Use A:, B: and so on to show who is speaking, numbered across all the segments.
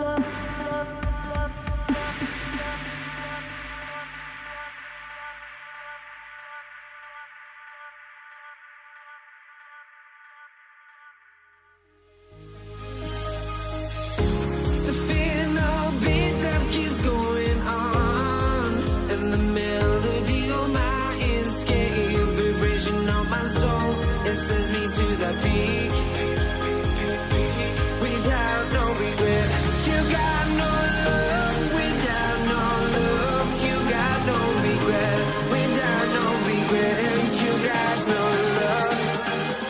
A: The fear no beat up keeps going on, and the melody on my ears, scary vibration on my soul. It sends me to the peak without no regret. You got no love without no love. You got no regret without no regret. You got no love.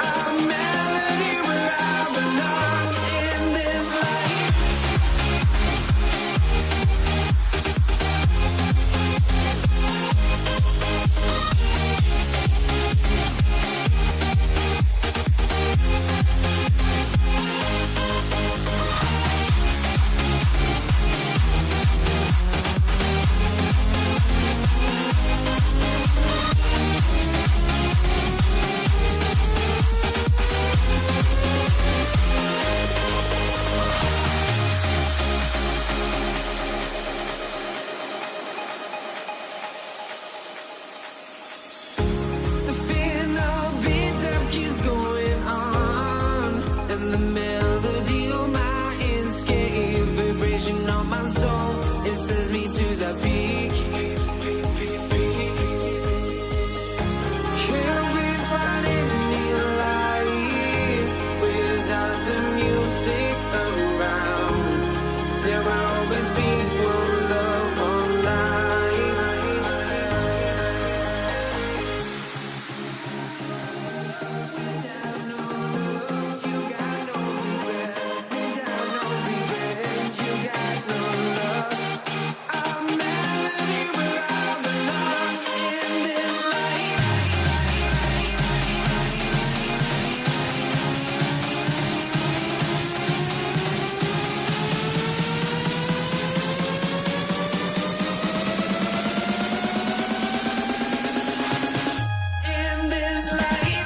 A: A melody where I belong in this life. The fear no beat up keeps going on, and the melody on my ears, scary vibration on my soul. It sends me to the peak. Can't we find any light without the music around? There will always be one love on life. Without no love, you got no regret. Without no regret, you got no love. A melody where I belong in this life. In this life.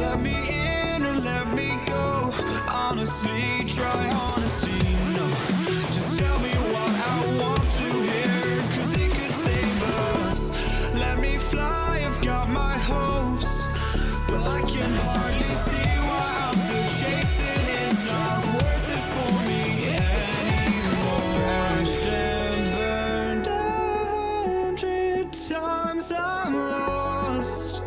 A: Let me in or let me go. Honestly, try honesty. No, just tell me what I want to hear, 'cause it could save us. Let me fly, I've got my hopes, but I can hardly see why I'm still chasing. It's not worth it for me anymore. Crashed and burned 100 times, I'm lost.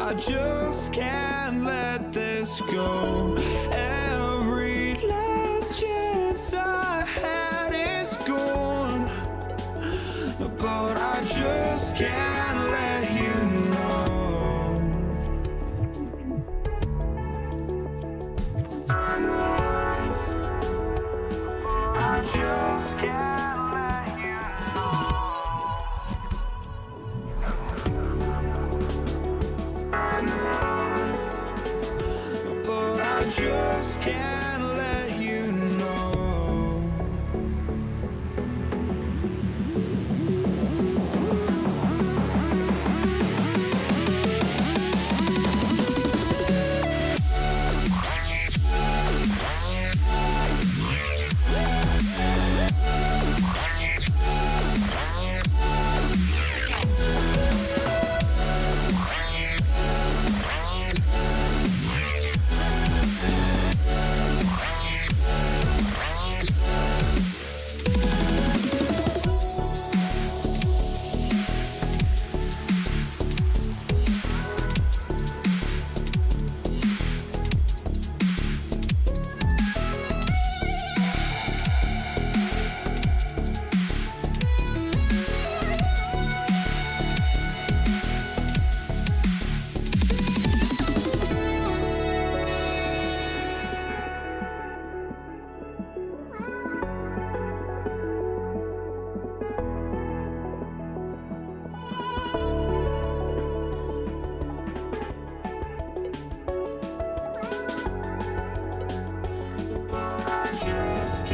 A: I just can't let this go. Every last chance I had is gone, but I just can't let you know. can't let you know.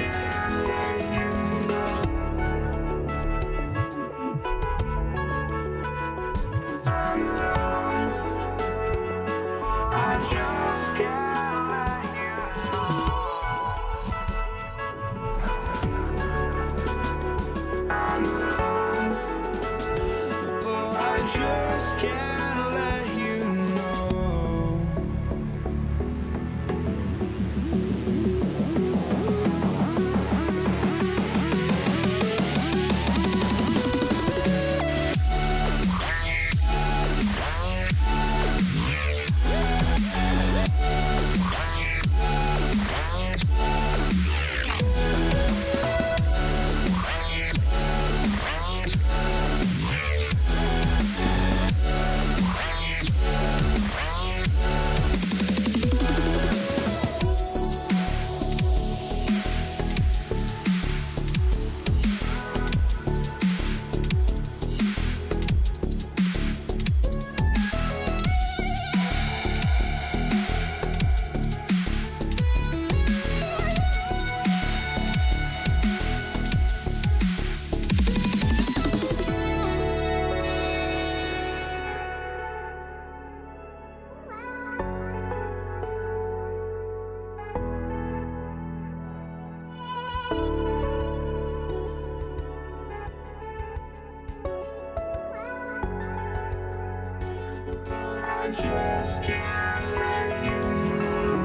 A: Can't let you know. I just can't let you know.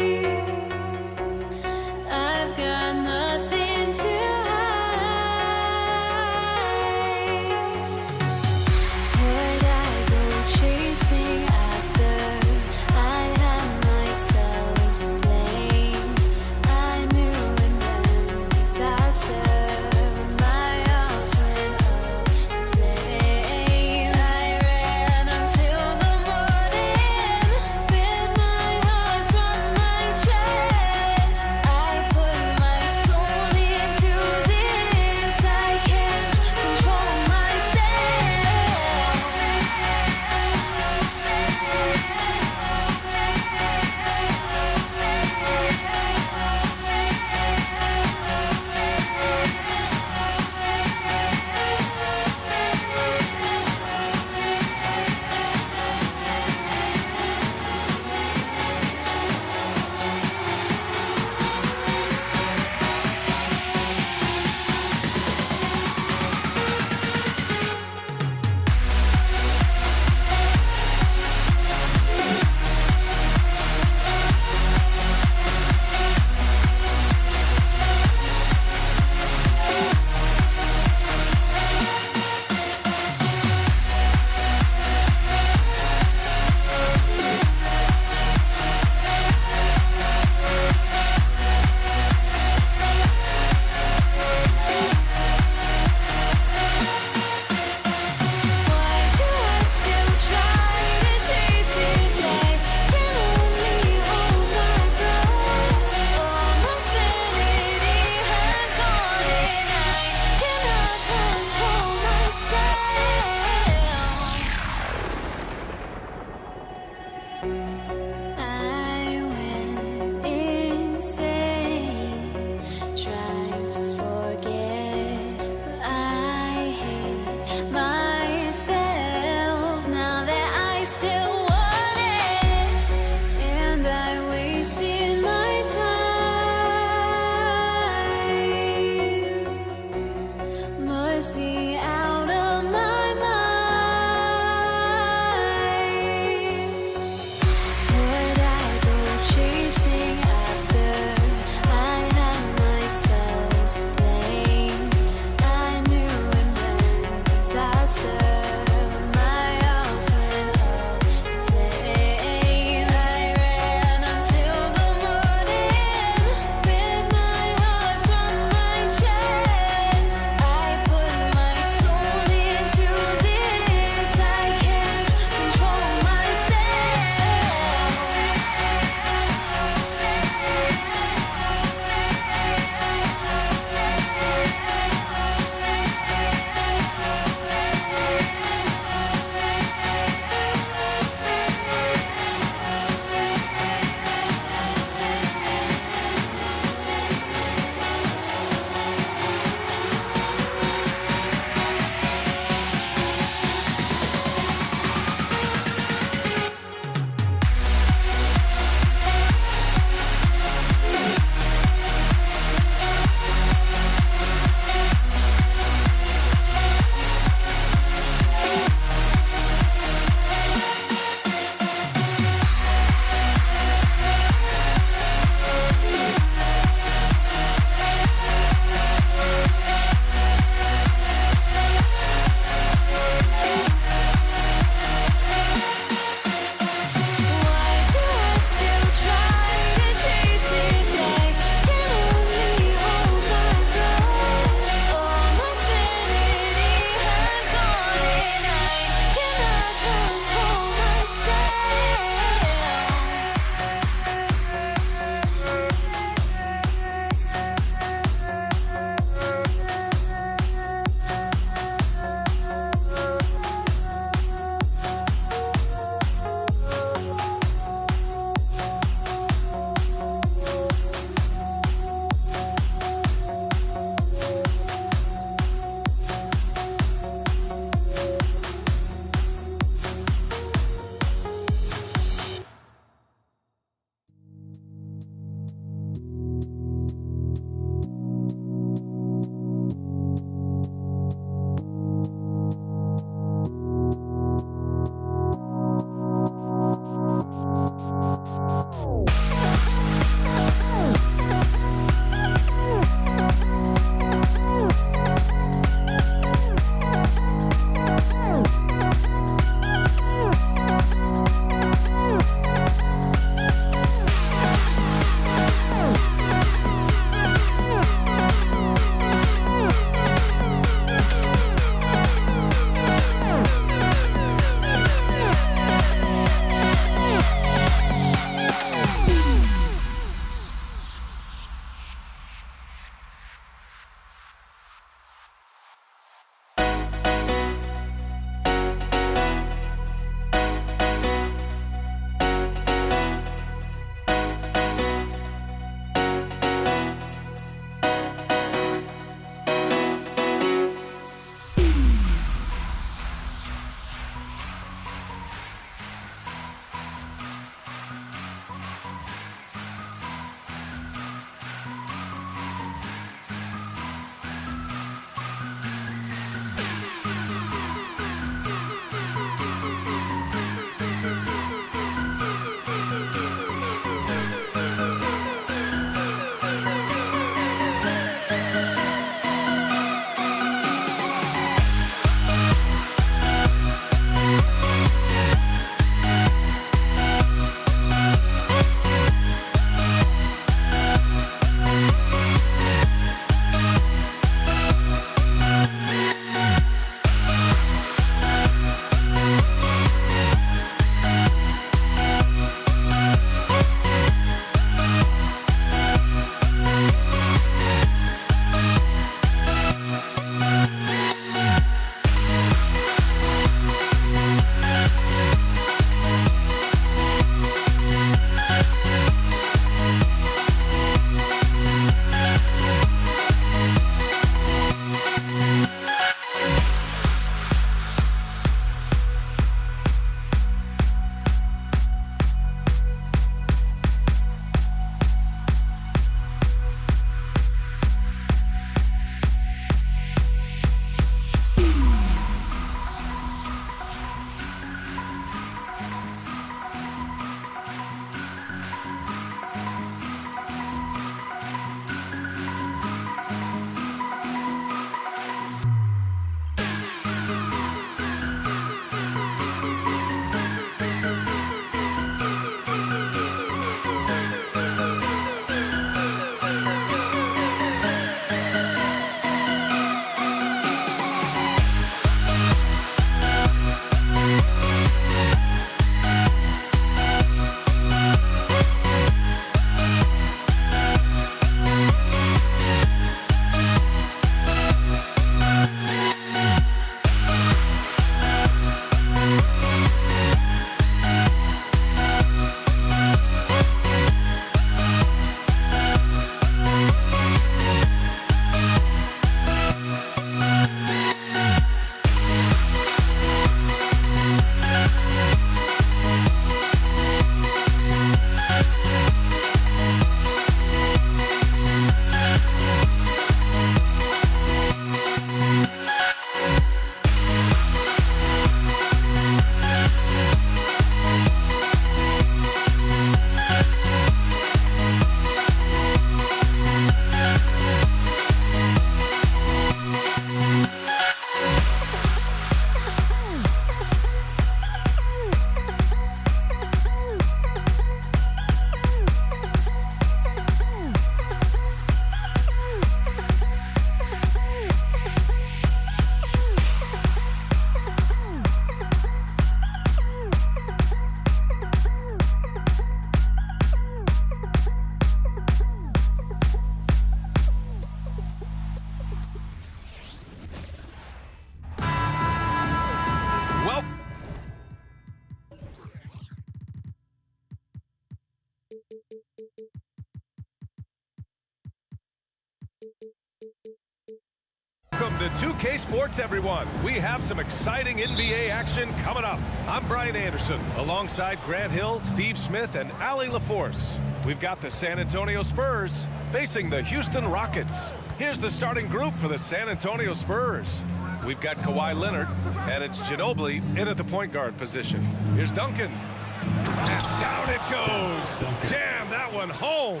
B: Welcome to 2K Sports, everyone. We have some exciting NBA action coming up. I'm Brian Anderson, alongside Grant Hill, Steve Smith, and Allie LaForce. We've got the San Antonio Spurs facing the Houston Rockets. Here's the starting group for the San Antonio Spurs. We've got Kawhi Leonard, and it's Ginobili in at the point guard position. Here's Duncan. And down it goes. Jam that one home.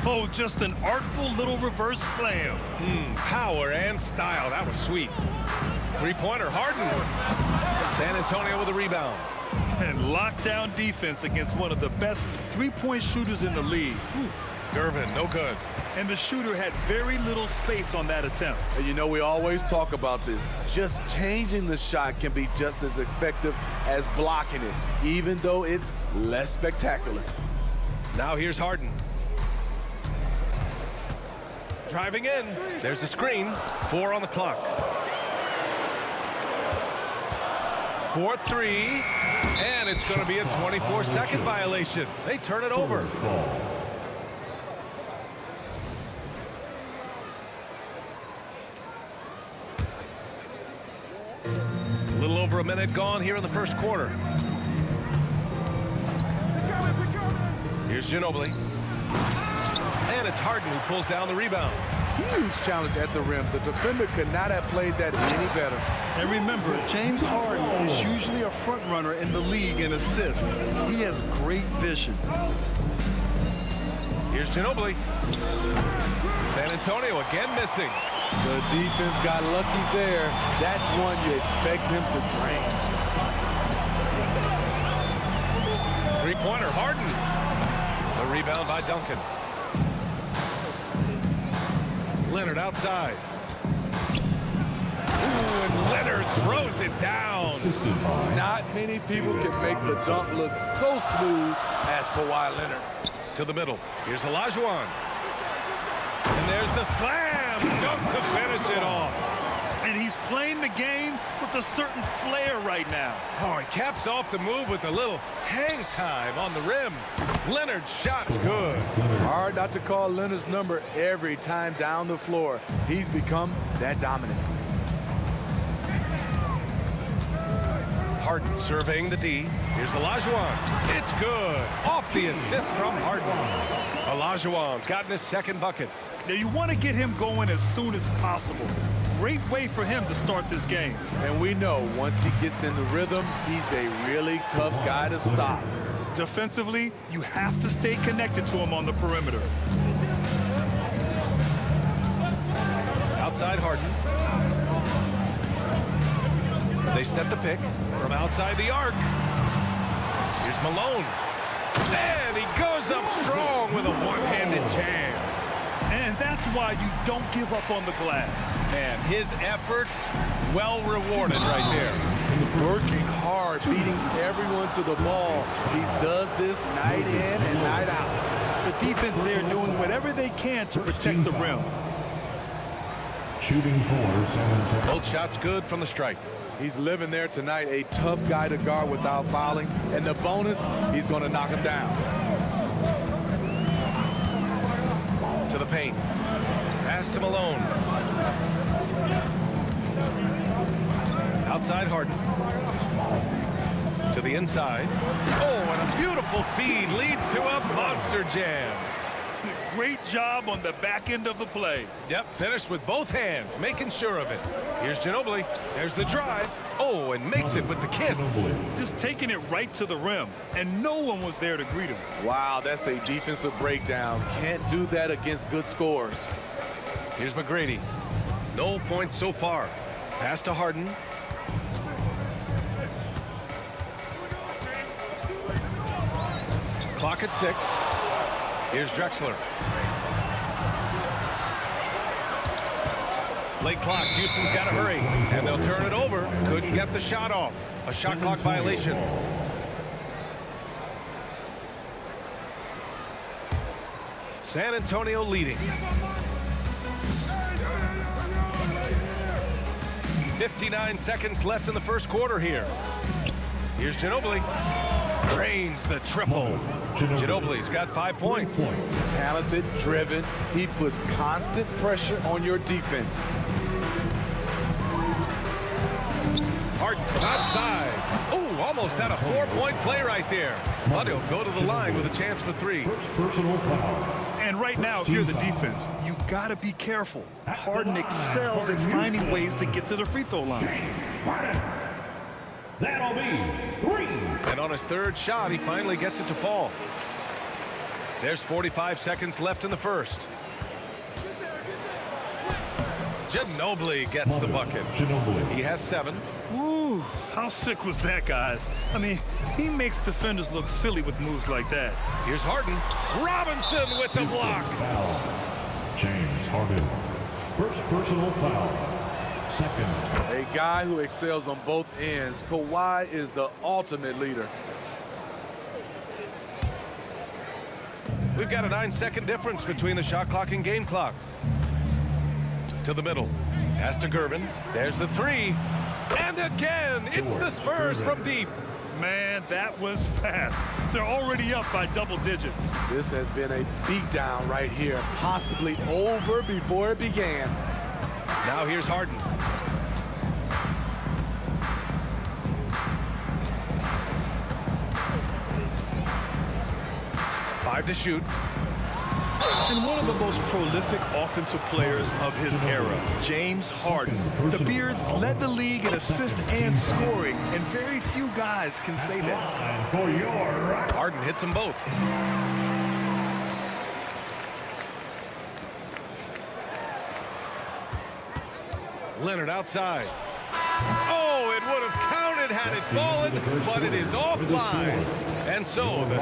C: Oh, just an artful little reverse slam.
B: Power and style. That was sweet. Three-pointer, Harden. San Antonio with a rebound.
C: And lockdown defense against one of the best three-point shooters in the league.
B: Gervin, no good.
C: And the shooter had very little space on that attempt.
D: And you know, we always talk about this. Just changing the shot can be just as effective as blocking it, even though it's less spectacular.
B: Now here's Harden. Driving in. There's a screen. 4 on the clock. 4-3. And it's going to be a 24-second violation. They turn it over. A little over a minute gone here in the first quarter. Here's Ginobili. And it's Harden who pulls down the rebound.
D: Huge challenge at the rim. The defender could not have played that any better.
C: And remember, James Harden is usually a front runner in the league in assists. He has great vision.
B: Here's Ginobili. San Antonio again missing.
D: The defense got lucky there. That's one you expect him to drain.
B: Three-pointer, Harden. The rebound by Duncan. Leonard outside. Ooh, and Leonard throws it down.
D: Not many people can make the dunk look so smooth as Kawhi Leonard.
B: To the middle. Here's Olajuwon. And there's the slam. Dunk to finish it off.
C: And he's playing the game with a certain flair right now.
B: Oh, he caps off the move with a little hang time on the rim. Leonard's shot's good.
D: Hard not to call Leonard's number every time down the floor. He's become that dominant.
B: Harden surveying the D. Here's Olajuwon. It's good. Off the assist from Harden. Olajuwon's gotten his second bucket.
C: Now, you want to get him going as soon as possible. Great way for him to start this game.
D: And we know once he gets in the rhythm, he's a really tough guy to stop.
C: Defensively, you have to stay connected to him on the perimeter.
B: Outside Harden. They set the pick from outside the arc. Here's Malone. And he goes up strong with a one-handed jam.
C: And that's why you don't give up on the glass.
B: Man, his efforts well rewarded right there.
D: Working hard, beating everyone to the ball. He does this night in and night out.
C: The defense there doing whatever they can to protect the rim.
E: Shooting for San Antonio.
B: Both shots good from the strike.
D: He's living there tonight, a tough guy to guard without fouling. And the bonus, he's going to knock him down.
B: To the paint. Pass to Malone. Outside Harden. To the inside. Oh, and a beautiful feed leads to a monster jam.
C: Great job on the back end of the play.
B: Yep, finished with both hands, making sure of it. Here's Ginobili. There's the drive. Oh, and makes it with the kiss.
C: Just taking it right to the rim, and no one was there to greet him.
D: Wow, that's a defensive breakdown. Can't do that against good scores.
B: Here's McGrady. No points so far. Pass to Harden. Clock at 6. Here's Drexler. Late clock. Houston's got to hurry. And they'll turn it over. Couldn't get the shot off. A shot clock violation. San Antonio leading. 59 seconds left in the first quarter here. Here's Ginobili. Drains the triple. Ginobili's got 5 points.
D: Talented, driven. He puts constant pressure on your defense.
B: Harden from outside. Oh, almost had a 4-point play right there. But he'll go to the line with a chance for 3.
E: Personal foul.
C: And right now, if you're the defense, you got to be careful. Harden excels at finding ways to get to the free throw line.
E: That'll be 3.
B: And on his 3rd shot, he finally gets it to fall. There's 45 seconds left in the first. Ginobili gets the bucket. He has 7.
C: Ooh, how sick was that, guys? I mean, he makes defenders look silly with moves like that.
B: Here's Harden. Robinson with the block.
E: Foul. James Harden. First personal foul. Second.
D: A guy who excels on both ends. Kawhi is the ultimate leader.
B: We've got a 9-second difference between the shot clock and game clock. To the middle. Pass to Gervin. There's the 3. And again, it's the Spurs from deep.
C: Man, that was fast. They're already up by double digits.
D: This has been a beatdown right here, possibly over before it began.
B: Now here's Harden. Five to shoot.
C: And one of the most prolific offensive players of his era, James Harden. The Beards led the league in assists and scoring, and very few guys can say that.
E: For your
B: Harden hits them both. Leonard outside. Oh, it would have counted had it fallen, but it is offline. And so the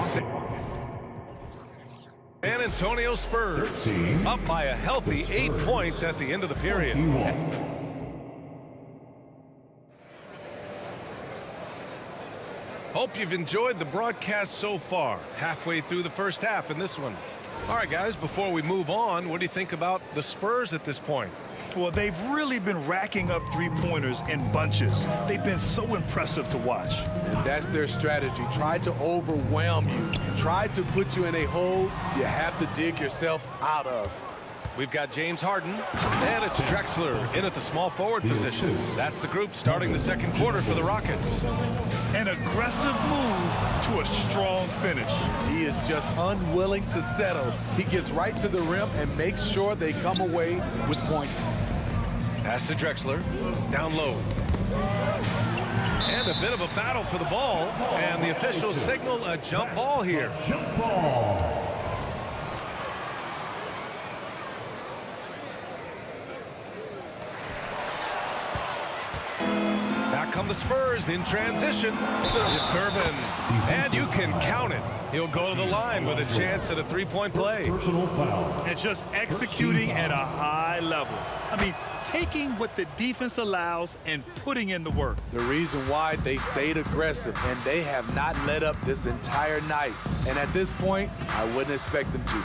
B: San Antonio Spurs up by a healthy 8 points at the end of the period. Hope you've enjoyed the broadcast so far. Halfway through the first half in this one. All right, guys, before we move on, what do you think about the Spurs at this point?
C: Well, they've really been racking up three-pointers in bunches. They've been so impressive to watch.
D: And that's their strategy. Try to overwhelm you. Try to put you in a hole you have to dig yourself out of.
B: We've got James Harden, and it's Drexler in at the small forward position. That's the group starting the second quarter for the Rockets.
C: An aggressive move to a strong finish.
D: He is just unwilling to settle. He gets right to the rim and makes sure they come away with points.
B: Pass to Drexler, down low. And a bit of a battle for the ball, and the officials signal a jump ball here.
E: jump ball.
B: Back come the Spurs in transition. Is Gervin, and you can count it. He'll go to the line with a chance at a three-point play.
E: Personal foul.
C: And just executing at a high level. I mean, taking what the defense allows and putting in the work.
D: The reason why they stayed aggressive, and they have not let up this entire night. And at this point, I wouldn't expect them to.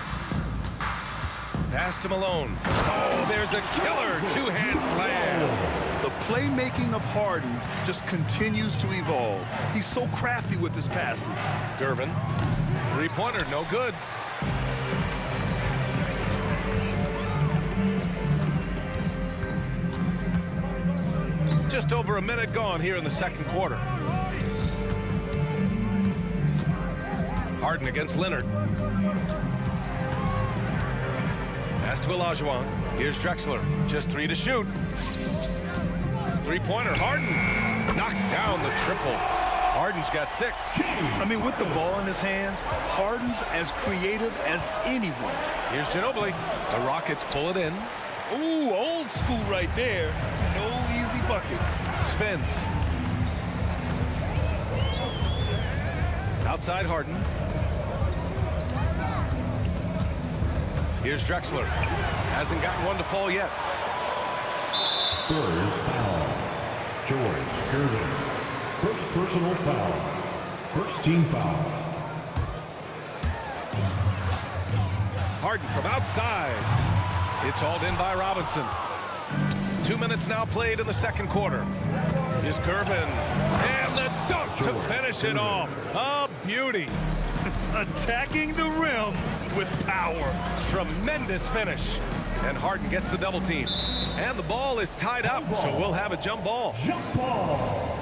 B: Pass to Malone. Oh, there's a killer two-hand slam.
C: The playmaking of Harden just continues to evolve. He's so crafty with his passes.
B: Gervin, three-pointer, no good. Just over a minute gone here in the second quarter. Harden against Leonard. Pass to Olajuwon. Here's Drexler. Just 3 to shoot. Three-pointer. Harden knocks down the triple. Harden's got 6.
C: I mean, with the ball in his hands, Harden's as creative as anyone.
B: Here's Ginobili. The Rockets pull it in.
C: Ooh, old school right there. No easy buckets.
B: Spins. Outside Harden. Here's Drexler. Hasn't gotten one to fall yet.
E: Spurs foul. George Gervin. First personal foul. First team foul.
B: Harden from outside. It's hauled in by Robinson. 2 minutes now played in the second quarter. Here's Gervin. And the dunk to finish it off. A beauty.
C: attacking the rim with power.
B: Tremendous finish. And Harden gets the double team. And the ball is tied up, so we'll have a jump ball.
E: Jump ball.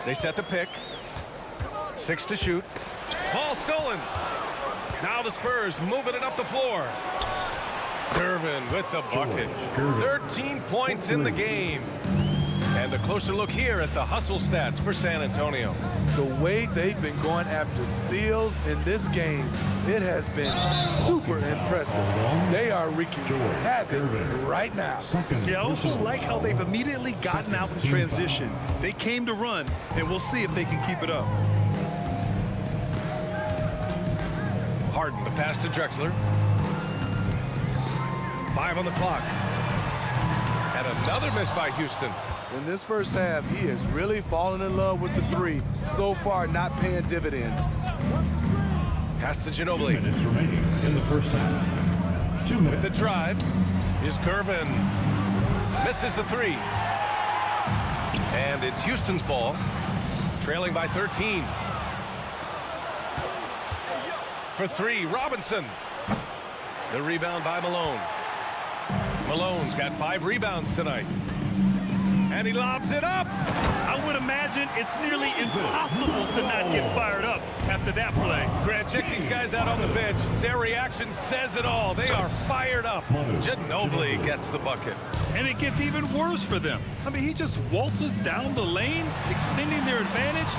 B: They set the pick. 6 to shoot. Ball stolen. Now the Spurs moving it up the floor. Gervin with the bucket. 13 points in the game. And a closer look here at the hustle stats for San Antonio.
D: The way they've been going after steals in this game, it has been super impressive. They are wreaking havoc right now.
C: Yeah, I also like how they've immediately gotten out in transition. They came to run, and we'll see if they can keep it up.
B: Harden, the pass to Drexler. 5 on the clock. And another miss by Houston.
D: In this first half, he has really fallen in love with the three. So far, not paying dividends.
B: Pass to
E: 2
B: Ginobili.
E: minutes remaining in the first half. 2
B: With
E: minutes.
B: the drive is Gervin. Misses the three. And it's Houston's ball. Trailing by 13. For 3, Robinson. The rebound by Malone. Malone's got 5 rebounds tonight. And he lobs it up.
C: I would imagine it's nearly impossible to not get fired up after that play.
B: Grant, check these guys out on the bench. Their reaction says it all. They are fired up. Ginobili gets the bucket.
C: And it gets even worse for them. I mean, he just waltzes down the lane, extending their advantage.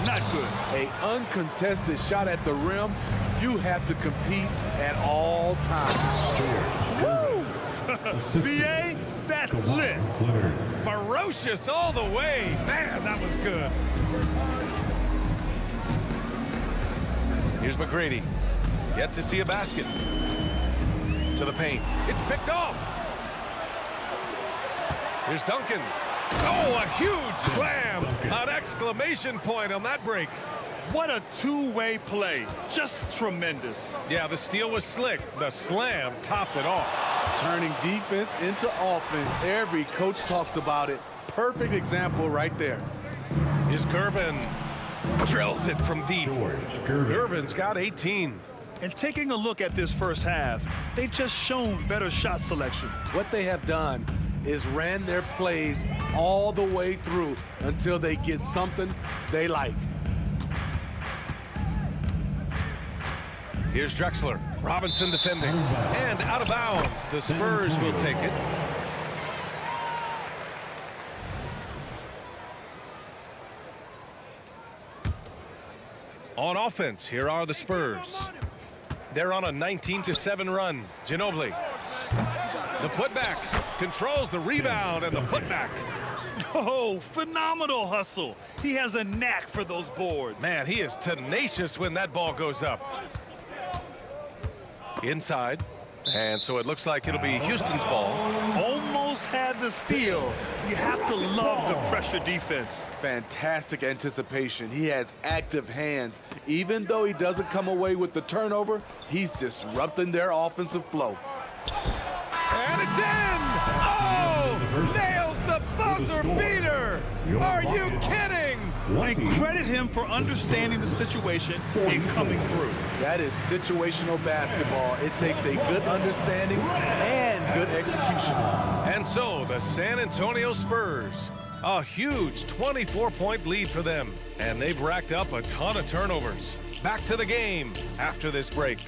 C: Not good.
D: An uncontested shot at the rim, you have to compete at all times.
C: Woo! VA, that's lit.
B: Ferocious all the way. Man, that was good. Here's McGrady. Yet to see a basket. To the paint. It's picked off. Here's Duncan. Oh, a huge slam. An exclamation point on that break.
C: What a two-way play. Just tremendous.
B: Yeah, the steal was slick. The slam topped it off.
D: Turning defense into offense. Every coach talks about it. Perfect example right there.
B: Here's Gervin. Drills it from deep. Gervin's got 18.
C: And taking a look at this first half, they've just shown better shot selection.
D: What they have done is ran their plays all the way through until they get something they like.
B: Here's Drexler. Robinson defending. And out of bounds. The Spurs will take it. On offense, here are the Spurs. They're on a 19-7 run. Ginobili. The putback. Controls the rebound and the putback.
C: Oh, phenomenal hustle. He has a knack for those boards.
B: Man, he is tenacious when that ball goes up. Inside. And so it looks like it'll be Houston's ball.
C: Almost had the steal. You have to love the pressure defense.
D: Fantastic anticipation. He has active hands. Even though he doesn't come away with the turnover, he's disrupting their offensive flow.
B: And it's in! Oh! Nails the buzzer beater! Are you kidding?
C: And credit him for understanding the situation and coming through.
D: That is situational basketball. It takes a good understanding and good execution.
B: And so the San Antonio Spurs, a huge 24-point lead for them. And they've racked up a ton of turnovers. Back to the game after this break.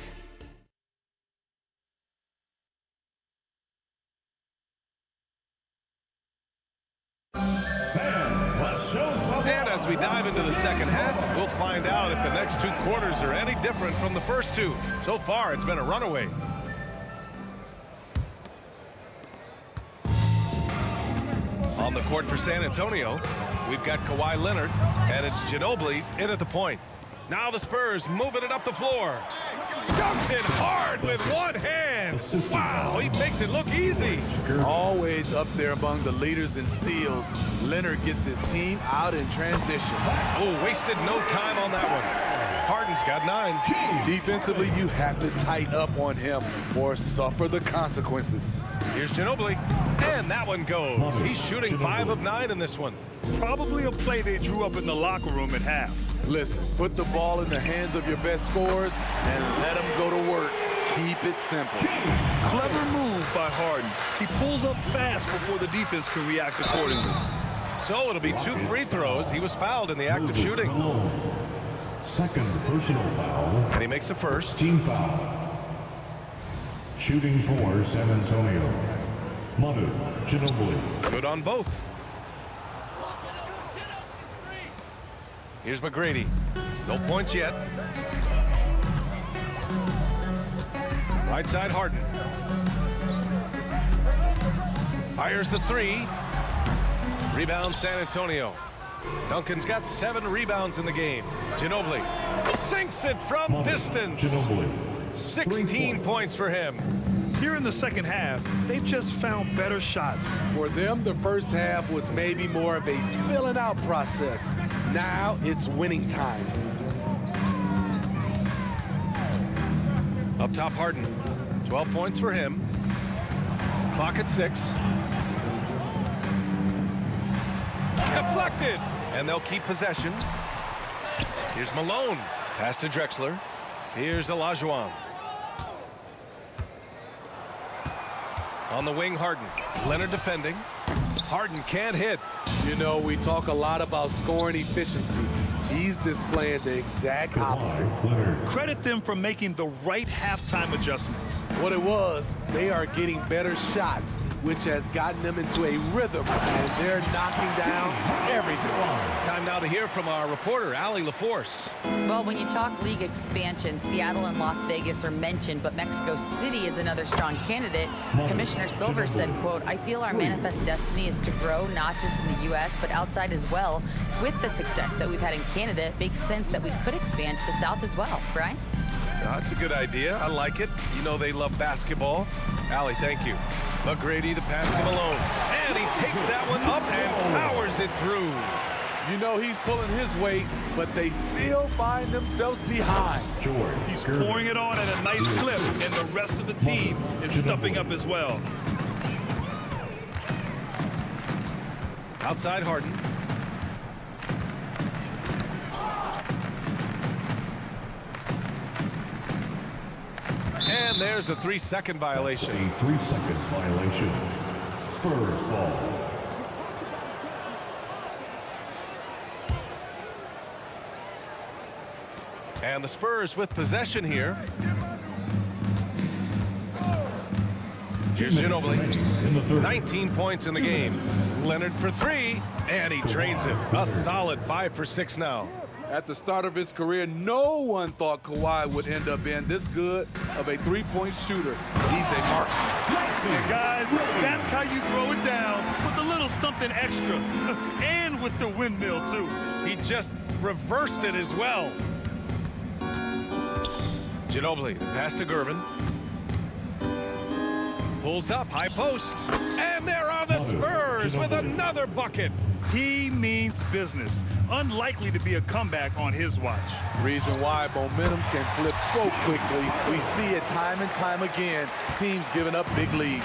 B: And as we dive into the second half, we'll find out if the next 2 quarters are any different from the first 2. So far, it's been a runaway. On the court for San Antonio, we've got Kawhi Leonard, and it's Ginobili in at the point. Now the Spurs moving it up the floor. Dunks it hard with one hand. Wow, he makes it look easy.
D: Always up there among the leaders in steals. Leonard gets his team out in transition.
B: Oh, wasted no time on that one. Harden's got 9.
D: Defensively, you have to tighten up on him or suffer the consequences.
B: Here's Ginobili, and that one goes. He's shooting 5 of 9 in this one.
C: Probably a play they drew up in the locker room at half.
D: Listen, put the ball in the hands of your best scorers and let them go to work. Keep it simple.
C: Clever move by Harden. He pulls up fast before the defense can react accordingly.
B: So it'll be 2 free throws. He was fouled in the act of shooting.
E: Second personal foul.
B: And he makes the first.
E: Team foul. Shooting for San Antonio. Manu Ginobili.
B: Good on both. Here's McGrady. No points yet. Right side Harden. Fires the 3. Rebound San Antonio. Duncan's got 7 rebounds in the game. Ginobili sinks it from distance.
E: Ginobili.
B: 16 points for him.
C: Here in the second half, they've just found better shots.
D: For them, the first half was maybe more of a filling out process. Now it's winning time.
B: Up top Harden. 12 points for him. Clock at 6. Deflected. And they'll keep possession. Here's Malone. Pass to Drexler. Here's Olajuwon. On the wing, Harden. Leonard defending. Harden can't hit.
D: You know, we talk a lot about scoring efficiency. He's displaying the exact opposite.
C: Credit them for making the right halftime adjustments.
D: What it was, they are getting better shots, which has gotten them into a rhythm, and they're knocking down everything.
B: Time now to hear from our reporter, Allie LaForce.
F: Well, when you talk league expansion, Seattle and Las Vegas are mentioned, but Mexico City is another strong candidate. Commissioner Silver said, quote, "I feel our manifest destiny is to grow not just in the U.S., but outside as well. With the success that we've had in Canada, it makes sense that we could expand to the South as well." Brian?
B: That's a good idea. I like it. You know they love basketball. Allie, thank you. McGrady, the pass to Malone. And he takes that one up and powers it through.
D: You know he's pulling his weight, but they still find themselves behind.
E: George.
C: He's pouring it on at a nice clip, and the rest of the team is stepping up as well.
B: Outside Harden. And there's a 3-second violation.
E: A 3 seconds violation. Spurs ball.
B: And the Spurs with possession here. Here's Ginobili.
E: In the third.
B: 19 points in the game. Leonard for 3, and he drains it. A solid 5 for 6 now.
D: At the start of his career, no one thought Kawhi would end up being this good of a three-point shooter. He's a marksman.
C: And guys, that's how you throw it down with a little something extra. And with the windmill, too.
B: He just reversed it as well. Ginobili, the pass to Gervin. Pulls up, high post. And there are the Spurs with another bucket.
C: He means business. Unlikely to be a comeback on his watch.
D: Reason why momentum can flip so quickly. We see it time and time again. Teams giving up big leads.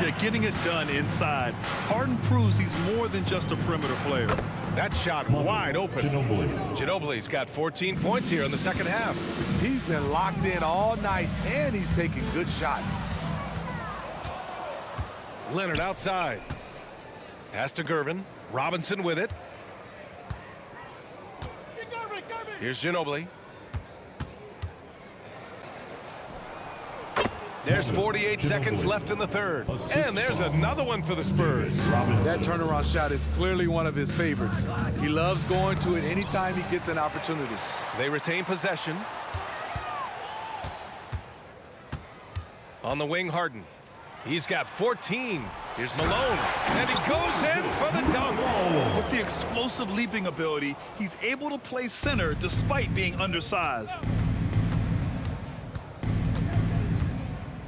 C: Yeah, getting it done inside. Harden proves he's more than just a perimeter player.
B: That shot wide open.
E: Ginobili.
B: Ginobili's got 14 points here in the second half.
D: He's been locked in all night, and he's taking good shots.
B: Leonard outside. Pass to Gervin. Robinson with it. Here's Ginobili. There's 48 seconds left in the third. And there's another one for the Spurs.
D: That turnaround shot is clearly one of his favorites. He loves going to it anytime he gets an opportunity.
B: They retain possession. On the wing, Harden. He's got 14. Here's Malone. And he goes in for the dunk.
C: With the explosive leaping ability, he's able to play center despite being undersized.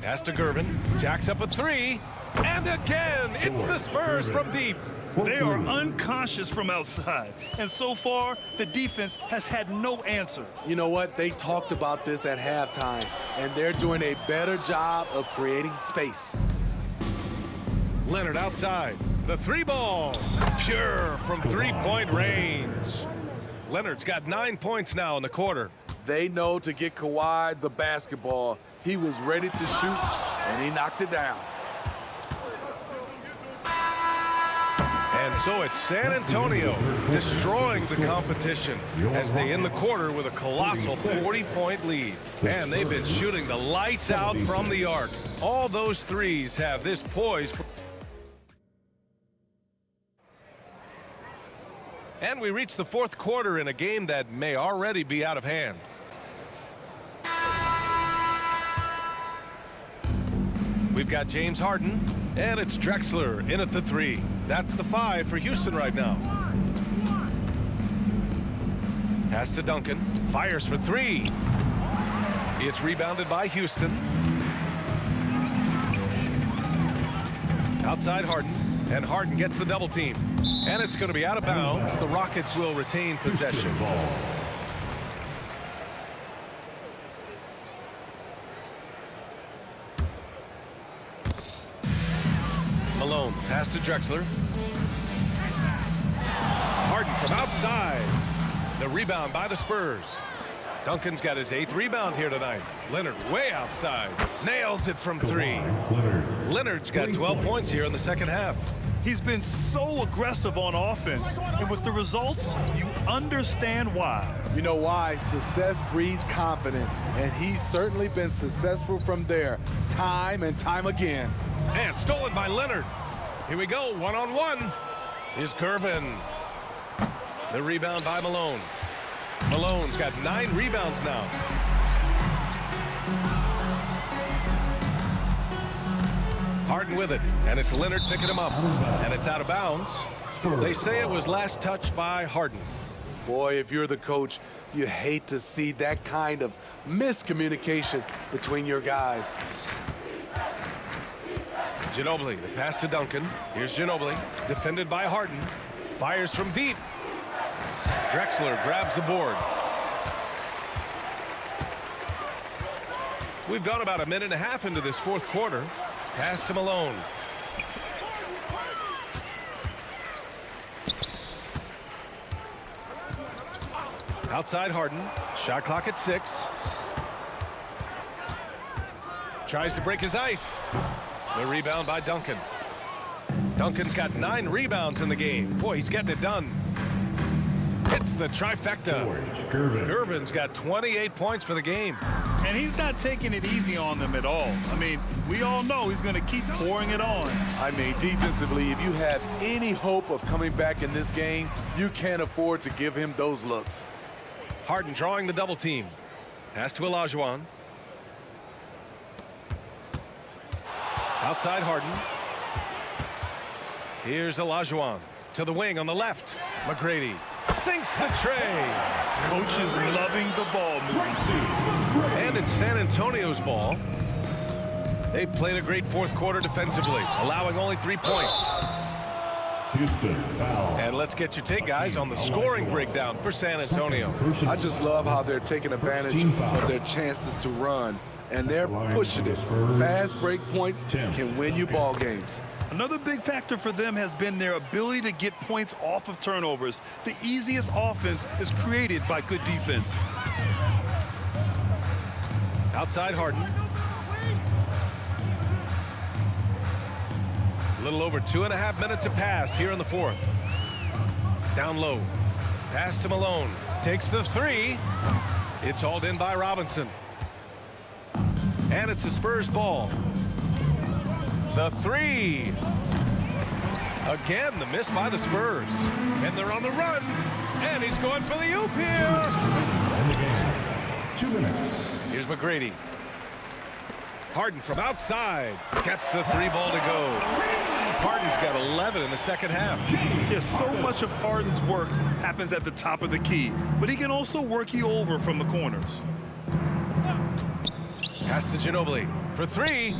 B: Pass to Gervin. Jacks up a 3. And again, it's the Spurs from deep.
C: They are unconscious from outside, and so far, the defense has had no answer.
D: You know what? They talked about this at halftime, and they're doing a better job of creating space.
B: Leonard outside. The three ball. Pure from three-point range. Leonard's got 9 points now in the quarter.
D: They know to get Kawhi the basketball. He was ready to shoot, and he knocked it down.
B: And so it's San Antonio destroying the competition as they end the quarter with a colossal 40-point lead. And they've been shooting the lights out from the arc. All those threes have this poised. And we reach the fourth quarter in a game that may already be out of hand. We've got James Harden, and it's Drexler in at the three. That's the 5 for Houston right now. Pass to Duncan. Fires for 3. It's rebounded by Houston. Outside Harden, and Harden gets the double team. And it's going to be out of bounds. The Rockets will retain possession. Malone, pass to Drexler. Harden from outside. The rebound by the Spurs. Duncan's got his 8th rebound here tonight. Leonard way outside. Nails it from 3. Leonard's got 12 points here in the second half.
C: He's been so aggressive on offense, and with the results, you understand why.
D: You know why? Success breeds confidence, and he's certainly been successful from there time and time again.
B: And stolen by Leonard. Here we go, one-on-one. Here's Gervin. The rebound by Malone. Malone's got 9 rebounds now. Harden with it, and it's Leonard picking him up. And it's out of bounds. They say it was last touched by Harden.
D: Boy, if you're the coach, you hate to see that kind of miscommunication between your guys.
B: Ginobili, the pass to Duncan. Here's Ginobili, defended by Harden. Fires from deep. Drexler grabs the board. We've gone about a minute and a half into this fourth quarter. Pass to Malone. Outside Harden. Shot clock at 6. Tries to break his ice. The rebound by Duncan. Duncan's got 9 rebounds in the game. Boy, he's getting it done. Hits the trifecta. Gervin's got 28 points for the game.
C: And he's not taking it easy on them at all. I mean, we all know he's going to keep pouring it on.
D: I mean, defensively, if you have any hope of coming back in this game, you can't afford to give him those looks.
B: Harden drawing the double team. Pass to Olajuwon. Outside Harden. Here's Olajuwon to the wing on the left. McGrady sinks the tray.
C: Coach is loving the ball movement.
B: And it's San Antonio's ball. They played a great fourth quarter defensively, allowing only 3 points.
E: Houston foul.
B: And let's get your take, guys, on the scoring breakdown for San Antonio.
D: I just love how they're taking advantage of their chances to run, and they're pushing it. Fast break points can win you ball games.
C: Another big factor for them has been their ability to get points off of turnovers. The easiest offense is created by good defense.
B: Outside Harden. A little over 2.5 minutes have passed here in the fourth. Down low. Pass to Malone. Takes the 3. It's hauled in by Robinson. And it's the Spurs ball. The 3. Again, the miss by the Spurs. And they're on the run. And he's going for the oop here.
E: In the game. 2 minutes.
B: Here's McGrady. Harden from outside. Gets the 3 ball to go. Harden's got 11 in the second half.
C: Yes, so much of Harden's work happens at the top of the key, but he can also work you over from the corners.
B: Pass to Ginobili for 3.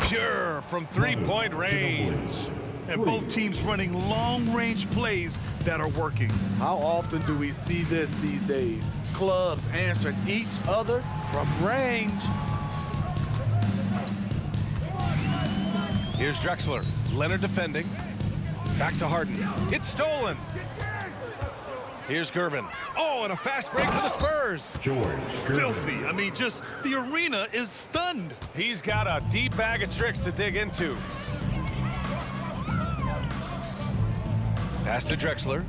B: Pure from 3-point range.
C: and both teams running long-range plays that are working.
D: How often do we see this these days? Clubs answering each other from range.
B: Here's Drexler. Leonard defending. Back to Harden. It's stolen. Here's Gervin. Oh, and a fast break for the Spurs.
E: George
C: Filthy. I mean, just the arena is stunned.
B: He's got a deep bag of tricks to dig into. Pass to Drexler.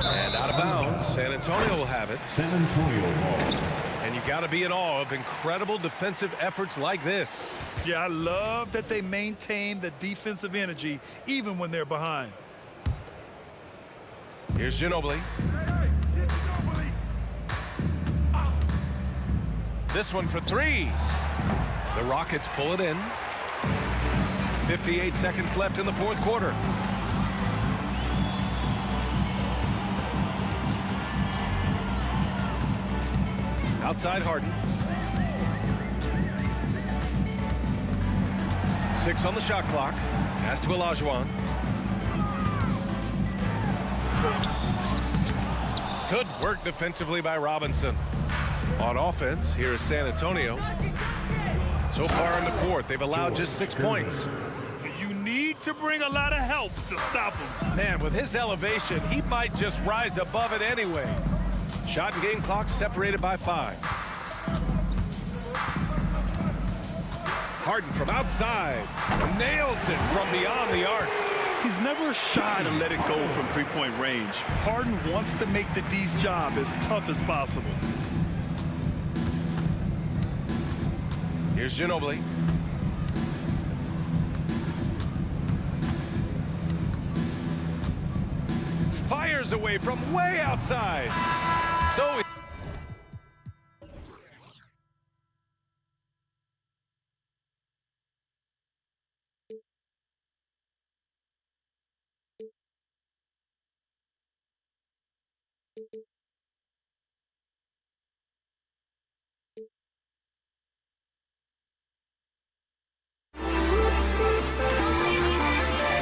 B: And out of bounds. San Antonio will have it.
E: San Antonio ball.
B: And you got to be in awe of incredible defensive efforts like this.
C: Yeah, I love that they maintain the defensive energy even when they're behind.
B: Here's Ginobili. This one for three. The Rockets pull it in. 58 seconds left in the fourth quarter. Outside Harden. 6 on the shot clock. Pass to Olajuwon. Good work defensively by Robinson. On offense, here is San Antonio. So far in the fourth, they've allowed just 6 points.
C: You need to bring a lot of help to stop him.
B: Man, with his elevation, he might just rise above it anyway. Shot and game clock separated by 5. Harden from outside. Nails it from beyond the arc.
C: He's never shy to let it go from three-point range. Harden wants to make the D's job as tough as possible.
B: Here's Ginobili. Fires away from way outside. So
A: We'll be right back.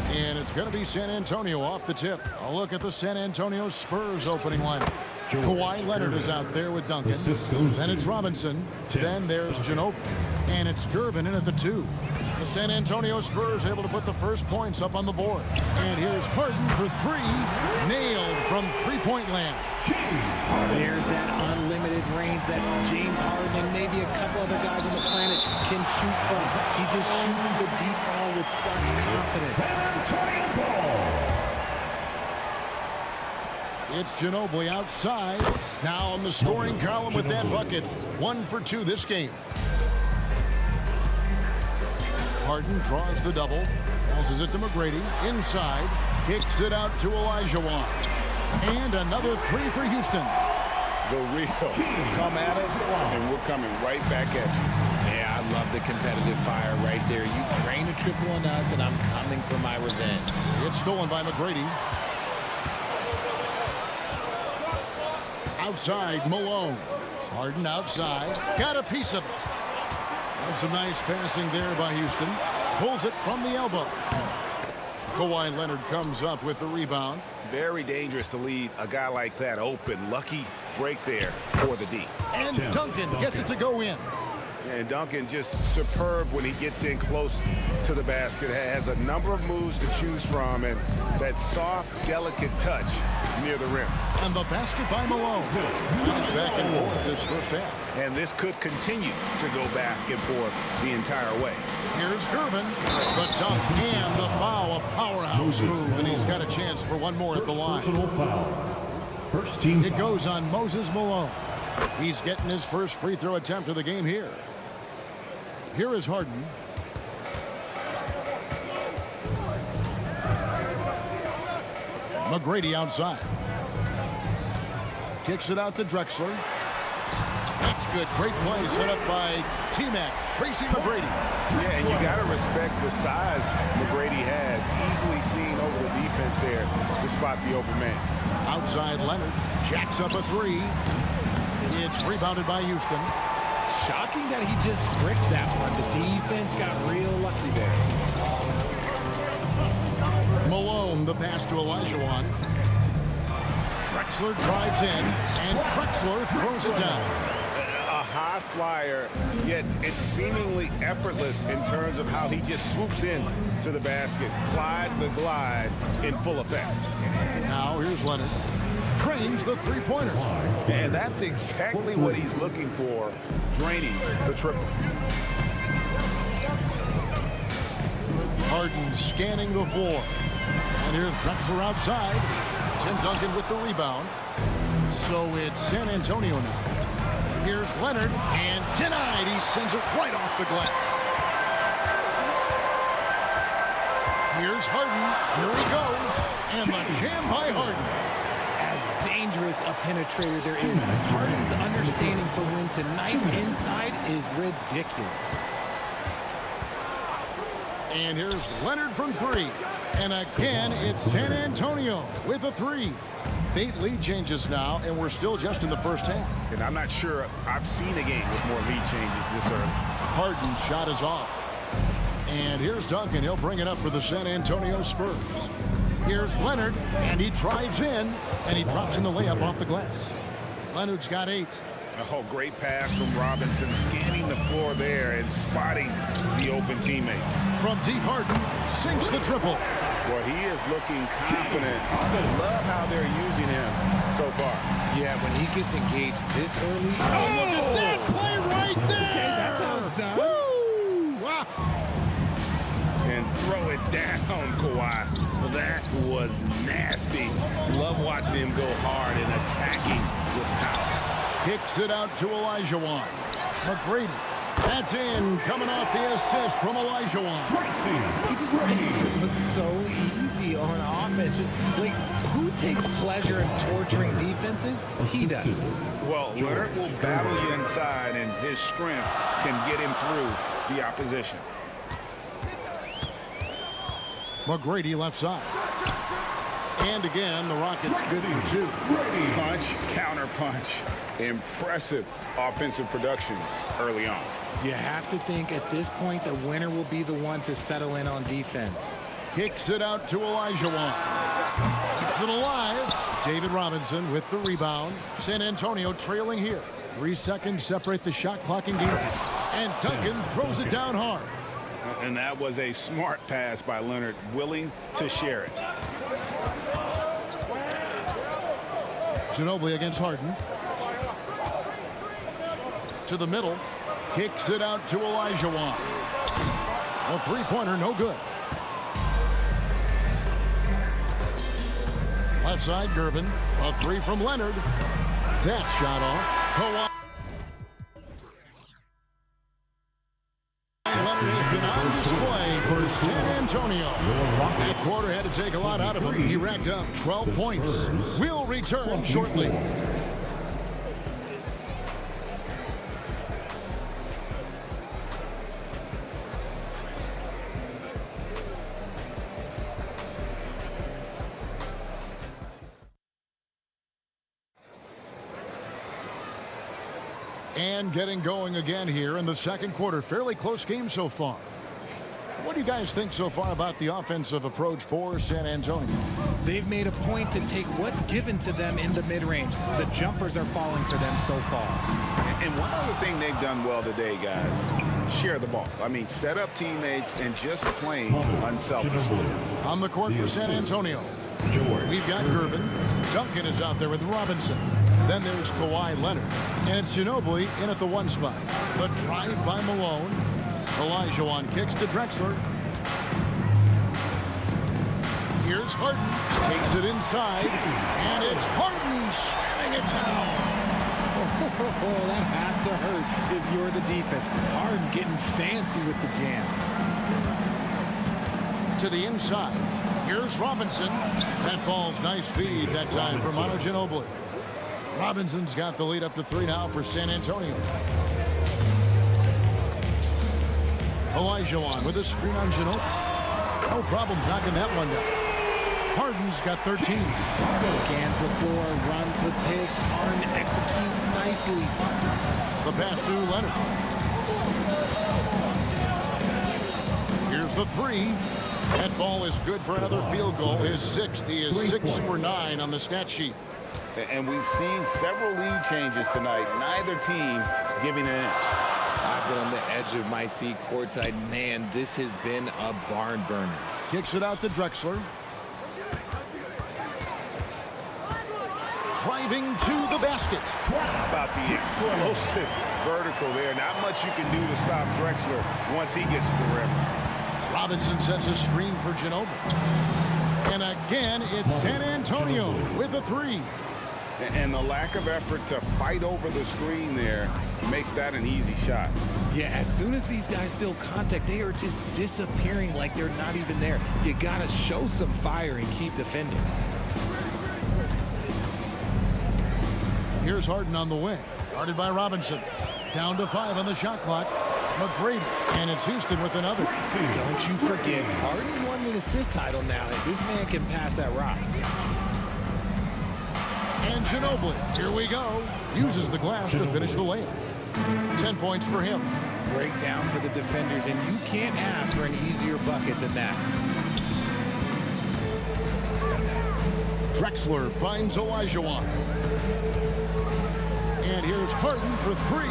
G: And it's going to be San Antonio off the tip. A look at the San Antonio Spurs opening lineup. Kawhi Leonard is out there with Duncan. Then it's Robinson. Then there's Ginobili. And it's Gervin in at the 2. The San Antonio Spurs able to put the first points up on the board. And here's Harden for 3. Nailed from three-point land.
H: There's that unlimited range that James Harden and maybe a couple other guys on the planet can shoot from. He just shoots the deep ball with such confidence.
G: It's Ginobili outside. Now on the scoring column with that bucket. 1 for 2 this game. Harden draws the double. Passes it to McGrady. Inside. Kicks it out to Olajuwon. And another 3 for Houston.
I: The real come at us, and we're coming right back at you.
H: Yeah, I love the competitive fire right there. You drain a triple on us, and I'm coming for my revenge.
G: It's stolen by McGrady. Outside, Malone. Harden outside. Got a piece of it. And some nice passing there by Houston. Pulls it from the elbow. Kawhi Leonard comes up with the rebound.
I: Very dangerous to leave a guy like that open. Lucky break there for the D.
G: And Duncan gets it to go in.
I: And Duncan just superb when he gets in close to the basket. Has a number of moves to choose from, and that soft, delicate touch near the rim.
G: And the basket by Malone. Nice back and forth this first half.
I: And this could continue to go back and forth the entire way.
G: Here's Gervin. The dunk and the foul. A powerhouse move, and he's got a chance for one more at the line.
E: Personal foul. First team
G: It
E: foul.
G: goes on Moses Malone. He's getting his first free throw attempt of the game here. Here is Harden. McGrady outside. Kicks it out to Drexler. That's good. Great play set up by T-Mac. Tracy McGrady.
I: Yeah, and you got to respect the size McGrady has. Easily seen over the defense there to spot the open man.
G: Outside Leonard. Jacks up a 3. It's rebounded by Houston.
H: Shocking that he just bricked that one. The defense got real lucky there.
G: Malone, the pass to Olajuwon. Drexler drives in, and Drexler throws it down.
I: A high flyer, yet it's seemingly effortless in terms of how he just swoops in to the basket. Clyde the glide in full effect.
G: Now here's Leonard. Trains the three-pointer.
I: And that's exactly what he's looking for, draining the triple.
G: Harden scanning the floor. And here's Drexler outside. Tim Duncan with the rebound. So it's San Antonio now. Here's Leonard, and denied. He sends it right off the glass. Here's Harden. Here he goes. And the jam by Harden.
H: As dangerous a penetrator there is, Harden's understanding for when to knife inside is ridiculous.
G: And here's Leonard from 3. And again, it's San Antonio with a 3. Bait lead changes now, and we're still just in the first half.
I: And I'm not sure I've seen a game with more lead changes this early.
G: Harden's shot is off. And here's Duncan. He'll bring it up for the San Antonio Spurs. Here's Leonard, and he drives in, and he drops in the layup off the glass. Leonard's got 8.
I: Oh, great pass from Robinson, scanning the floor there and spotting the open teammate.
G: From deep, Harden sinks the triple.
I: Well, he is looking confident. Love how they're using him so far.
H: Yeah, when he gets engaged this early.
G: Oh, that play right there!
H: Okay, that's how it's done.
G: Woo! Wow.
I: And throw it down, Kawhi. That was nasty. Love watching him go hard and attacking with power.
G: Kicks it out to Olajuwon. McGrady. That's in, coming off the assist from Olajuwon.
H: He just makes it look so easy on offense. Like, who takes pleasure in torturing defenses? He does.
I: Well, Leonard will battle you inside, and his strength can get him through the opposition.
G: McGrady left side. And again, the Rockets good for 2.
I: Punch, counter punch. Impressive offensive production early on.
H: You have to think at this point the winner will be the one to settle in on defense.
G: Kicks it out to Olajuwon. Keeps it alive. David Robinson with the rebound. San Antonio trailing here. 3 seconds separate the shot clock and game. And Duncan throws it down hard.
I: And that was a smart pass by Leonard, willing to share it.
G: Ginobili against Harden. To the middle. Kicks it out to Olajuwon. A three-pointer, no good. Left side, Gervin. A 3 from Leonard. That shot off. Kawhi Leonard has been on display for San Antonio. That quarter had to take a lot out of him. He racked up 12 points. We'll return shortly. And getting going again here in the second quarter. Fairly close game so far. What do you guys think so far about the offensive approach for San Antonio?
H: They've made a point to take what's given to them in the mid-range. The jumpers are falling for them so far.
I: And one other thing they've done well today, guys, share the ball. I mean, set up teammates and just playing unselfishly.
G: On the court for San Antonio. We've got Gervin. Duncan is out there with Robinson. Then there's Kawhi Leonard. And it's Ginobili in at the 1 spot. The drive by Malone. Olajuwon kicks to Drexler. Here's Harden. Takes it inside. And it's Harden slamming it down.
H: Oh, that has to hurt if you're the defense. Harden getting fancy with the jam.
G: To the inside. Here's Robinson. That falls. Nice feed that time from Manu Ginobili. Robinson's got the lead up to 3 now for San Antonio. Olajuwon with a screen on Ginobili. No problems knocking that one down. Harden's got 13.
H: Scans the floor, runs the picks. Harden executes nicely.
G: The pass to Leonard. Here's the 3. That ball is good for another field goal. His 6th. He is 6 for 9 on the stat sheet.
I: And we've seen several lead changes tonight. Neither team giving an inch.
H: I've been on the edge of my seat courtside. Man, this has been a barn burner.
G: Kicks it out to Drexler. Driving to the basket.
I: How about the explosive vertical there? Not much you can do to stop Drexler once he gets to the rim.
G: Robinson sets a screen for Ginobili. And again, it's San Antonio with a 3.
I: And the lack of effort to fight over the screen there makes that an easy shot.
H: Yeah, as soon as these guys build contact, they are just disappearing like they're not even there. You got to show some fire and keep defending.
G: Here's Harden on the wing. Guarded by Robinson. Down to 5 on the shot clock. McGrady. And it's Houston with another.
H: Don't you forget, Harden won an assist title now. This man can pass that rock.
G: And Ginobili, here we go. Uses the glass to finish the layup. 10 points for him.
H: Breakdown for the defenders, and you can't ask for an easier bucket than that.
G: Drexler finds Olajuwon. And here's Harden for 3.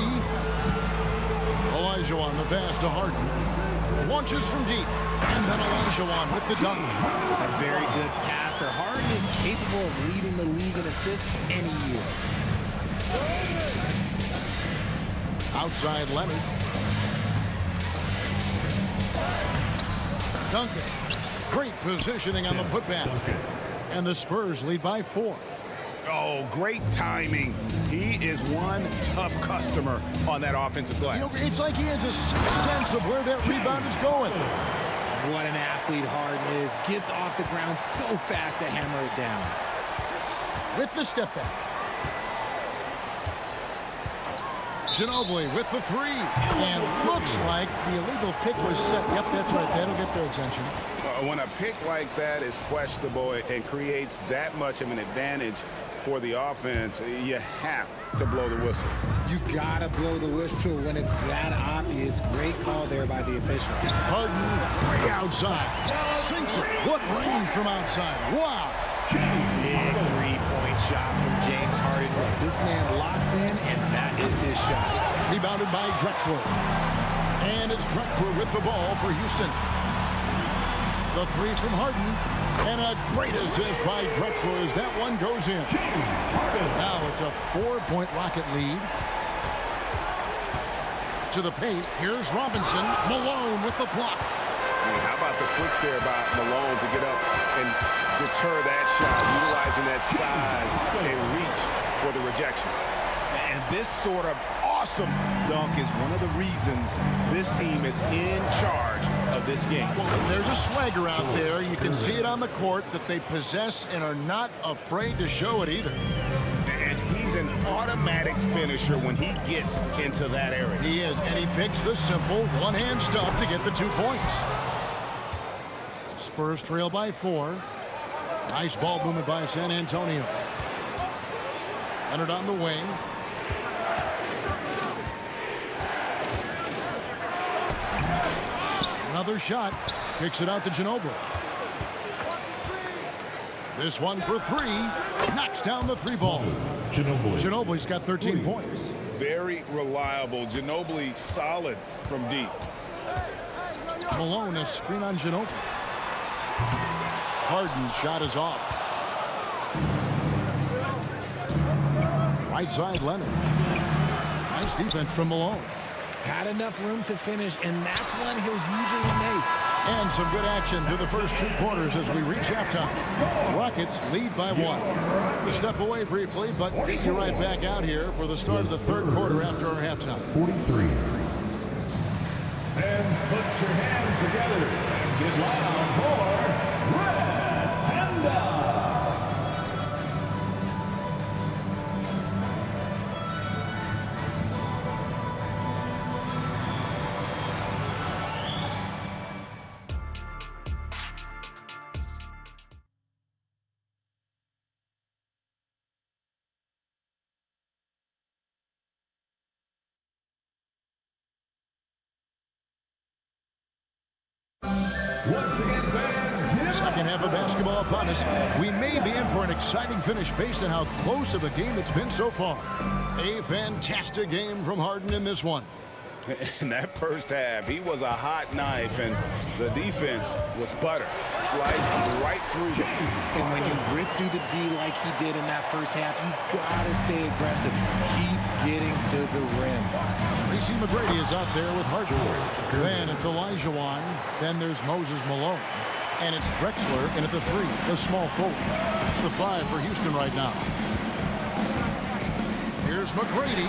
G: Olajuwon, the pass to Harden. Launches from deep. And then Olajuwon with the dunk.
H: A very good passer. Harden is capable of leading the league in assists any year.
G: Outside Leonard. Duncan. Great positioning on the putback. And the Spurs lead by 4.
I: Oh, great timing. He is one tough customer on that offensive glass.
G: You know, it's like he has a sense of where that rebound is going.
H: What an athlete Harden is. Gets off the ground so fast to hammer it down.
G: With the step back. Ginobili with the three. And looks like the illegal pick was set. Yep, that's right. That'll get their attention.
I: When a pick like that is questionable and creates that much of an advantage for the offense, you have to blow the whistle.
H: You gotta blow the whistle when it's that obvious. Great call there by the official.
G: Harden way outside. Sinks it. What range from outside. Wow.
H: Big three-point shot from James Harden. This man locks in, and that is his shot.
G: Rebounded by Drexler. And it's Drexler with the ball for Houston. The three from Harden. And a great assist by Drexler as that one goes in. Now it's a 4-point Rocket lead. To the paint. Here's Robinson. Malone with the block.
I: How about the quicks there by Malone to get up and deter that shot, utilizing that size and reach for the rejection.
J: And this sort of awesome dunk is one of the reasons this team is in charge of this game.
G: Well, there's a swagger out there. You can see it on the court that they possess and are not afraid to show it either.
I: And he's an automatic finisher when he gets into that area.
G: He is, and he picks the simple one-hand stuff to get the 2 points. Spurs trail by 4. Nice ball movement by San Antonio. Leonard on the wing. Another shot. Kicks it out to Ginobili. This one for 3. Knocks down the 3 ball. Ginobili's got 13 points.
I: Very reliable. Ginobili solid from deep.
G: Malone, a screen on Ginobili. Harden's shot is off. Right side, Leonard. Nice defense from Malone.
H: Had enough room to finish, and that's one he'll usually make.
G: And some good action through the first 2 quarters as we reach halftime. Rockets lead by 1. We step away briefly, but get you right back out here for the start of the 3rd quarter after our halftime.
E: 43. And put your hands together and get loud for Red Panda.
G: Second half of basketball upon us. We may be in for an exciting finish based on how close of a game it's been so far. A fantastic game from Harden in this one.
I: In that first half, he was a hot knife, and the defense was butter. Sliced right through them.
H: And when you rip through the D like he did in that first half, you gotta stay aggressive. Keep getting to the rim.
G: Tracy McGrady is out there with Harden. Then it's Elijah Wan. Then there's Moses Malone. And it's Drexler in at the 3, the small forward. It's the 5 for Houston right now. Here's McGrady.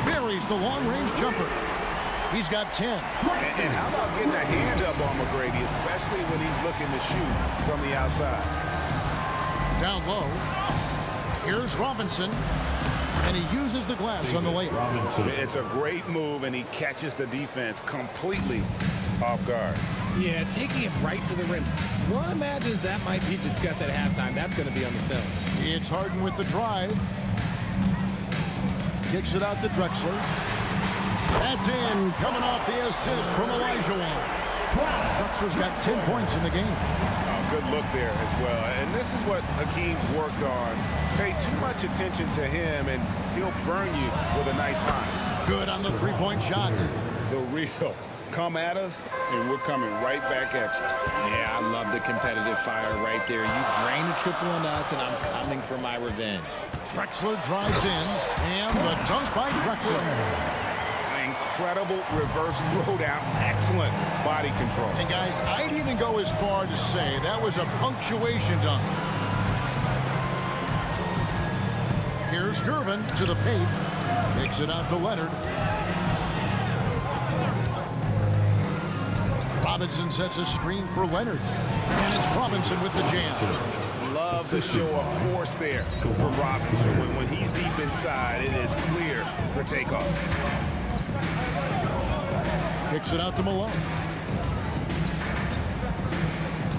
G: Buries the long-range jumper. He's got 10.
I: And how about getting a hand up on McGrady, especially when he's looking to shoot from the outside.
G: Down low. Here's Robinson. And he uses the glass on the layup.
I: It's a great move, and he catches the defense completely off guard.
H: Yeah, taking it right to the rim. One imagines that might be discussed at halftime. That's going to be on the film.
G: It's Harden with the drive. Kicks it out to Drexler. That's in. Coming off the assist from Elijah Wan. Drexler's got 10 points in the game.
I: Oh, good look there as well. And this is what Hakeem's worked on. Pay too much attention to him, and he'll burn you with a nice find.
G: Good on the 3-point shot.
I: The real. Come at us, and we're coming right back at you.
H: Yeah, I love the competitive fire right there. You drain a triple on us, and I'm coming for my revenge.
G: Drexler drives in, and the dunk by Drexler.
I: Incredible reverse throwdown. Excellent body control.
G: And guys, I'd even go as far to say that was a punctuation dunk. Here's Gervin to the paint. Kicks it out to Leonard. Robinson sets a screen for Leonard. And it's Robinson with the jam.
I: love the show of force there from Robinson. When he's deep inside, it is clear for takeoff.
G: Kicks it out to Malone.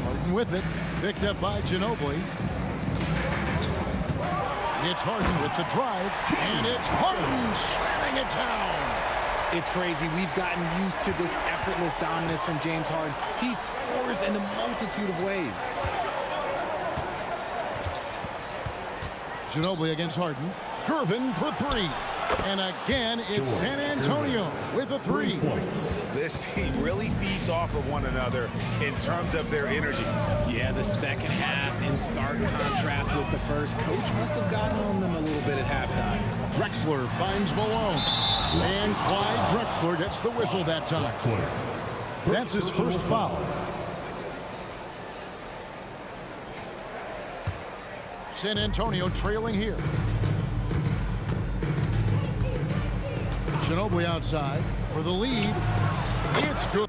G: Harden with it. Picked up by Ginobili. It's Harden with the drive, and it's Harden slamming it down.
H: It's crazy. We've gotten used to this effortless dominance from James Harden. He scores in a multitude of ways.
G: Ginobili against Harden. Gervin for three. And again, it's San Antonio with a three.
J: This team really feeds off of one another in terms of their energy.
H: Yeah, the second half in stark contrast with the first. Coach must have gotten on them a little bit at halftime.
G: Drexler finds Malone. And Clyde Drexler gets the whistle that time. That's his first foul. San Antonio trailing here. Ginobili outside for the lead. It's good.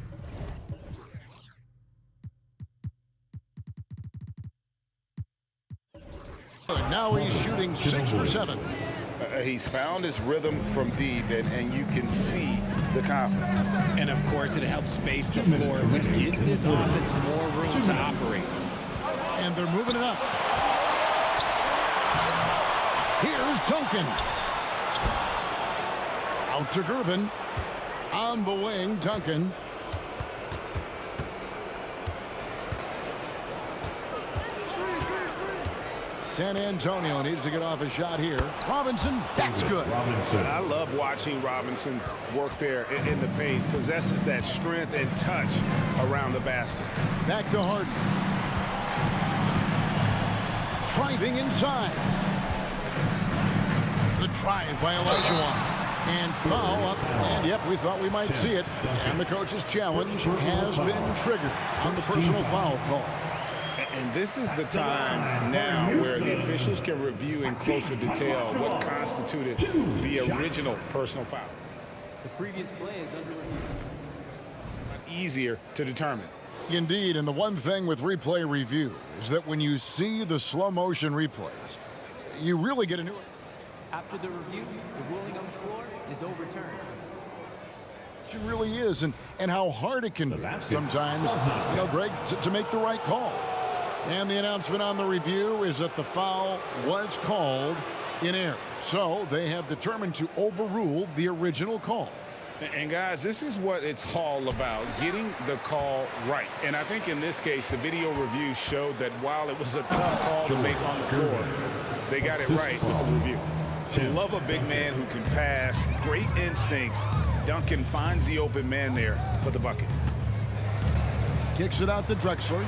G: Now he's shooting 6 for 7.
I: He's found his rhythm from deep, and you can see the confidence.
H: And of course, it helps space the floor, which gives this offense more room to operate.
G: And they're moving it up. Here's Duncan. Out to Gervin. On the wing, Duncan. San Antonio needs to get off a shot here. Robinson, that's good.
I: I love watching Robinson work there in the paint. Possesses that strength and touch around the basket.
G: Back to Harden. Driving inside. The drive by Olajuwon. And foul up. And yep, we thought we might see it. And the coach's challenge has been triggered on the personal foul call.
I: And this is the time now where the officials can review in closer detail what constituted the original personal foul.
K: The previous play is under review.
I: Easier to determine.
G: Indeed, and the one thing with replay review is that when you see the slow motion replays, you really get a new...
K: After the review, the ruling on the floor is overturned.
G: It really is, and how hard it can be sometimes, you know, Greg, to make the right call. And the announcement on the review is that the foul was called in error. So they have determined to overrule the original call.
I: And guys, this is what it's all about, getting the call right. And I think in this case, the video review showed that while it was a tough call to make on the floor, they got it right with the review. Love a big man who can pass, great instincts. Duncan finds the open man there for the bucket.
G: Kicks it out to Drexler.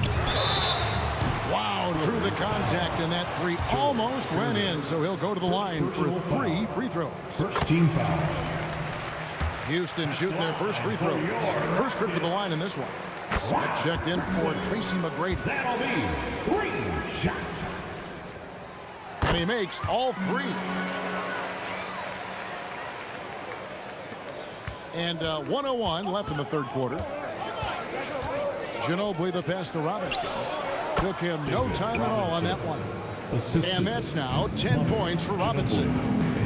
G: Wow, drew the contact, and that three almost went in, so he'll go to the line for 3 free throws.
E: First team foul.
G: Houston shooting their first free throw. First trip to the line in this one. Smith checked in for Tracy McGrady.
E: That'll be 3 shots.
G: And he makes all 3. And 1:01 left in the third quarter. Ginobili the pass to Robinson. Took him no time at all on that one. And that's now 10 points for Robinson.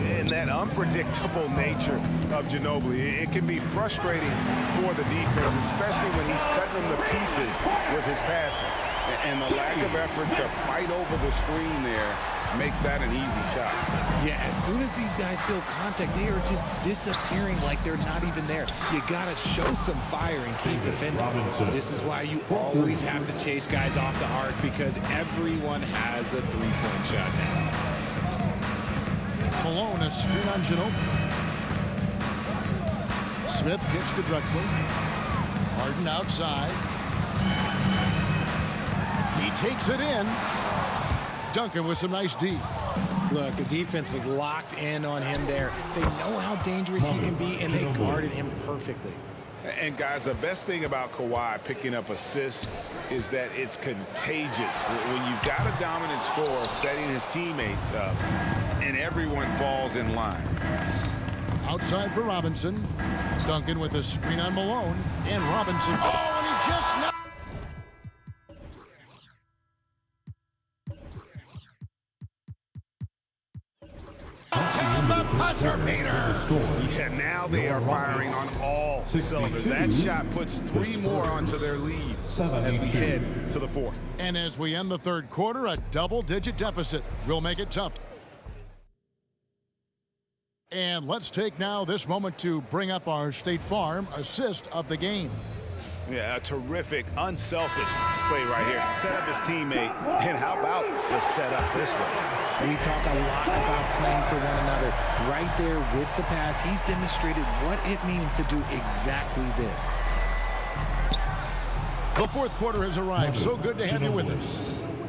I: And that unpredictable nature of Ginobili, it can be frustrating for the defense, especially when he's cutting them to pieces with his passing. And the lack of effort to fight over the screen there makes that an easy shot.
H: Yeah, as soon as these guys feel contact, they are just disappearing like they're not even there. You got to show some fire and keep defending. This is why you always have to chase guys off the arc, because everyone has a three-point shot now.
G: Malone, a screen on Ginobili. Smith kicks to Drexler. Harden outside. He takes it in. Duncan with some nice D.
H: Look, the defense was locked in on him there. They know how dangerous he can be, and they guarded him perfectly.
I: And guys, the best thing about Kawhi picking up assists is that it's contagious. When you've got a dominant scorer setting his teammates up, and everyone falls in line.
G: Outside for Robinson. Duncan with a screen on Malone. And Robinson. Oh, and he just... buzzer beater.
J: Yeah, now they are firing on all cylinders. That shot puts 3 more onto their lead as we head to the 4th.
G: And as we end the third quarter, a double-digit deficit will make it tough. And let's take now this moment to bring up our State Farm assist of the game.
J: Yeah, a terrific, unselfish play right here. Set up his teammate, and how about the setup this way?
H: We talk a lot about playing for one another. Right there with the pass, he's demonstrated what it means to do exactly this.
G: The fourth quarter has arrived. So good to have you with us.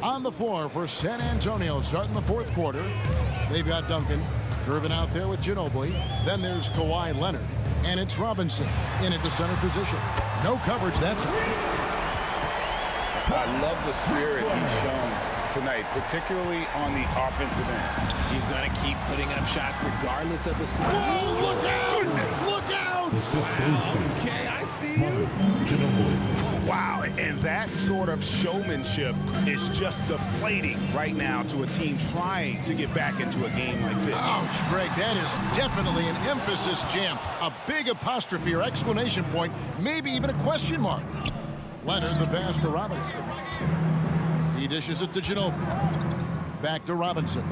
G: On the floor for San Antonio, starting the fourth quarter, they've got Duncan, Gervin out there with Ginobili. Then there's Kawhi Leonard, and it's Robinson in at the center position. No coverage that time.
I: I love the spirit he's shown tonight, particularly on the offensive end.
H: He's going to keep putting up shots regardless of the score.
G: Whoa, look out! Look out!
H: Okay, I see you.
J: Wow, and that sort of showmanship is just deflating right now to a team trying to get back into a game like this.
G: Ouch, Greg, that is definitely an emphasis jam. A big apostrophe or exclamation point, maybe even a question mark. Leonard, the pass to Robinson. He dishes it to Ginobili. Back to Robinson.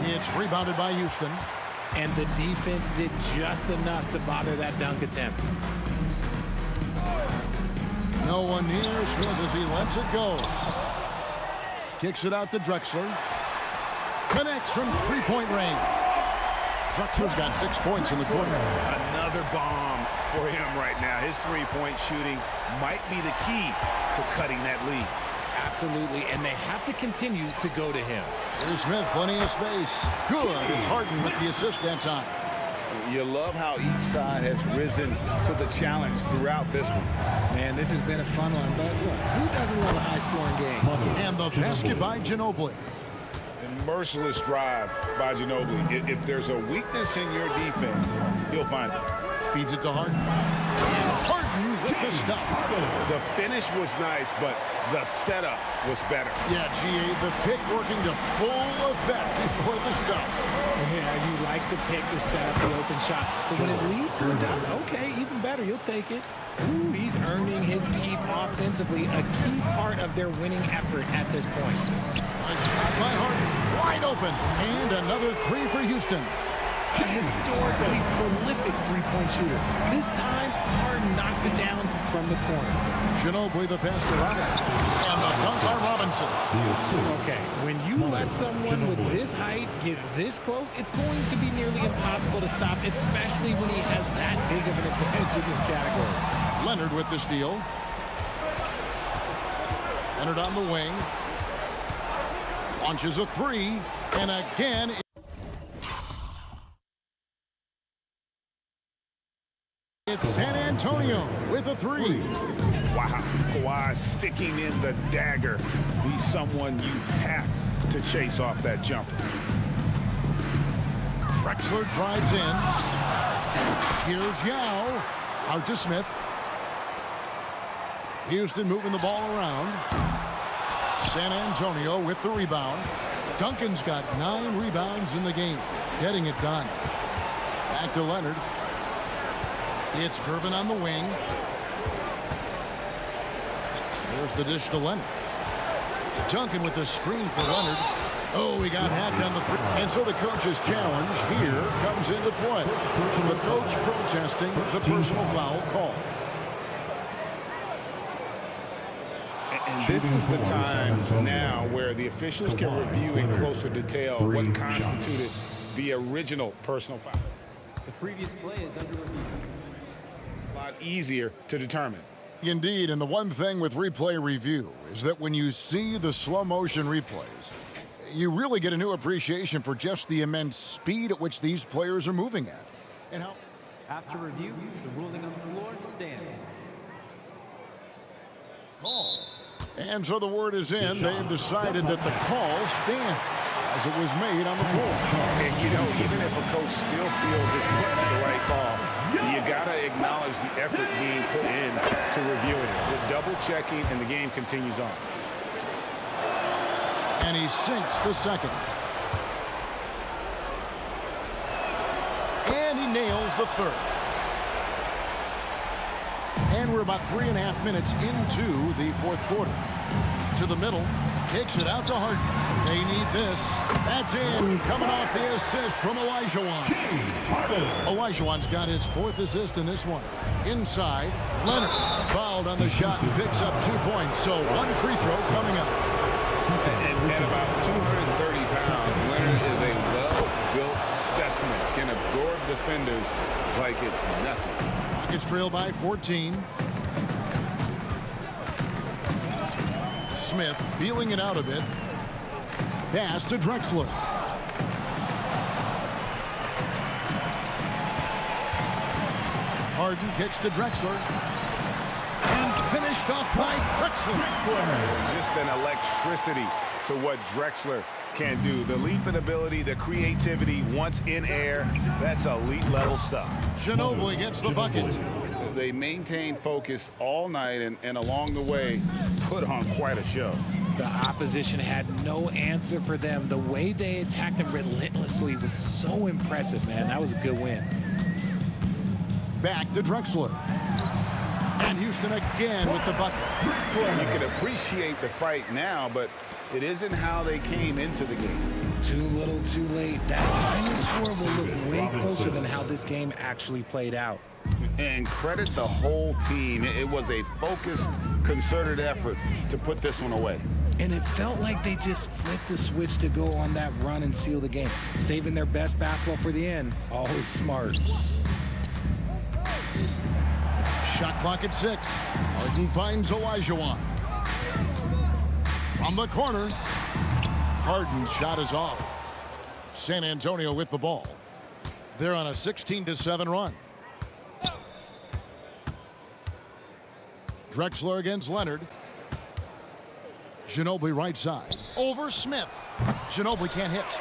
G: It's rebounded by Houston.
H: And the defense did just enough to bother that dunk attempt.
G: No one near Smith as he lets it go. Kicks it out to Drexler. Connects from three-point range. Drexler's got 6 points in the quarter.
J: Another bomb for him right now. His three-point shooting might be the key to cutting that lead.
H: Absolutely, and they have to continue to go to him.
G: Here's Smith, plenty of space. Good. It's Harden with the assist that time.
I: You love how each side has risen to the challenge throughout this one.
H: Man, this has been a fun one, but look, who doesn't love a high-scoring game?
G: And the basket by Ginobili.
I: A merciless drive by Ginobili. If there's a weakness in your defense, he'll find it.
G: Feeds it to Harden. And Harden with the stuff.
I: The finish was nice, but the setup was better.
G: Yeah, GA, the pick working to full effect before the stuff.
H: Yeah, you like the pick to set up the open shot. But when it leads to a dunk, okay, even better, you'll take it. Ooh, he's earning his keep offensively, a key part of their winning effort at this point.
G: Nice shot by Harden. Wide open. And another three for Houston.
H: A historically prolific three-point shooter. This time, Harden knocks it down from the corner.
G: Ginobili the pass to Robinson. And the dunk by Robinson.
H: Okay, when you let someone with this height get this close, it's going to be nearly impossible to stop, especially when he has that big of an advantage in this category.
G: Leonard with the steal. Leonard on the wing. Launches a three. And again... It's San Antonio with a three.
J: Wow, Kawhi sticking in the dagger. He's someone you have to chase off that jumper.
G: Drexler drives in. Here's Yao. Out to Smith. Houston moving the ball around. San Antonio with the rebound. Duncan's got 9 rebounds in the game. Getting it done. Back to Leonard. It's Gervin on the wing. There's the dish to Leonard. Duncan with the screen for Leonard. Oh, he got hacked on the three. And so the coach's challenge here comes into play. The coach protesting the personal foul call.
I: And this is the time now where the officials can review in closer detail what constituted the original personal foul.
K: The previous play is under review.
I: A lot easier to determine.
G: Indeed, and the one thing with replay review is that when you see the slow motion replays, you really get a new appreciation for just the immense speed at which these players are moving at. And how...
K: After review, the ruling on the floor stands.
G: Call. And so the word is in. They've decided that the call stands as it was made on the floor.
I: And you know, even if a coach still feels this wasn't the right call, you gotta acknowledge the effort being put in to reviewing it. With double checking, and the game continues on.
G: And he sinks the second. goes the third. And we're about 3.5 minutes into the fourth quarter. To the middle, kicks it out to Harden. They need this. That's in, coming off the assist from Olajuwon. Olajuwon's got his 4th assist in this one. Inside, Leonard fouled on the shot and picks up 2 points. So 1 free throw coming up.
I: At about 230 pounds, Leonard is a well-built specimen. Can absorb defenders like it's nothing.
G: Rockets trail by 14. Smith feeling it out a bit. Pass to Drexler. Harden kicks to Drexler. And finished off by Drexler.
I: Just an electricity to what Drexler can do. The leaping ability, the creativity once in air, that's elite level stuff.
G: Ginobili gets the bucket.
I: They maintained focus all night and along the way put on quite a show.
H: The opposition had no answer for them. The way they attacked them relentlessly was so impressive, man. That was a good win.
G: Back to Drexler. And Houston again with the bucket.
I: You can appreciate the fight now, but it isn't how they came into the game.
H: Too little, too late. That final score will look way closer than how this game actually played out.
I: And credit the whole team. It was a focused, concerted effort to put this one away.
H: And it felt like they just flipped the switch to go on that run and seal the game. Saving their best basketball for the end. Always smart.
G: Shot clock at 6. Harden finds Olajuwon. From the corner. Harden's shot is off. San Antonio with the ball. They're on a 16-7 run. Drexler against Leonard. Ginobili right side. Over Smith. Ginobili can't hit.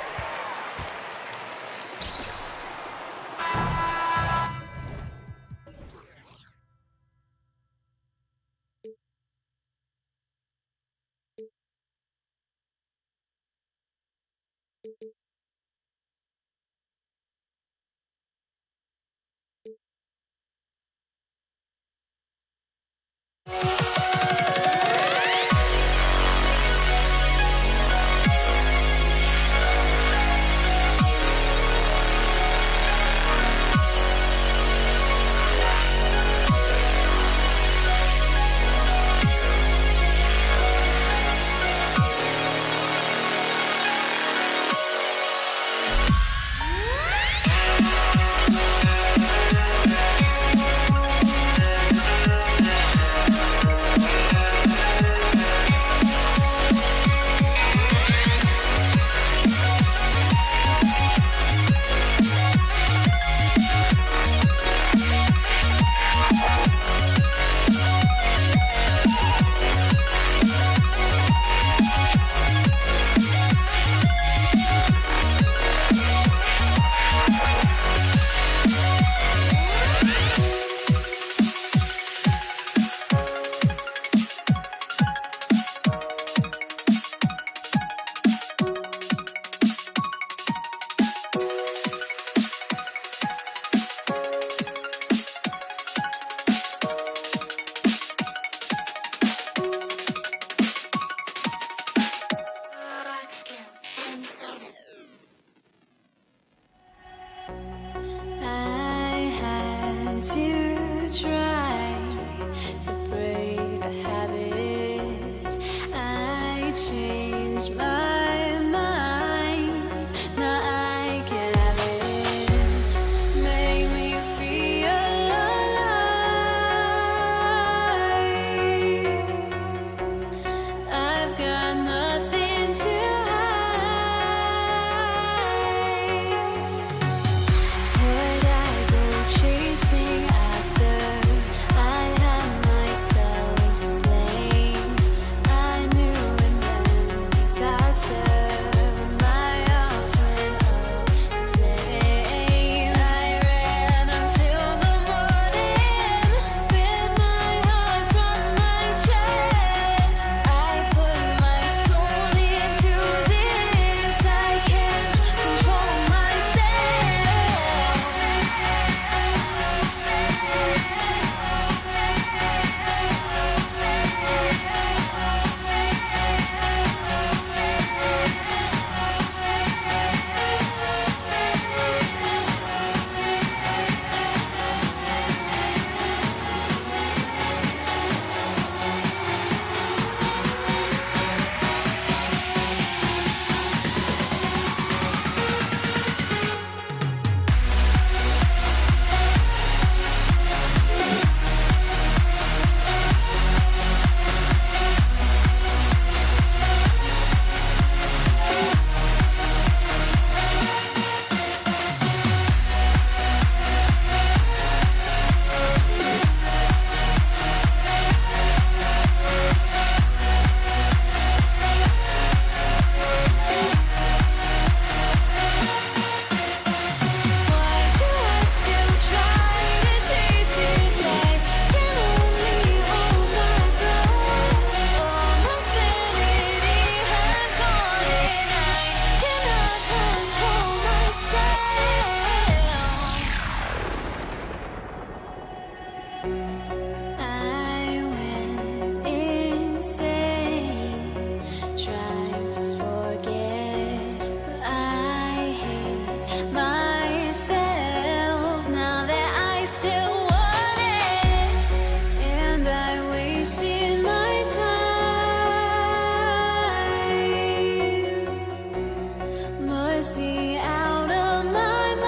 L: must be out of my mind.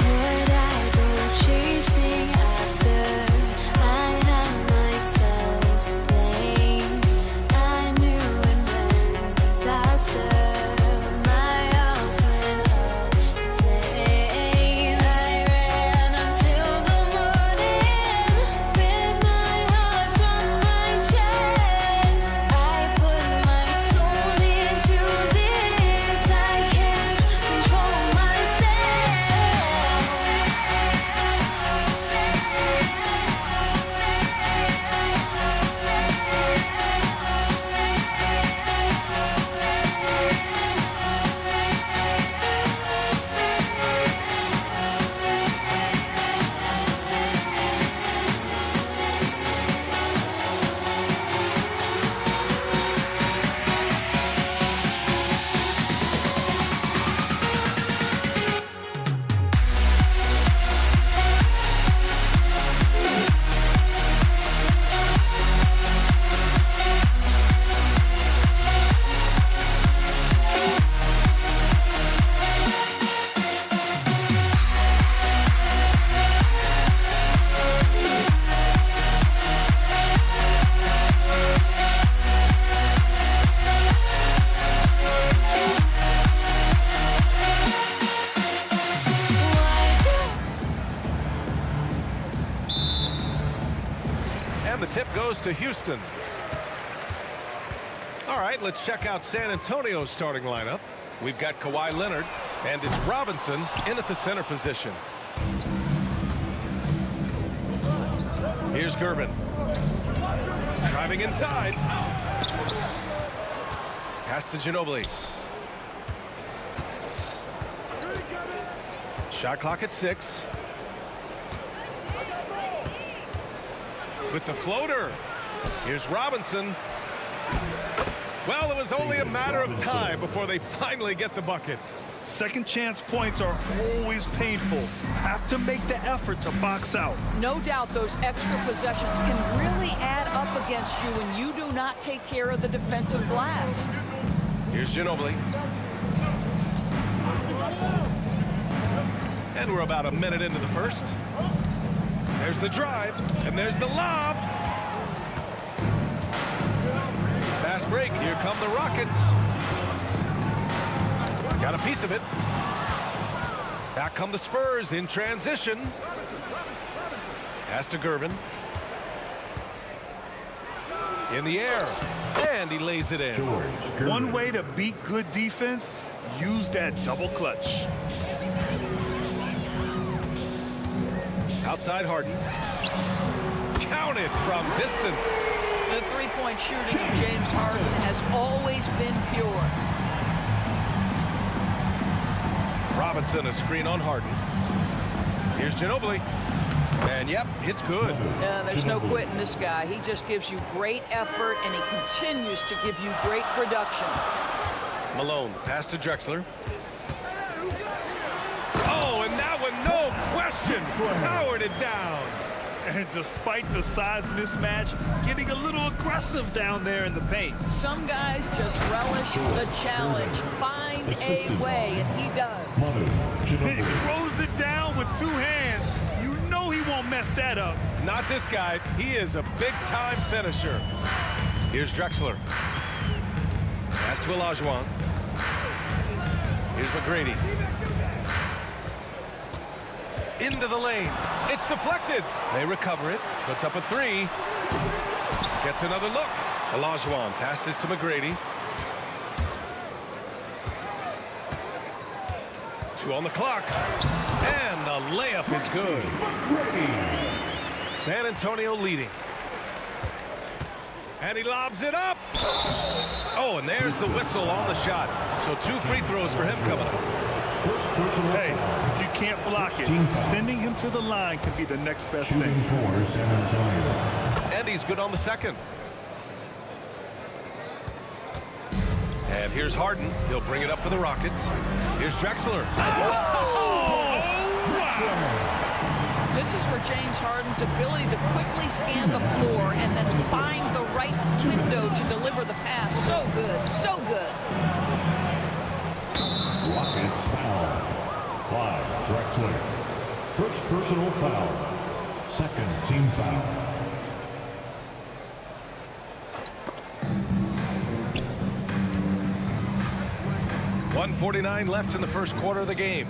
L: Would I go chasing after? I had myself to blame. I knew it meant disaster. My house went up in flames. I ran until the morning with my heart from my chest. I put my soul into this. I can't control
B: And the tip goes to Houston. All right, let's check out San Antonio's starting lineup. We've got Kawhi Leonard, and it's Robinson in at the center position. Here's Gervin. Driving inside. Pass to Ginobili. Shot clock at 6. With the floater. Here's Robinson. Well, it was only a matter of time before they finally get the bucket.
C: Second chance points are always painful. Have to make the effort to box out.
K: No doubt those extra possessions can really add up against you when you do not take care of the defensive glass.
B: Here's Ginobili. And we're about a minute into the first. There's the drive, and there's the lob. Fast break. Here come the Rockets. Got a piece of it. Back come the Spurs in transition. Pass to Gervin. In the air. And he lays it in.
C: One way to beat good defense, use that double clutch.
B: Outside Harden. Counted from distance.
K: The three-point shooting of James Harden has always been pure.
B: Robinson, a screen on Harden. Here's Ginobili. And yep, it's good.
K: There's no quitting this guy. He just gives you great effort, and he continues to give you great production.
B: Malone, pass to Drexler. Oh, and that one, no question, powered it down.
C: And despite the size mismatch, getting a little aggressive down there in the paint.
K: Some guys just relish the challenge. Find a way, and he does.
C: He throws it down with two hands. You know he won't mess that up.
B: Not this guy. He is a big-time finisher. Here's Drexler. Pass to Olajuwon. Here's McGrady. Into the lane. It's deflected. They recover it. Puts up a 3. Gets another look. Olajuwon passes to McGrady. 2 on the clock. And the layup is good. San Antonio leading. And he lobs it up. Oh, and there's the whistle on the shot. So 2 free throws for him coming up.
C: Hey, if you can't block it, sending him to the line could be the next best thing.
B: And he's good on the second. And here's Harden. He'll bring it up for the Rockets. Here's Drexler.
K: This is where James Harden's ability to quickly scan the floor and then find the right window to deliver the pass. So good, so good.
E: Rockets foul. Live, Drexler. First personal foul. Second team foul.
B: .149 left in the first quarter of the game.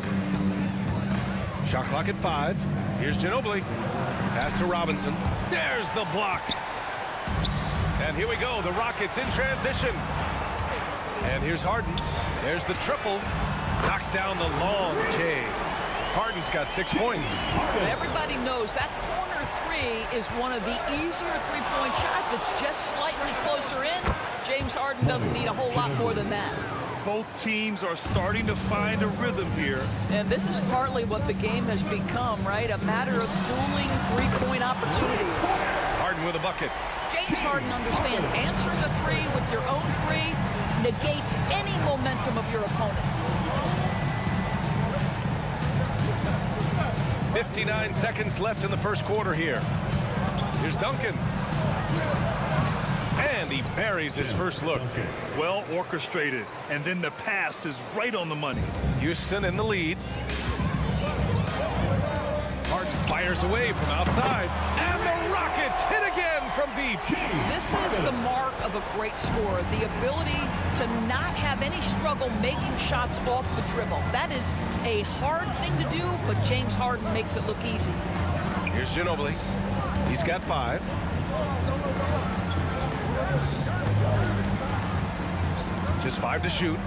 B: Shot clock at 5. Here's Ginobili. Pass to Robinson. There's the block. And here we go. The Rockets in transition. And here's Harden. There's the triple. Knocks down the long J. Harden's got 6 points.
K: Everybody knows that corner three is one of the easier three-point shots. It's just slightly closer in. James Harden doesn't need a whole lot more than that.
C: Both teams are starting to find a rhythm here.
K: And this is partly what the game has become, right? A matter of dueling three-point opportunities.
B: Harden with a bucket.
K: James Harden understands answering the three with your own three negates any momentum of your opponent.
B: 59 seconds left in the first quarter here. Here's Duncan. And he buries his first look.
C: Well orchestrated, and then the pass is right on the money.
B: Houston in the lead. Harden fires away from outside. And the Rockets hit again from deep.
K: This is the mark of a great scorer, the ability to not have any struggle making shots off the dribble. That is a hard thing to do, but James Harden makes it look easy.
B: Here's Ginobili. He's got 5. Just 5 to shoot.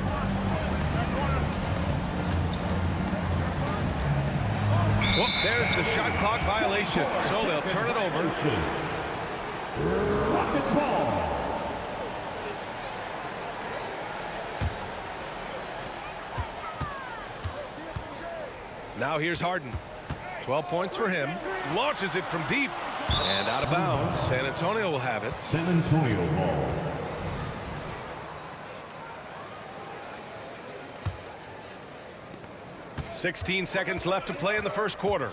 B: Well, there's the shot clock violation. So they'll turn it over.
E: Rockets ball.
B: Now here's Harden. 12 points for him. Launches it from deep. And out of bounds. San Antonio will have it.
E: San Antonio ball.
B: .16 seconds left to play in the first quarter.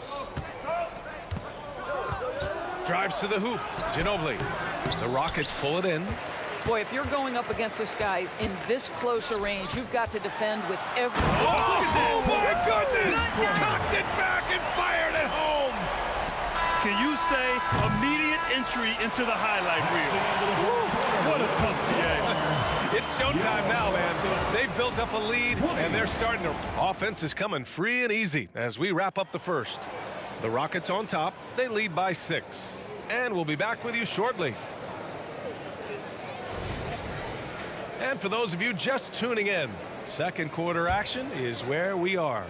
B: Drives to the hoop. Ginobili. The Rockets pull it in.
K: Boy, if you're going up against this guy in this close a range, you've got to defend with every...
B: Oh, my goodness! Cocked it back and fired it home!
C: Can you say immediate entry into the highlight reel? What a tough game.
B: It's showtime now, man. They've built up a lead, and they're starting to... Offense is coming free and easy as we wrap up the first. The Rockets on top. They lead by 6. And we'll be back with you shortly. And for those of you just tuning in, second quarter action is where we are.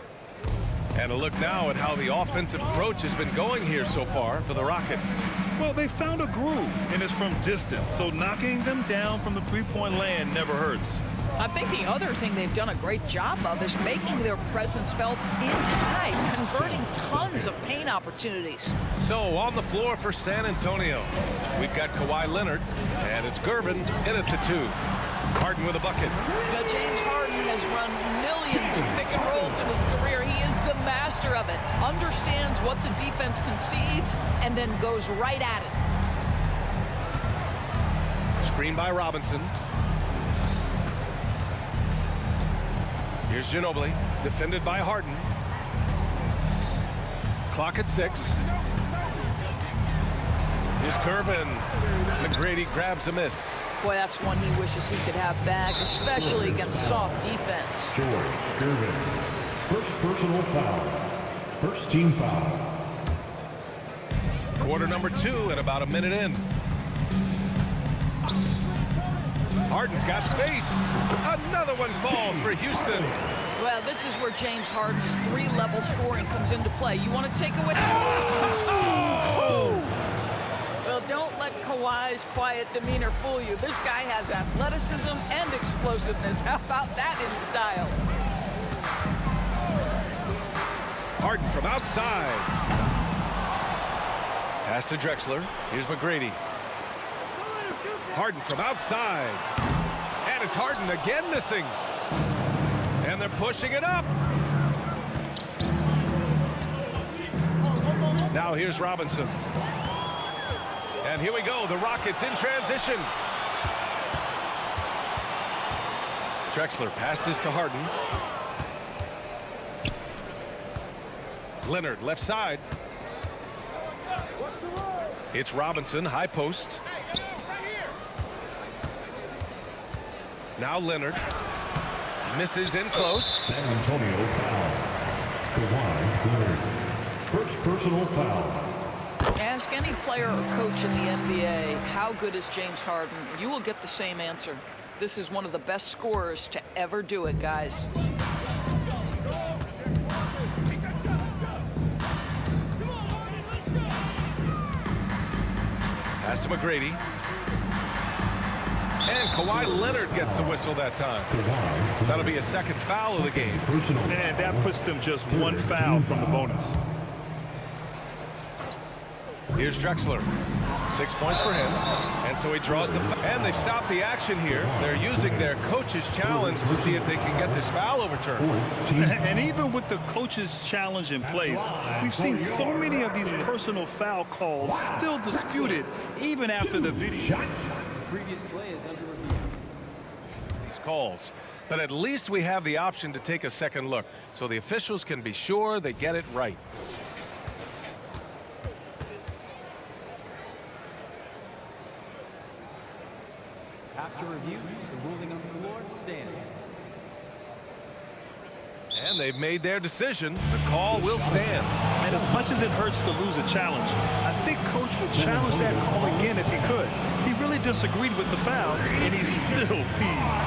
B: And a look now at how the offensive approach has been going here so far for the Rockets.
C: Well, they found a groove, and it's from distance, so knocking them down from the three-point land never hurts.
K: I think the other thing they've done a great job of is making their presence felt inside, converting tons of paint opportunities.
B: So on the floor for San Antonio, we've got Kawhi Leonard, and it's Gervin in at the 2. Harden with a bucket.
K: Now, James Harden has run millions of pick and rolls in his career. He is the master of it. Understands what the defense concedes and then goes right at it.
B: Screen by Robinson. Here's Ginobili, defended by Harden. Clock at 6. Here's Gervin. McGrady grabs a miss.
K: Boy, that's one he wishes he could have back, especially against soft defense.
E: George Gervin. First personal foul. First team foul.
B: Quarter number 2 and about a minute in. Harden's got space. Another one falls for Houston.
K: Well, this is where James Harden's 3-level scoring comes into play. You want to take away... Oh! Well, don't let Kawhi's quiet demeanor fool you. This guy has athleticism and explosiveness. How about that in style?
B: Harden from outside. Pass to Drexler. Here's McGrady. Harden from outside. And it's Harden again missing. And they're pushing it up. Now here's Robinson. And here we go. The Rockets in transition. Drexler passes to Harden. Leonard left side. It's Robinson, high post. Now Leonard misses in close.
E: San Antonio foul. Kawhi Leonard. First personal foul.
K: Ask any player or coach in the NBA, how good is James Harden? You will get the same answer. This is one of the best scorers to ever do it, guys.
B: Pass to McGrady. And Kawhi Leonard gets a whistle that time. That'll be a second foul of the game.
C: And that puts them just one foul from the bonus.
B: Here's Drexler. 6 points for him. And so he draws the foul. And they've stopped the action here. They're using their coach's challenge to see if they can get this foul overturned.
C: And even with the coach's challenge in place, we've seen so many of these personal foul calls still disputed even after the video.
M: Previous play is under review.
B: These calls. But at least we have the option to take a second look, so the officials can be sure they get it right.
M: After review, the ruling on the floor stands.
B: And they've made their decision. The call will stand.
C: And as much as it hurts to lose a challenge, I think Coach would challenge that call again if he could. He really disagreed with the foul, and he's still peeved.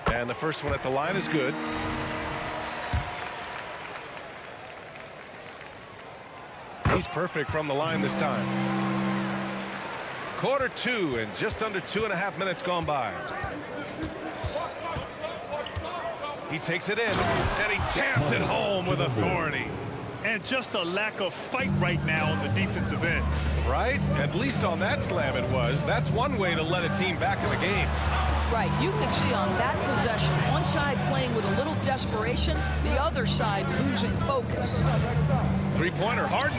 B: And the first one at the line is good. He's perfect from the line this time. Quarter two and just under 2.5 minutes gone by. He takes it in and he jams it home with authority.
C: And just a lack of fight right now on the defensive end.
B: Right? At least on that slam it was. That's one way to let a team back in the game.
K: Right, you can see on that possession, one side playing with a little desperation, the other side losing focus.
B: Three-pointer, Harden.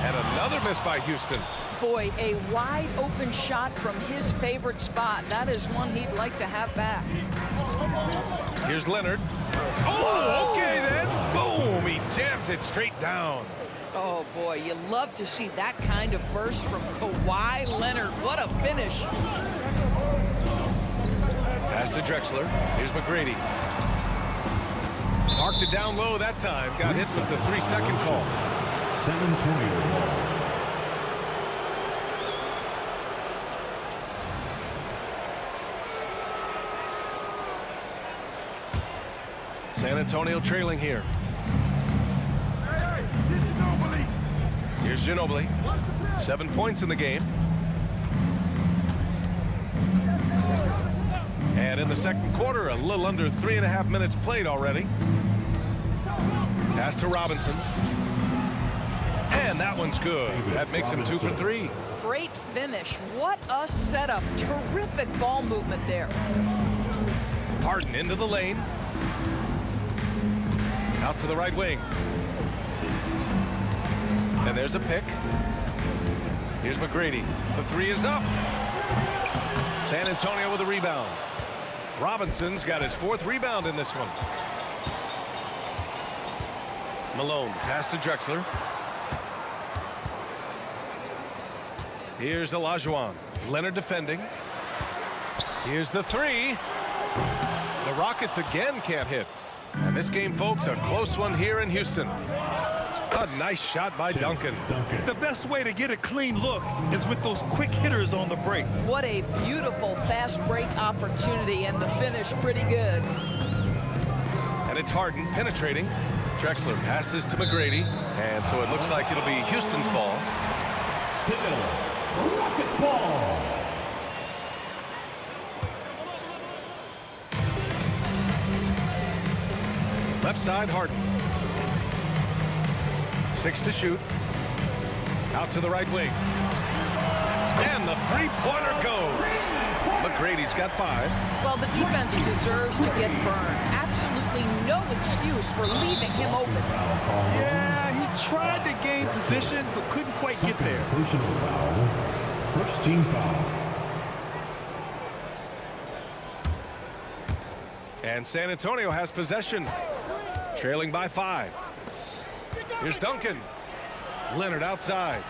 B: And another miss by Houston.
K: Boy, a wide open shot from his favorite spot. That is one he'd like to have back.
B: Here's Leonard. Oh, okay then. Boom, he jams it straight down.
K: Oh boy, you love to see that kind of burst from Kawhi Leonard. What a finish.
B: Pass to Drexler. Here's McGrady. Parked it down low that time. Got hit with the 3-second call.
E: San Antonio ball.
B: San Antonio trailing here. Here's Ginobili. 7 points in the game. And in the second quarter, a little under 3.5 minutes played already. Pass to Robinson. And that one's good. That makes him 2 for 3.
K: Great finish. What a setup. Terrific ball movement there.
B: Harden into the lane. Out to the right wing. And there's a pick. Here's McGrady. The three is up. San Antonio with a rebound. Robinson's got his 4th rebound in this one. Malone, pass to Drexler. Here's Olajuwon. Leonard defending. Here's the three. The Rockets again can't hit. And this game, folks, a close one here in Houston. A nice shot by Duncan.
C: The best way to get a clean look is with those quick hitters on the break.
K: What a beautiful fast break opportunity, and the finish pretty good.
B: And it's Harden penetrating. Drexler passes to McGrady. And so it looks like it'll be Houston's ball.
E: Still, Rockets ball.
B: Left side, Harden. 6 to shoot. Out to the right wing. And the three-pointer goes. McGrady's got 5.
K: Well, the defense deserves to get burned. Absolutely no excuse for leaving him open.
C: Yeah, he tried to gain position, but couldn't quite get there.
E: Personal foul. First team foul.
B: And San Antonio has possession, trailing by 5. Here's Duncan. Leonard outside.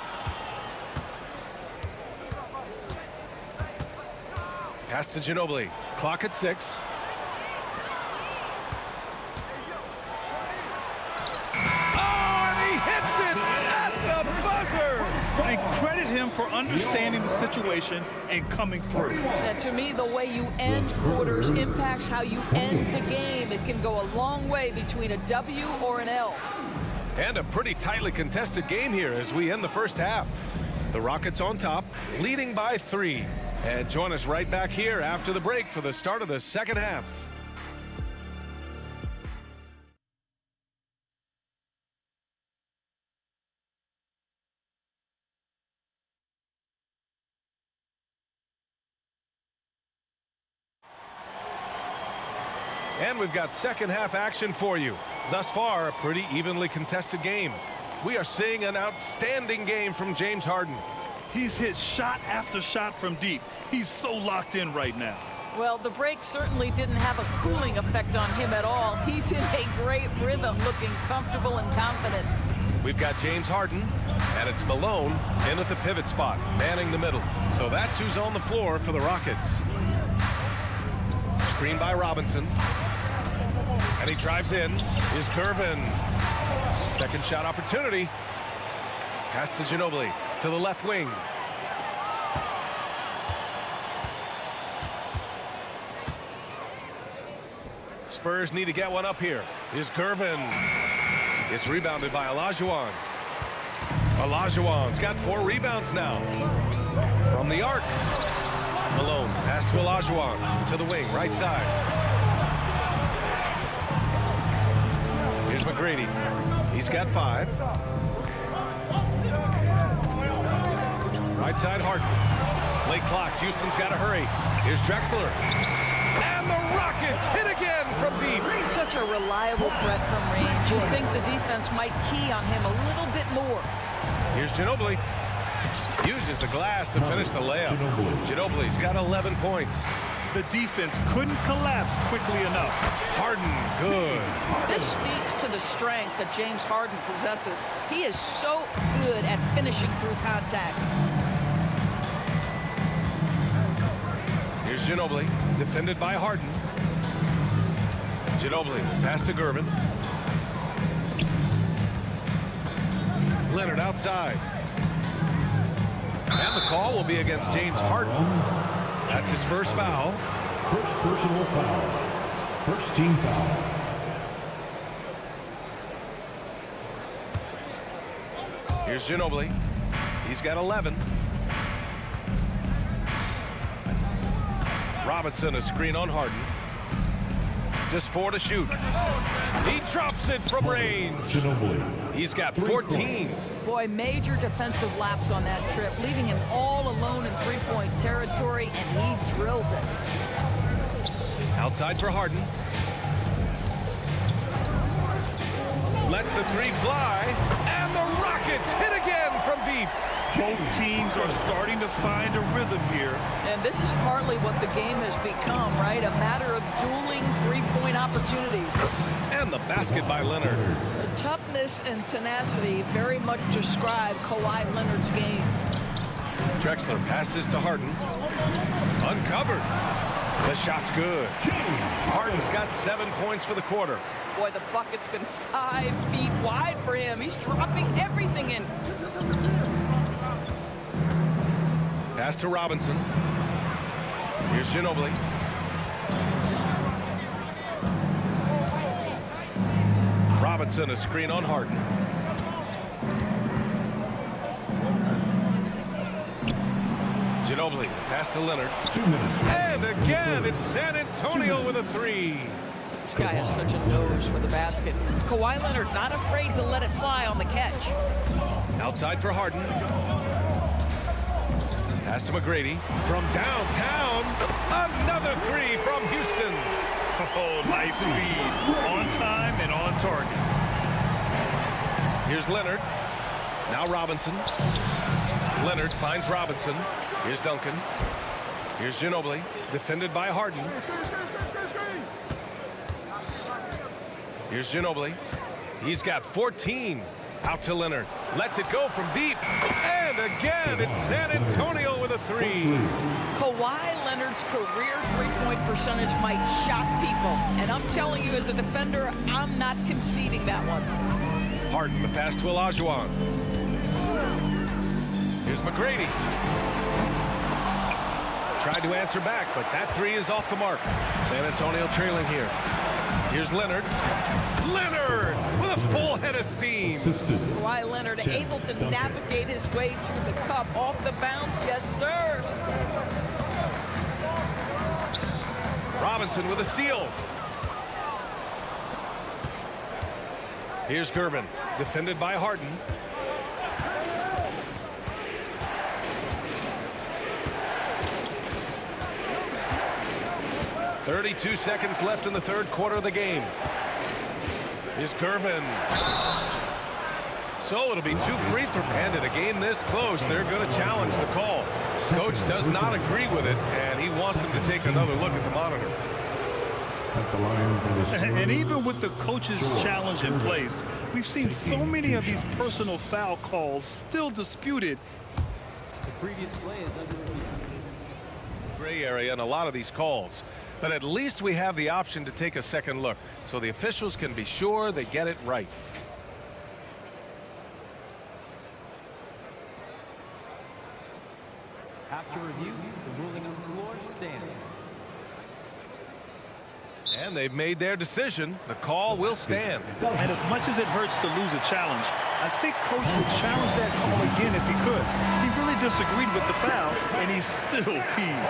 B: Pass to Ginobili. Clock at 6. Oh, and he hits it at the buzzer!
C: And credit him for understanding the situation and coming through.
K: Yeah, to me, the way you end quarters impacts how you end the game. It can go a long way between a W or an L.
B: And a pretty tightly contested game here as we end the first half. The Rockets on top, leading by 3. And join us right back here after the break for the start of the second half. And we've got second half action for you. Thus far, a pretty evenly contested game. We are seeing an outstanding game from James Harden.
C: He's hit shot after shot from deep. He's so locked in right now.
K: Well, the break certainly didn't have a cooling effect on him at all. He's in a great rhythm, looking comfortable and confident.
B: We've got James Harden, and it's Malone in at the pivot spot, manning the middle. So that's who's on the floor for the Rockets. Screen by Robinson. And he drives in. Is Gervin. Second shot opportunity. Pass to Ginobili. To the left wing. Spurs need to get one up here. Is Gervin. It's rebounded by Olajuwon. Olajuwon's got 4 rebounds now. From the arc. Malone. Pass to Olajuwon. To the wing. Right side. Here's McGrady. He's got 5. Right side, Harden. Late clock. Houston's got to hurry. Here's Drexler. And the Rockets hit again from deep.
K: Such a reliable threat from range. You think the defense might key on him a little bit more.
B: Here's Ginobili. Uses the glass to finish the layup. Ginobili's got 11 points.
C: The defense couldn't collapse quickly enough.
B: Harden, good.
K: This speaks to the strength that James Harden possesses. He is so good at finishing through contact.
B: Here's Ginobili, defended by Harden. Ginobili, pass to Gervin. Leonard outside. And the call will be against James Harden. That's his first foul.
E: First personal foul. First team foul.
B: Here's Ginobili. He's got 11. Robinson, a screen on Harden. Just 4 to shoot. He drops it from range.
E: Ginobili.
B: He's got 14.
K: Boy, major defensive lapse on that trip, leaving him all alone in three-point territory, and he drills it.
B: Outside for Harden. Lets the 3 fly, and the Rockets hit again from deep.
C: Both teams are starting to find a rhythm here.
K: And this is partly what the game has become, right? A matter of dueling three-point opportunities.
B: And the basket by Leonard.
K: The toughness and tenacity very much describe Kawhi Leonard's game.
B: Drexler passes to Harden. Uncovered. The shot's good. Harden's got 7 points for the quarter.
K: Boy, the bucket's been 5 feet wide for him. He's dropping everything in.
B: Pass to Robinson. Here's Ginobili. Robinson, a screen on Harden. Ginobili, pass to Leonard.
E: 2 minutes.
B: And again, it's San Antonio with a 3.
K: This guy has such a nose for the basket. Kawhi Leonard not afraid to let it fly on the catch.
B: Outside for Harden. Pass to McGrady. From downtown, another three from Houston.
C: Oh, nice feed. On time and on target.
B: Here's Leonard. Now Robinson. Leonard finds Robinson. Here's Duncan. Here's Ginobili. Defended by Harden. Here's Ginobili. He's got 14. Out to Leonard. Lets it go from deep. And again, it's San Antonio with a three.
K: Kawhi Leonard's career three-point percentage might shock people. And I'm telling you, as a defender, I'm not conceding that one.
B: Harden, the pass to Olajuwon. Here's McGrady. Tried to answer back, but that three is off the mark. San Antonio trailing here. Here's Leonard. Leonard with a full head of steam.
K: Kawhi Leonard able to navigate his way to the cup off the bounce. Yes, sir.
B: Robinson with a steal. Here's Gervin, defended by Harden. .32 seconds left in the third quarter of the game. Here's Gervin. So it'll be two free throws. And in a game this close, they're going to challenge the call. Coach does not agree with it, and he wants him to take another look at the monitor.
C: And even with the coach's challenge in place, we've seen so many of these personal foul calls still disputed.
M: The previous play is under review.
B: Gray area in a lot of these calls. But at least we have the option to take a second look, so the officials can be sure they get it right.
M: After review, the ruling on the floor stands.
B: And they've made their decision. The call will stand.
C: And as much as it hurts to lose a challenge, I think Coach would challenge that call again if he could. He really disagreed with the foul, and he's still peeved.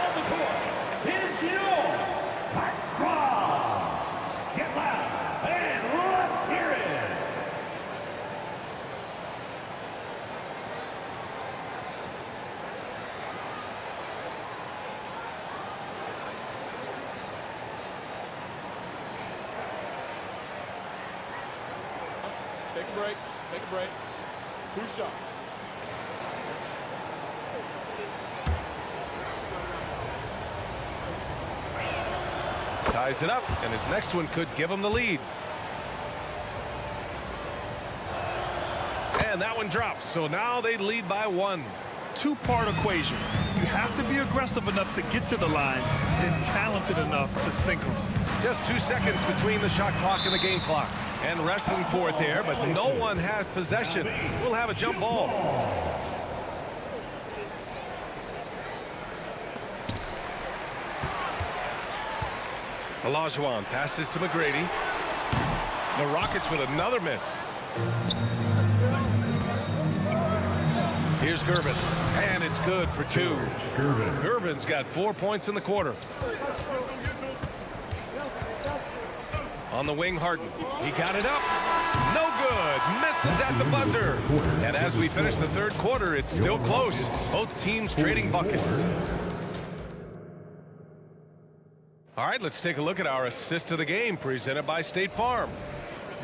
E: Get loud and let's hear it.
D: Take a break. Take a break. 2 shots.
B: Ties it up, and his next one could give him the lead. And that one drops, so now they lead by 1.
C: Two-part equation. You have to be aggressive enough to get to the line, then talented enough to sink them.
B: Just 2 seconds between the shot clock and the game clock. And wrestling for it there, but no one has possession. We'll have a jump ball. Olajuwon passes to McGrady. The Rockets with another miss. Here's Gervin, and it's good for 2. Gervin's got 4 points in the quarter. On the wing, Harden. He got it up. No good. Misses at the buzzer. And as we finish the third quarter, it's still close. Both teams trading buckets. All right, let's take a look at our assist of the game presented by State Farm.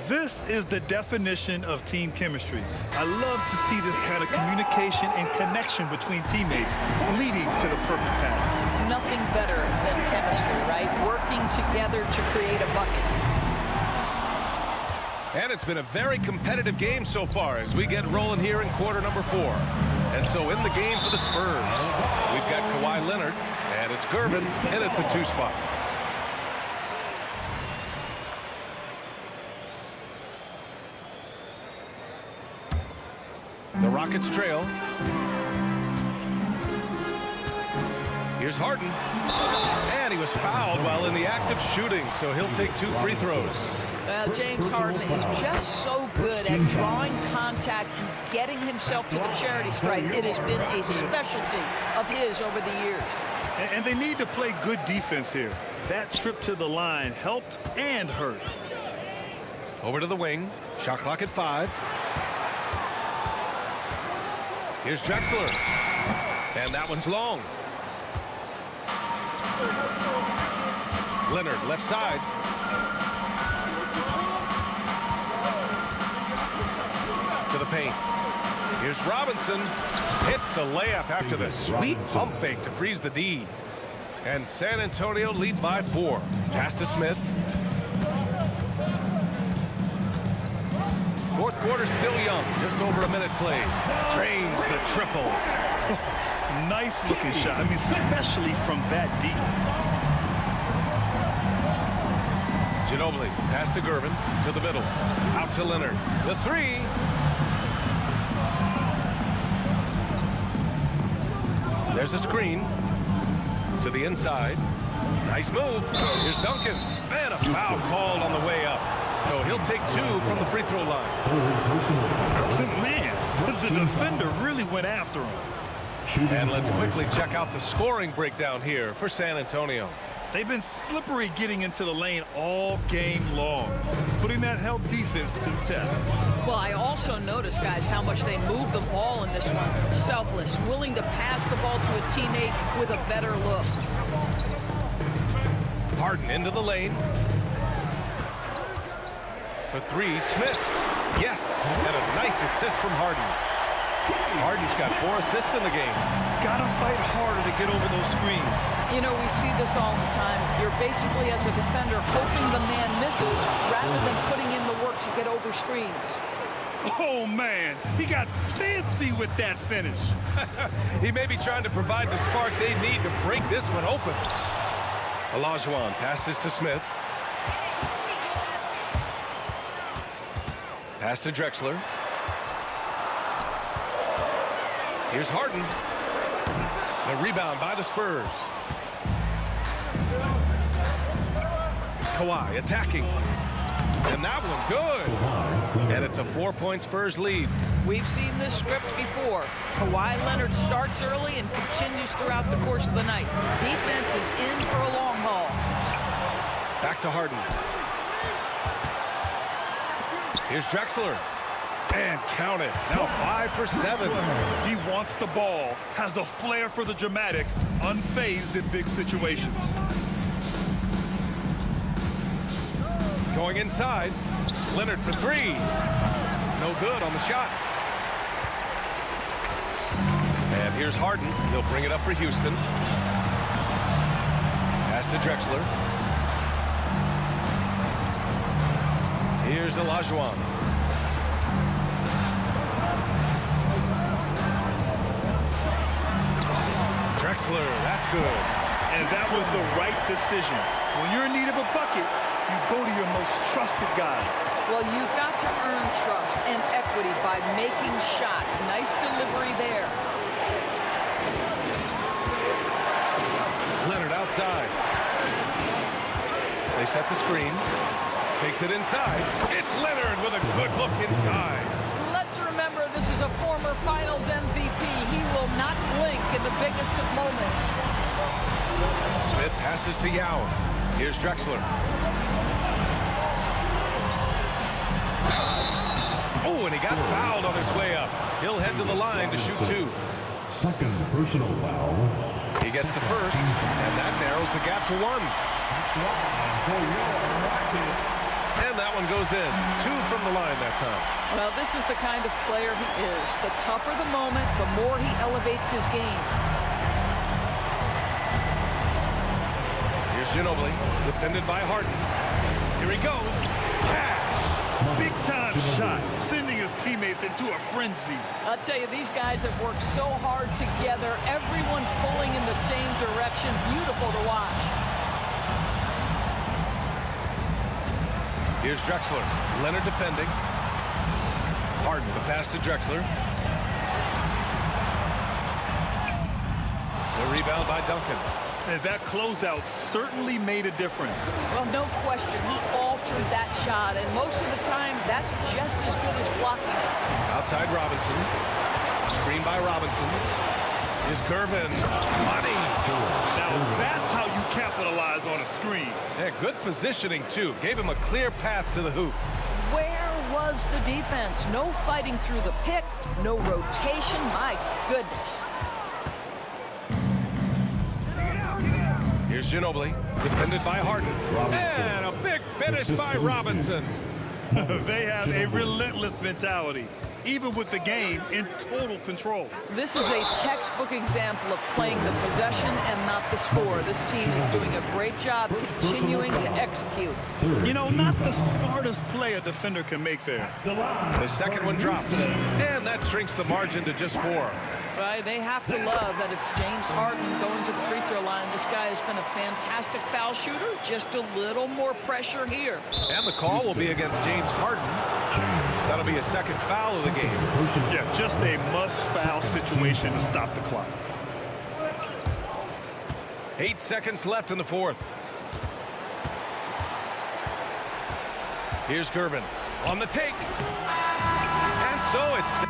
C: This is the definition of team chemistry. I love to see this kind of communication and connection between teammates leading to the perfect pass.
K: Nothing better than chemistry, right? Working together to create a bucket.
B: And it's been a very competitive game so far as we get rolling here in quarter number 4. And so in the game for the Spurs, we've got Kawhi Leonard, and it's Gervin in at the 2 spot. The Rockets trail. Here's Harden. And he was fouled while in the act of shooting, so he'll take 2 free throws.
K: James Harden is just so good at drawing contact and getting himself to the charity stripe. It has been a specialty of his over the years.
C: And they need to play good defense here. That trip to the line helped and hurt.
B: Over to the wing. Shot clock at 5. Here's Drexler. And that one's long. Leonard, left side. To the paint. Here's Robinson. Hits the layup after the sweet pump fake to freeze the D. And San Antonio leads by 4. Pass to Smith. Fourth quarter still young. Just over a minute played. Drains the triple.
C: Nice looking shot. I mean, especially from that deep.
B: Ginobili, pass to Gervin, to the middle, out to Leonard. The 3. There's a screen to the inside. Nice move. Here's Duncan. And a foul called on the way up. So he'll take 2 from the free throw line.
C: Man, the defender really went after him.
B: And let's quickly check out the scoring breakdown here for San Antonio.
C: They've been slippery getting into the lane all game long, putting that help defense to the test.
K: Well, I also noticed, guys, how much they move the ball in this one. Selfless, willing to pass the ball to a teammate with a better look.
B: Harden into the lane. For 3, Smith. Yes, and a nice assist from Harden. Harden's got 4 assists in the game.
C: Gotta fight harder to get over those screens.
K: You know, we see this all the time. You're basically, as a defender, hoping the man misses rather than putting in the work to get over screens.
C: Oh, man, he got fancy with that finish.
B: He may be trying to provide the spark they need to break this one open. Olajuwon passes to Smith. Pass to Drexler. Here's Harden. The rebound by the Spurs. Kawhi attacking. And that one good. And it's a 4-point Spurs lead.
K: We've seen this script before. Kawhi Leonard starts early and continues throughout the course of the night. Defense is in for a long haul.
B: Back to Harden. Here's Drexler. And count it. Now 5 for 7.
C: He wants the ball, has a flair for the dramatic, unfazed in big situations.
B: Going inside. Leonard for 3. No good on the shot. And here's Harden. He'll bring it up for Houston. Pass to Drexler. Here's Olajuwon. Drexler, that's good.
C: And that was the right decision. When you're in need of a bucket, you go to your most trusted guys.
K: Well, you've got to earn trust and equity by making shots. Nice delivery there.
B: Leonard outside. They set the screen. Takes it inside. It's Leonard with a good look inside.
K: Let's remember this is a former Finals MVP. He will not blink in the biggest of moments.
B: Smith passes to Yao. Here's Drexler. Oh, and he got fouled on his way up. He'll head to the line to shoot 2.
E: Second personal foul.
B: He gets the first, and that narrows the gap to 1. And that one goes in. 2 from the line that time.
K: Well, this is the kind of player he is. The tougher the moment, the more he elevates his game.
B: Here's Ginobili, defended by Harden. Here he goes. Cash.
C: Big time shot, sending his teammates into a frenzy.
K: I'll tell you, these guys have worked so hard together. Everyone pulling in the same direction. Beautiful to watch.
B: Here's Drexler. Leonard defending. Harden, the pass to Drexler. The rebound by Duncan.
C: And that closeout certainly made a difference.
K: Well, no question. He altered that shot, and most of the time, that's just as good as blocking it.
B: Outside Robinson. Screen by Robinson. Is Gervin. Money.
C: Now that's how you capitalize on a screen.
B: Yeah, good positioning, too. Gave him a clear path to the hoop.
K: Where was the defense? No fighting through the pick, no rotation. My goodness.
B: Here's Ginobili, defended by Harden. And a big finish by Robinson.
C: They have a relentless mentality, even with the game in total control.
K: This is a textbook example of playing the possession and not the score. This team is doing a great job continuing to execute.
C: You know, not the smartest play a defender can make there.
B: The second one drops. And that shrinks the margin to just 4.
K: Right, they have to love that it's James Harden going to the free throw line. This guy has been a fantastic foul shooter. Just a little more pressure here.
B: And the call will be against James Harden. That'll be a second foul of the game.
C: Yeah, just a must-foul situation to stop the clock.
B: 8 seconds left in the fourth. Here's Gervin on the take. And so it's...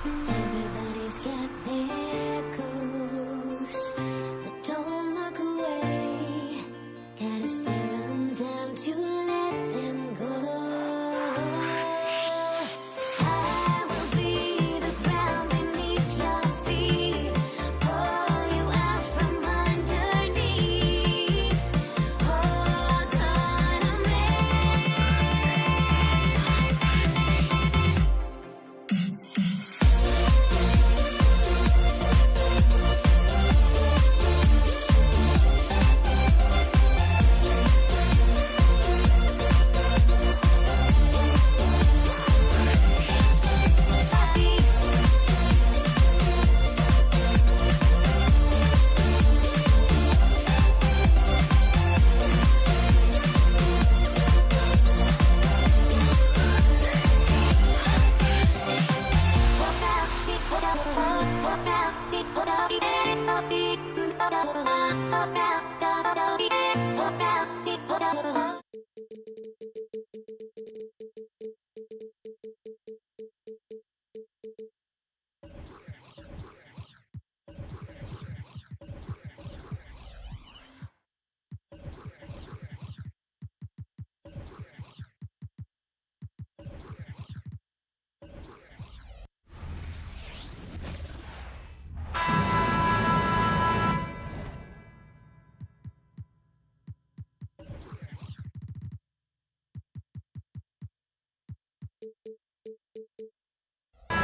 L: Everybody's got their goals, but don't look away. Gotta stare 'em down to let them go. I will be the ground beneath your feet, pull you out from underneath. Hold on to me.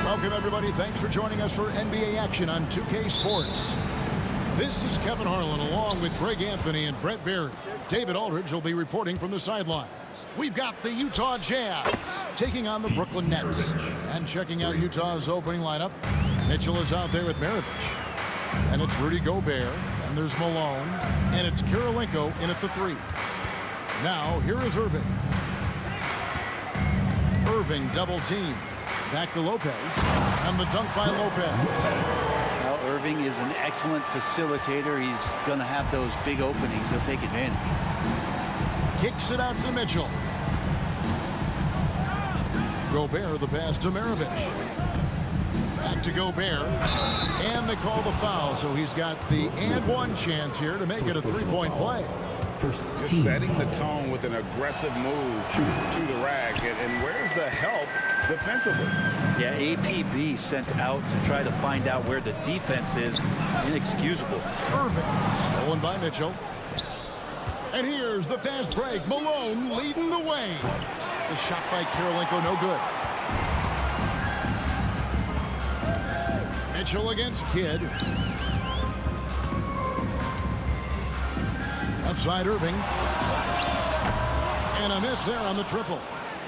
G: Welcome, everybody. Thanks for joining us for NBA action on 2K Sports. This is Kevin Harlan along with Greg Anthony and Brett Berry. David Aldridge will be reporting from the sidelines. We've got the Utah Jazz taking on the Brooklyn Nets. And checking out Utah's opening lineup, Mitchell is out there with Maravich. And it's Rudy Gobert, and there's Malone, and it's Kirilenko in at the 3. Now, here is Irving. Irving double team. Back to Lopez, and the dunk by Lopez.
M: Well, Irving is an excellent facilitator. He's going to have those big openings. He'll take advantage.
G: Kicks it out to Mitchell. Gobert the pass to Maravich. Back to Gobert. And they call the foul, so he's got the and one chance here to make it a three-point play.
I: Just setting the tone with an aggressive move to the rack. And where's the help defensively?
M: Yeah, APB sent out to try to find out where the defense is. Inexcusable.
G: Irving, stolen by Mitchell. And here's the fast break. Malone leading the way. The shot by Kirilenko, no good. Mitchell against Kidd. Outside Irving. And a miss there on the triple.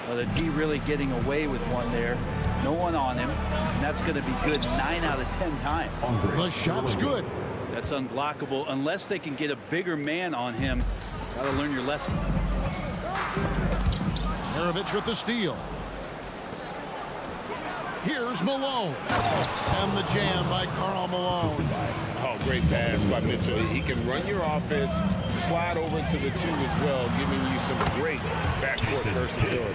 M: Well, the D really getting away with one there. No one on him. And that's going to be good 9 out of 10 times.
G: The shot's good.
M: That's unblockable unless they can get a bigger man on him. Got to learn your lesson.
G: Maravich with the steal. Here's Malone. And the jam by Karl Malone.
I: Oh, great pass by Mitchell. He can run your offense, slide over to the 2 as well, giving you some great backcourt versatility.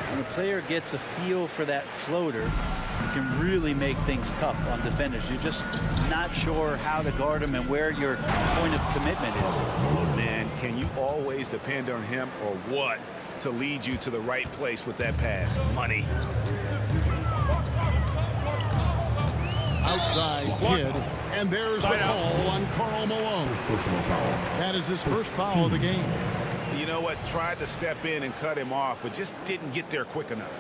M: When a player gets a feel for that floater, you can really make things tough on defenders. You're just not sure how to guard him and where your point of commitment is.
J: Man, can you always depend on him or what to lead you to the right place with that pass? Money.
G: Outside Kidd. And there's the call on Karl Malone. That is his first foul of the game.
J: You know what? Tried to step in and cut him off, but just didn't get there quick enough.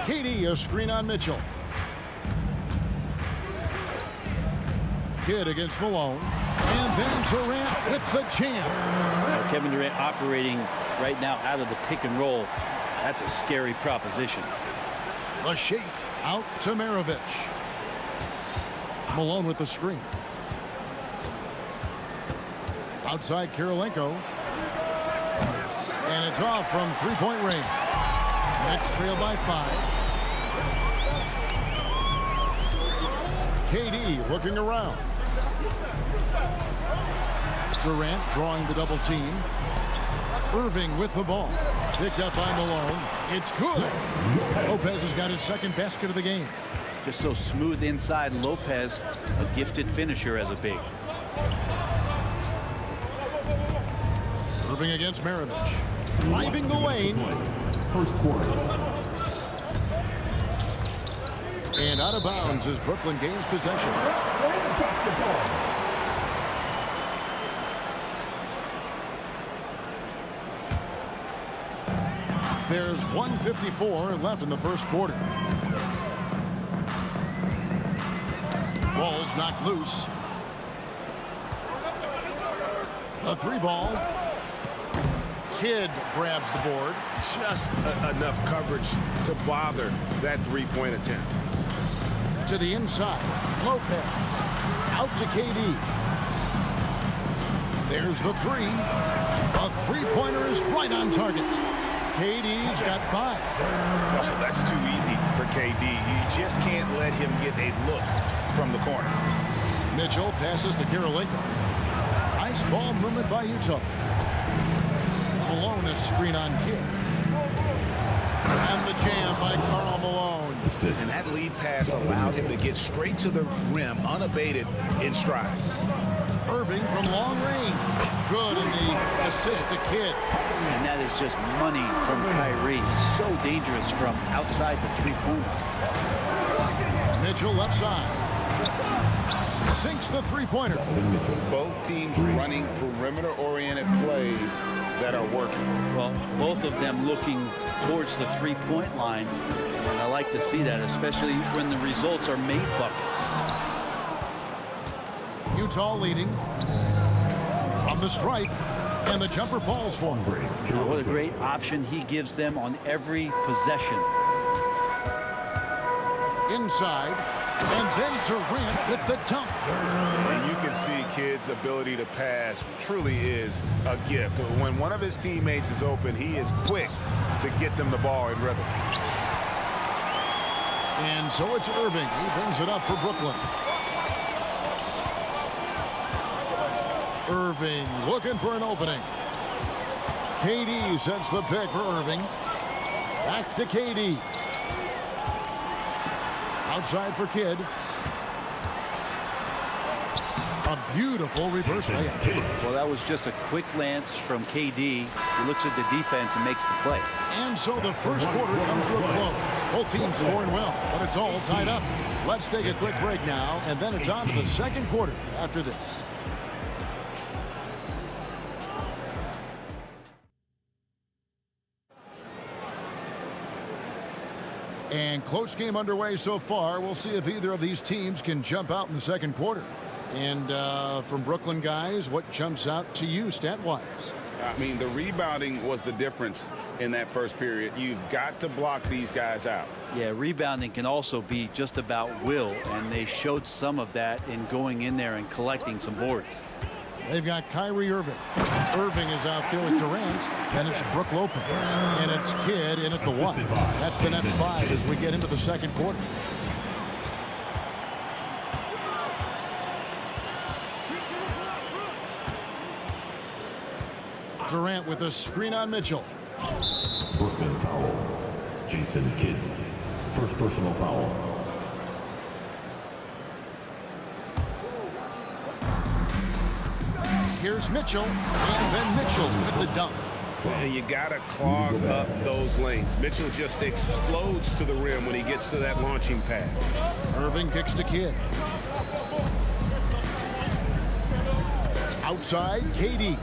G: KD, a screen on Mitchell. Kidd against Malone. And then Durant with the jam.
M: Kevin Durant operating right now out of the pick and roll. That's a scary proposition.
G: A shake out to Maravich. Malone with the screen. Outside Kirilenko. And it's off from three-point range. Nets trail by 5. KD looking around. Durant drawing the double team. Irving with the ball. Picked up by Malone. It's good. Lopez has got his second basket of the game.
M: Just so smooth inside. Lopez, a gifted finisher as a big.
G: Irving against Maravich. Driving the lane.
E: First quarter.
G: And out of bounds as Brooklyn gains possession. There's 1:54 left in the first quarter. Ball's knocked loose. A 3-ball. Kidd grabs the board.
J: Just enough coverage to bother that 3-point attempt.
G: To the inside. Lopez. Out to KD. There's the 3. A 3-pointer is right on target. KD's got 5.
J: Russell, that's too easy for KD. You just can't let him get a look from the corner.
G: Mitchell passes to Kirilenko. Nice ball movement by Utah. Malone, a screen on Kidd. And the jam by Karl Malone.
J: And that lead pass allowed him to get straight to the rim, unabated in stride.
G: Irving from long range. Good in the assist to Kidd.
M: And that is just money from Kyrie. So dangerous from outside the 3-pointer.
G: Mitchell left side. Sinks the 3-pointer.
I: Both teams running perimeter-oriented plays that are working.
M: Well, both of them looking towards the 3-point line. And I like to see that, especially when the results are made buckets.
G: Utah leading from the stripe, and the jumper falls for him.
M: What a great option he gives them on every possession.
G: Inside, and then Durant with the dunk.
I: And you can see Kidd's ability to pass truly is a gift. When one of his teammates is open, he is quick to get them the ball in rhythm.
G: And so it's Irving. He brings it up for Brooklyn. Irving looking for an opening. KD sets the pick for Irving. Back to KD. Outside for Kidd. A beautiful reverse layup.
M: Well, that was just a quick glance from KD. He looks at the defense and makes the play.
G: And so the first quarter comes to a close. Both teams scoring well, but it's all tied up. Let's take a quick break now, and then it's on to the second quarter after this. And close game underway so far. We'll see if either of these teams can jump out in the second quarter. And from Brooklyn guys, what jumps out to you stat-wise?
I: I mean, the rebounding was the difference in that first period. You've got to block these guys out.
M: Yeah, rebounding can also be just about will, and they showed some of that in going in there and collecting some boards.
G: They've got Kyrie Irving. Irving is out there with Durant, and it's Brook Lopez. And it's Kidd in at the 1. That's the Nets 5 as we get into the second quarter. Durant with a screen on Mitchell.
E: Brooklyn foul. Jason Kidd. First personal foul.
G: Here's Mitchell, and then Mitchell with the dunk.
I: You got to clog up those lanes. Mitchell just explodes to the rim when he gets to that launching pad.
G: Irving kicks to Kidd. Outside, KD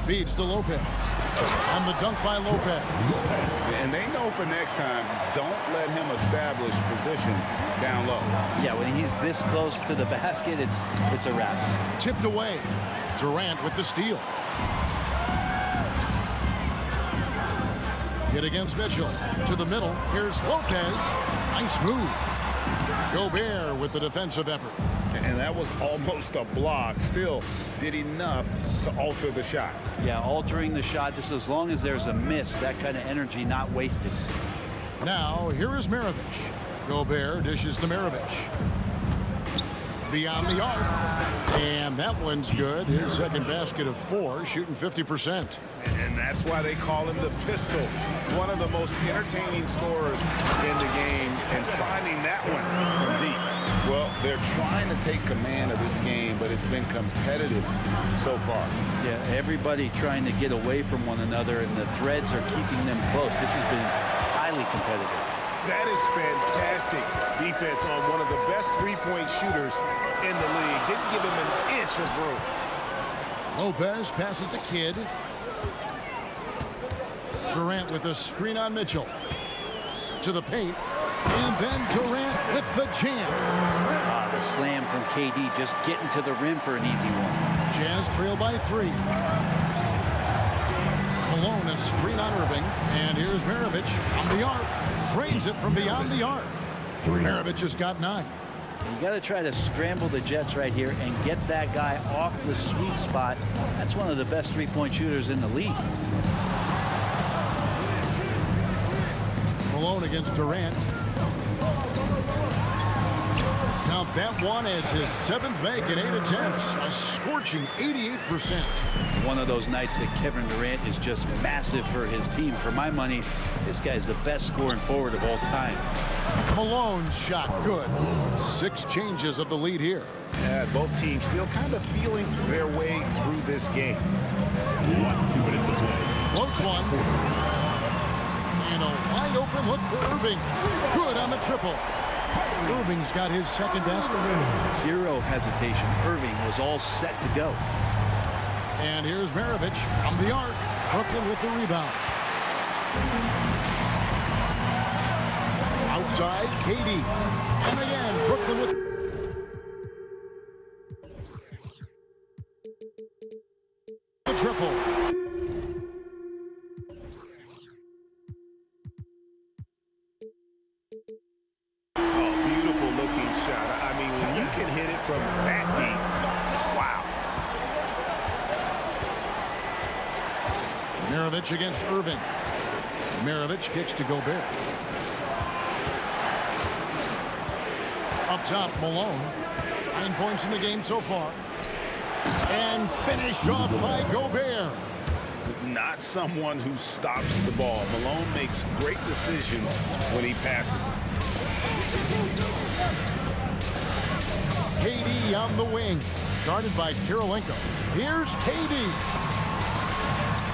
G: feeds to Lopez. On the dunk by Lopez.
I: And they know for next time, don't let him establish position down low.
M: Yeah, when he's this close to the basket, it's a wrap.
G: Tipped away. Durant with the steal. Hit against Mitchell. To the middle. Here's Lopez. Nice move. Gobert with the defensive effort.
I: And that was almost a block. Still did enough to alter the shot.
M: Yeah, altering the shot just as long as there's a miss. That kind of energy not wasted.
G: Now, here is Maravich. Gobert dishes to Maravich. Beyond the arc. And that one's good. His second basket of 4, shooting 50%.
I: And that's why they call him the pistol. One of the most entertaining scorers in the game. And finding that one from deep. Well, they're trying to take command of this game, but it's been competitive so far.
M: Yeah, everybody trying to get away from one another, and the threads are keeping them close. This has been highly competitive.
J: That is fantastic defense on one of the best three-point shooters in the league. Didn't give him an inch of room.
G: Lopez passes to Kidd. Durant with a screen on Mitchell. To the paint. And then Durant with the jam.
M: The slam from KD, just getting to the rim for an easy one.
G: Jazz trail by 3. Malone a screen on Irving. And here's Maravich on the arc. Drains it from beyond the arc. Maravich has got 9.
M: You got to try to scramble the Jets right here and get that guy off the sweet spot. That's one of the best three-point shooters in the league.
G: Malone against Durant. Count that one as his 7th make in 8 attempts. A scorching 88%.
M: One of those nights that Kevin Durant is just massive for his team. For my money, this guy's the best scoring forward of all time.
G: Malone's shot good. 6 changes of the lead here.
J: Yeah, both teams still kind of feeling their way through this game.
E: Last 2 minutes to play.
G: Floats one. And a wide open look for Irving. Good on the triple. Irving's got his second basket.
M: Zero hesitation. Irving was all set to go.
G: And here's Maravich from the arc. Brooklyn with the rebound. Outside, KD. And again, Brooklyn with the triple.
J: Beautiful looking shot. I mean, when you can hit it from that deep, wow.
G: Maravich against Irving. Maravich kicks to Gobert. Up top, Malone. 9 points in the game so far. And finished off by Gobert.
I: Not someone who stops the ball. Malone makes great decisions when he passes.
G: KD on the wing. Guarded by Kirilenko. Here's KD.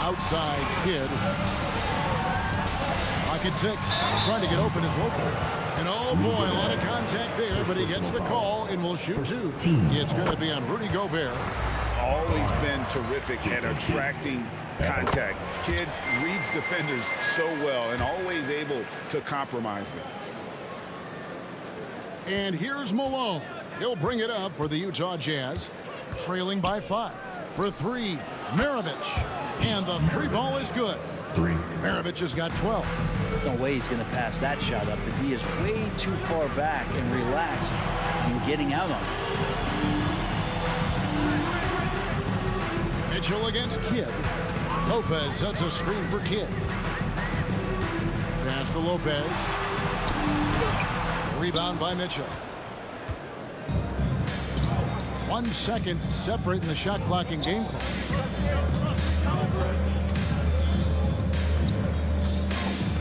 G: Outside, Kidd. Pocket 6. Trying to get open as Lopez. And oh boy, a lot of contact there, but he gets the call and will shoot 2. It's going to be on Rudy Gobert.
I: Always been terrific at attracting contact. Kidd reads defenders so well and always able to compromise them.
G: And here's Malone. He'll bring it up for the Utah Jazz. Trailing by 5. For 3, Maravich. And the 3 ball is good. Maravich has got 12.
M: No way he's going to pass that shot up. The D is way too far back and relaxed in getting out on it.
G: Mitchell against Kidd. Lopez sets a screen for Kidd. Pass to Lopez. Rebound by Mitchell. 1 second separating the shot clock and game clock.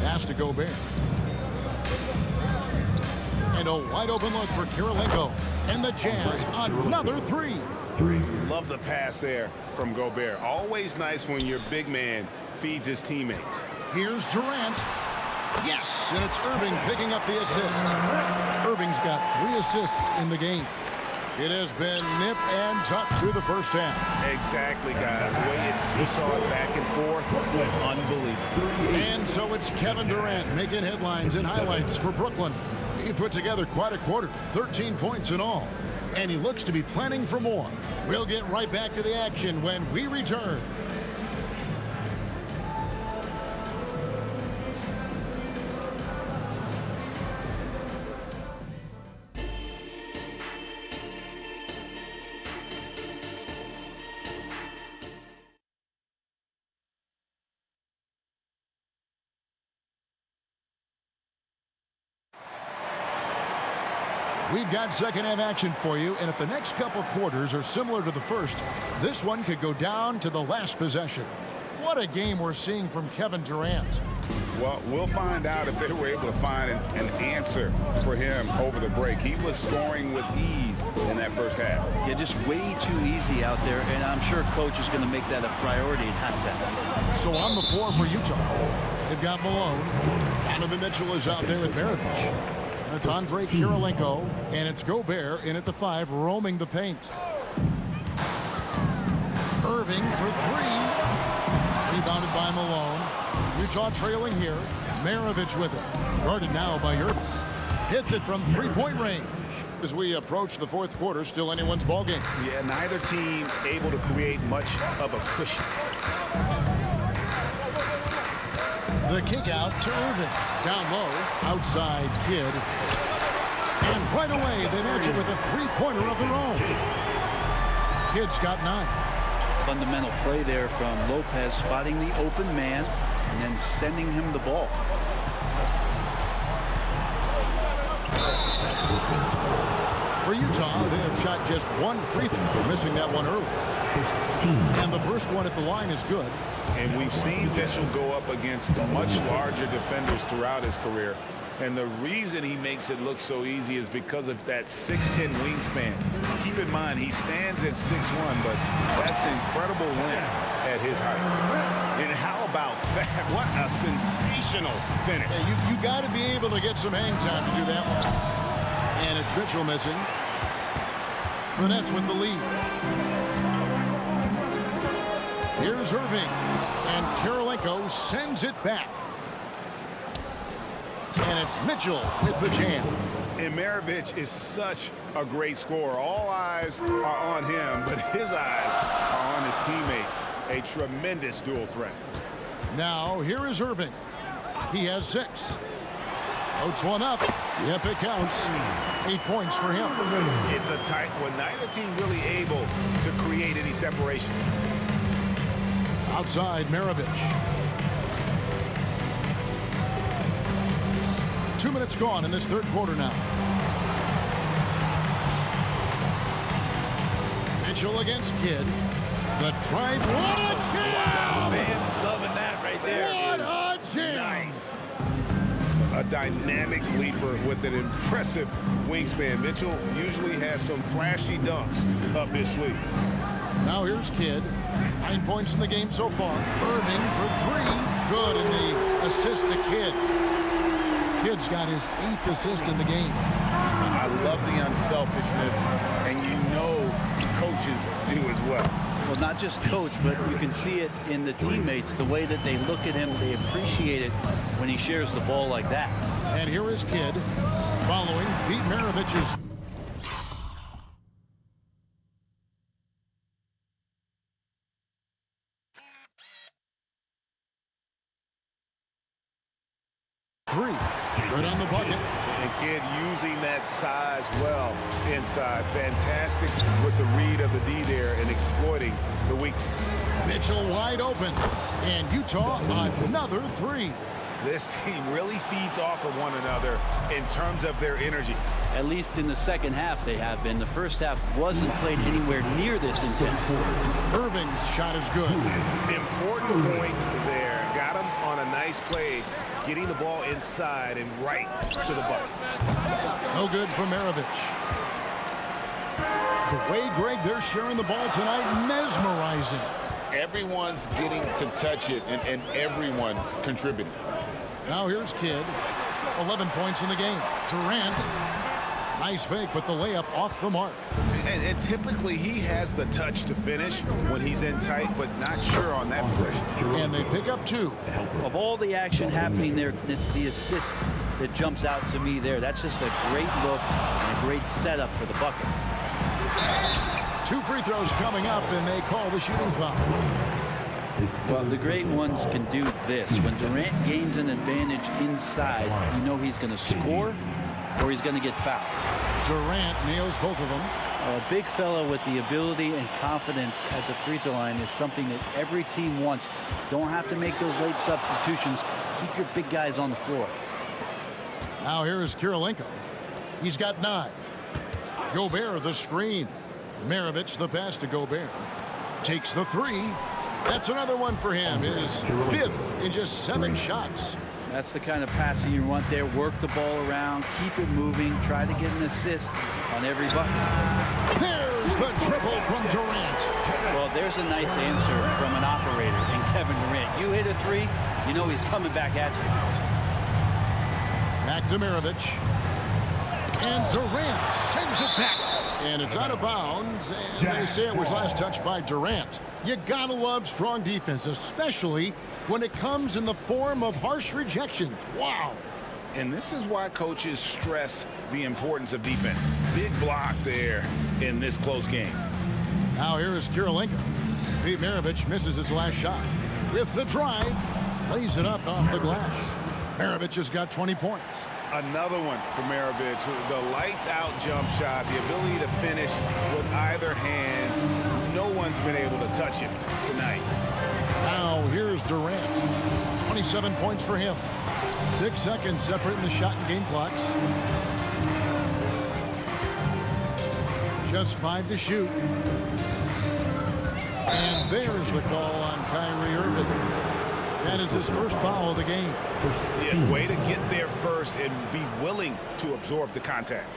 G: Pass to Gobert. And a wide open look for Kirilenko. And the Jazz another 3.
J: Love the pass there from Gobert. Always nice when your big man feeds his teammates.
G: Here's Durant. Yes, and it's Irving picking up the assist. Irving's got 3 assists in the game. It has been nip and tuck through the first half.
J: Exactly, guys. The way it's seesawed back and forth, unbelievable.
G: And so it's Kevin Durant making headlines and highlights for Brooklyn. He put together quite a quarter, 13 points in all. And he looks to be planning for more. We'll get right back to the action when we return. We've got second half action for you, and if the next couple quarters are similar to the first, this one could go down to the last possession. What a game we're seeing from Kevin Durant.
J: Well, we'll find out if they were able to find an answer for him over the break. He was scoring with ease in that first half.
M: Yeah, just way too easy out there, and I'm sure coach is going to make that a priority at halftime.
G: So on the floor for Utah, they've got Malone. Donovan Mitchell is out there with Maravich. It's Andre Kirilenko, and it's Gobert in at the 5, roaming the paint. Irving for 3. Rebounded by Malone. Utah trailing here. Maravich with it. Guarded now by Irving. Hits it from 3-point range. As we approach the fourth quarter, still anyone's ballgame.
J: Yeah, neither team able to create much of a cushion.
G: The kick out to Irving. Down low, outside Kidd. And right away, they match it with a 3-pointer of their own. Kidd's got 9.
M: Fundamental play there from Lopez, spotting the open man and then sending him the ball.
G: For Utah, they have shot just 1 free throw, missing that one earlier. And the first one at the line is good.
I: And we've seen Mitchell go up against much larger defenders throughout his career. And the reason he makes it look so easy is because of that 6'10" wingspan. Keep in mind, he stands at 6'1", but that's incredible length at his height. And how about that? What a sensational finish.
G: Yeah, you got to be able to get some hang time to do that one. And it's Mitchell missing. The Nets with the lead. Here's Irving. And Kirilenko sends it back. And it's Mitchell with the jam.
J: And Maravich is such a great scorer. All eyes are on him, but his eyes are on his teammates. A tremendous dual threat.
G: Now, here is Irving. He has 6. Floats one up. Yep, it counts. 8 points for him.
J: It's a tight one. Neither team really able to create any separation.
G: Outside, Maravich. 2 minutes gone in this third quarter now. Mitchell against Kidd. The drive. What a jam!
J: Wow, man's loving that right there.
G: What a jam!
J: Nice. A dynamic leaper with an impressive wingspan. Mitchell usually has some flashy dunks up his sleeve.
G: Now here's Kidd. 9 points in the game so far. Irving for 3. Good, and the assist to Kidd. Kidd's got his 8th assist in the game.
J: I love the unselfishness, and you know coaches do as well.
M: Well, not just coach, but you can see it in the teammates, the way that they look at him. They appreciate it when he shares the ball like that.
G: And here is Kidd. following Pete Maravich's three. Good on the bucket.
J: And Kidd using that size well inside. Fantastic with the read of the D there and exploiting the weakness.
G: Mitchell wide open. And Utah another three.
J: This team really feeds off of one another in terms of their energy.
M: At least in the second half they have been. The first half wasn't played anywhere near this intense.
G: Irving's shot is good.
J: Important point there. Got him on a nice play, getting the ball inside and right to the bucket.
G: No good for Maravich. The way, Greg, they're sharing the ball tonight, mesmerizing.
I: Everyone's getting to touch it, and everyone's contributing.
G: Now here's Kidd. 11 points in the game. Durant. Nice fake, but the layup off the mark.
J: And typically he has the touch to finish when he's in tight, but not sure on that possession.
G: And they pick up two.
M: Of all the action happening there, it's the assist that jumps out to me there. That's just a great look and a great setup for the bucket.
G: 2 free throws coming up, and they call the shooting foul.
M: Well, the great ones can do this. When Durant gains an advantage inside, you know he's going to score or he's going to get fouled.
G: Durant nails both of them.
M: A big fella with the ability and confidence at the free throw line is something that every team wants. Don't have to make those late substitutions. Keep your big guys on the floor.
G: Now here is Kirilenko. He's got 9. Gobert the screen. Maravich the pass to Gobert. Takes the 3. That's another one for him. His 5th in just 7 shots.
M: That's the kind of passing you want there. Work the ball around, keep it moving, try to get an assist on every bucket.
G: There's the triple from Durant.
M: Well, there's a nice answer from an operator in Kevin Durant. You hit a 3, you know he's coming back at you.
G: Back to Maravich. And Durant sends it back. And it's out of bounds, and they say it was last touched by Durant. You gotta love strong defense, especially when it comes in the form of harsh rejections. Wow.
J: And this is why coaches stress the importance of defense. Big block there in this close game.
G: Now here is Kirilenko. Pete Maravich misses his last shot. With the drive, lays it up off the glass. Maravich has got 20 points.
J: Another one for Maravich. The lights out jump shot, the ability to finish with either hand. No one's been able to touch him tonight.
G: Now here's Durant. 27 points for him. 6 seconds separating the shot and game clocks. Just 5 to shoot. And there's the call on Kyrie Irving. That is his first foul of the game.
J: Yeah, way to get there first and be willing to absorb the contact.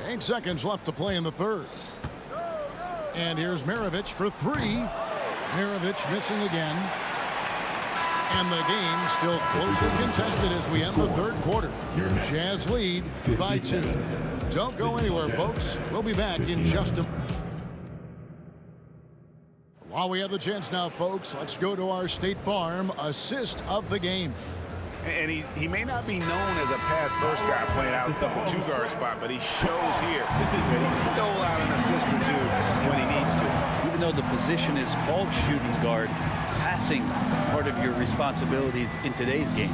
G: 8 seconds left to play in the third. And here's Maravich for 3. Maravich missing again. And the game still closely contested as we end the third quarter. Jazz lead by 2. Don't go anywhere, folks. We'll be back in just a moment. While we have the chance now, folks, let's go to our State Farm assist of the game.
J: And he may not be known as a pass-first guy playing out of the 2-guard spot, but he shows here that he can dole out an assist or 2 when he needs to.
M: Even though the position is called shooting guard, passing part of your responsibilities in today's game.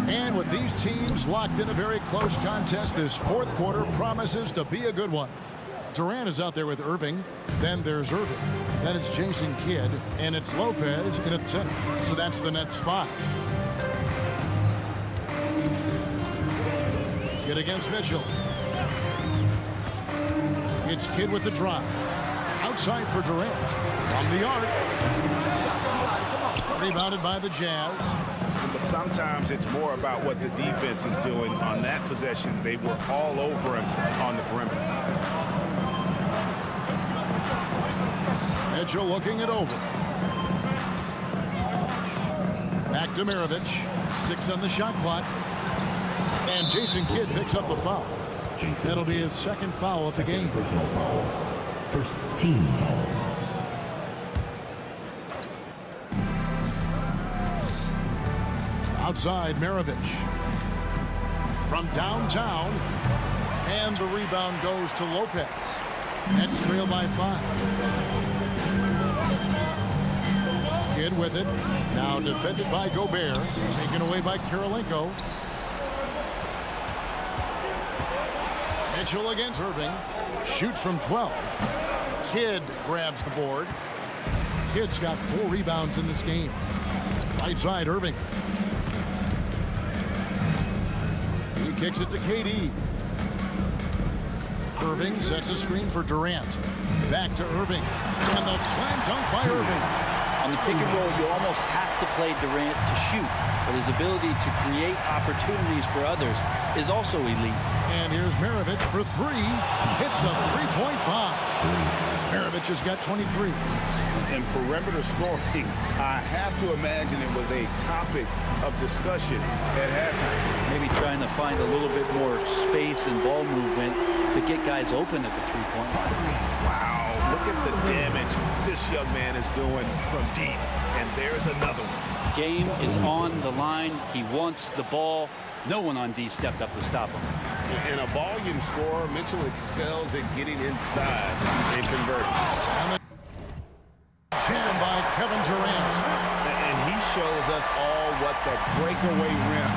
G: And with these teams locked in a very close contest, this fourth quarter promises to be a good one. Durant is out there with Irving. Then there's Irving. Then it's Jason Kidd. And it's Lopez in at center. So that's the Nets 5. Kidd against Mitchell. It's Kidd with the drive. Outside for Durant. From the arc. Rebounded by the Jazz.
J: But sometimes it's more about what the defense is doing on that possession. They were all over him on the perimeter.
G: Mitchell looking it over. Back to Maravich. 6 on the shot clock. And Jason Kidd picks up the foul. That'll be his second foul of the game.
E: First team foul.
G: Outside, Maravich. From downtown, and the rebound goes to Lopez. Nets trail by 5. Kidd with it. Now defended by Gobert. Taken away by Kirilenko. Mitchell against Irving. Shoots from 12. Kidd grabs the board. Kidd's got 4 rebounds in this game. Right side, Irving. He kicks it to KD. Irving sets a screen for Durant. Back to Irving. And the slam dunk by Irving.
M: On the pick and roll, you almost have to play Durant to shoot, but his ability to create opportunities for others is also elite.
G: And here's Maravich for 3. Hits the three-point bomb. Maravich has got 23.
J: In perimeter scoring, I have to imagine it was a topic of discussion at halftime.
M: Maybe trying to find a little bit more space and ball movement to get guys open at the three-point line.
J: Wow, look at the damage this young man is doing from deep. And there's another one.
M: Game is on the line. He wants the ball. No one on D stepped up to stop him.
J: In a volume scorer, Mitchell excels at getting inside and converting.
G: Jam by Kevin Durant.
J: And he shows us all what the breakaway rim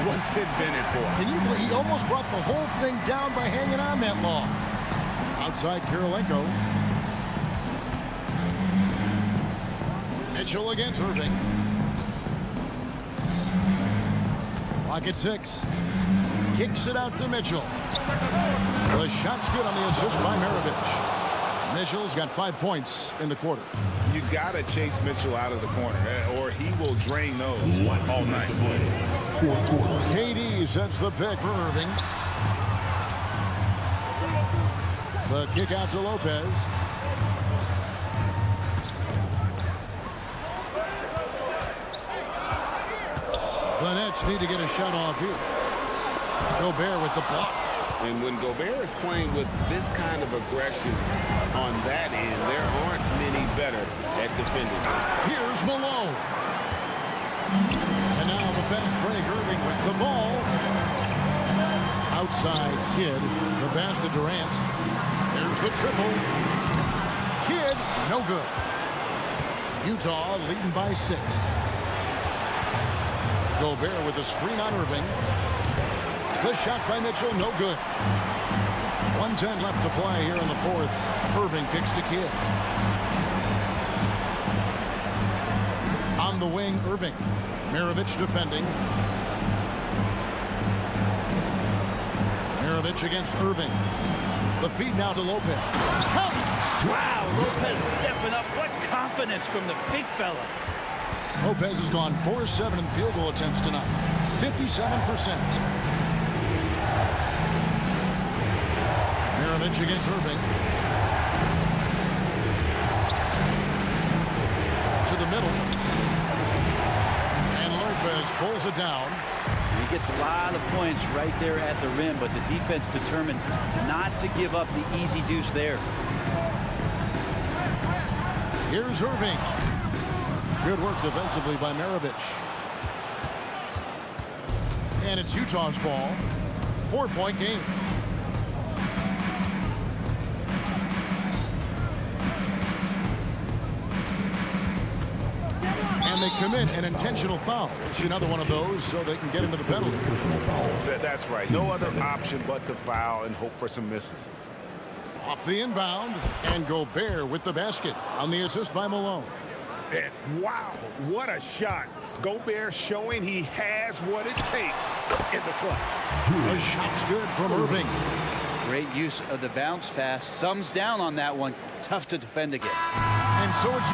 J: was invented for.
G: Can you believe he almost brought the whole thing down by hanging on that long? Outside Kirilenko. Mitchell against Irving. Clock at 6. Kicks it out to Mitchell. The shot's good on the assist by Maravich. Mitchell's got 5 points in the quarter.
J: You got to chase Mitchell out of the corner, or he will drain those all night.
G: KD sets the pick for Irving. The kick out to Lopez. The Nets need to get a shot off here. Gobert with the block.
J: And when Gobert is playing with this kind of aggression on that end, there aren't many better at defending.
G: Here's Malone. And now the fast break. Irving with the ball. Outside Kidd. The pass to Durant. There's the triple. Kidd, no good. Utah leading by 6. Gobert with a screen on Irving. The shot by Mitchell, no good. 1:10 left to play here in the 4th. Irving kicks to Kidd. On the wing, Irving. Maravich defending. Maravich against Irving. The feed now to Lopez.
M: Wow, Lopez stepping up. What confidence from the big fella.
G: Lopez has gone 4-7 in field goal attempts tonight. 57%. Maravich against Irving. To the middle. And Lopez pulls it down.
M: He gets a lot of points right there at the rim, but the defense determined not to give up the easy deuce there.
G: Here's Irving. Good work defensively by Maravich. And it's Utah's ball. 4-point game. And they commit an intentional foul. It's another one of those so they can get into the penalty.
J: That's right. No other option but to foul and hope for some misses.
G: Off the inbound. And Gobert with the basket on the assist by Malone.
J: And wow, what a shot. Gobert showing he has what it takes in the clutch.
G: The shot's good from Irving.
M: Great use of the bounce pass. Thumbs down on that one. Tough to defend against.
G: And so it's...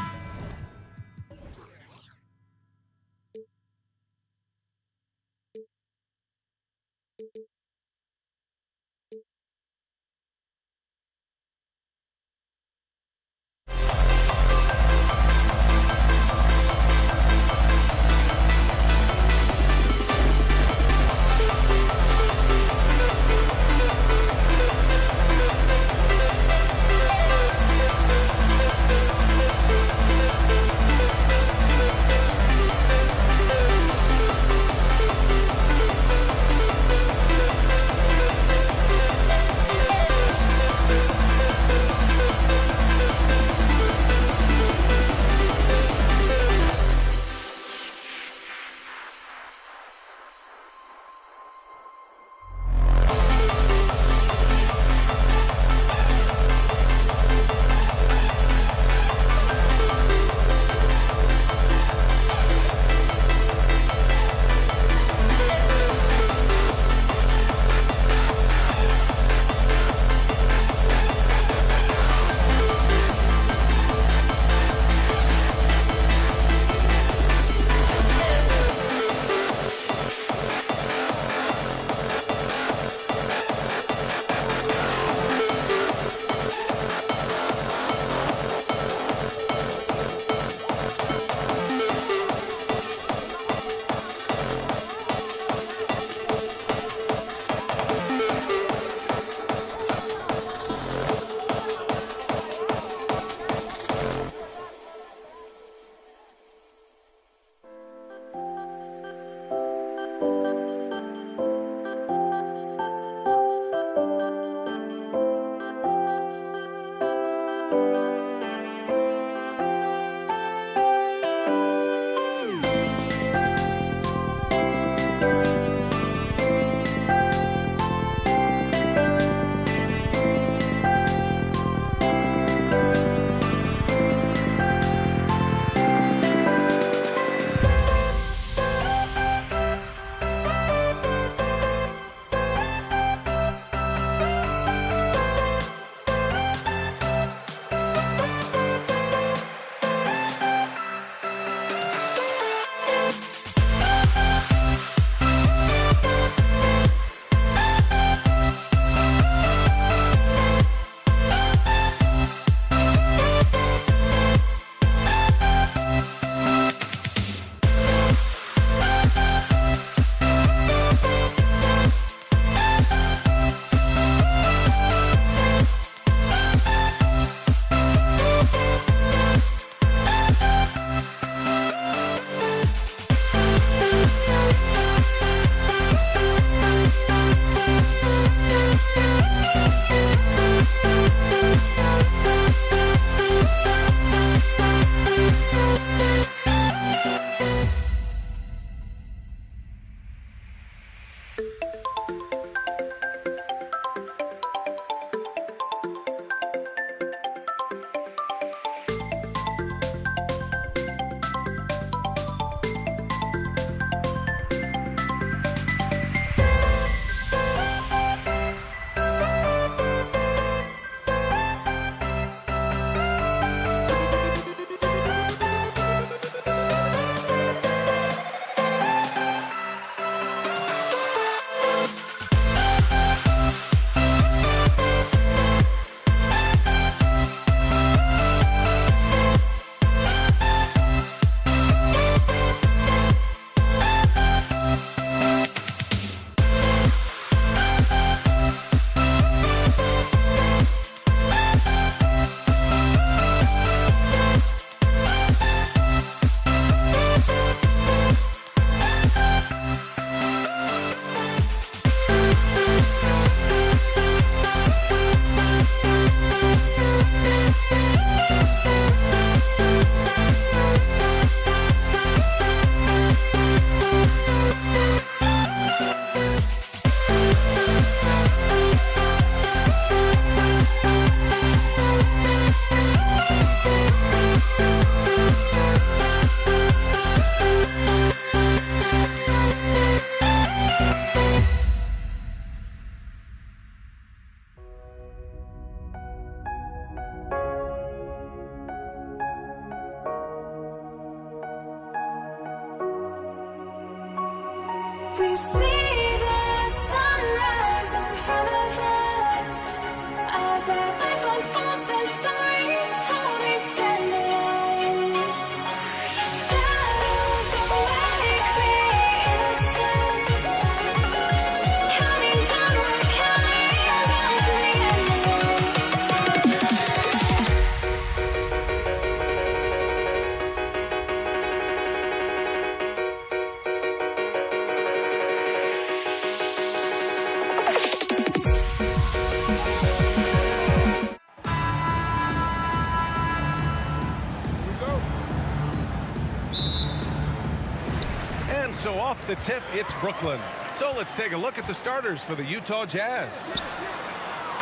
B: Off the tip, it's Brooklyn. So let's take a look at the starters for the Utah Jazz.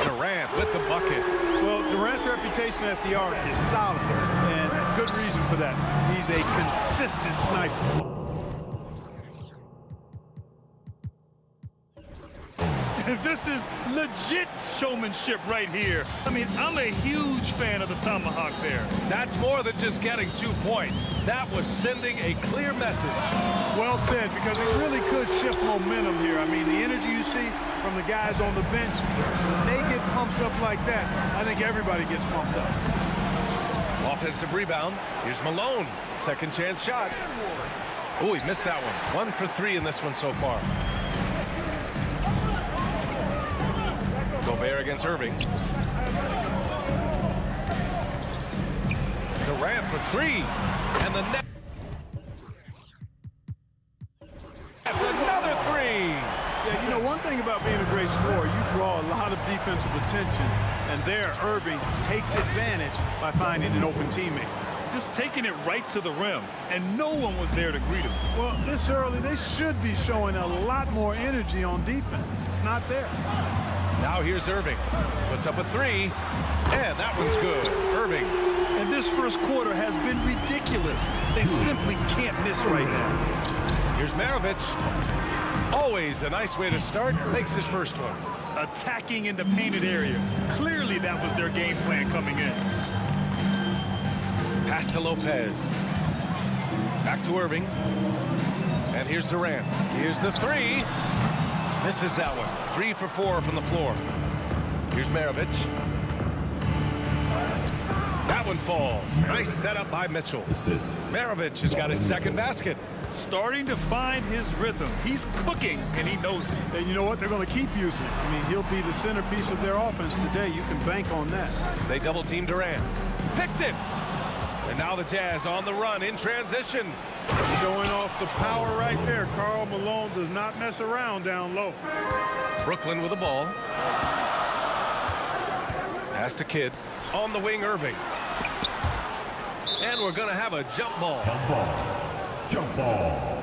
B: Durant with the bucket.
N: Well, Durant's reputation at the arc is solid, and good reason for that. He's a consistent sniper.
C: This is legit showmanship right here. I mean, I'm a huge fan of the tomahawk there.
B: That's more than just getting 2 points. That was sending a clear message.
N: Well said, because it really could shift momentum here. I mean, the energy you see from the guys on the bench, when they get pumped up like that, I think everybody gets pumped up.
B: Offensive rebound. Here's Malone. Second chance shot. Oh, he missed that one. 1 for 3 in this one so far. Gobert against Irving. Durant for 3. And the net. That's another 3.
N: Yeah, you know, one thing about being a great scorer, you draw a lot of defensive attention, and there Irving takes advantage by finding an open teammate.
C: Just taking it right to the rim, and no one was there to greet him.
N: Well, this early, they should be showing a lot more energy on defense. It's not there.
B: Now here's Irving. Puts up a 3. And that one's good. Irving.
C: And this first quarter has been ridiculous. They simply can't miss right now.
B: Here's Maravich. Always a nice way to start. Makes his first one.
C: Attacking in the painted area. Clearly that was their game plan coming in.
B: Pass to Lopez. Back to Irving. And here's Durant. Here's the 3. Misses that one. 3 for 4 from the floor. Here's Maravich. That one falls. Nice setup by Mitchell. Maravich has got his second basket.
C: Starting to find his rhythm. He's cooking, and he knows it.
N: And you know what? They're going to keep using it. I mean, he'll be the centerpiece of their offense today. You can bank on that.
B: They double-team Durant. Picked it. And now the Jazz on the run in transition.
N: Showing off the power right there. Karl Malone does not mess around down low.
B: Brooklyn with the ball. Pass to Kidd. On the wing, Irving. And we're going to have a jump ball.
E: Jump ball. Jump ball.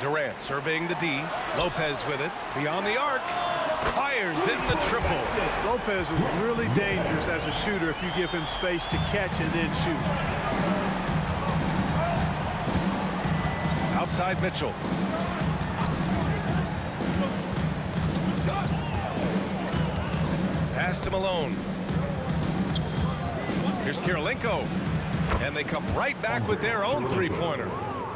B: Durant surveying the D. Lopez with it. Beyond the arc. Fires in the triple.
N: Lopez is really dangerous as a shooter if you give him space to catch and then shoot.
B: Outside Mitchell. Pass to Malone. Here's Kirilenko. And they come right back with their own three-pointer.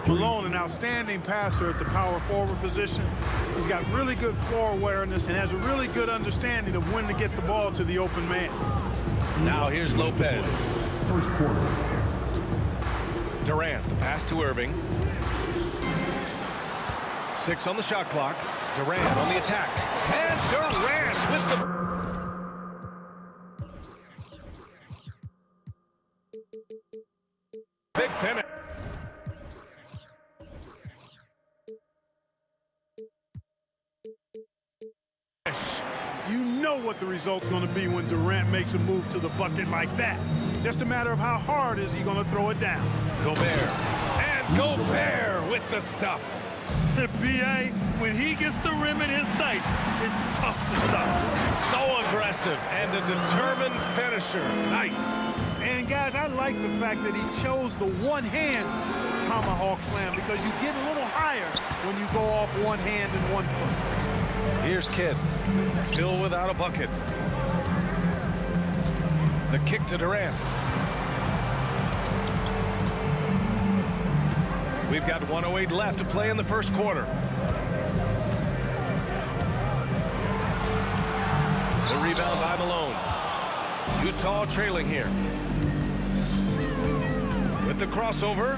N: Malone, an outstanding passer at the power forward position. He's got really good floor awareness and has a really good understanding of when to get the ball to the open man.
B: Now here's Lopez.
E: First quarter.
B: Durant, the pass to Irving. 6 on the shot clock. Durant on the attack. And Durant with the... big finish.
N: You know what the result's going to be when Durant makes a move to the bucket like that. Just a matter of how hard is he going to throw it down.
B: Gobert. And Gobert with the stuff.
C: B.A., when he gets the rim in his sights, it's tough to stop.
B: So aggressive and a determined finisher. Nice.
N: And guys, I like the fact that he chose the one-hand tomahawk slam because you get a little higher when you go off one hand and 1 foot.
B: Here's Kidd, still without a bucket. The kick to Durant. We've got 1:08 left to play in the first quarter. The rebound by Malone. Utah trailing here. With the crossover.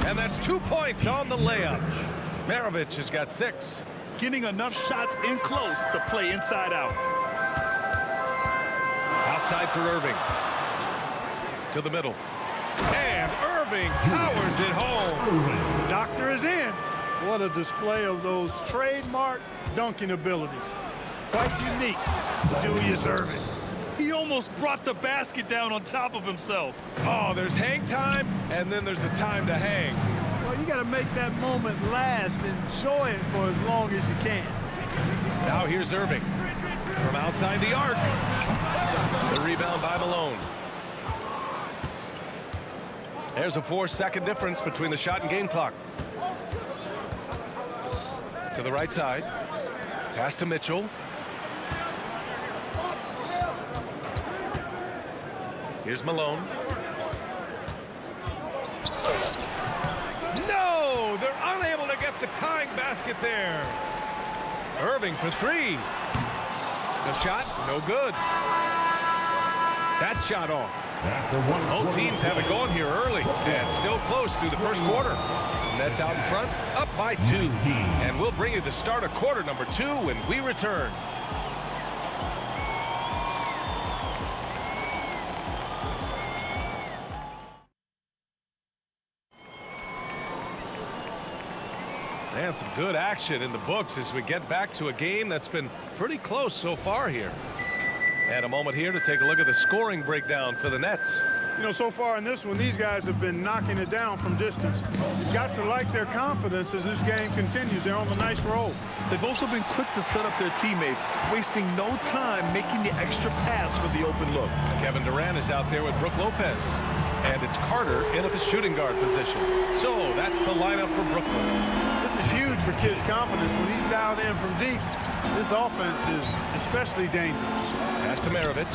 B: And that's 2 points on the layup. Maravich has got 6.
C: Getting enough shots in close to play inside out.
B: Outside for Irving. To the middle. And Irving powers it home.
N: The doctor is in. What a display of those trademark dunking abilities.
C: quite unique, Julius Erving. He almost brought the basket down on top of himself.
B: Oh, there's hang time, and then there's a time to hang.
N: Well, you got to make that moment last. Enjoy it for as long as you can.
B: Now here's Erving from outside the arc. The rebound by Malone. There's a 4-second difference between the shot and game clock. To the right side. Pass to Mitchell. Here's Malone. No! They're unable to get the tying basket there. Erving for three. The shot, no good. That shot off. Both teams have it going here early and still close through the first quarter. Nets out in front, up by 2. And we'll bring you the start of quarter number 2 when we return. And some good action in the books as we get back to a game that's been pretty close so far here. And a moment here to take a look at the scoring breakdown for the Nets.
N: You know, so far in this one, these guys have been knocking it down from distance. You've got to like their confidence as this game continues. They're on a nice roll.
C: They've also been quick to set up their teammates, wasting no time making the extra pass for the open look.
B: Kevin Durant is out there with Brook Lopez. And it's Carter in at the shooting guard position. So that's the lineup for Brooklyn.
N: This is huge for Kidd's confidence. When he's dialed in from deep, this offense is especially dangerous.
B: Pass to Maravich.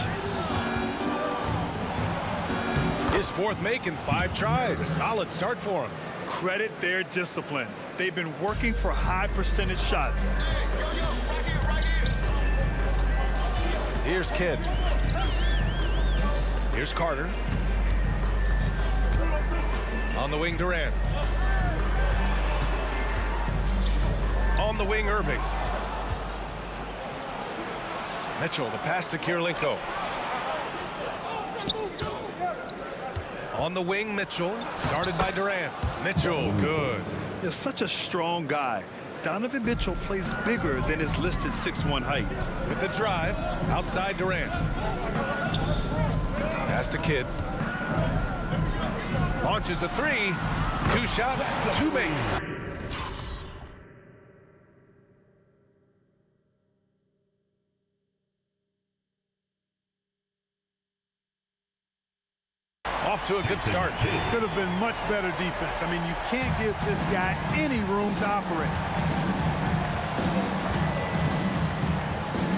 B: His fourth make in 5 tries. Solid start for him.
C: Credit their discipline. They've been working for high percentage shots.
B: Here's Kidd. Here's Carter. On the wing, Durant. On the wing, Erving. Mitchell, the pass to Kirilenko. On the wing, Mitchell, guarded by Durant. Mitchell, good.
C: He's such a strong guy. Donovan Mitchell plays bigger than his listed 6'1" height.
B: With the drive, outside Durant. Pass to Kidd. Launches a 3. 2 shots, 2 makes. Off to a good start.
N: Could have been much better defense. I mean, you can't give this guy any room to operate.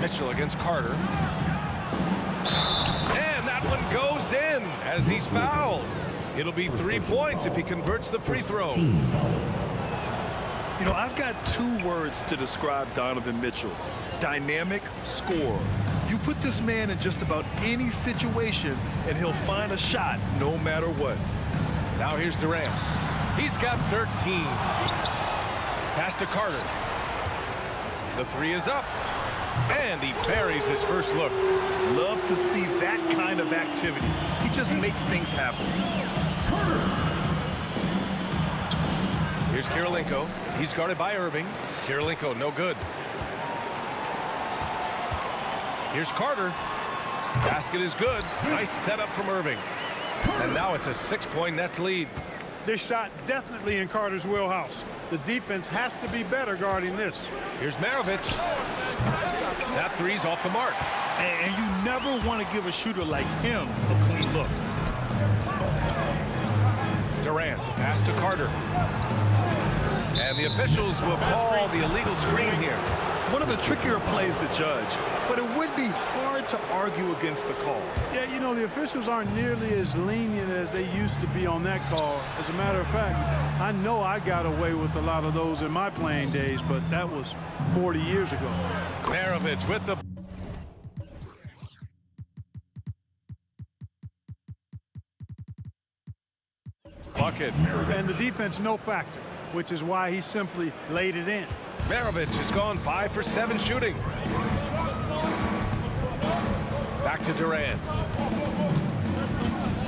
B: Mitchell against Carter. And that one goes in as he's fouled. It'll be 3 points if he converts the free throw.
C: You know, I've got 2 words to describe Donovan Mitchell. Dynamic scorer. You put this man in just about any situation, and he'll find a shot no matter what.
B: Now here's Durant. He's got 13. Pass to Carter. The 3 is up. And he buries his first look.
C: Love to see that kind of activity. He just makes things happen.
B: Here's Kirilenko. He's guarded by Erving. Kirilenko, no good. Here's Carter. Basket is good. Nice setup from Erving. And now it's a 6-point Nets lead.
N: This shot definitely in Carter's wheelhouse. The defense has to be better guarding this.
B: Here's Maravich. That 3's off the mark.
C: And you never want to give a shooter like him a clean look.
B: Durant, pass to Carter. And the officials will call the illegal screen here.
C: One of the trickier plays to judge, but it would be hard to argue against the call.
N: Yeah, you know, the officials aren't nearly as lenient as they used to be on that call. As a matter of fact, I know I got away with a lot of those in my playing days, but that was 40 years ago.
B: Maravich with the bucket.
N: And the defense, no factor, which is why he simply laid it in.
B: Maravich has gone 5 for 7 shooting. Back to Durant.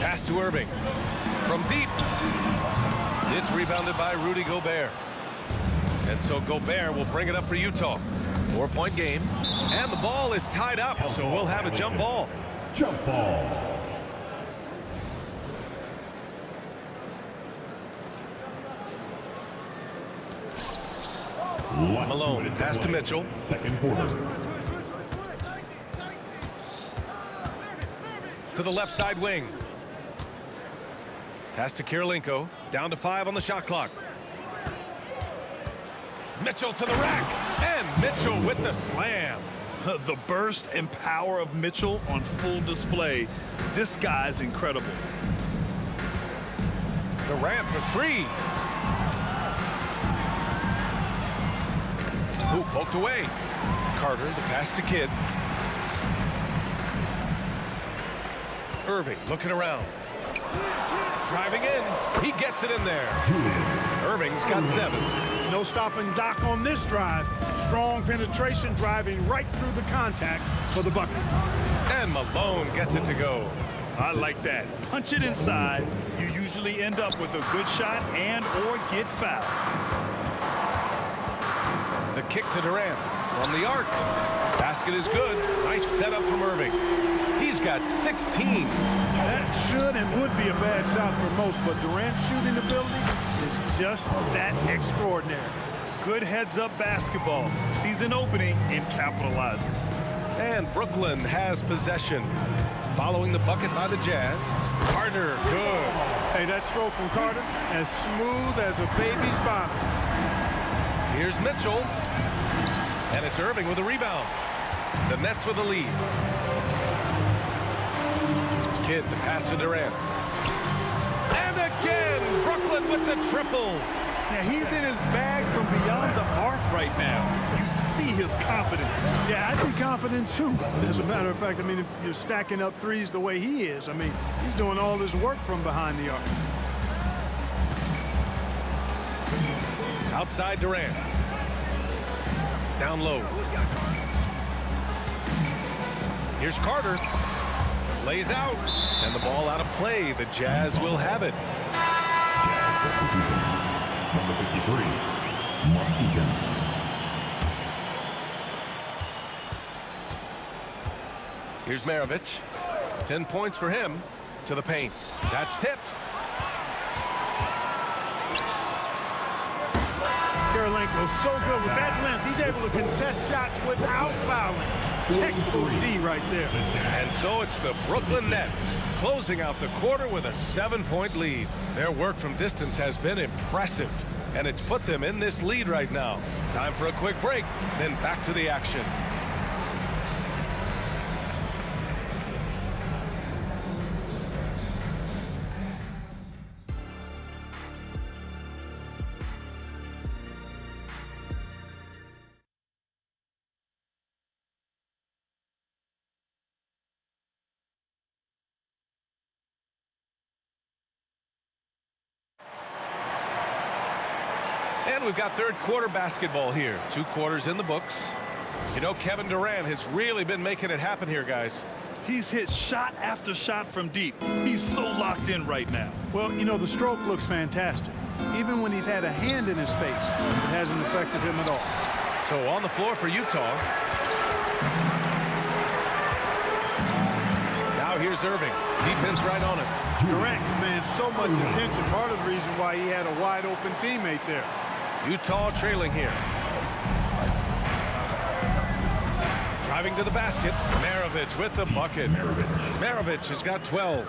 B: Pass to Erving. From deep. It's rebounded by Rudy Gobert. And so Gobert will bring it up for Utah. 4-point game. And the ball is tied up, so we'll have a jump ball.
E: Jump ball.
B: Malone pass to Mitchell.
E: Second quarter.
B: To the left side wing. Pass to Kirilenko. Down to 5 on the shot clock. Mitchell to the rack. And Mitchell with the slam.
C: The burst and power of Mitchell on full display. This guy's incredible.
B: Durant for 3. Ooh, poked away. Carter, the pass to Kidd. Irving looking around. Driving in. He gets it in there. Irving's got 7.
N: No stopping Doc on this drive. Strong penetration, driving right through the contact for the bucket.
B: And Malone gets it to go.
C: I like that. Punch it inside. You usually end up with a good shot and or get fouled.
B: The kick to Durant from the arc. Basket is good. Nice setup from Irving. He's got 16.
N: That should and would be a bad shot for most, but Durant's shooting ability is just that extraordinary.
C: Good heads-up basketball. Season opening and capitalizes.
B: And Brooklyn has possession. Following the bucket by the Jazz. Carter, good.
N: Hey, that stroke from Carter, as smooth as a baby's bottom.
B: Here's Mitchell. And it's Irving with a rebound. The Nets with the lead. Kidd, the pass to Durant. And again, Brooklyn with the triple.
C: Yeah, he's in his bag from beyond the arc right now. You see his confidence.
N: Yeah, I'd be confident too. As a matter of fact, I mean, if you're stacking up threes the way he is, I mean, he's doing all his work from behind the arc.
B: Outside Durant. Down low. Here's Carter. Lays out. And the ball out of play. The Jazz will have it.
E: Number 53, Mark Eaton.
B: Here's Maravich. 10 points for him. To the paint. That's tipped.
N: Kirilenko so good with that length. He's able to contest shots without fouling. Textbook D right there.
B: And so it's the Brooklyn Nets closing out the quarter with a 7-point lead. Their work from distance has been impressive, and it's put them in this lead right now. Time for a quick break, then back to the action. And we've got third quarter basketball here. 2 quarters in the books. You know, Kevin Durant has really been making it happen here, guys.
C: He's hit shot after shot from deep. He's so locked in right now.
N: Well, you know, the stroke looks fantastic. Even when he's had a hand in his face, it hasn't affected him at all.
B: So on the floor for Utah. Now here's Irving. Defense right on him.
N: Durant commands so much attention. Part of the reason why he had a wide open teammate there.
B: Utah trailing here. Driving to the basket. Maravich with the bucket. Maravich has got 12.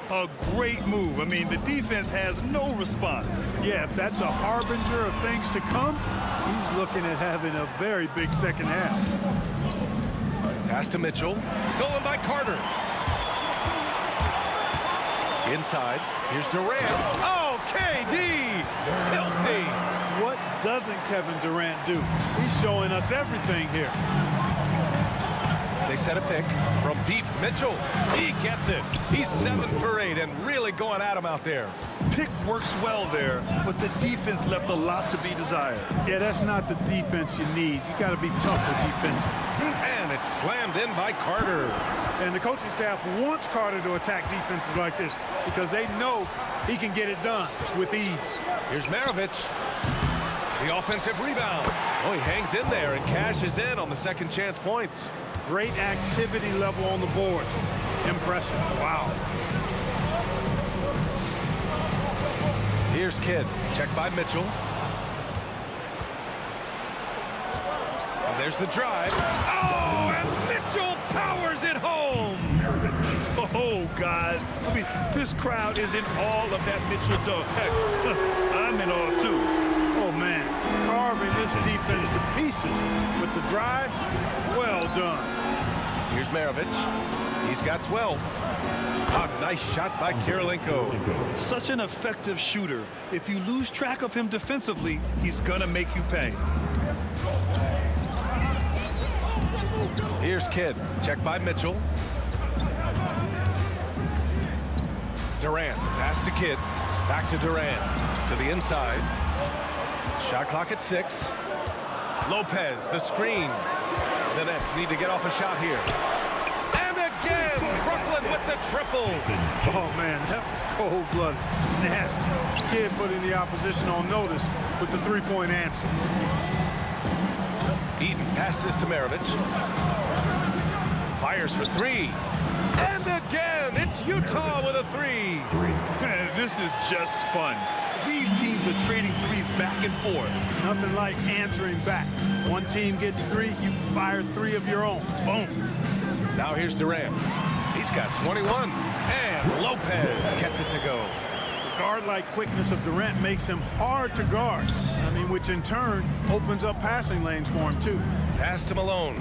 C: A great move. I mean, the defense has no response.
N: Yeah, if that's a harbinger of things to come, he's looking at having a very big second half.
B: Pass to Mitchell. Stolen by Carter. Inside. Here's Durant. Oh, KD! Filthy!
N: What doesn't Kevin Durant do? He's showing us everything here.
B: They set a pick from deep. Mitchell, he gets it. He's 7 for 8 and really going at him out there.
C: Pick works well there, but the defense left a lot to be desired.
N: Yeah, that's not the defense you need. You got to be tougher defensively.
B: And it's slammed in by Carter.
N: And the coaching staff wants Carter to attack defenses like this because they know he can get it done with ease.
B: Here's Maravich. The offensive rebound. Oh, he hangs in there and cashes in on the second chance points.
N: Great activity level on the board. Impressive. Wow.
B: Here's Kidd. Checked by Mitchell. And there's the drive. Oh, and Mitchell powers it home.
C: Oh, guys. I mean, this crowd is in awe of that Mitchell dunk. Heck, I'm in awe, too.
N: Oh, man. Carving this defense to pieces with the drive. Well done.
B: Here's Maravich. He's got 12. A nice shot by Kirilenko.
C: Such an effective shooter. If you lose track of him defensively, he's going to make you pay.
B: Here's Kidd. Checked by Mitchell. Durant. Pass to Kidd. Back to Durant. To the inside. Shot clock at 6. Lopez, the screen. The Nets need to get off a shot here. And again, Brooklyn with the triple.
N: Oh, man, that was cold-blooded. Nasty. Kidd putting the opposition on notice with the three-point answer.
B: Eaton passes to Maravich. Fires for 3. And again, it's Utah with a 3.
C: Man, this is just fun. These teams are trading threes back and forth.
N: Nothing like answering back. One team gets 3, you fire 3 of your own. Boom.
B: Now here's Durant. He's got 21. And Lopez gets it to go.
N: The guard-like quickness of Durant makes him hard to guard. I mean, which in turn opens up passing lanes for him, too.
B: Pass to Malone.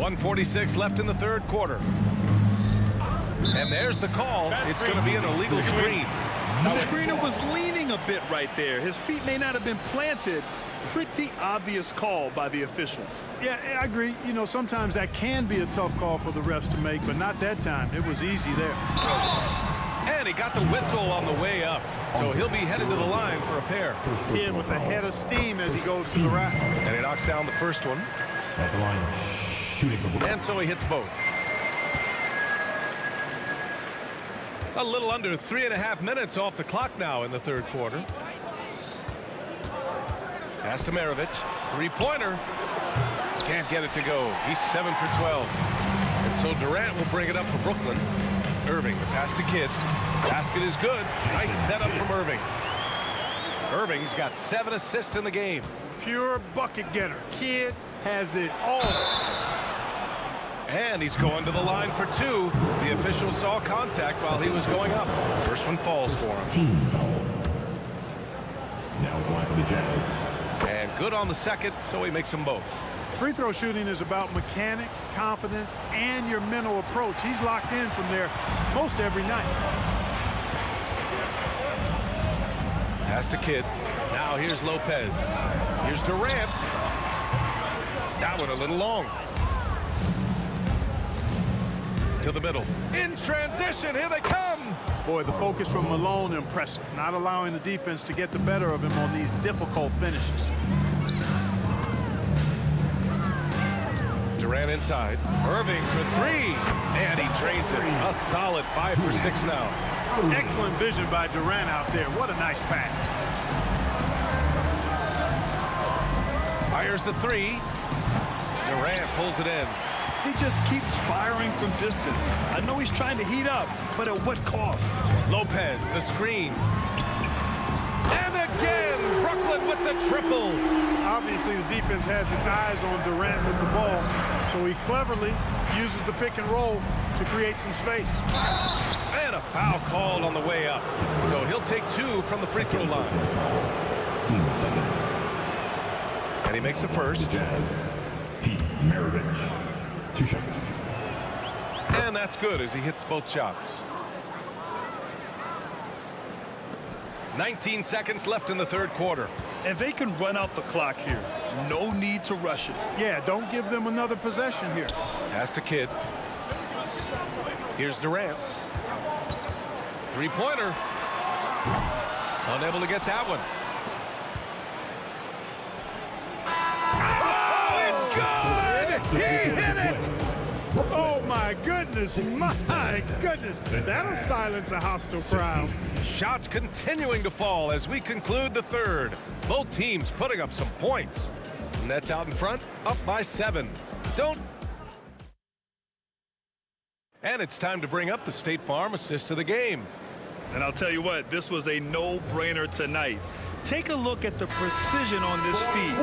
B: 1:46 left in the third quarter. And there's the call. It's going to be an illegal screen.
C: The screener was leaning a bit right there. His feet may not have been planted. Pretty obvious call by the officials.
N: Yeah, I agree. You know, sometimes that can be a tough call for the refs to make, but not that time. It was easy there.
B: And he got the whistle on the way up. So he'll be headed to the line for a pair.
N: Kidd with a head of steam as he goes to the rack.
B: And he knocks down the first one.
E: At the line, shooting for
B: And so he hits both. A little under 3.5 minutes off the clock now in the third quarter. Pass to Maravich. Three-pointer. Can't get it to go. He's 7 for 12. And so Durant will bring it up for Brooklyn. Irving, the pass to Kidd. Basket is good. Nice setup from Irving. Irving's got 7 assists in the game.
N: Pure bucket getter. Kidd has it all.
B: And he's going to the line for 2. The official saw contact while he was going up. First one falls for him.
E: team foul. Now line for the Jazz.
B: And good on the second, so he makes them both.
N: Free throw shooting is about mechanics, confidence, and your mental approach. He's locked in from there most every night.
B: Pass to Kidd. Now here's Lopez. Here's Durant. That one a little long. To the middle. In transition, here they come.
N: Boy, the focus from Malone, impressive. Not allowing the defense to get the better of him on these difficult finishes.
B: Durant inside. Irving for 3. And he drains it. A solid 5 for 6 now.
N: Excellent vision by Durant out there. What a nice pass.
B: Fires the 3. Durant pulls it in.
C: He just keeps firing from distance. I know he's trying to heat up, but at what cost?
B: Lopez, the screen. And again, Brooklyn with the triple.
N: Obviously, the defense has its eyes on Durant with the ball, so he cleverly uses the pick and roll to create some space.
B: And a foul called on the way up. So he'll take 2 from the free throw line.
E: Team seconds.
B: And he makes the first.
E: Jazz. Pete Maravich. 2 shots.
B: And that's good as he hits both shots. 19 seconds left in the third quarter.
C: And they can run out the clock here. No need to rush it.
N: Yeah, don't give them another possession here.
B: Pass to Kidd. Here's Durant. Three-pointer. Unable to get that one. Oh, it's good! He hit it!
N: Oh, my goodness. My goodness. That'll silence a hostile crowd.
B: Shots continuing to fall as we conclude the third. Both teams putting up some points. Nets out in front, up by 7. And it's time to bring up the State Farm assist of the game.
C: And I'll tell you what, this was a no-brainer tonight. Take a look at the precision on this feed.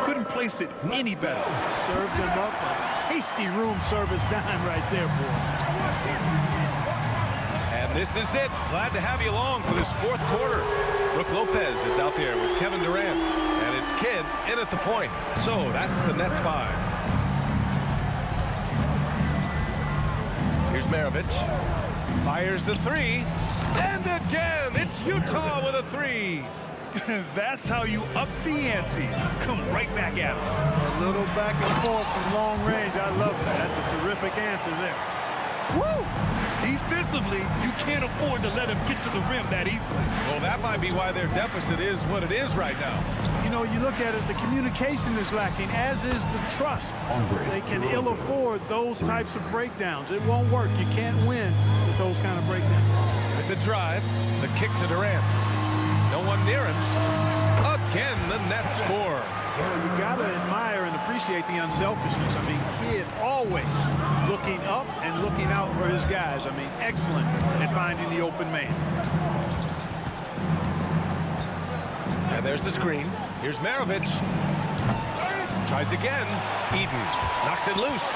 C: Couldn't place it any better.
N: Served him up a tasty room service dime right there, boy.
B: And this is it. Glad to have you along for this fourth quarter. Brooke Lopez is out there with Kevin Durant. And it's Kidd in at the point. So that's the Nets 5. Here's Maravich. Fires the 3. And again, it's Utah with a 3.
C: That's how you up the ante. Come right back at him.
N: A little back and forth from long range. I love that. That's a terrific answer there.
C: Woo! Defensively, you can't afford to let him get to the rim that easily.
B: Well, that might be why their deficit is what it is right now.
N: You know, you look at it, the communication is lacking, as is the trust. They can ill afford those types of breakdowns. It won't work. You can't win with those kind of breakdowns.
B: With the drive, the kick to Durant. No one near him. Again, the Nets score.
N: Well, you got to admire and appreciate the unselfishness. I mean, Kidd always looking up and looking out for his guys. I mean, excellent at finding the open man.
B: And there's the screen. Here's Maravich. Tries again. Eden knocks it loose.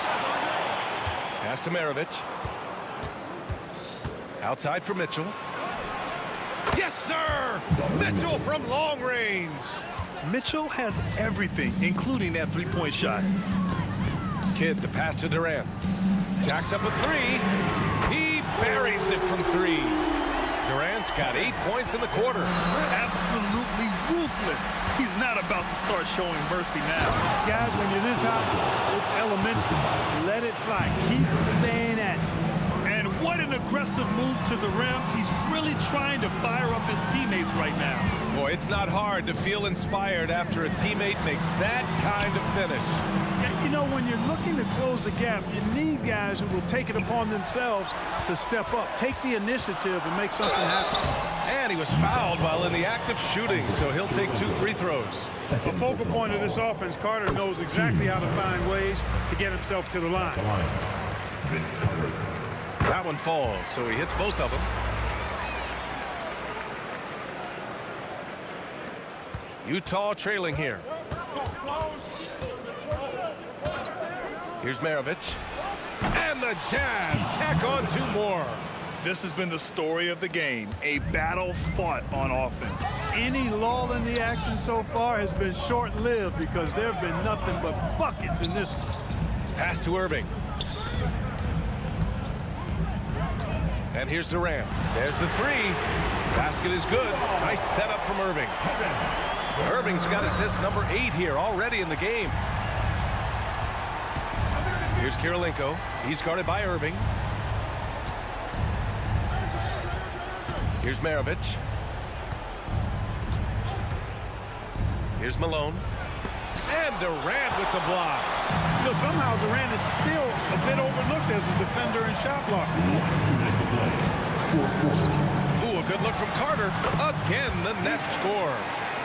B: Pass to Maravich. Outside for Mitchell. Yes, sir! Mitchell from long range.
C: Mitchell has everything, including that three-point shot.
B: Kidd, the pass to Durant. Jacks up a 3. He buries it from 3. Durant's got 8 points in the quarter.
C: Absolutely ruthless. He's not about to start showing mercy now.
N: Guys, when you're this hot, it's elementary. Let it fly. Keep staying at it.
C: And what an aggressive move to the rim. He's really trying to fire up his teammates right now.
B: Boy, it's not hard to feel inspired after a teammate makes that kind of finish.
N: You know, when you're looking to close the gap, you need guys who will take it upon themselves to step up, take the initiative, and make something happen.
B: And he was fouled while in the act of shooting, so he'll take 2 free throws.
N: A focal point of this offense, Carter knows exactly how to find ways to get himself to the line.
B: That one falls, so he hits both of them. Utah trailing here. Here's Maravich. And the Jazz tack on 2 more.
C: This has been the story of the game, a battle fought on offense.
N: Any lull in the action so far has been short-lived because there have been nothing but buckets in this one.
B: Pass to Irving. And here's Durant. There's the 3. Basket is good. Nice setup from Irving. Irving's got assist number 8 here already in the game. Here's Kirilenko. He's guarded by Irving. Here's Maravich. Here's Malone. And Durant with the block.
N: You know, somehow Durant is still a bit overlooked as a defender and shot blocker.
B: Ooh, a good look from Carter. Again, the Nets score.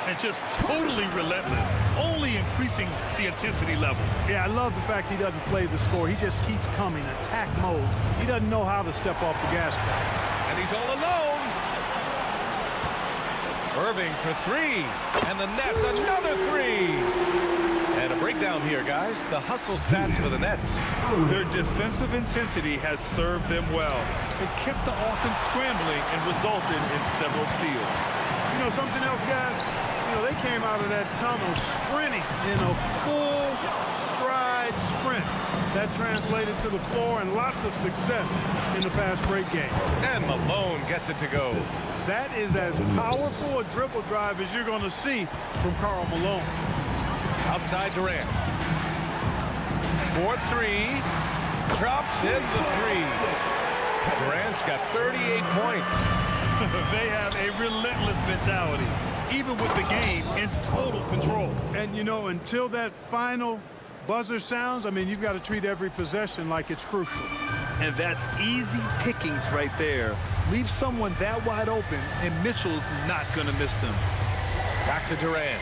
C: And just totally relentless, only increasing the intensity level.
N: Yeah, I love the fact he doesn't play the score. He just keeps coming, attack mode. He doesn't know how to step off the gas pedal.
B: And he's all alone. Irving for 3. And the Nets another 3. And a breakdown here, guys. The hustle stats for the Nets.
C: Their defensive intensity has served them well. It kept the offense scrambling and resulted in several steals.
N: You know something else, guys? You know, they came out of that tunnel sprinting in a full stride sprint. That translated to the floor and lots of success in the fast break game.
B: And Malone gets it to go.
N: That is as powerful a dribble drive as you're going to see from Karl Malone.
B: Outside Durant. 4-3. Drops in the 3. Durant's got 38 points.
C: They have a relentless mentality, even with the game in total control.
N: And, you know, until that final buzzer sounds, I mean, you've got to treat every possession like it's crucial.
C: And that's easy pickings right there. Leave someone that wide open, and Mitchell's not going to miss them.
B: Back to Durant.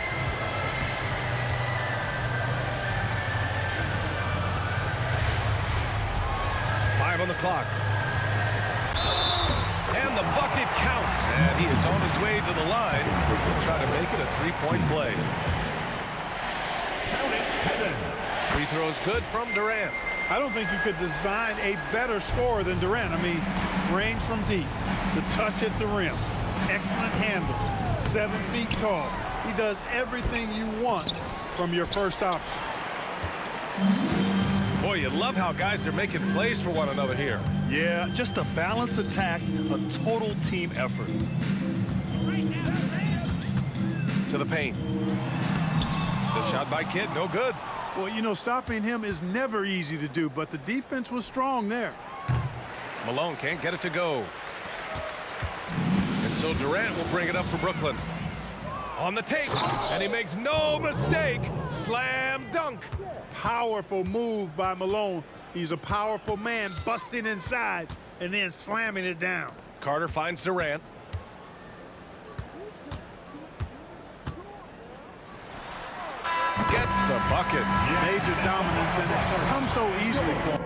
B: Five on the clock. And the bucket counts. And he is on his way to the line. He'll try to make it a three-point play. Free throws good from Durant.
N: I don't think you could design a better scorer than Durant. I mean, range from deep, the touch at the rim, excellent handle, 7 feet tall. He does everything you want from your first option.
B: Boy, you love how guys are making plays for one another here.
C: Yeah, just a balanced attack, a total team effort.
B: To the paint. The shot by Kidd, no good.
N: Well, you know, stopping him is never easy to do, but the defense was strong there.
B: Malone can't get it to go. And so Durant will bring it up for Brooklyn. On the take, and he makes no mistake. Slam dunk.
N: Powerful move by Malone. He's a powerful man, busting inside and then slamming it down.
B: Carter finds Durant. Gets the bucket.
N: Major dominance, and it comes so easily for him.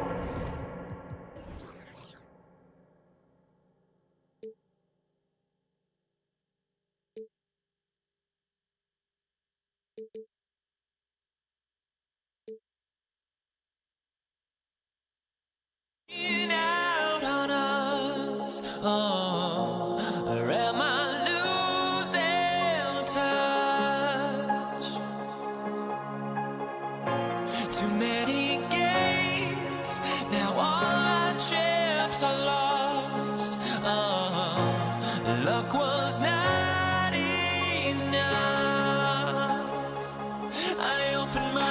A: Out on us, oh, or am I losing touch? Too many games, now all our chips are lost. Oh, luck was not enough. I opened my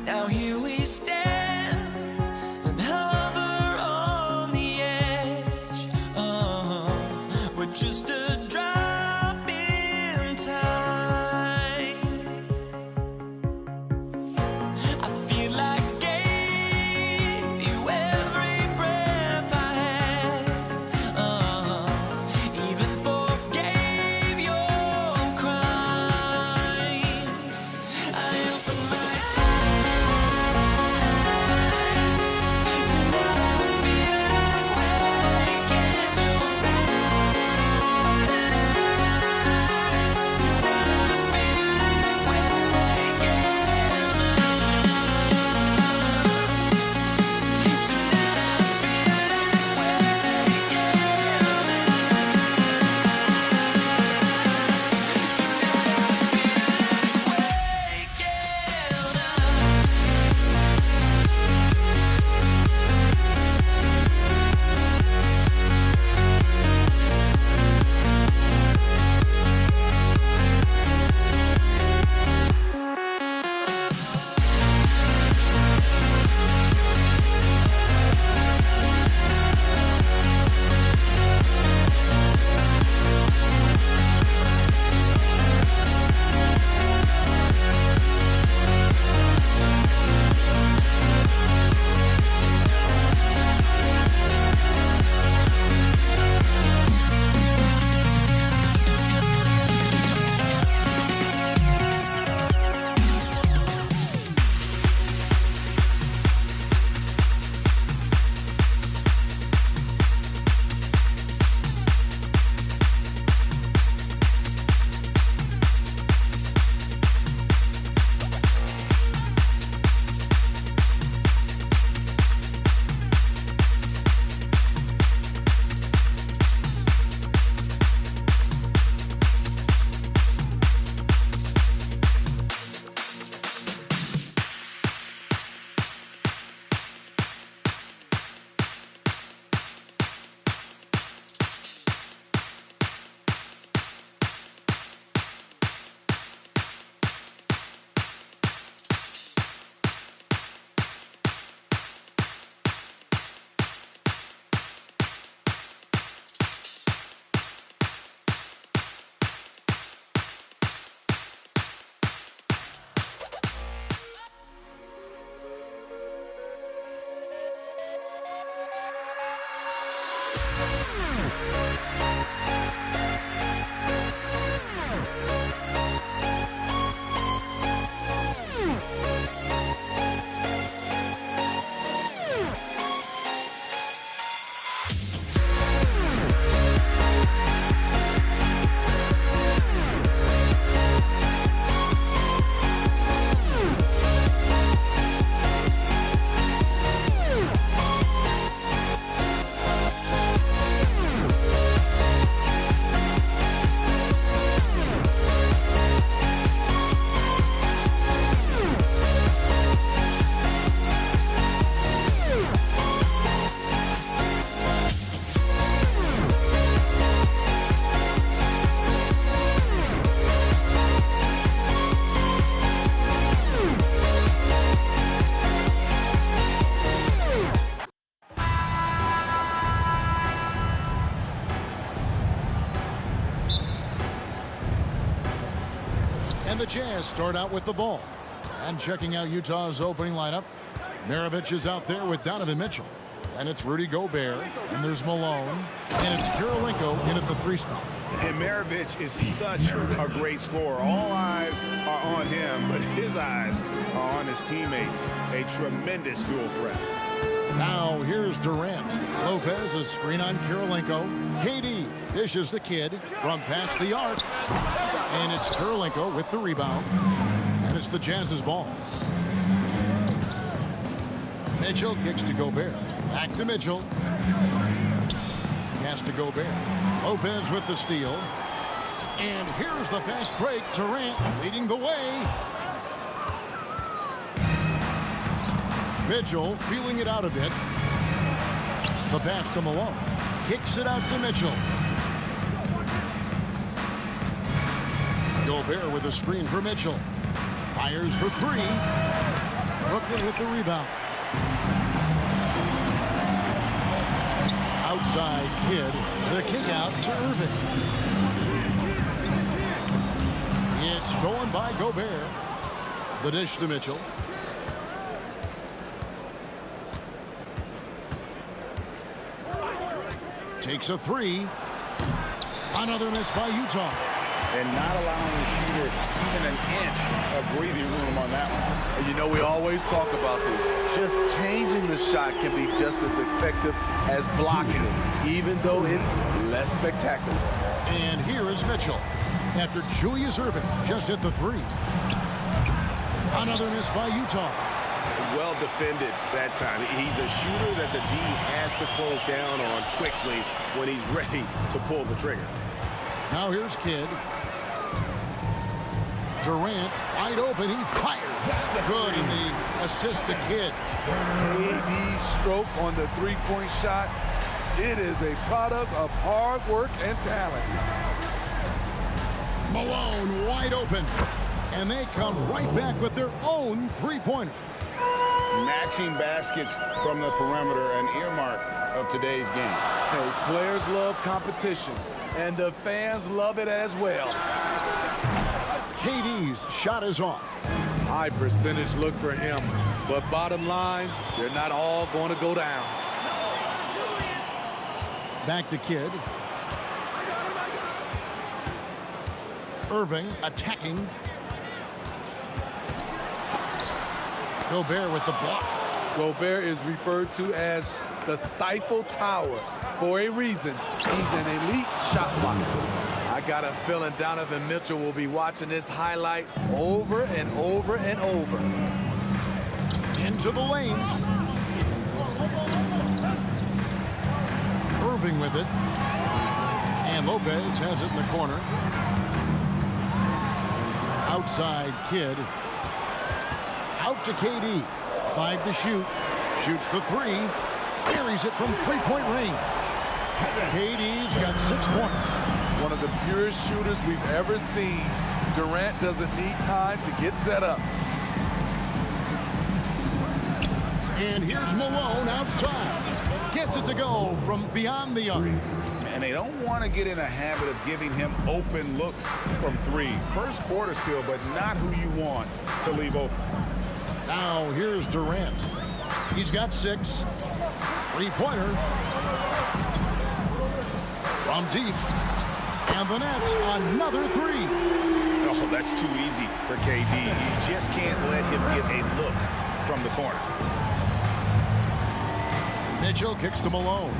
A: now here we stand and hover on the edge. Oh, we're just a drop in time. I feel like I gave you every breath I had. Even forgave your crimes. I opened my eyes.
G: the Jazz start out with the ball. And checking out Utah's opening lineup, Maravich is out there with Donovan Mitchell. And it's Rudy Gobert, and there's Malone, and it's Kirilenko in at the 3 spot.
J: And Maravich is such a great scorer. All eyes are on him, but his eyes are on his teammates. A tremendous dual threat.
G: Now here's Durant. Lopez a screen on Kirilenko. KD dishes the kid from past the arc. And it's Kirilenko with the rebound. And it's the Jazz's ball. Mitchell kicks to Gobert. Back to Mitchell. Pass to Gobert. Lopez with the steal. And here's the fast break. Durant leading the way. Mitchell feeling it out a bit. The pass to Malone. Kicks it out to Mitchell. Gobert with a screen for Mitchell. Fires for 3. Brooklyn with the rebound. Outside Kidd. The kick out to Irving. It's stolen by Gobert. The dish to Mitchell. Takes a 3. Another miss by Utah.
J: And not allowing the shooter even an inch of breathing room on that one.
D: And you know, we always talk about this. Just changing the shot can be just as effective as blocking it, even though it's less spectacular.
G: And here is Mitchell. After Julius Irving just hit the 3. Another miss by Utah.
J: Well defended that time. He's a shooter that the D has to close down on quickly when he's ready to pull the trigger.
G: Now here's Kidd. Durant wide open. He fires. Good, and the assist to Kidd.
D: KD's stroke on the 3-point shot. It is a product of hard work and talent.
G: Malone wide open. And they come right back with their own 3-pointer.
J: Matching baskets from the perimeter, an earmark of today's game.
D: Hey, players love competition, and the fans love it as well.
G: KD's shot is off.
D: High percentage look for him, but bottom line, they're not all going to go down.
G: Back to Kidd. Irving attacking. Gobert with the block.
D: Gobert is referred to as the Stifle Tower for a reason. He's an elite shot blocker. I got a feeling Donovan Mitchell will be watching this highlight over and over and over.
G: Into the lane. Irving with it. And Lopez has it in the corner. Outside Kidd. Out to KD. 5 to shoot. Shoots the 3. Carries it from 3-point range. KD's got 6 points.
D: One of the purest shooters we've ever seen. Durant doesn't need time to get set up.
G: And here's Malone outside. Gets it to go from beyond the arc.
J: And they don't want to get in a habit of giving him open looks from 3. First quarter still, but not who you want to leave open.
G: Now here's Durant. He's got 6. 3-pointer. From deep. And the Nets another 3.
J: Oh, that's too easy for KD. You just can't let him get a look from the corner.
G: Mitchell kicks to Malone.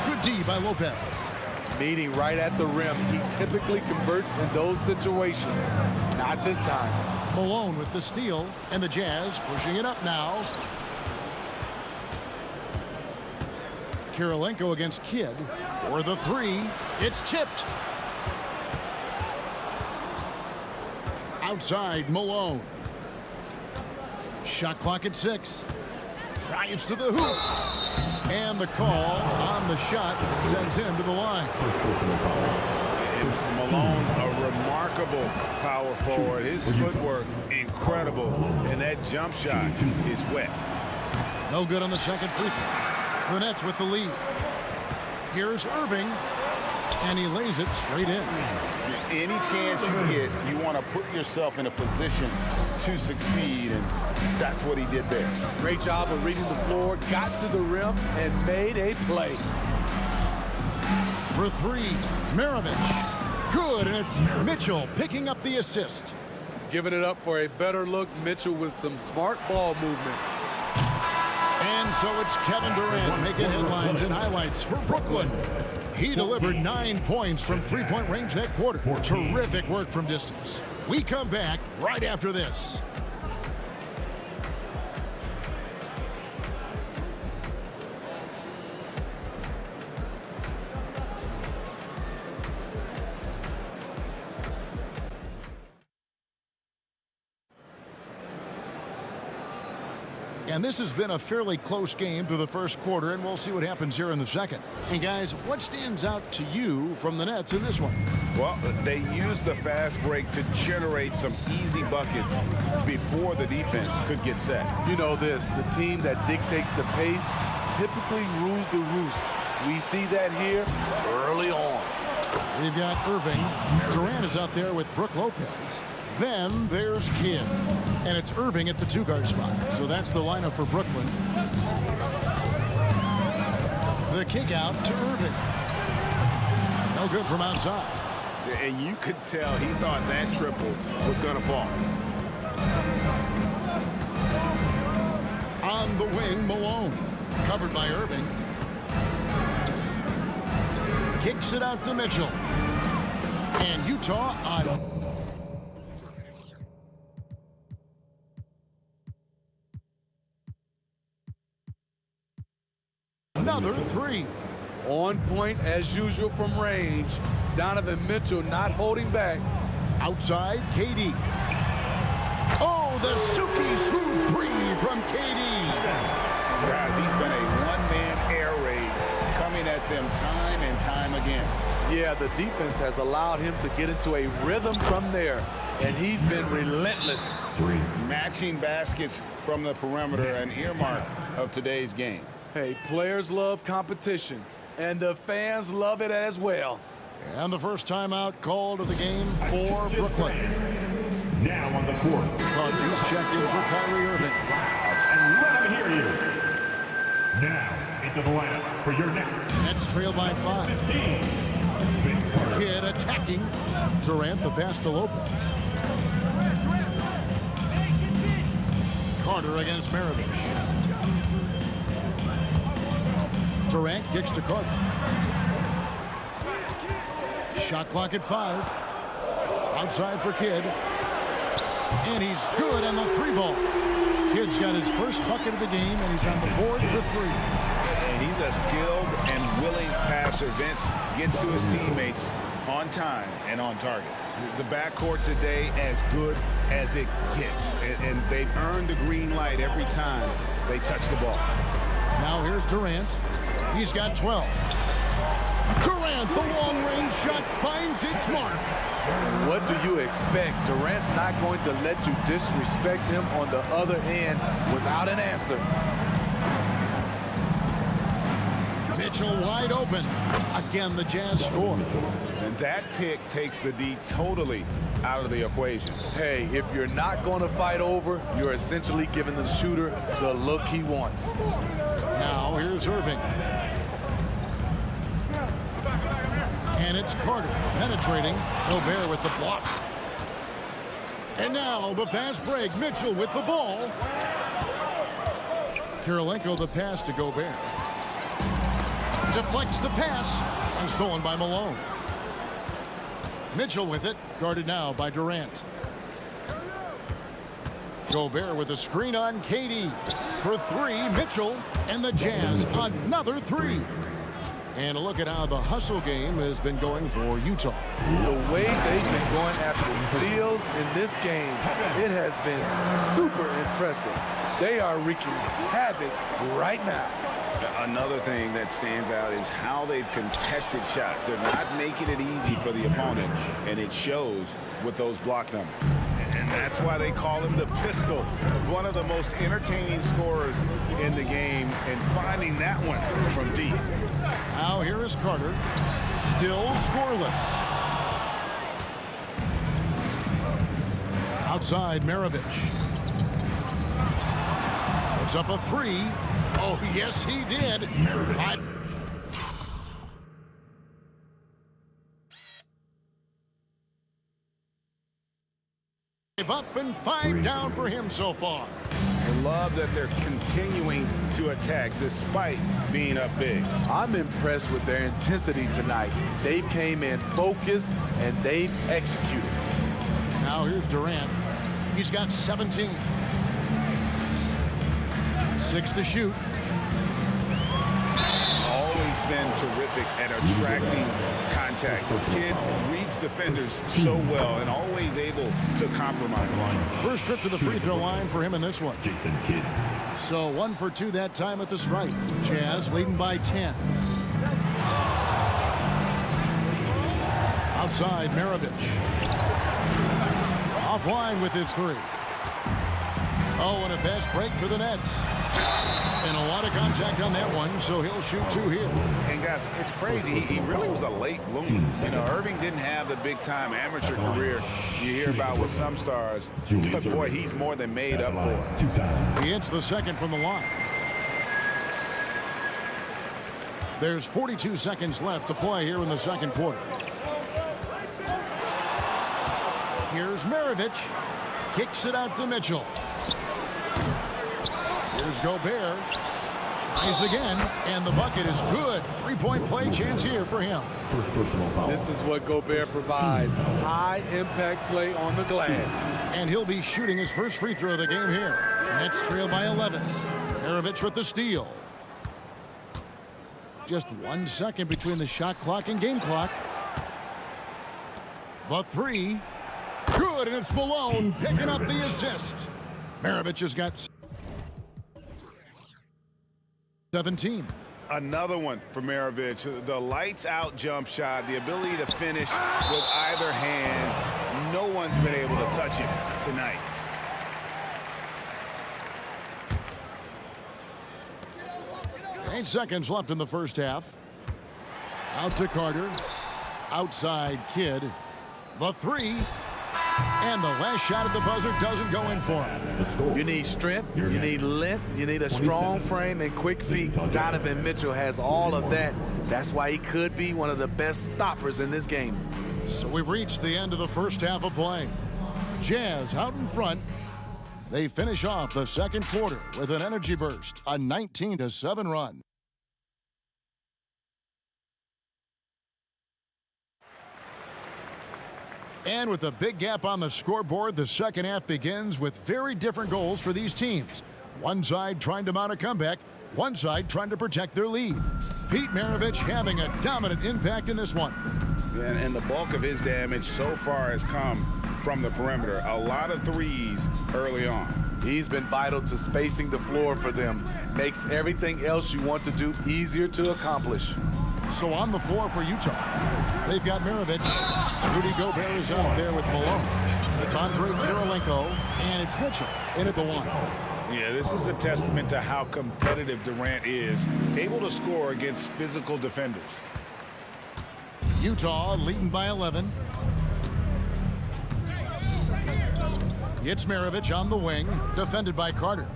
G: Good D by Lopez.
D: Meeting right at the rim. He typically converts in those situations. Not this time.
G: Malone with the steal, and the Jazz pushing it up now. Kirilenko against Kidd for the 3. It's tipped. Outside Malone. Shot clock at 6. Drives to the hoop. And the call on the shot sends him to the line.
J: And Malone, a remarkable power forward. His footwork, incredible. And that jump shot is wet.
G: No good on the second free throw. The Nets with the lead. Here's Irving, and he lays it straight in.
J: Any chance you get, you want to put yourself in a position to succeed, and that's what he did there.
D: Great job of reading the floor, got to the rim, and made a play.
G: For three, Maravich. Good, and it's Mitchell picking up the assist.
D: Giving it up for a better look, Mitchell with some smart ball movement.
G: And so it's Kevin Durant making headlines and highlights for Brooklyn. He delivered 9 points from three-point range that quarter. Terrific work from distance. We come back right after this. And this has been a fairly close game through the first quarter, and we'll see what happens here in the second. And guys, what stands out to you from the Nets in this one?
J: Well, they used the fast break to generate some easy buckets before the defense could get set.
D: You know this, the team that dictates the pace typically rules the roost. We see that here early on.
G: We've got Irving. Durant is out there with Brook Lopez. Then there's Kidd. And it's Irving at the two-guard spot. So that's the lineup for Brooklyn. The kick out to Irving. No good from outside.
J: And you could tell he thought that triple was going to fall.
G: On the wing, Malone. Covered by Irving. Kicks it out to Mitchell. And Utah on... Another three.
D: On point as usual from range. Donovan Mitchell not holding back.
G: Outside, KD. Oh, the silky smooth three from KD.
J: Guys, he's been a one-man air raid coming at them time and time again.
D: Yeah, the defense has allowed him to get into a rhythm from there, and he's been relentless.
J: Matching baskets from the perimeter, an earmark of today's game.
D: Hey, players love competition, and the fans love it as well.
G: And the first timeout called of the game for Brooklyn.
E: Now on the court.
G: He's checked in for Kyrie Irving.
E: And let him hear you. Now into the lineup for your next.
G: Nets trail by 5. Kidd attacking. Durant the pass to Lopez. Carter against Maravich. Durant kicks to Carter. Shot clock at 5. Outside for Kidd. And he's good on the three ball. Kidd's got his first bucket of the game, and he's on the board for 3.
J: And he's a skilled and willing passer. Vince gets to his teammates on time and on target. The backcourt today as good as it gets. And they've earned the green light every time they touch the ball.
G: Now here's Durant. He's got 12. Durant, the long-range shot finds its mark.
D: What do you expect? Durant's not going to let you disrespect him on the other end without an answer.
G: Mitchell wide open. Again, the Jazz score.
J: And that pick takes the D totally out of the equation.
D: Hey, if you're not going to fight over, you're essentially giving the shooter the look he wants.
G: Now here's Irving. And it's Carter penetrating. Gobert with the block. And now the fast break. Mitchell with the ball. Kirilenko the pass to Gobert. Deflects the pass and stolen by Malone. Mitchell with it, guarded now by Durant. Gobert with a screen on KD. For 3, Mitchell and the Jazz another 3. And a look at how the hustle game has been going for Utah.
D: The way they've been going after steals in this game, it has been super impressive. They are wreaking havoc right now.
J: Another thing that stands out is how they've contested shots. They're not making it easy for the opponent, and it shows with those block numbers. And that's why they call him the pistol, one of the most entertaining scorers in the game, and finding that one from deep.
G: Now here is Carter. Still scoreless. Outside, Maravich. Puts up a three. Oh, yes, he did. Five. Up and 5 down for him so far.
J: I love that they're continuing to attack despite being up big.
D: I'm impressed with their intensity tonight. They've came in focused and they've executed.
G: Now here's Durant. He's got 17. 6 to shoot.
J: Always been terrific at attracting contact. The kid reads defenders so well and always able to compromise.
G: First trip to the free throw line for him in this one.
E: Jason Kidd.
G: So 1 for 2 that time at the stripe. Jazz leading by 10. Outside, Maravich. Offline with his 3. Oh, and a fast break for the Nets. And a lot of contact on that one, so he'll shoot 2 here.
J: And guys, it's crazy. He really was a late bloomer. You know, Irving didn't have the big-time amateur career you hear about with some stars. But boy, he's more than made up for it.
G: He hits the second from the line. There's 42 seconds left to play here in the second quarter. Here's Maravich. Kicks it out to Mitchell. Here's Gobert. Tries again, and the bucket is good. 3-point play chance here for him.
E: First personal foul.
D: This is what Gobert provides. High-impact play on the glass.
G: And he'll be shooting his first free throw of the game here. Nets trail by 11. Maravich with the steal. Just 1 second between the shot clock and game clock. The 3. Good, and it's Malone picking up the assist. Maravich has got 17.
J: Another one for Maravich. The lights-out jump shot, the ability to finish with either hand. No one's been able to touch it tonight.
G: Eight seconds left in the first half. Out to Carter. Outside, Kidd. The 3. And the last shot at the buzzer doesn't go in for him.
D: You need strength, you need length, you need a strong frame and quick feet. Donovan Mitchell has all of that. That's why he could be one of the best stoppers in this game.
G: So we've reached the end of the first half of play. Jazz out in front. They finish off the second quarter with an energy burst, a 19-7 run. And with a big gap on the scoreboard, the second half begins with very different goals for these teams. One side trying to mount a comeback, one side trying to protect their lead. Pete Maravich having a dominant impact in this one.
J: And the bulk of his damage so far has come from the perimeter. A lot of threes early on.
D: He's been vital to spacing the floor for them. Makes everything else you want to do easier to accomplish.
G: So on the floor for Utah, they've got Maravich. Rudy Gobert is out there with Malone. It's Andre Kirilenko, and it's Mitchell in at the 1.
J: Yeah, this is a testament to how competitive Durant is, able to score against physical defenders.
G: Utah leading by 11. It's Maravich on the wing, defended by Carter.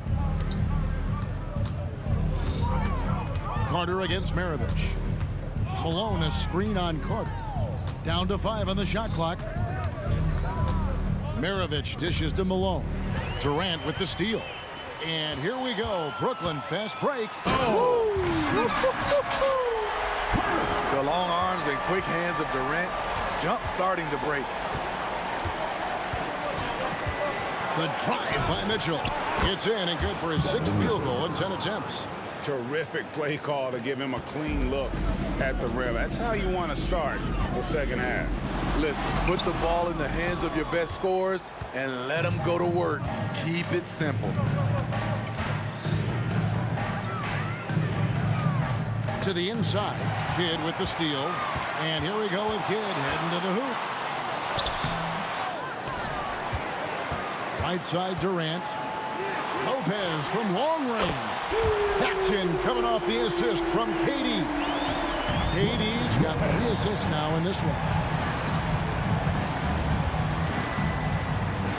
G: Carter against Maravich. Malone a screen on Carter. Down to 5 on the shot clock. Maravich dishes to Malone. Durant with the steal. And here we go. Brooklyn fast break. Oh.
D: The long arms and quick hands of Durant. Jump starting to break.
G: The drive by Mitchell. It's in and good for his 6th field goal in 10 attempts.
J: Terrific play call to give him a clean look at the rim. That's how you want to start the second half.
D: Listen, put the ball in the hands of your best scorers and let them go to work. Keep it simple.
G: To the inside. Kidd with the steal. And here we go with Kidd heading to the hoop. Right side Durant. Lopez from long range. Jackson coming off the assist from Katie. KD's got 3 assists now in this one.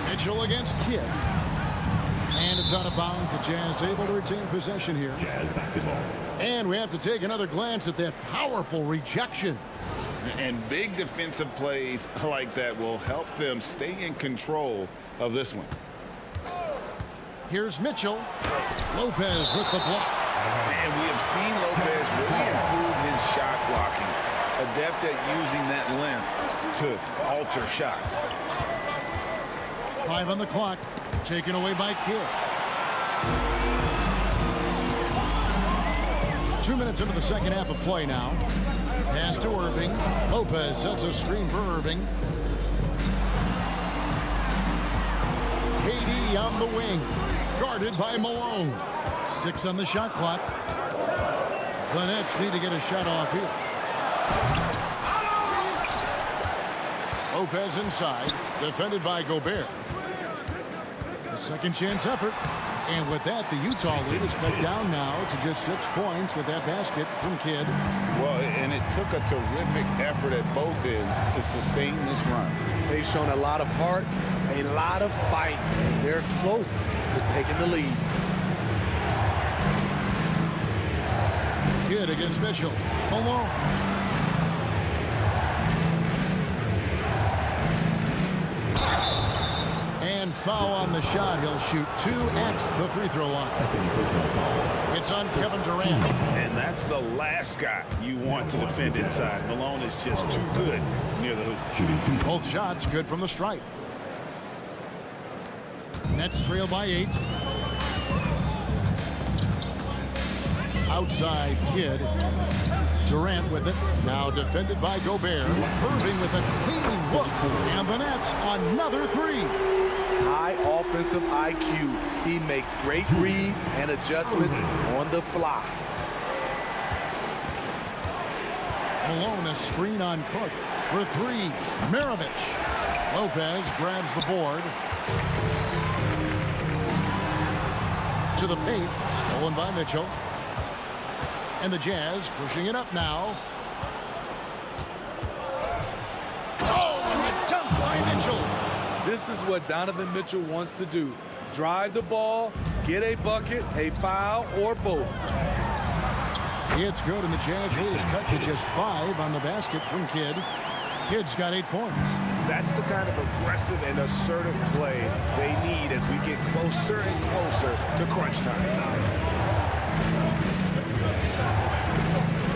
G: Mitchell against Kidd. And it's out of bounds. The Jazz able to retain possession here.
E: Jazz basketball.
G: And we have to take another glance at that powerful rejection.
J: And big defensive plays like that will help them stay in control of this one.
G: Here's Mitchell. Lopez with the block.
J: And we have seen Lopez really improve his shot blocking. Adept at using that length to alter shots.
G: 5 on the clock. Taken away by Kidd. 2 minutes into the second half of play now. Pass to Irving. Lopez sets a screen for Irving. KD on the wing. Guarded by Malone. 6 on the shot clock. The Nets need to get a shot off here. Lopez inside. Defended by Gobert. A second chance effort. And with that, the Utah lead is cut down now to just 6 points with that basket from Kidd.
J: Well, and it took a terrific effort at both ends to sustain this run.
D: They've shown a lot of heart, a lot of fight, and they're close to taking the lead.
G: Kidd against Mitchell. Malone. And foul on the shot. He'll shoot 2 at the free throw line. It's on Kevin Durant.
J: And that's the last guy you want to defend inside. Malone is just too good near the hoop.
G: Both shots good from the stripe. Nets trail by 8. Outside Kidd. Durant with it. Now defended by Gobert. Irving with a clean look. And the Nets another 3.
D: High offensive IQ. He makes great reads and adjustments on the fly.
G: Malone a screen on Carter for 3. Maravich. Lopez grabs the board. To the paint. Stolen by Mitchell. And the Jazz pushing it up now. Oh, and the dunk by Mitchell.
D: This is what Donovan Mitchell wants to do. Drive the ball, get a bucket, a foul, or both.
G: It's good, and the Jazz lead is cut to just 5 on the basket from Kidd. Kidd's got 8 points.
J: That's the kind of aggressive and assertive play they need as we get closer and closer to crunch time.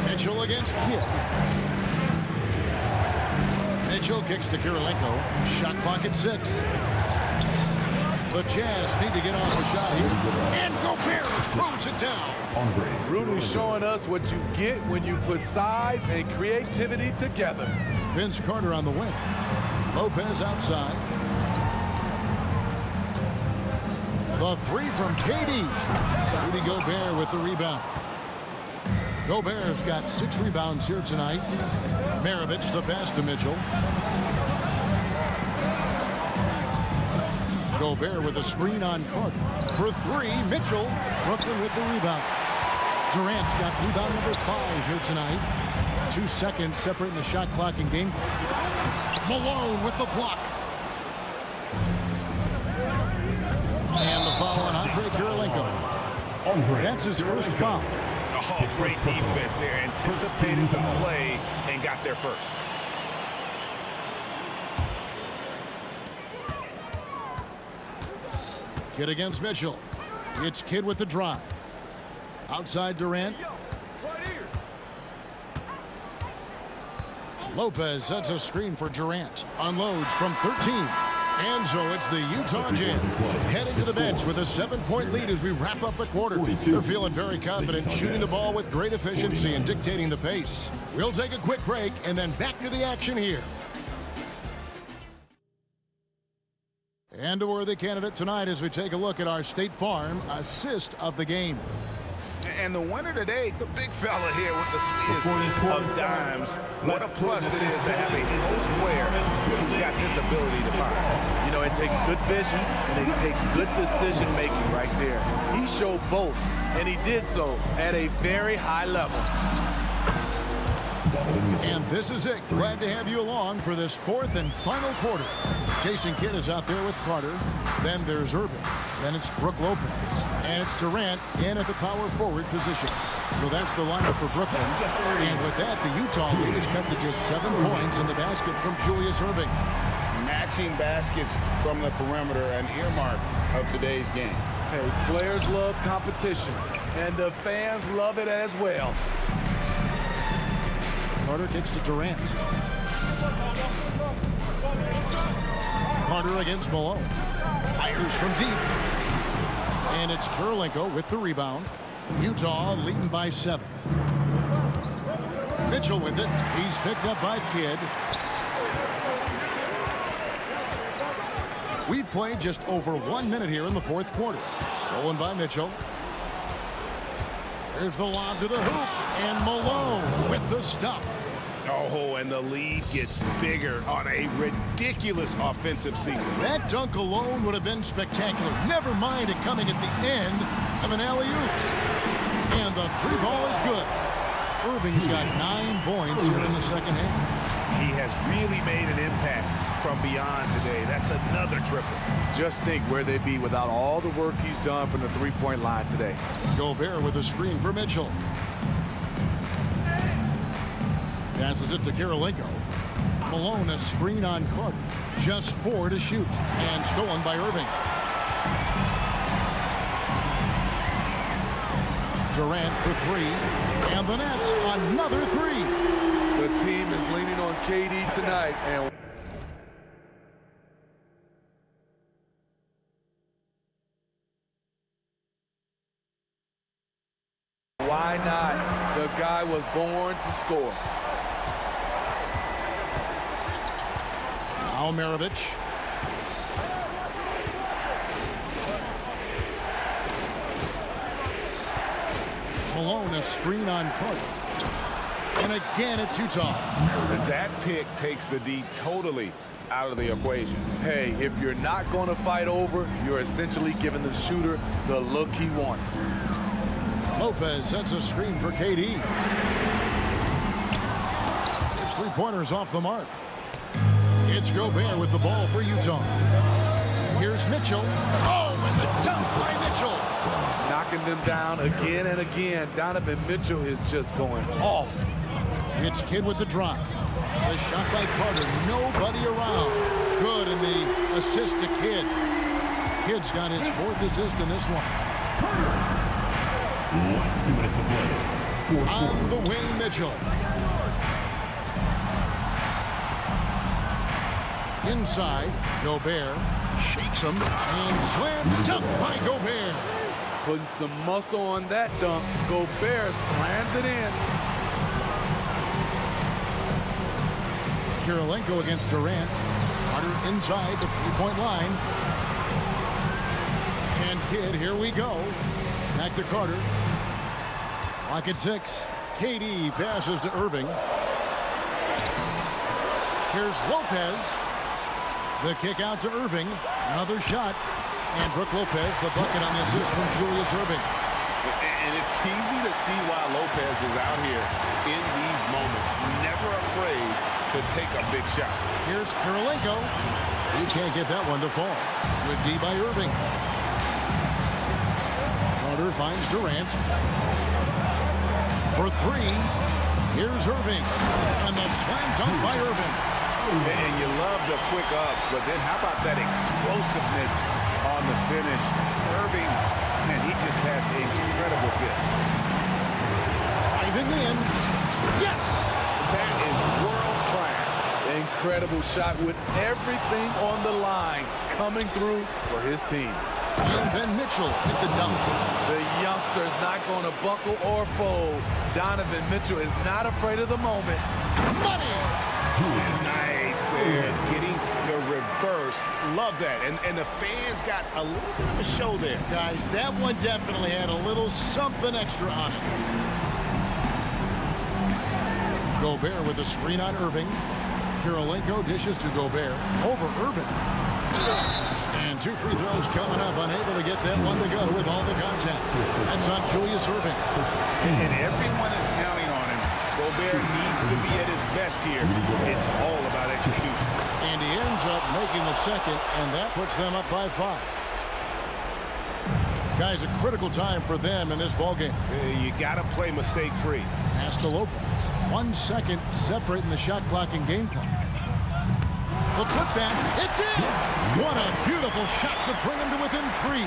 G: Mitchell against Kidd. Mitchell kicks to Kirilenko. Shot clock at 6. The Jazz need to get off a shot here. And Gobert throws it down.
D: Rudy's showing us what you get when you put size and creativity together.
G: Vince Carter on the wing. Lopez outside. The 3 from KD. Rudy Gobert with the rebound. Gobert's got 6 rebounds here tonight. Maravich the pass to Mitchell. Gobert with a screen on Carter. For 3, Mitchell. Brooklyn with the rebound. Durant's got rebound number 5 here tonight. 2 seconds separating the shot clock and game clock. Malone with the block. And the foul on Andre Kirilenko. That's his first foul.
J: Oh, great defense there. Anticipated the play and got there first.
G: Kidd against Mitchell. It's Kidd with the drive. Outside Durant. Lopez sets a screen for Durant. Unloads from 13. And so it's the Utah Jazz heading to the bench with a 7-point lead as we wrap up the quarter. They're feeling very confident, shooting the ball with great efficiency and dictating the pace. We'll take a quick break and then back to the action here. And a worthy candidate tonight as we take a look at our State Farm assist of the game.
J: And the winner today, the big fella here with the sweetest of dimes. What a plus it is to have a post player who's got this ability to fire.
D: You know, it takes good vision and it takes good decision making right there. He showed both, and he did so at a very high level.
G: And this is it. Glad to have you along for this fourth and final quarter. Jason Kidd is out there with Carter. Then there's Irving. Then it's Brook Lopez. And it's Durant in at the power forward position. So that's the lineup for Brooklyn. And with that, the Utah lead is cut to just 7 points in the basket from Julius Irving.
J: Matching baskets from the perimeter, an earmark of today's game.
D: Hey, players love competition, and the fans love it as well.
G: Carter kicks to Durant. Carter against Malone. Fires from deep. And it's Kirilenko with the rebound. Utah leading by 7. Mitchell with it. He's picked up by Kidd. We've played just over 1 minute here in the fourth quarter. Stolen by Mitchell. There's the lob to the hoop. And Malone with the stuff.
J: Oh, and the lead gets bigger on a ridiculous offensive sequence.
G: That dunk alone would have been spectacular. Never mind it coming at the end of an alley-oop. And the 3 ball is good. Irving's got 9 points here in the second half.
J: He has really made an impact from beyond today. That's another triple.
D: Just think where they'd be without all the work he's done from the three-point line today.
G: Gobert with a screen for Mitchell. Passes it to Kirilenko. Malone a screen on Carter. Just 4 to shoot. And stolen by Irving. Durant for 3. And the Nets another 3.
D: The team is leaning on KD tonight. And why not? The guy was born to score.
G: Now Maravich. Malone a screen on Carter. And again it's Utah.
J: And that pick takes the D totally out of the equation.
D: Hey, if you're not going to fight over, you're essentially giving the shooter the look he wants.
G: Lopez sets a screen for KD. There's 3-pointers off the mark. It's Gobert with the ball for Utah. Here's Mitchell. Oh, and the dunk by Mitchell.
D: Knocking them down again and again. Donovan Mitchell is just going off.
G: It's Kidd with the drive. The shot by Carter. Nobody around. Good, and the assist to Kidd. Kidd's got his 4th assist in this one.
E: 2 minutes to play.
G: On the wing, Mitchell. Inside, Gobert shakes him and slam dunk by Gobert.
D: Putting some muscle on that dunk. Gobert slams it in.
G: Kirilenko against Durant. Carter inside the 3-point line. And Kidd, here we go. Back to Carter. Clock at 6. KD passes to Irving. Here's Lopez. The kick out to Irving. Another shot. And Brook Lopez, the bucket on the assist from Julius Irving.
J: And it's easy to see why Lopez is out here in these moments. Never afraid to take a big shot.
G: Here's Kirilenko. He can't get that one to fall. Good D by Irving. Carter finds Durant. For 3. Here's Irving. And the slam dunk by Irving.
J: And you love the quick ups, but then how about that explosiveness on the finish? Irving, man, he just has an incredible gift.
G: Driving in. Yes!
J: That is world class.
D: Incredible shot with everything on the line coming through for his team.
G: And then Mitchell with the dunk.
D: The youngster is not going to buckle or fold. Donovan Mitchell is not afraid of the moment.
G: Money!
J: Nice there, getting the reverse. Love that. And the fans got a little bit of a show there.
G: Guys, that one definitely had a little something extra on it. Gobert with a screen on Irving. Kirilenko dishes to Gobert. Over Irving. And 2 free throws coming up. Unable to get that one to go with all the contact. That's on Julius Irving.
J: And everyone is counting on him. Gobert needs to be at his best here. It's all about execution.
G: And he ends up making the second, and that puts them up by 5. Guys, a critical time for them in this ballgame.
B: You got to play mistake-free.
G: Pass to Lopez. 1 second separating the shot clock and game clock. The putback, it's in! What a beautiful shot to bring him to within 3.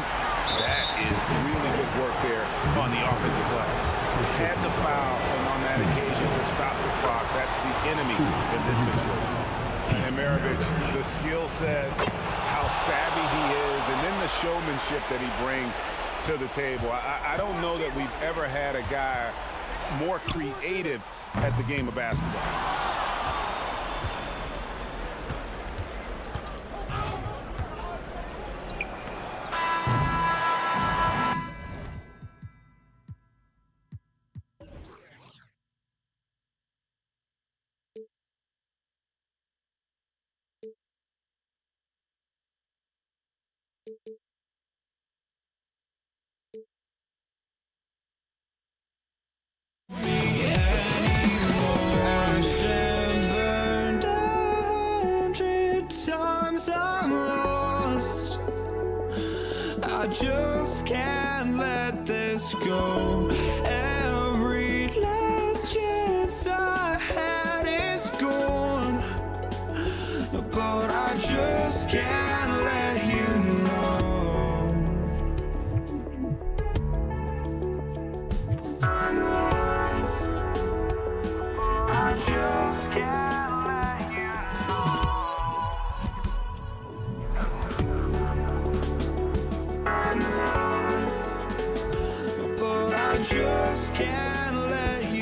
J: That is really good work there on the offensive glass. Had to foul, and on that occasion to stop the clock. That's the enemy in this situation. And Maravich, the skill set, how savvy he is, and then the showmanship that he brings to the table. I don't know that we've ever had a guy more creative at the game of basketball.
A: I just can't let this go. Every last chance I had is gone, but I just can't let you know. I just can't let you but I just can't let you know.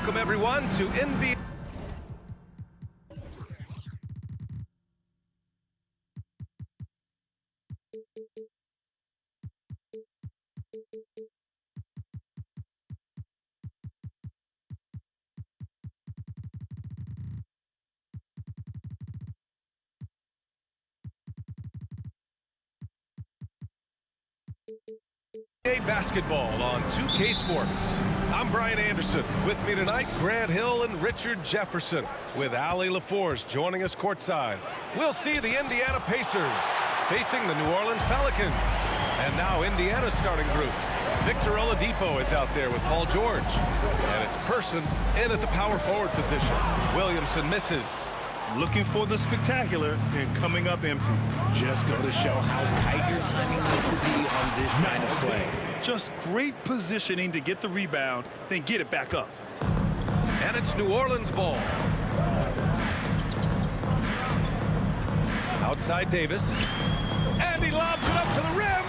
B: Welcome, everyone, to NBA. Basketball on 2K Sports. I'm Brian Anderson. With me tonight, Grant Hill and Richard Jefferson, with Allie LaForce joining us courtside. We'll see the Indiana Pacers facing the New Orleans Pelicans. And now Indiana's starting group. Victor Oladipo is out there with Paul George. And it's Person in at the power forward position. Williamson misses.
C: Looking for the spectacular and coming up empty.
H: Just go to show how tight your timing needs to be on this kind of play.
C: Just great positioning to get the rebound, then get it back up.
B: And it's New Orleans ball. Outside Davis. And he lobs it up to the rim.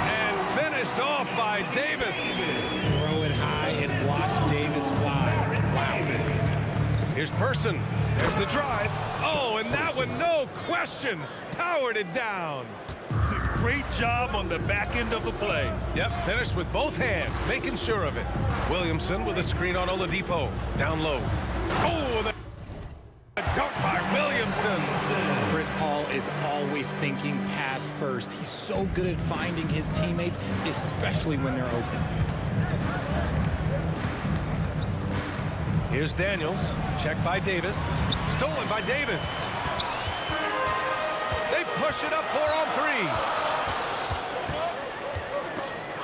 B: And finished off by Davis.
H: Throw it high and watch Davis fly. Wow.
B: Here's Person. There's the drive. Oh, and that one, no question, powered it down.
C: Great job on the back end of the play.
B: Yep, finished with both hands, making sure of it. Williamson with a screen on Oladipo. Down low. Oh, the dunk by Williamson.
H: Chris Paul is always thinking pass first. He's so good at finding his teammates, especially when they're open.
B: Here's Daniels. Check by Davis. Stolen by Davis. They push it up 4-on-3.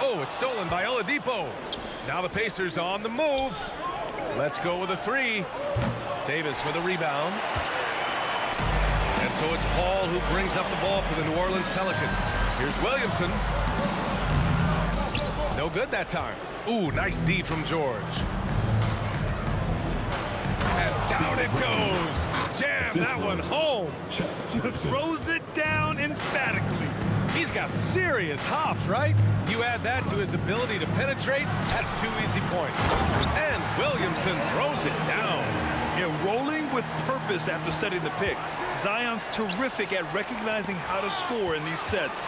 B: Oh, it's stolen by Oladipo. Now the Pacers on the move. Let's go with a three. Davis with a rebound. And so it's Paul who brings up the ball for the New Orleans Pelicans. Here's Williamson. No good that time. Ooh, nice D from George. Down it goes. Jam that one home.
C: Throws it down emphatically.
B: He's got serious hops, right? You add that to his ability to penetrate, that's 2 easy points. And Williamson throws it down.
C: And rolling with purpose after setting the pick. Zion's terrific at recognizing how to score in these sets.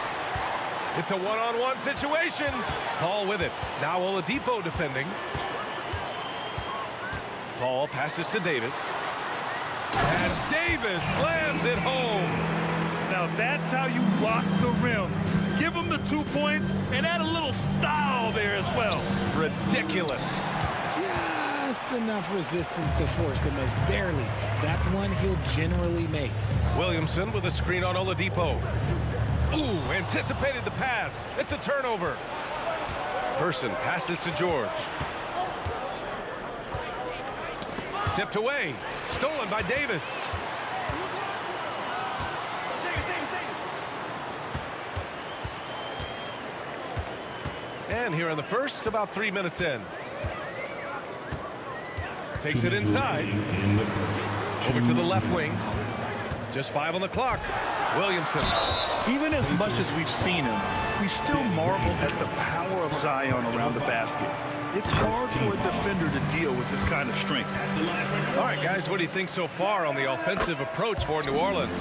B: It's a one-on-one situation. Paul with it. Now Oladipo defending. Paul passes to Davis. And Davis slams it home.
C: Now that's how you rock the rim. Give him the 2 points and add a little style there as well.
B: Ridiculous.
H: Just enough resistance to force the miss. Barely. That's one he'll generally make.
B: Williamson with a screen on Oladipo. Ooh, anticipated the pass. It's a turnover. Person passes to George. Tipped away. Stolen by Davis. And here in the first, about 3 minutes in. Takes it inside. Over to the left wing. Just 5 on the clock. Williamson.
C: Even as much as we've seen him, we still marvel at the power of Zion around the basket. It's hard for a defender to deal with this kind of strength.
B: All right, guys, what do you think so far on the offensive approach for New Orleans?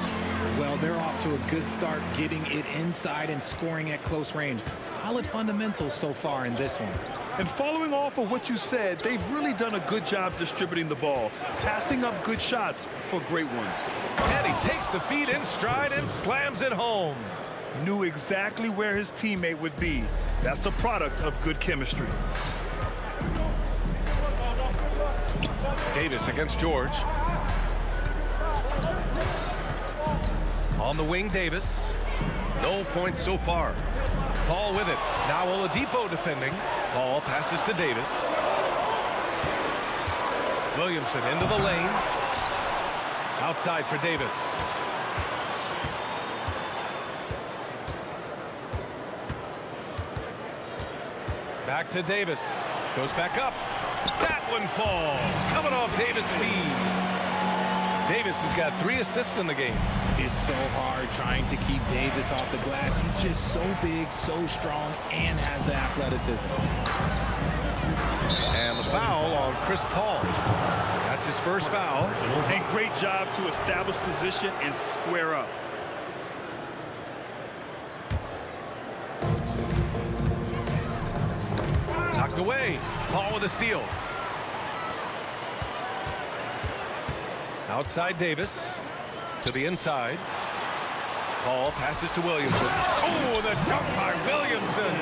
H: Well, they're off to a good start getting it inside and scoring at close range. Solid fundamentals so far in this one.
C: And following off of what you said, they've really done a good job distributing the ball, passing up good shots for great ones.
B: And he takes the feed in stride and slams it home.
C: Knew exactly where his teammate would be. That's a product of good chemistry.
B: Davis against George. On the wing, Davis. No points so far. Paul with it. Now Oladipo defending. Paul passes to Davis. Williamson into the lane. Outside for Davis. Back to Davis. Goes back up. That one falls. Coming off Davis' feed. Davis has got 3 assists in the game.
H: It's so hard trying to keep Davis off the glass. He's just so big, so strong, and has the athleticism.
B: And the foul on Chris Paul. That's his first foul.
C: And great job to establish position and square up.
B: Knocked away. Paul with a steal. Outside Davis to the inside. Paul passes to Williamson. Oh, the dunk by Williamson.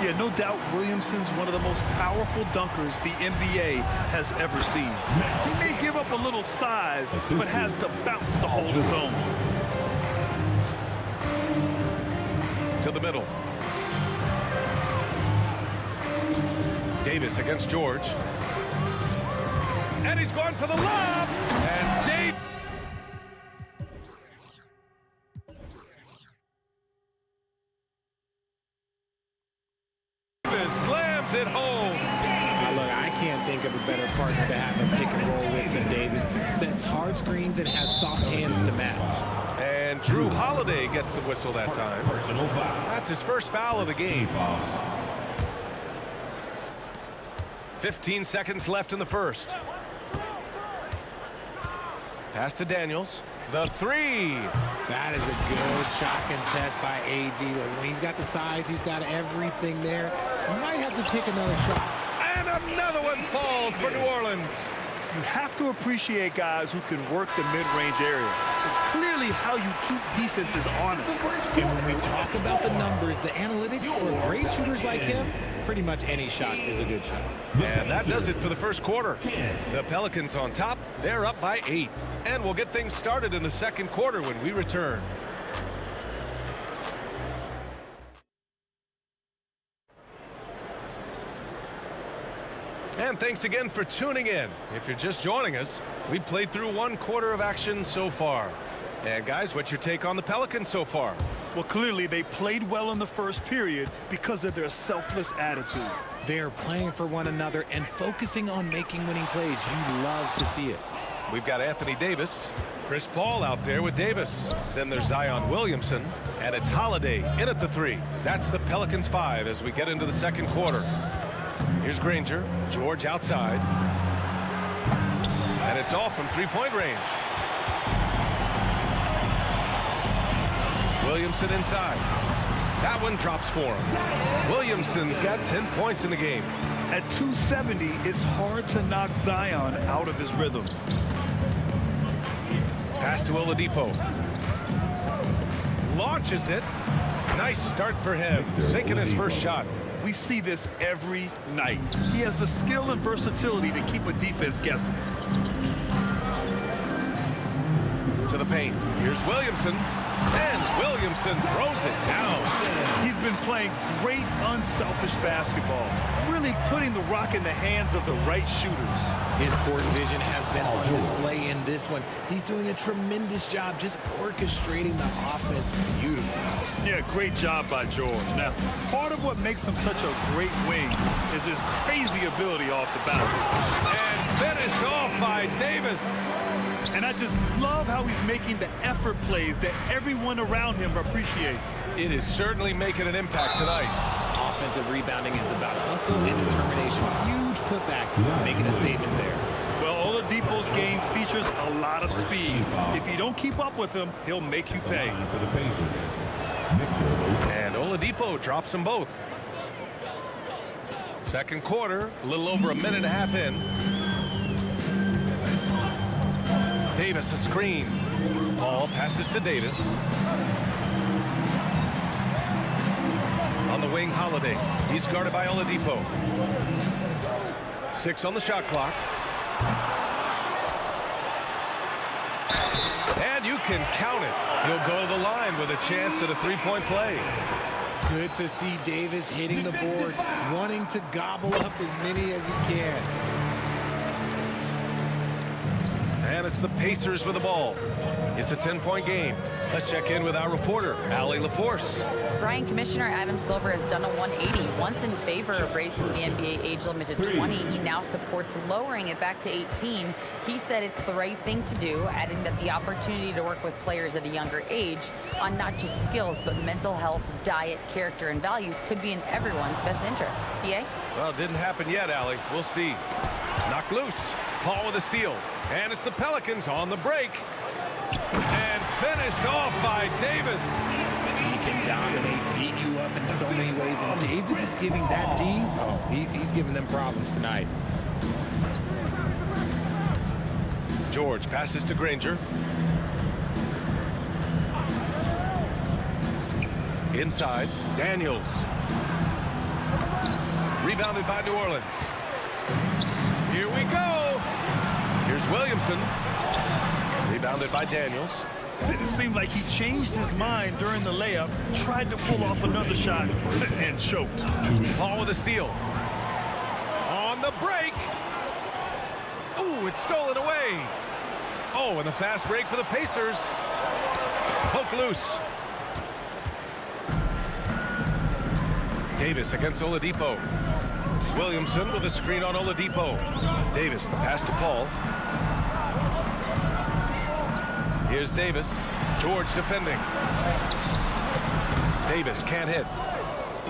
C: Yeah, no doubt Williamson's one of the most powerful dunkers the NBA has ever seen. He may give up a little size, but has the bounce to hold his own.
B: To the middle. Davis against George. And he's going for the lob. And Davis. Slams it home.
H: Look, I can't think of a better partner to have a pick and roll with than Davis. Sets hard screens and has soft hands to match.
B: And Drew Holiday gets the whistle that time. That's his first foul of the game. 15 seconds left in the first. Pass to Daniels. The three.
H: That is a good shot contest by AD. When he's got the size, he's got everything there. You might have to pick another shot.
B: And another one falls for New Orleans.
C: You have to appreciate guys who can work the mid-range area. It's clearly how you keep defenses honest.
H: And when we talk about the numbers, the analytics for great shooters like him, pretty much any shot is a good shot.
B: And that does it for the first quarter. The Pelicans on top. They're up by 8. And we'll get things started in the second quarter when we return. And thanks again for tuning in. If you're just joining us, we played through one quarter of action so far. And guys, what's your take on the Pelicans so far?
C: Well, clearly they played well in the first period because of their selfless attitude.
H: They're playing for one another and focusing on making winning plays. You love to see it.
B: We've got Anthony Davis, Chris Paul out there with Davis. Then there's Zion Williamson, and it's Holiday in at the 3. That's the Pelicans 5 as we get into the second quarter. Here's Granger, George outside. And it's all from three-point range. Williamson inside. That one drops for him. Williamson's got 10 points in the game.
C: At 270, it's hard to knock Zion out of his rhythm.
B: Pass to Oladipo. Launches it. Nice start for him. Sinking his first shot.
C: We see this every night. He has the skill and versatility to keep a defense guessing.
B: To the paint. Here's Williamson. And Williamson throws it down.
C: He's been playing great unselfish basketball, really putting the rock in the hands of the right shooters.
H: His court vision has been on display in this one. He's doing a tremendous job just orchestrating the offense beautifully.
C: Yeah, great job by George. Now, part of what makes him such a great wing is his crazy ability off the bounce.
B: And finished off by Davis.
C: And I just love how he's making the effort plays that everyone around him appreciates.
B: It is certainly making an impact tonight.
H: Offensive rebounding is about hustle and determination. Huge putback, making a statement there.
C: Well, Oladipo's game features a lot of speed. If you don't keep up with him, he'll make you pay.
B: And Oladipo drops them both. Second quarter, a little over a minute and a half in. Davis a screen. Paul passes to Davis. On the wing, Holiday. He's guarded by Oladipo. 6 on the shot clock. And you can count it. He'll go to the line with a chance at a three-point play.
H: Good to see Davis hitting the board, wanting to gobble up as many as he can.
B: And it's the Pacers with the ball. It's a 10-point game. Let's check in with our reporter, Allie LaForce.
F: Brian, Commissioner Adam Silver has done a 180. Once in favor of raising the NBA age limit to 20, he now supports lowering it back to 18. He said it's the right thing to do, adding that the opportunity to work with players at a younger age on not just skills, but mental health, diet, character, and values could be in everyone's best interest. EA?
B: Well, it didn't happen yet, Allie. We'll see. Knocked loose. Paul with a steal. And it's the Pelicans on the break. And finished off by Davis.
H: He can dominate, beat you up in so many ways, and Davis is giving that D, he's giving them problems tonight.
B: George passes to Granger. Inside, Daniels. Rebounded by New Orleans. Here we go. Here's Williamson. Rebounded by Daniels.
C: It seemed like he changed his mind during the layup, tried to pull off another shot, and choked.
B: Paul with a steal. On the break. Ooh, it's stolen away. Oh, and the fast break for the Pacers. Poke loose. Davis against Oladipo. Williamson with a screen on Oladipo. Davis, the pass to Paul. Here's Davis. George defending. Davis can't hit.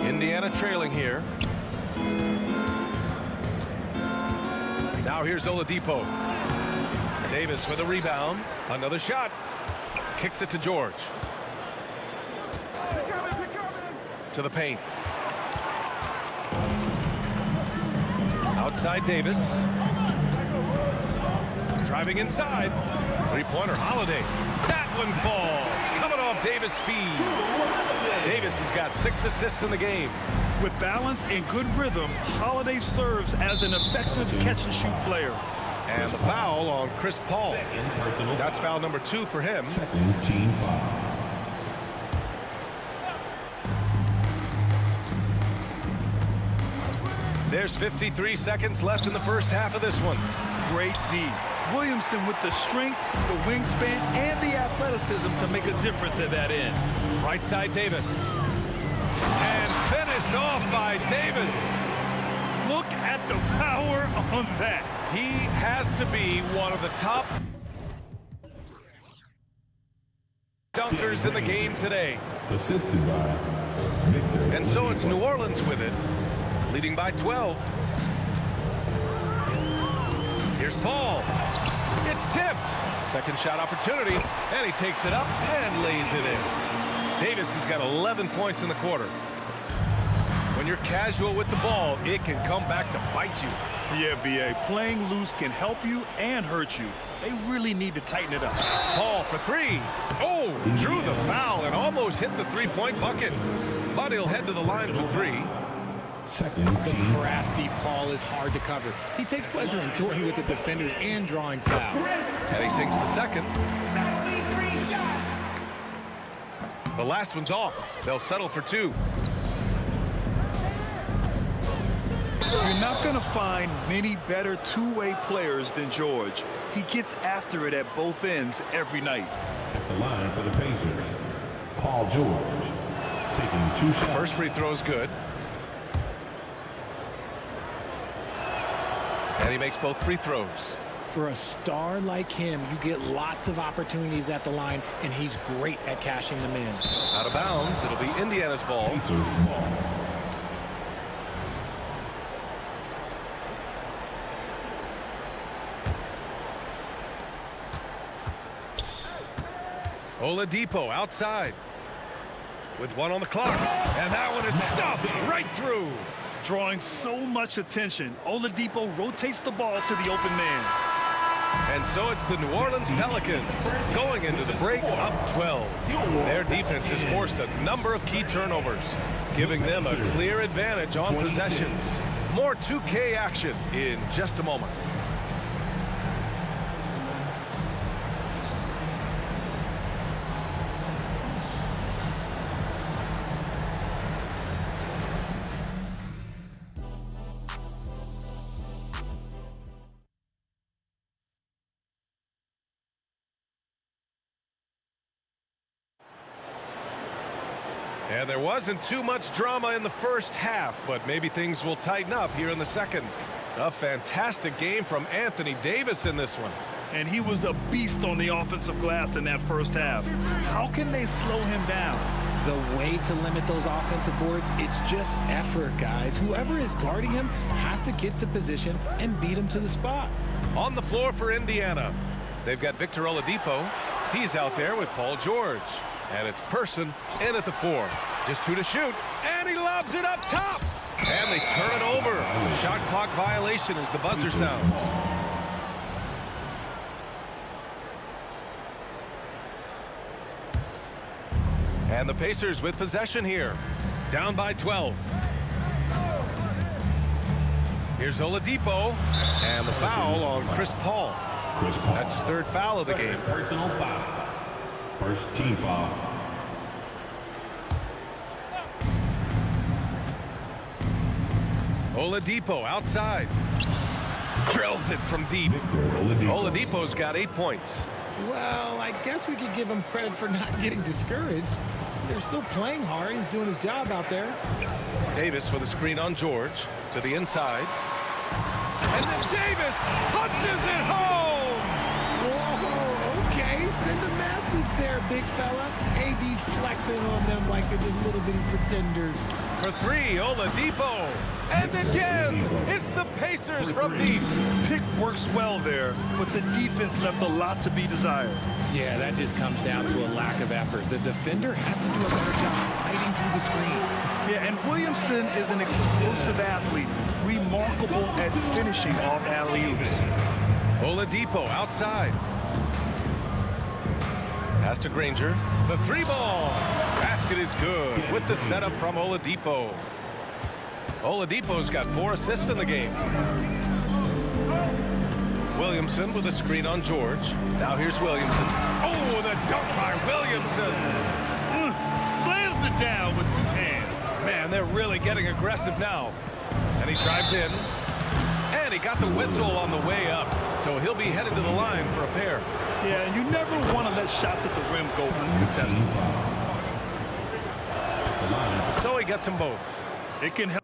B: Indiana trailing here. Now here's Oladipo. Davis with a rebound. Another shot. Kicks it to George. To the paint. Outside Davis. Driving inside. Three-pointer, Holiday. That one falls. Coming off Davis' feed. Davis has got 6 assists in the game.
C: With balance and good rhythm, Holiday serves as an effective catch-and-shoot player.
B: And the foul on Chris Paul. That's foul number 2 for him.
E: Second team foul.
B: There's 53 seconds left in the first half of this one.
C: Great D. Williamson with the strength, the wingspan, and the athleticism to make a difference at that end.
B: Right side Davis. And finished off by Davis.
C: Look at the power on that.
B: He has to be one of the top dunkers in the game today.
E: Assisted by Victor.
B: And so it's New Orleans with it, leading by 12. Here's Paul. It's tipped. Second shot opportunity, and he takes it up and lays it in. Davis has got 11 points in the quarter. When you're casual with the ball, it can come back to bite you.
C: Yeah, B.A. Playing loose can help you and hurt you. They really need to tighten it up.
B: Paul for 3. Oh, drew the foul and almost hit the three-point bucket. But he'll head to the line for 3.
E: Second
H: The
E: team.
H: crafty Paul is hard to cover. He takes pleasure in toying with the defenders and drawing fouls.
B: And he sinks the second. The last one's off. They'll settle for 2.
C: You're not going to find many better two-way players than George. He gets after it at both ends every night.
E: At the line for the Pacers, Paul George taking 2 shots.
B: First free throw is good. And he makes both free throws.
H: For a star like him, you get lots of opportunities at the line, and he's great at cashing them in.
B: Out of bounds. It'll be Indiana's ball.
E: Pacers ball.
B: Oladipo outside with 1 on the clock. And that one is stuffed right through.
C: Drawing so much attention, Oladipo rotates the ball to the open man.
B: And so it's the New Orleans Pelicans going into the break up 12. Their defense has forced a number of key turnovers, giving them a clear advantage on possessions. More 2K action in just a moment. And there wasn't too much drama in the first half, but maybe things will tighten up here in the second. A fantastic game from Anthony Davis in this one.
C: And he was a beast on the offensive glass in that first half. How can they slow him down?
H: The way to limit those offensive boards, it's just effort, guys. Whoever is guarding him has to get to position and beat him to the spot.
B: On the floor for Indiana, they've got Victor Oladipo. He's out there with Paul George. And it's Person in at the 4. Just 2 to shoot. And he lobs it up top. And they turn it over. Shot clock violation as the buzzer sounds. And the Pacers with possession here. Down by 12. Here's Oladipo. And the foul on Chris Paul. That's his 3rd foul of the game.
E: Personal foul. First team foul.
B: Oladipo outside. Drills it from deep. Oladipo's got 8 points.
H: Well, I guess we could give him credit for not getting discouraged. They're still playing hard. He's doing his job out there.
B: Davis with a screen on George to the inside. And then Davis punches it home!
H: Whoa, okay. Send a message there, big fella. AD flexing on them like they're just little bitty pretenders.
B: For 3, Oladipo. And again, it's the Pacers from deep.
C: Pick works well there, but the defense left a lot to be desired.
H: Yeah, that just comes down to a lack of effort. The defender has to do a better job fighting through the screen.
C: Yeah, and Williamson is an explosive athlete, remarkable at finishing off alley-oops.
B: Oladipo outside. Pass to Granger. The 3-ball. Basket is good with the setup from Oladipo. Oladipo's got 4 assists in the game. Williamson with a screen on George. Now here's Williamson. Oh, the dunk by Williamson.
C: Slams it down with 2 hands.
B: Man, they're really getting aggressive now. And he drives in. And he got the whistle on the way up. So he'll be headed to the line for a pair.
C: Yeah, and you never want to let shots at the rim go uncontested.
B: So he gets them both.
C: It can help.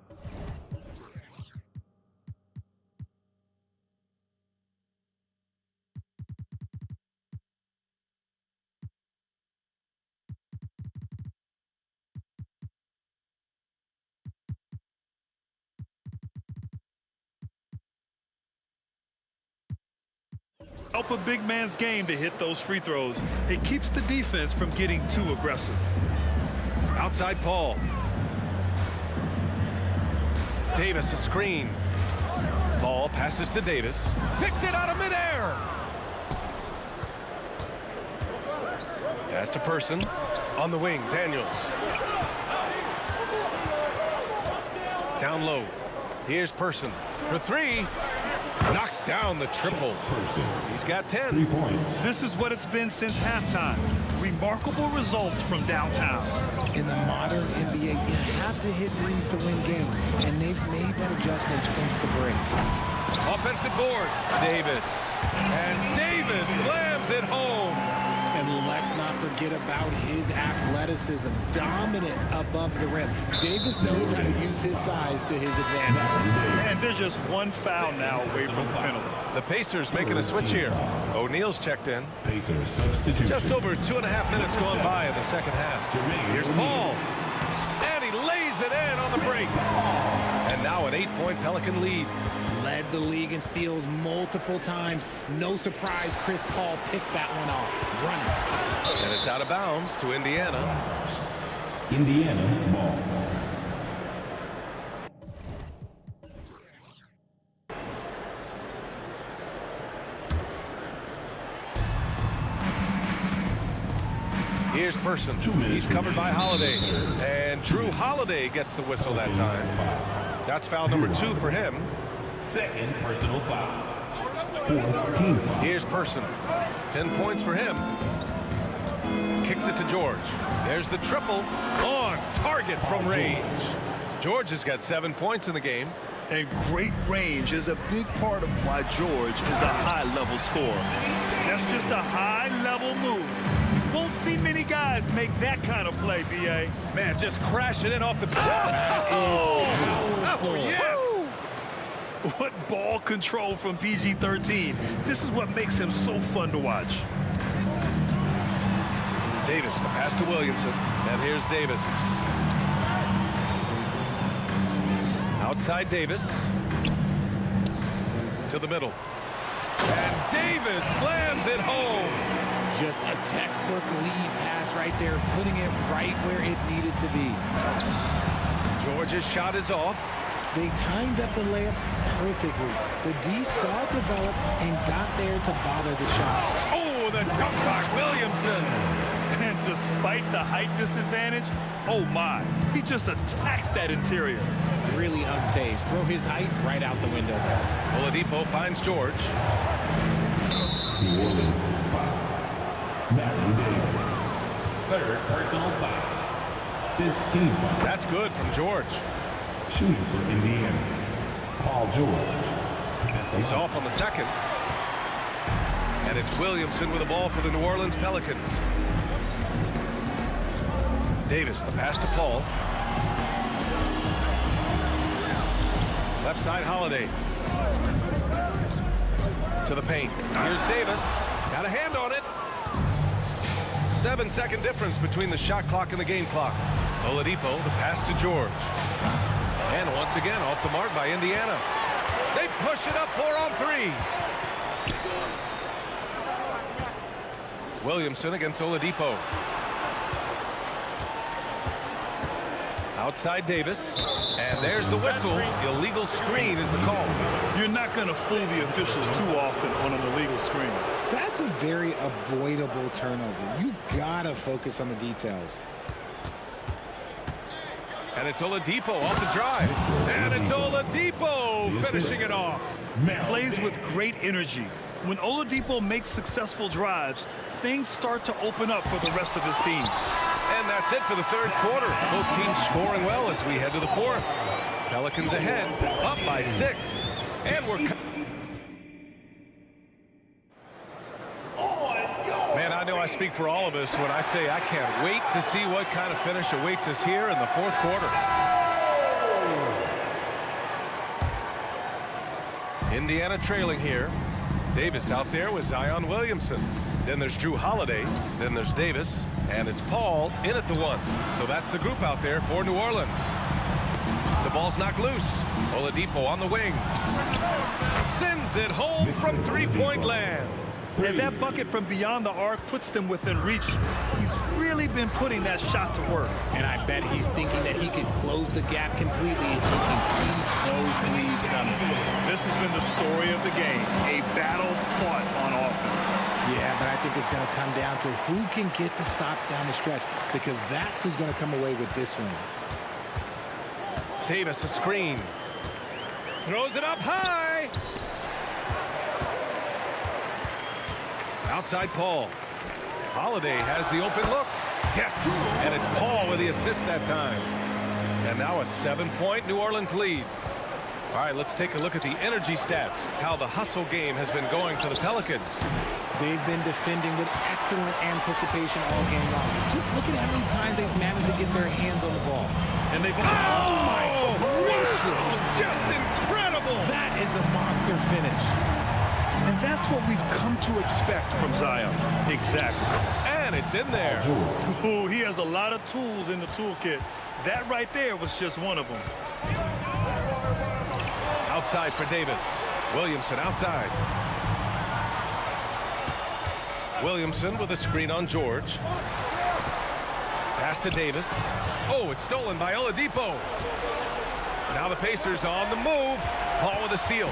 C: Help a big man's game to hit those free throws. It keeps the defense from getting too aggressive.
B: Outside Paul. Davis a screen. Ball passes to Davis. Picked it out of midair. Pass to Person. On the wing, Daniels. Down low. Here's Person for 3. Knocks down the triple. He's got 10.
E: 3 points.
C: This is what it's been since halftime. Remarkable results from downtown.
H: In the modern NBA, you have to hit threes to win games, and they've made that adjustment since the break.
B: Offensive board. Davis. And Davis slams it home.
H: And let's not forget about his athleticism, dominant above the rim. Davis knows how to use his size to his advantage.
C: And there's just 1 foul now away from the penalty.
B: The Pacers making a switch here. O'Neal's checked in.
E: Pacers substitution.
B: Just over 2.5 minutes going by in the second half. Here's Paul. And he lays it in on the break. And now an 8-point Pelican lead.
H: Led the league in steals multiple times. No surprise Chris Paul picked that one off. Running.
B: And it's out of bounds to Indiana.
E: Indiana ball.
B: Here's Person. He's covered by Holiday. And Drew Holiday gets the whistle that time. That's foul number 2 for him.
E: Second personal foul. 14 foul.
B: Here's Person. 10 points for him. Kicks it to George. There's the triple on target from range. George has got 7 points in the game.
C: And great range is a big part of why George is a high-level scorer. That's just a high-level move. Won't see many guys make that kind of play, B.A.
B: Man, just crashing in off the...
H: Oh,
B: yes!
C: What ball control from PG-13. This is what makes him so fun to watch.
B: Davis, the pass to Williamson. And here's Davis. Outside Davis. To the middle. And Davis slams it home.
H: Just a textbook lead pass right there, putting it right where it needed to be.
B: George's shot is off.
H: They timed up the layup perfectly. The D saw it develop and got there to bother the shot.
B: Oh, the dunk by Williamson.
C: And despite the height disadvantage, oh my, he just attacks that interior.
H: Really unfazed. Throw his height right out the window there.
B: Oladipo finds George.
E: New Orleans foul. Matthew Davis. Third personal foul. 15 foul.
B: That's good from George.
E: Shooting for Indiana, Paul George.
B: He's off on the second. And it's Williamson with the ball for the New Orleans Pelicans. Davis, the pass to Paul. Left side, Holiday. To the paint. Here's Davis. Got a hand on it. 7-second difference between the shot clock and the game clock. Oladipo, the pass to George. And once again, off the mark by Indiana. They push it up 4 on 3. Williamson against Oladipo. Outside Davis. And there's the whistle. Illegal screen is the call.
C: You're not going to fool the officials too often on an illegal screen.
H: That's a very avoidable turnover. You gotta focus on the details.
B: And it's Oladipo off the drive. And it's Oladipo finishing it off.
C: Plays with great energy. When Oladipo makes successful drives, things start to open up for the rest of his team.
B: And that's it for the third quarter. Both teams scoring well as we head to the fourth. Pelicans ahead, up by 6. And we're... Man, I know I speak for all of us when I say I can't wait to see what kind of finish awaits us here in the fourth quarter. Indiana trailing here. Davis out there with Zion Williamson. Then there's Drew Holiday. Then there's Davis. And it's Paul in at the 1. So that's the group out there for New Orleans. The ball's knocked loose. Oladipo on the wing. Sends it home from three-point land.
C: And that bucket from beyond the arc puts them within reach. He's really been putting that shot to work.
H: And I bet he's thinking that he can close the gap completely if he can keep those threes coming.
C: This has been the story of the game, a battle fought on offense.
H: Yeah, but I think it's going to come down to who can get the stops down the stretch, because that's who's going to come away with this one.
B: Davis, a screen. Throws it up high. Outside Paul. Holiday has the open look. Yes, and it's Paul with the assist that time. And now a 7-point New Orleans lead. All right, let's take a look at the energy stats, how the hustle game has been going for the Pelicans.
H: They've been defending with excellent anticipation all game long. Just look at how many times they've managed to get their hands on the ball.
C: And they've...
B: Oh, my gracious! Just incredible!
H: That is a monster finish.
C: And that's what we've come to expect from Zion. Exactly.
B: And it's in there.
C: Ooh, he has a lot of tools in the toolkit. That right there was just one of them.
B: Outside for Davis. Williamson outside. Williamson with a screen on George. Pass to Davis. Oh, it's stolen by Oladipo. Now the Pacers on the move. Paul with a steal.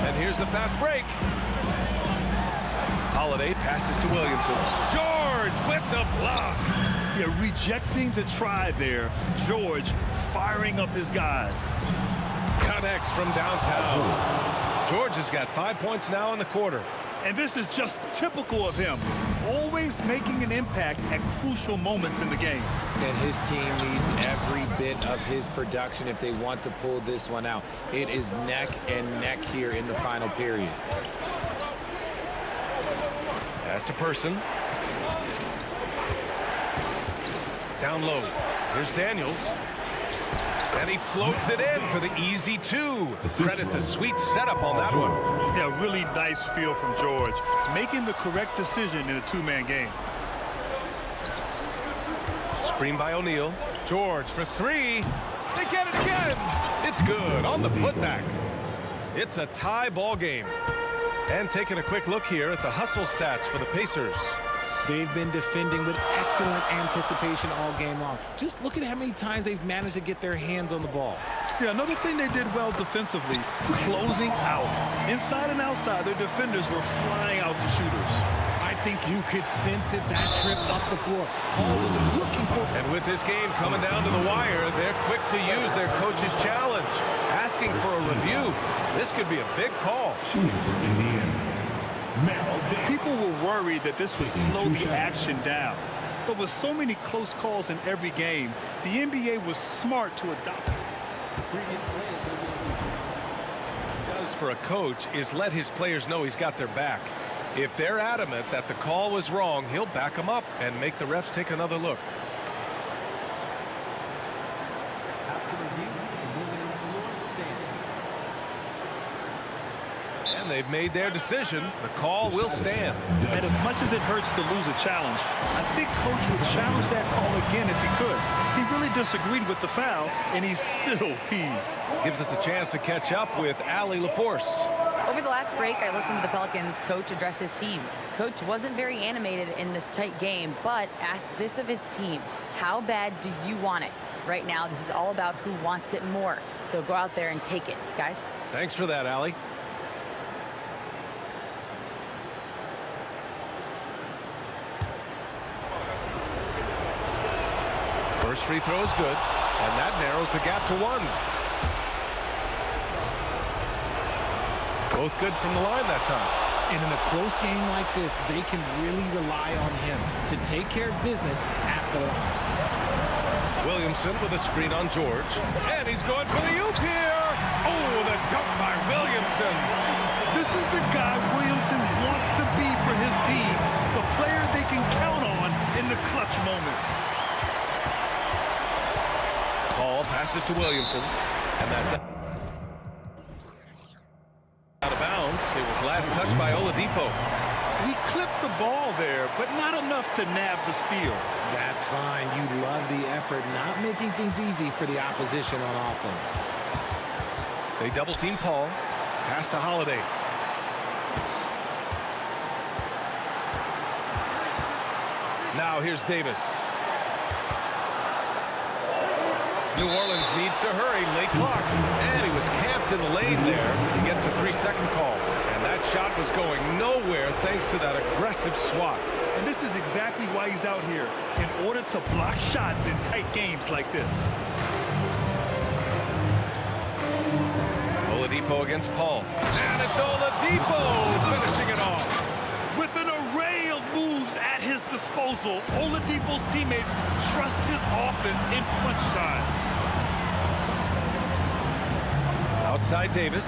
B: And here's the fast break. Holiday passes to Williamson. George with the block.
C: Yeah, rejecting the try there. George firing up his guys.
B: Connects from downtown. George has got 5 points now in the quarter.
C: And this is just typical of him. Always making an impact at crucial moments in the game.
H: And his team needs every bit of his production if they want to pull this one out. It is neck and neck here in the final period.
B: Pass to Person. Down low. Here's Daniels. And he floats it in for the easy 2. Credit the sweet setup on that one.
C: Yeah, really nice feel from George. Making the correct decision in a two-man game.
B: Screen by O'Neal. George for three. They get it again. It's good on the putback. It's a tie ball game. And taking a quick look here at the hustle stats for the Pacers.
H: They've been defending with excellent anticipation all game long. Just look at how many times they've managed to get their hands on the ball.
C: Yeah, another thing they did well defensively, closing out. Inside and outside, their defenders were flying out to shooters.
H: I think you could sense it, that trip up the floor. Paul was looking for...
B: And with this game coming down to the wire, they're quick to use their coach's challenge, asking for a review. This could be a big call.
E: Shooting for Indiana.
C: People were worried that this would slow the action down. But with so many close calls in every game, the NBA was smart to adopt it.
B: Does for a coach is let his players know he's got their back. If they're adamant that the call was wrong, he'll back them up and make the refs take another look. And they've made their decision. The call will stand.
C: And as much as it hurts to lose a challenge, I think Coach would challenge that call again if he could. He really disagreed with the foul, and he's still peeved.
B: Gives us a chance to catch up with Allie LaForce.
F: Over the last break, I listened to the Pelicans coach address his team. Coach wasn't very animated in this tight game, but asked this of his team: how bad do you want it? Right now, this is all about who wants it more. So go out there and take it, guys.
B: Thanks for that, Allie. First free throw is good, and that narrows the gap to one. Both good from the line that time.
H: And in a close game like this, they can really rely on him to take care of business at the line.
B: Williamson with a screen on George, and he's going for the oop here. Oh, the dunk by Williamson.
C: This is the guy Williamson wants to be for his team, the player they can count on in the clutch moments.
B: Paul passes to Williamson, and that's out of bounds. It was last touched by Oladipo.
C: He clipped the ball there, but not enough to nab the steal.
H: That's fine. You love the effort, not making things easy for the opposition on offense.
B: They double team Paul. Pass to Holiday. Now here's Davis. New Orleans needs to hurry, late clock. And he was camped in the lane there. He gets a 3-second call. And that shot was going nowhere thanks to that aggressive swat.
C: And this is exactly why he's out here, in order to block shots in tight games like this.
B: Oladipo against Paul. And it's Oladipo finishing it off.
C: With an array of moves at his disposal, Oladipo's teammates trust his offense in crunch time.
B: Outside Davis.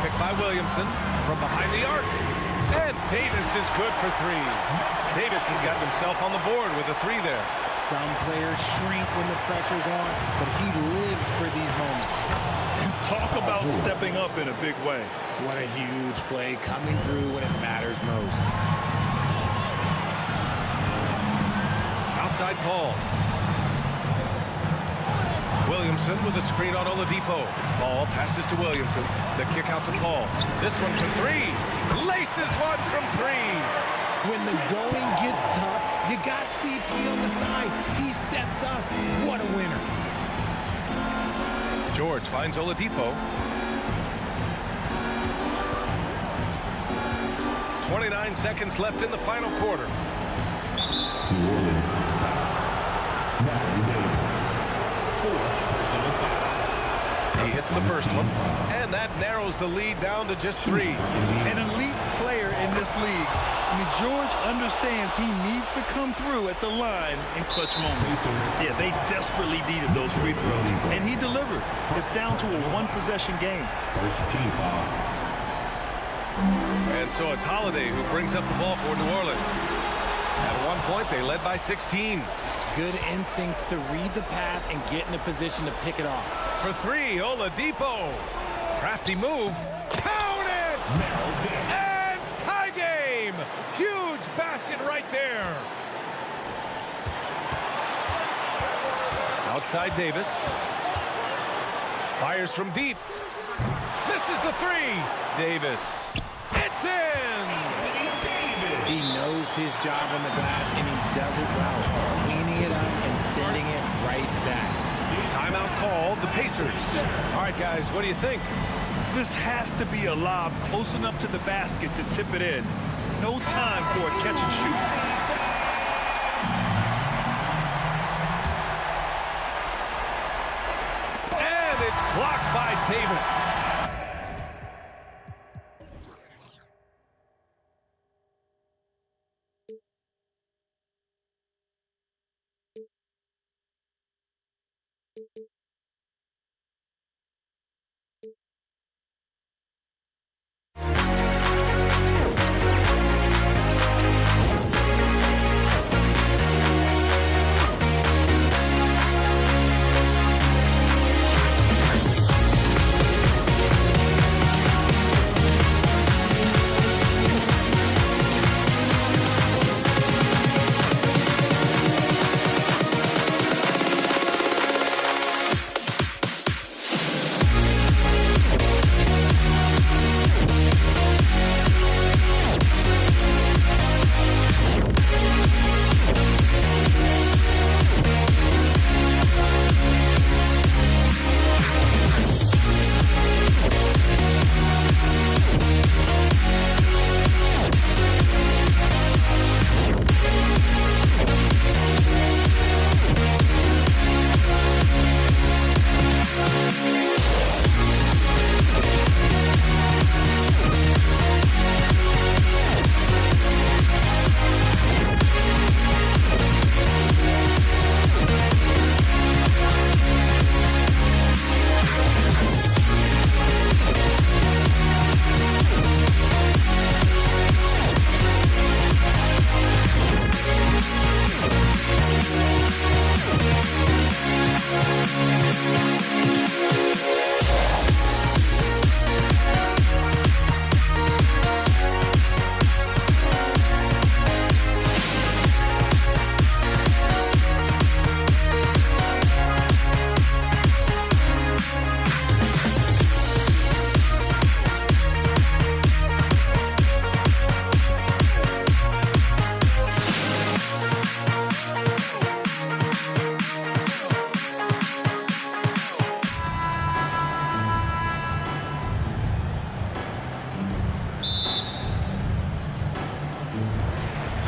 B: Picked by Williamson from behind the arc. And Davis is good for three. Davis has gotten himself on the board with a three there.
H: Some players shrink when the pressure's on, but he lives for these moments.
C: Talk about stepping up in a big way.
H: What a huge play, coming through when it matters most.
B: Outside Paul. Williamson with a screen on Oladipo. Paul passes to Williamson. The kick out to Paul. This one for three. Laces one from three.
H: When the going gets tough, you got CP on the side. He steps up. What a winner.
B: George finds Oladipo. 29 seconds left in the final quarter. He hits the first one, and that narrows the lead down to just three.
C: An elite player in this league. I mean, George understands he needs to come through at the line in clutch moments. Yeah, they desperately needed those free throws, and he delivered. It's down to a one-possession game.
E: First team foul.
B: And so it's Holiday who brings up the ball for New Orleans. At one point, they led by 16.
H: Good instincts to read the path and get in a position to pick it off.
B: For three, Oladipo. Crafty move. Count it! And tie game! Huge basket right there. outside Davis. Fires from deep. Misses the three. Davis. It's in!
H: He knows his job on the glass, and he does it well. Cleaning it up and sending it right back.
B: Timeout called, the Pacers. All right, guys, what do you think?
C: This has to be a lob close enough to the basket to tip it in. No time for a catch and shoot.
B: And it's blocked by Davis.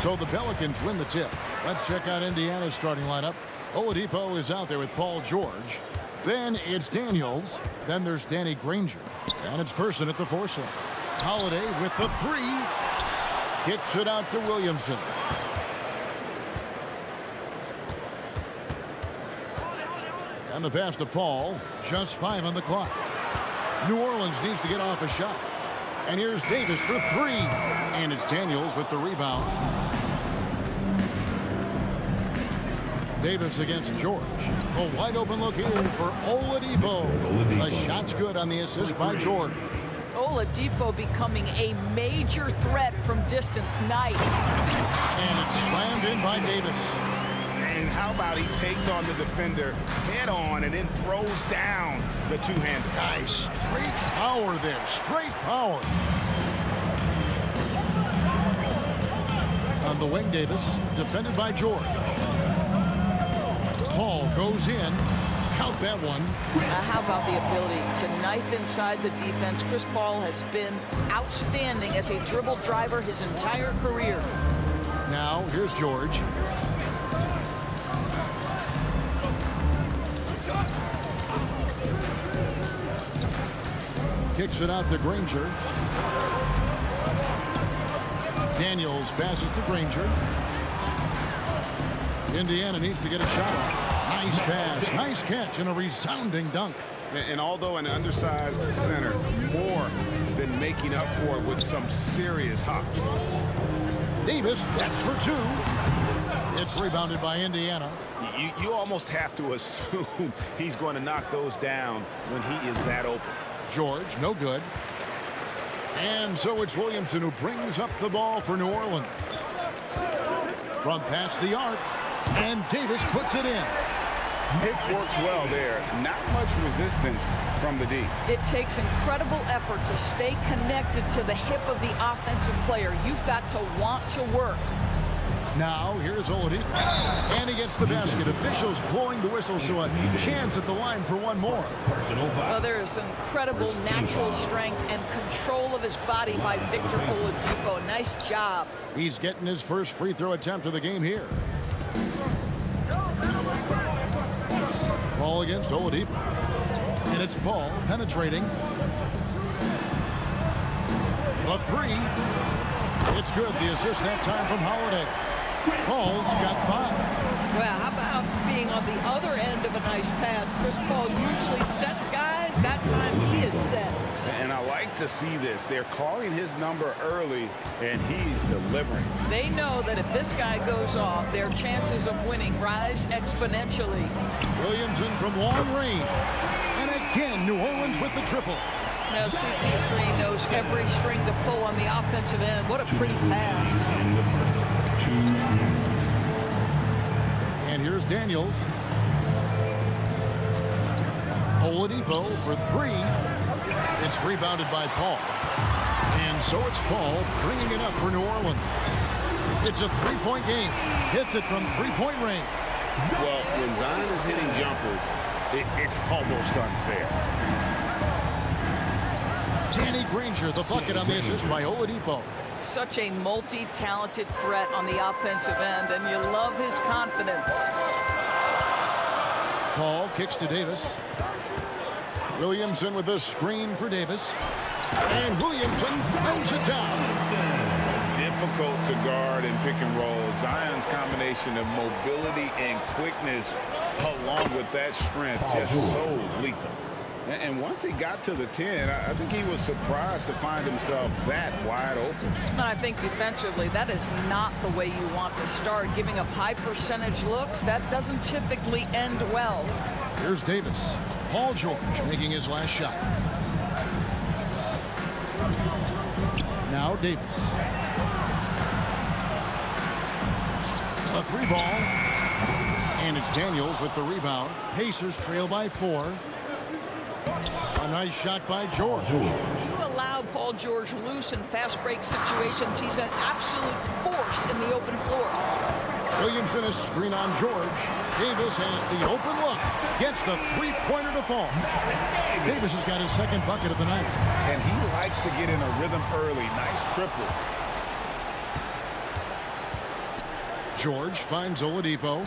G: So the Pelicans win the tip. Let's check out Indiana's starting lineup. Oladipo is out there with Paul George. Then it's Daniels. Then there's Danny Granger. And it's Person at the 4 slot. Holiday with the 3. Kicks it out to Williamson. And the pass to Paul. Just 5 on the clock. New Orleans needs to get off a shot. And here's Davis for 3. And it's Daniels with the rebound. Davis against George. A wide open look here for Oladipo. The shot's good on the assist by George.
K: Oladipo becoming a major threat from distance. Nice.
G: And it's slammed in by Davis.
J: And how about he takes on the defender head on and then throws down the two-hander.
G: Nice. Straight power there. Straight power. On the wing, Davis. Defended by George. Paul goes in. Count that one.
K: How about the ability to knife inside the defense? Chris Paul has been outstanding as a dribble driver his entire career.
G: Now, here's George. Kicks it out to Granger. Daniels passes to Granger. Indiana needs to get a shot off. Nice pass, nice catch, and a resounding dunk.
I: And although an undersized center, more than making up for it with some serious hops.
G: Davis, that's for 2. It's rebounded by Indiana.
J: You almost have to assume he's going to knock those down when he is that open.
G: George, no good. And so it's Williamson who brings up the ball for New Orleans. From past the arc, and Davis puts it in.
I: Pick works well there. Not much resistance from the D.
K: It takes incredible effort to stay connected to the hip of the offensive player. You've got to want to work.
G: Now, here's Oladipo. And he gets the basket. Officials blowing the whistle, so a chance at the line for one more.
K: Well, there is incredible natural strength and control of his body by Victor Oladipo. Nice job.
G: He's getting his first free throw attempt of the game here. Ball against Oladipo. And it's Paul penetrating. A three. It's good. The assist that time from Holiday. Paul's got 5.
K: Well, how about being on the other end of a nice pass? Chris Paul usually sets guys. That time he is set.
I: And I like to see this. They're calling his number early, and he's delivering.
K: They know that if this guy goes off, their chances of winning rise exponentially.
G: Williamson from long range. And again, New Orleans with the triple.
K: Now CP3 knows every string to pull on the offensive end. What a pretty pass.
G: And here's Daniels. Oladipo for 3. It's rebounded by Paul. And so it's Paul bringing it up for New Orleans. It's a 3-point game. Hits it from 3-point range.
I: Well, when Zion is hitting jumpers, it's almost unfair.
G: Danny Granger, the bucket on the assist by Oladipo.
K: Such a multi-talented threat on the offensive end, and you love his confidence.
G: Paul kicks to Davis. Williamson with the screen for Davis. And Williamson throws it down.
I: Difficult to guard and pick and roll. Zion's combination of mobility and quickness along with that strength just so lethal. And once he got to the 10, I think he was surprised to find himself that wide open.
K: And I think defensively, that is not the way you want to start. Giving up high percentage looks, that doesn't typically end well.
G: Here's Davis. Paul George making his last shot. Now Davis. A 3-ball. And it's Daniels with the rebound. Pacers trail by 4. A nice shot by George.
K: You allow Paul George loose in fast break situations. He's an absolute force in the open floor.
G: Williamson is screen on George. Davis has the open look. Gets the 3-pointer to fall. Davis has got his second bucket of the night.
I: And he likes to get in a rhythm early. Nice triple.
G: George finds Oladipo.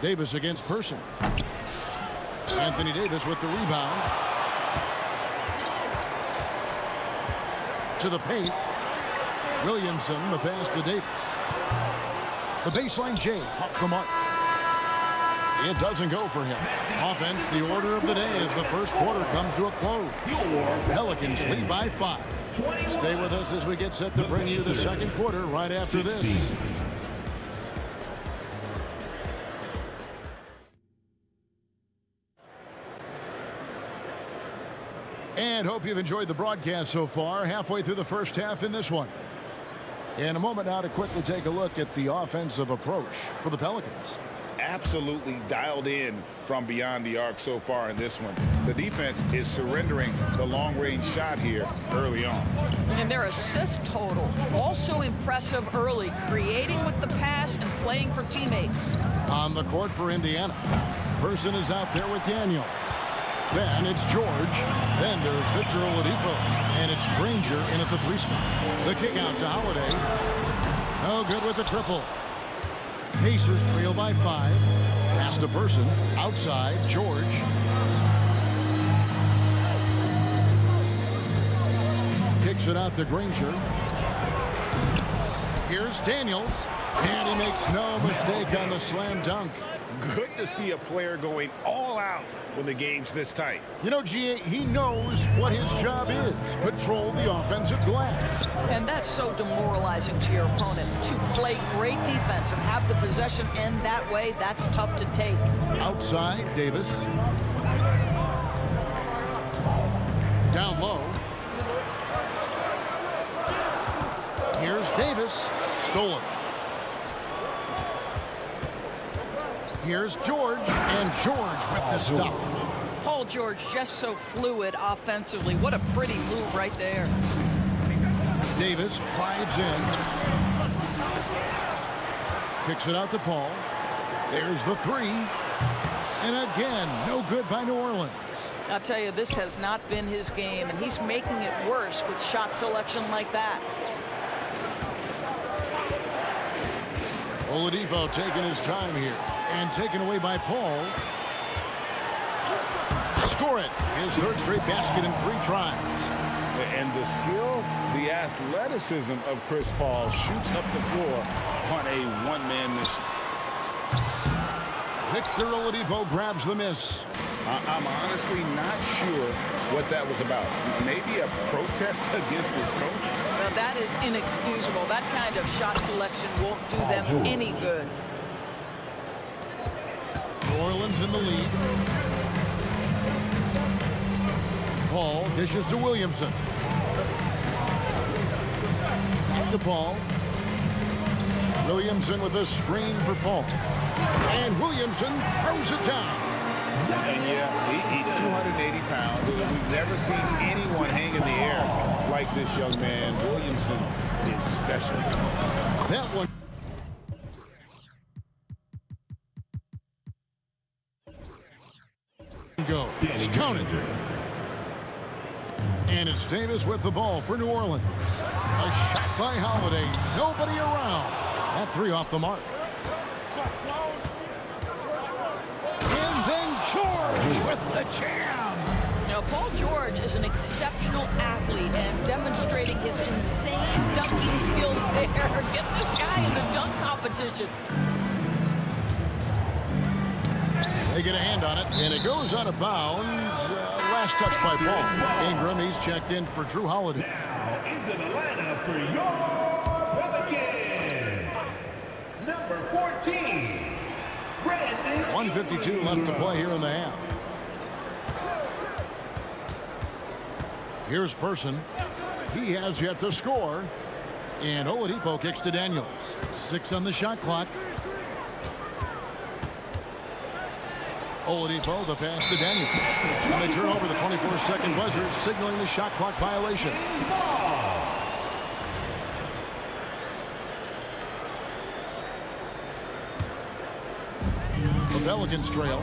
G: Davis against Person. Anthony Davis with the rebound. To the paint. Williamson, the pass to Davis. The baseline J off the mark. It doesn't go for him. Offense, the order of the day as the first quarter comes to a close. Pelicans lead by 5. Stay with us as we get set to bring you the second quarter right after this. And hope you've enjoyed the broadcast so far. Halfway through the first half in this one. In a moment now to quickly take a look at the offensive approach for the Pelicans.
I: Absolutely dialed in from beyond the arc so far in this one. The defense is surrendering the long-range shot here early on.
K: And their assist total also impressive early, creating with the pass and playing for teammates.
G: On the court for Indiana. Person is out there with Daniels. Then it's George. Then there's Victor Oladipo. And it's Granger in at the 3 spot. The kick out to Holiday. No good with the triple. Pacers trail by 5. Pass to Person. Outside, George. Kicks it out to Granger. Here's Daniels. And he makes no mistake on the slam dunk.
I: Good to see a player going all out when the game's this tight.
G: You know, G.A., he knows what his job is. Patrol the offensive glass.
K: And that's so demoralizing to your opponent. To play great defense and have the possession end that way, that's tough to take.
G: Outside, Davis. Down low. Here's Davis. Stolen. Here's George, and George with the stuff.
K: Paul George just so fluid offensively. What a pretty move right there.
G: Davis drives in. Kicks it out to Paul. There's the three. And again, no good by New Orleans.
K: I'll tell you, this has not been his game, and he's making it worse with shot selection like that.
G: Oladipo taking his time here and taken away by Paul. Score it. His third straight basket in 3 tries.
J: And the skill, the athleticism of Chris Paul shoots up the floor on a one-man mission.
G: Victor Oladipo grabs the miss.
J: I'm honestly not sure what that was about. Maybe a protest against his coach?
K: Now that is inexcusable. That kind of shot selection won't do them any good.
G: New Orleans in the lead. Paul dishes to Williamson. At the ball. Williamson with a screen for Paul. And Williamson throws it down.
J: And yeah, he's 280 pounds. We've never seen anyone hang in the air like this young man. Williamson is special.
G: That one. Go. It's counted. And it's Davis with the ball for New Orleans. A shot by Holiday. Nobody around. That 3 off the mark. And then George with the jam.
K: Now, Paul George is an exceptional athlete and demonstrating his insane dunking skills there. Get this guy in the dunk competition.
G: They get a hand on it, and it goes out of bounds. Last touch by Paul. Ingram, he's checked in for Drew Holiday.
E: Now into the lineup for your Pelicans, number 14, Brandon
G: 1:52 left to play here in the half. Here's Person. He has yet to score. And Oladipo kicks to Daniels. 6 on the shot clock. Oladipo, the pass to Daniels. And they turn over the 24-second buzzer, signaling the shot clock violation. The Pelicans trail.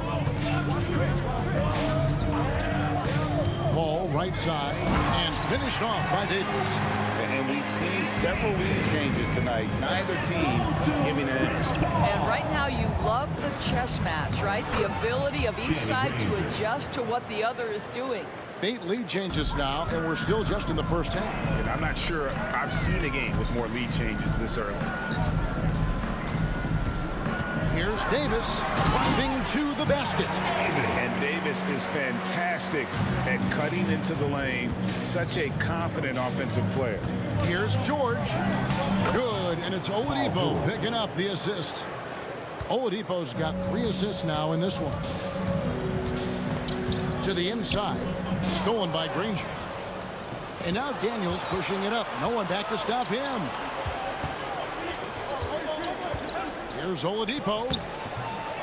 G: Ball right side and finished off by Davis.
J: And we've seen several lead changes tonight. Neither team giving an edge.
K: And right now you love the chess match, right? The ability of each side to adjust to what the other is doing.
G: 8 lead changes now, and we're still just in the first half.
I: And I'm not sure I've seen a game with more lead changes this early.
G: Here's Davis driving to the basket.
J: And Davis is fantastic at cutting into the lane. Such a confident offensive player.
G: Here's George. Good, and it's Oladipo picking up the assist. Oladipo's got 3 assists now in this one. To the inside, stolen by Granger. And now Daniels pushing it up. No one back to stop him. Here's Oladipo.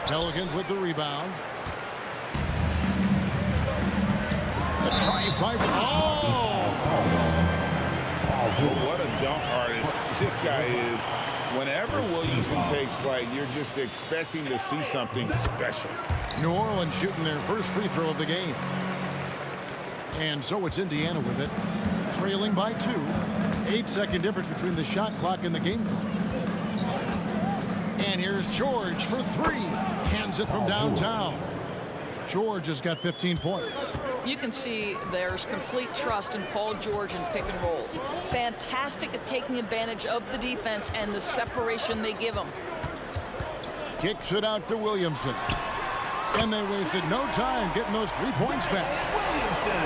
G: Pelicans with the rebound. The drive by...
J: What a dunk artist this guy is. Whenever Williamson takes flight, you're just expecting to see something special.
G: New Orleans shooting their first free throw of the game. And so it's Indiana with it. Trailing by 2. 8-second difference between the shot clock and the game clock. And here's George for 3. Hands it from downtown. George has got 15 points.
K: You can see there's complete trust in Paul George in pick and rolls. Fantastic at taking advantage of the defense and the separation they give him.
G: Kicks it out to Williamson. And they wasted no time getting those 3 points back.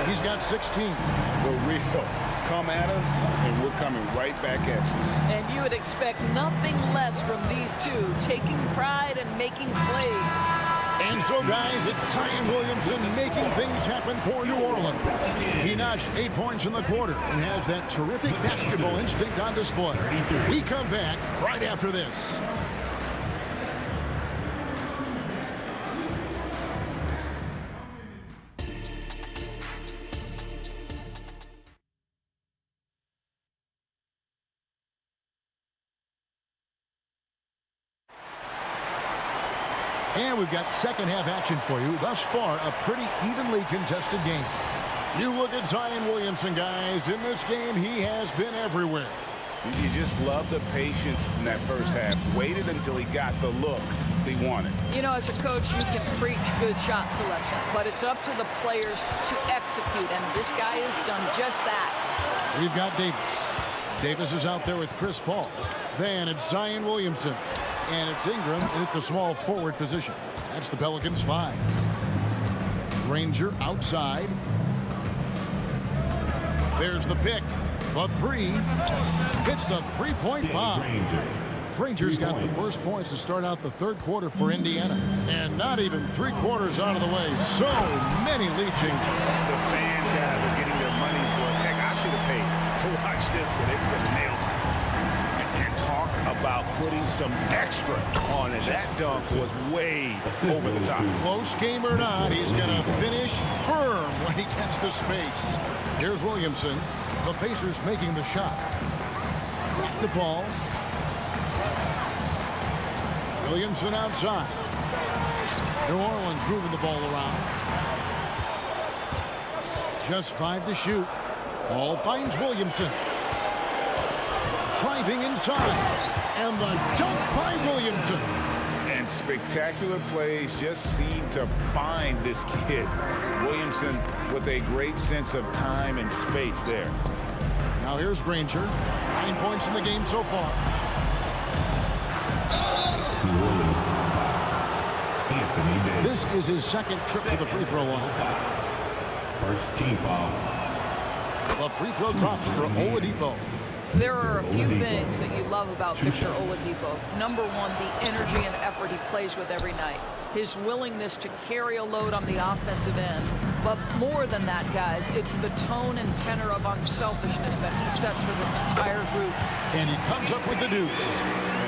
G: He's got 16.
J: The real come at us, and we're coming right back at you.
K: And you would expect nothing less from these two, taking pride and making plays.
G: And so, guys, it's Zion Williamson making things happen for New Orleans. He notched 8 points in the quarter and has that terrific basketball instinct on display. We come back right after this. And we've got second half action for you. Thus far, a pretty evenly contested game. You look at Zion Williamson, guys. In this game, he has been everywhere.
J: You just love the patience in that first half. Waited until he got the look he wanted.
K: You know, as a coach, you can preach good shot selection, but it's up to the players to execute, and this guy has done just that.
G: We've got Davis. Davis is out there with Chris Paul. Then it's Zion Williamson. And it's Ingram in at the small forward position. That's the Pelicans 5. Granger outside. There's the pick. The 3. Hits the three-point bomb. Granger's got the first points to start out the third quarter for Indiana. And not even 3 quarters out of the way. So many lead changes.
J: The fans, guys, are getting their money's worth. Heck, I should have paid to watch this one. It's been nailed. And talk about putting some extra on it. That dunk was way over the top.
G: Close game or not, he's going to finish firm when he gets the space. Here's Williamson. The Pacers making the shot. Back to Paul. Williamson outside. New Orleans moving the ball around. Just 5 to shoot. Paul finds Williamson. Driving inside. And the dunk by Williamson.
J: And spectacular plays just seem to find this kid. Williamson with a great sense of time and space there.
G: Now here's Granger. 9 points in the game so far. This is his second trip to the free throw line.
E: First team foul.
G: The free throw drops for Oladipo.
K: There are a few things that you love about Victor Oladipo. Number one, the energy and effort he plays with every night. His willingness to carry a load on the offensive end. But more than that, guys, it's the tone and tenor of unselfishness that he sets for this entire group.
G: And he comes up with the deuce.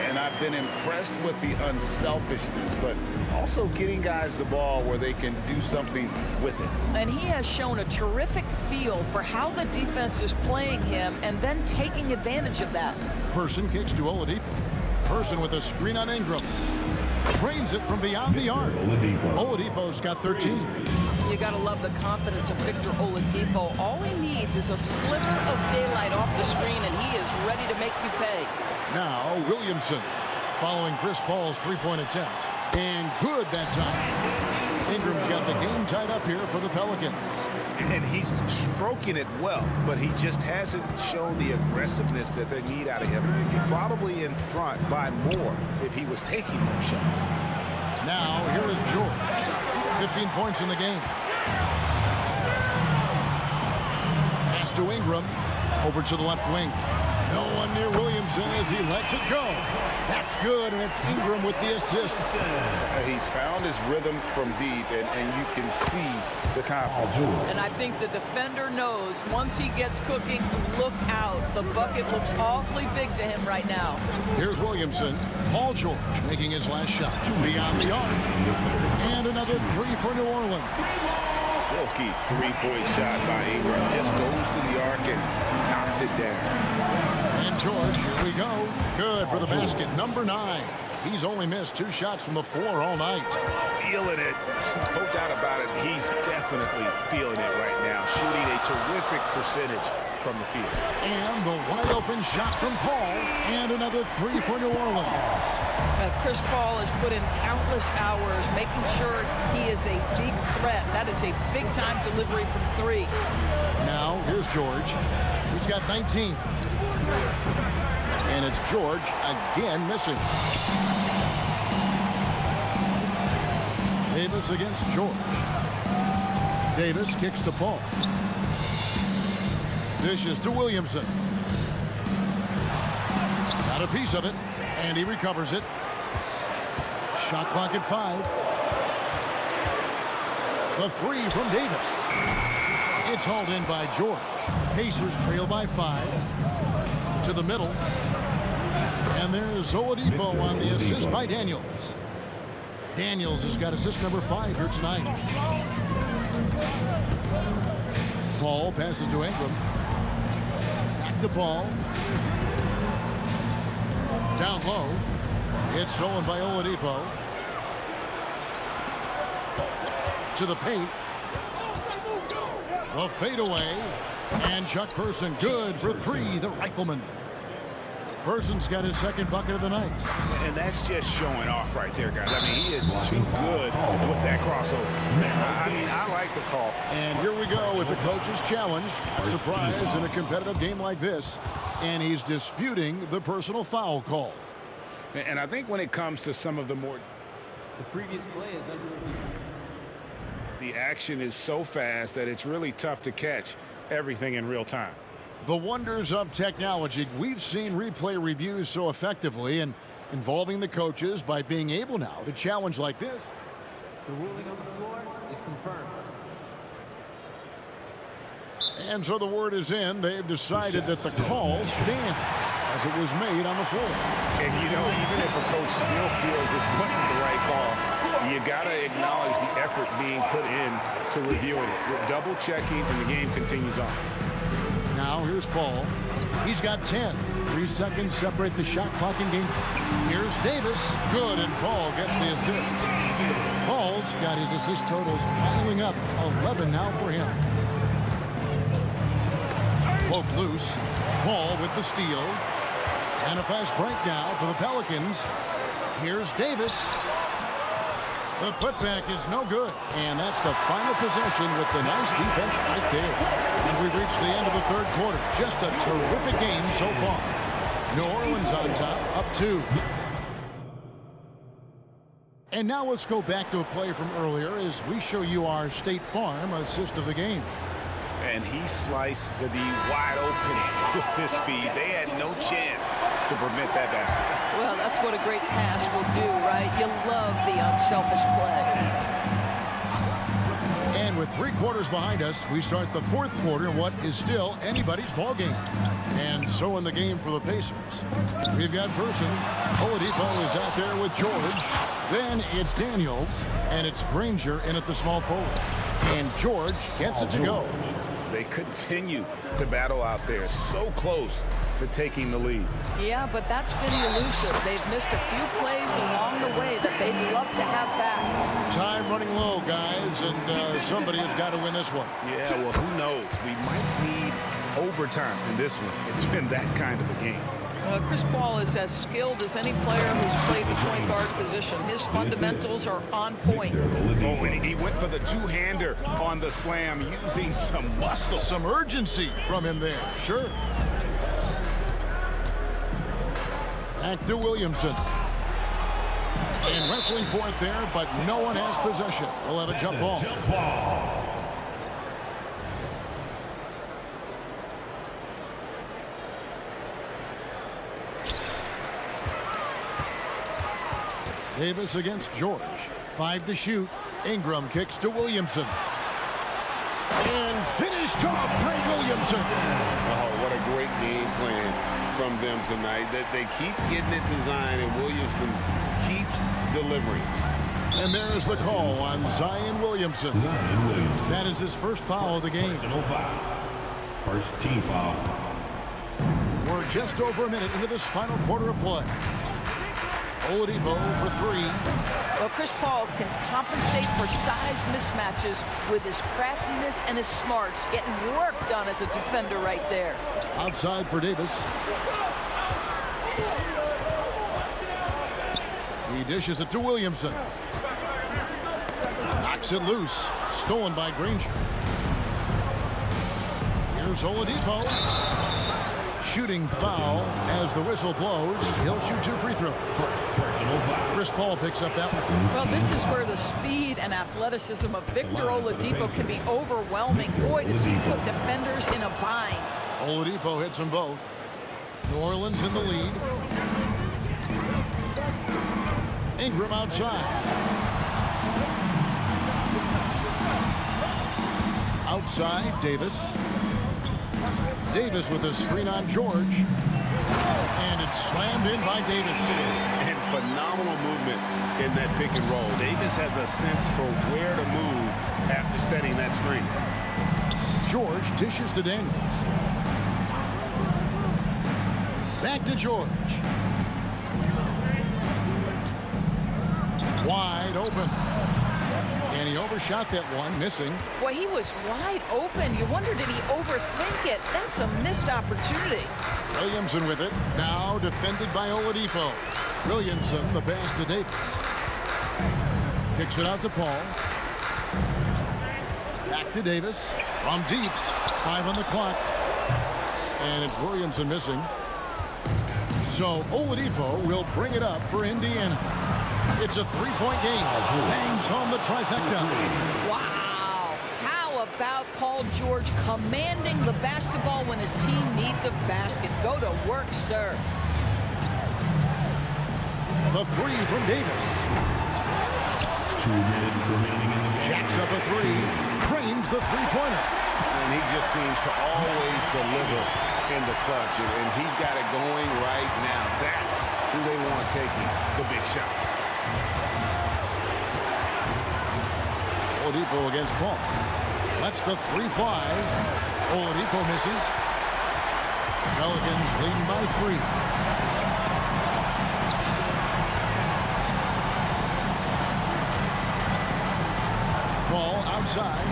J: And I've been impressed with the unselfishness, but also getting guys the ball where they can do something with it.
K: And he has shown a terrific feel for how the defense is playing him and then taking advantage of that.
G: Person kicks to Oladipo. Person with a screen on Ingram. Trains it from beyond the arc. Oladipo's got 13.
K: You got to love the confidence of Victor Oladipo. All he needs is a sliver of daylight off the screen, and he is ready to make you pay.
G: Now Williamson following Chris Paul's three-point attempt. And good that time. Ingram's got the game tied up here for the Pelicans.
J: And he's stroking it well, but he just hasn't shown the aggressiveness that they need out of him. Probably in front by more if he was taking more shots.
G: Now here is George. 15 points in the game. Pass to Ingram. Over to the left wing. No one near Williamson as he lets it go. That's good, and it's Ingram with the assist.
J: He's found his rhythm from deep, and you can see the confidence.
K: And I think the defender knows once he gets cooking, look out. The bucket looks awfully big to him right now.
G: Here's Williamson. Paul George making his last shot. Beyond the arc. And another 3 for New Orleans.
J: Silky three-point shot by Ingram. Just goes to the arc and knocks it down.
G: And George, here we go. Good for the basket. Number 9. He's only missed 2 shots from the floor all night.
J: Feeling it. No doubt about it. He's definitely feeling it right now. Shooting a terrific percentage from the field.
G: And the wide open shot from Paul. And another 3 for New Orleans.
K: Chris Paul has put in countless hours making sure he is a deep threat. That is a big-time delivery from 3.
G: Now, here's George. He's got 19. And it's George again missing. Davis against George. Davis kicks to Paul. Dishes to Williamson. Got a piece of it, and he recovers it. Shot clock at 5. The 3 from Davis. It's hauled in by George. Pacers trail by 5. To the middle. And there's Oladipo on the assist by Daniels. Daniels has got assist number 5 here tonight. Paul passes to Ingram. Back to Paul. Down low. It's stolen by Oladipo. to the paint. The fadeaway. And Chuck Person good for three, the rifleman. Person's got his second bucket of the night.
J: And that's just showing off right there, guys. I mean, he is too good with that crossover. I mean, I like the call.
G: And here we go with the coach's challenge. Surprise in a competitive game like this. And he's disputing the personal foul call.
J: And I think when it comes to some of the more...
O: The previous play is under review.
J: The action is so fast that it's really tough to catch everything in real time.
G: The wonders of technology. We've seen replay reviews so effectively and involving the coaches by being able now to challenge like this.
O: The ruling on the floor is confirmed.
G: And so the word is in. They've decided that the call stands as it was made on the floor.
J: And, you know, even if a coach still feels this wasn't the right call, you got to acknowledge the effort being put in to reviewing it. With double checking, and the game continues on.
G: Now here's Paul. He's got 10. 3 seconds separate the shot clock in game. Here's Davis. Good, and Paul gets the assist. Paul's got his assist totals piling up. 11 now for him. Poke loose. Paul with the steal. And a fast break now for the Pelicans. Here's Davis. The putback is no good. And that's the final possession with the nice defense right there. And we've reached the end of the third quarter. Just a terrific game so far. New Orleans on top, up 2. And now let's go back to a play from earlier as we show you our State Farm assist of the game.
J: And he sliced the D wide open with his feed. They had no chance to prevent that basket.
K: Well, that's what a great pass will do, right? You love the unselfish play.
G: And with 3 quarters behind us, we start the fourth quarter in what is still anybody's ball game. And so in the game for the Pacers, we've got Person. Oladipo is out there with George. Then it's Daniels, and it's Granger in at the small forward. And George gets it to go.
J: They continue to battle out there, so close to taking the lead.
K: Yeah, but that's been elusive. They've missed a few plays along the way that they'd love to have back.
G: Time running low, guys, and somebody has got to win this one.
J: Yeah, well, who knows? We might need overtime in this one. It's been that kind of a game.
K: Chris Paul is as skilled as any player who's played the point guard position. His fundamentals are on point.
J: Oh, and he went for the two-hander on the slam using some muscle.
G: Some urgency from him there, sure. Back to Williamson. And wrestling for it there, but no one has possession. We'll have a jump ball. Davis against George. 5 to shoot. Ingram kicks to Williamson. And finished off by Williamson.
P: Oh, what a great game plan from them tonight. That they keep getting it to Zion, and Williamson keeps delivering.
G: And there's the call on Zion Williamson. That is his first foul of the game.
E: First team foul.
G: We're just over a minute into this final quarter of play. Oladipo for 3.
K: Well, Chris Paul can compensate for size mismatches with his craftiness and his smarts, getting work done as a defender right there.
G: Outside for Davis. He dishes it to Williamson. Knocks it loose. Stolen by Granger. Here's Oladipo. Shooting foul as the whistle blows. He'll shoot 2 free throws. Chris Paul picks up that one.
K: Well, this is where the speed and athleticism of Victor Oladipo can be overwhelming. Boy, does he put defenders in a bind.
G: Oladipo hits them both. New Orleans in the lead. Ingram outside. Outside, Davis. Davis with a screen on George. And it's slammed in by Davis.
P: And phenomenal movement in that pick and roll. Davis has a sense for where to move after setting that screen.
G: George dishes to Daniels. Back to George. Wide open. And he overshot that one, missing.
K: Boy, he was wide open. You wonder, did he overthink it? That's a missed opportunity.
G: Williamson with it. Now defended by Oladipo. Williamson, the pass to Davis. Kicks it out to Paul. Back to Davis. From deep. 5 on the clock. And it's Williamson missing. So Oladipo will bring it up for Indiana. It's a 3-point game. Bangs home the trifecta.
K: Wow. How about Paul George commanding the basketball when his team needs a basket? Go to work, sir.
G: The 3 from Davis.
E: 2 minutes remaining in the game.
G: Jacks up a 3. Cranes the three-pointer.
P: And he just seems to always deliver in the clutch. And he's got it going right now. That's who they want taking the big shot.
G: Oladipo against Paul. Lets the 3 fly. Oladipo misses. Pelicans leading by 3. Paul outside.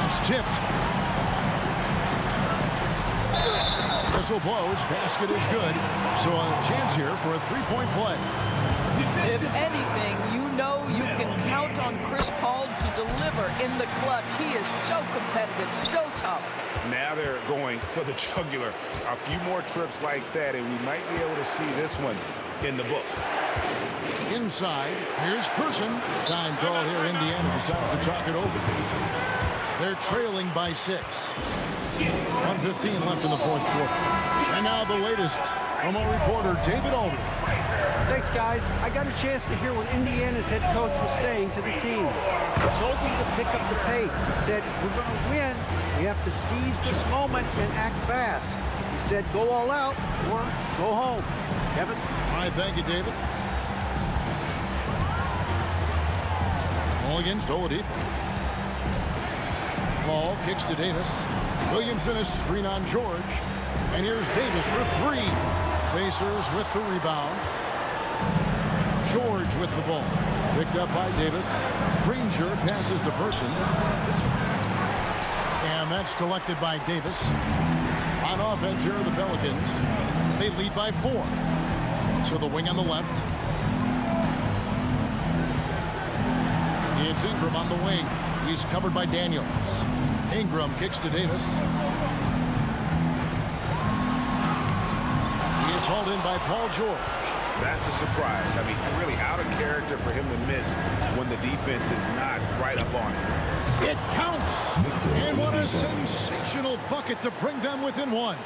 G: It's tipped. Whistle blows. Basket is good. So a chance here for a 3-point play.
K: If anything, you know you can count on Chris Paul to deliver in the clutch. He is so competitive, so tough.
J: Now they're going for the jugular. A few more trips like that, and we might be able to see this one in the books.
G: Inside, here's Person. Time call here. Indiana decides to talk it over. They're trailing by 6. 1:15 left in the fourth quarter. And now the latest from our reporter, David Aldridge.
Q: Thanks, guys. I got a chance to hear what Indiana's head coach was saying to the team. He told them to pick up the pace. He said, if we're going to win, we have to seize this moment and act fast. He said, go all out or go home. Kevin?
G: All right, thank you, David. Ball against Oladipo. Paul kicks to Davis. Williamson a screen on George. And here's Davis for 3. Pacers with the rebound. George with the ball. Picked up by Davis. Granger passes to Person. And that's collected by Davis. On offense, here are the Pelicans. They lead by 4. To the wing on the left. It's Ingram on the wing. He's covered by Daniels. Ingram kicks to Davis. He is hauled in by Paul George.
J: That's a surprise. I mean, really out of character for him to miss when the defense is not right up on it.
G: It counts. And what a sensational bucket to bring them within 1.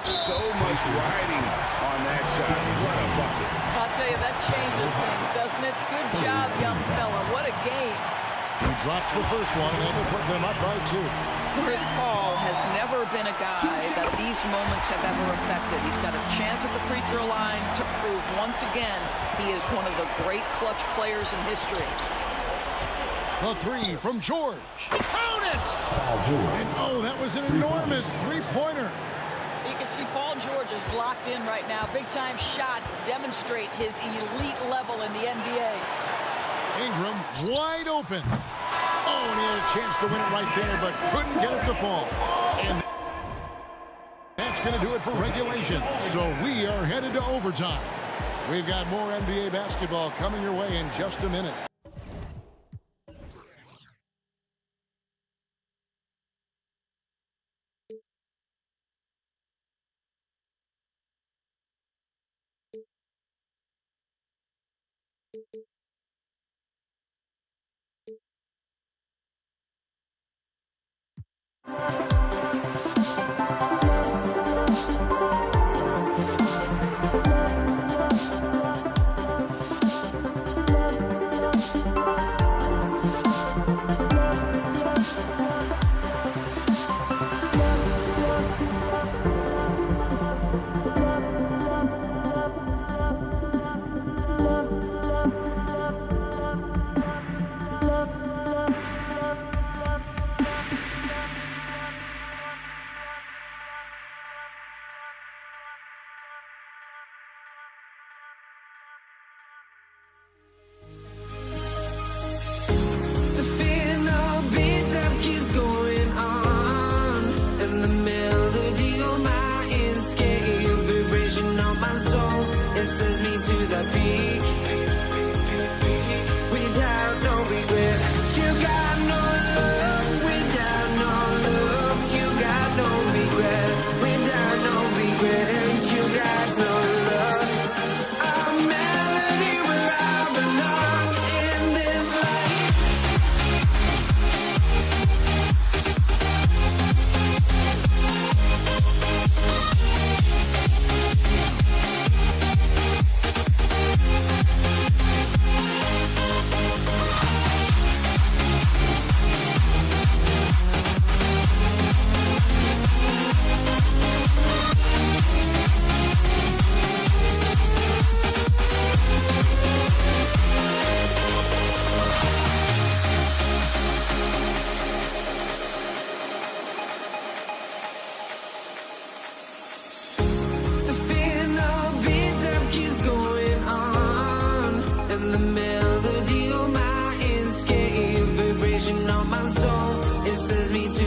J: So much riding on that shot. What a bucket.
K: I'll tell you, that changes things, doesn't it? Good job, young fella. What a game.
G: He drops the first one, and that will put them up by 2.
K: Chris Paul has never been a guy that these moments have ever affected. He's got a chance at the free throw line to prove once again he is one of the great clutch players in history.
G: The 3 from George. Count it! And oh, that was an enormous 3-pointer.
K: You can see Paul George is locked in right now. Big-time shots demonstrate his elite level in the NBA.
G: Ingram wide open. Oh, and he had a chance to win it right there, but couldn't get it to fall. And that's going to do it for regulation. So we are headed to overtime. We've got more NBA basketball coming your way in just a minute.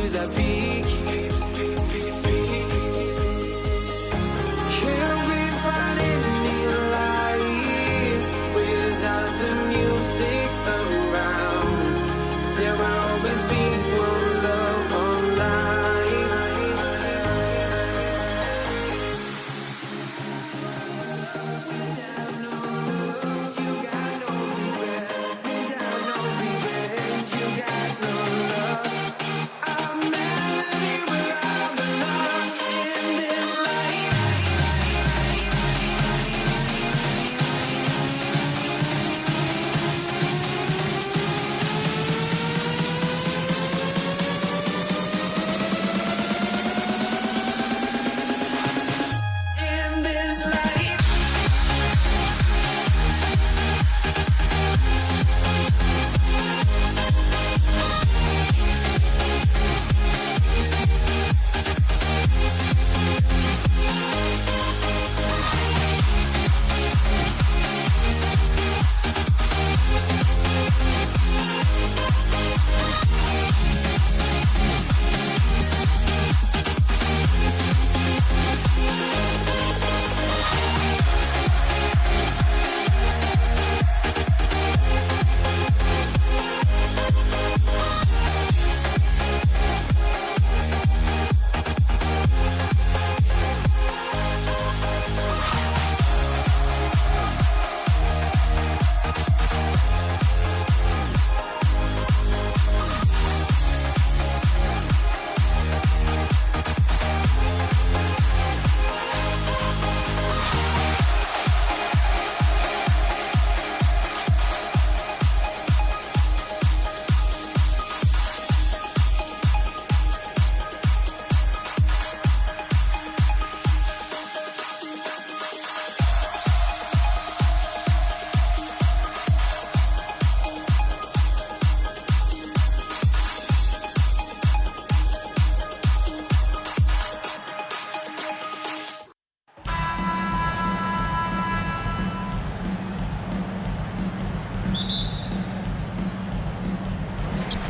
A: to the peak. Can we find any light without the music around? There will always be one love, one life. Without no love, you got no regret. Without no regret, you got no love. I'm melody where I belong in this life. In this life.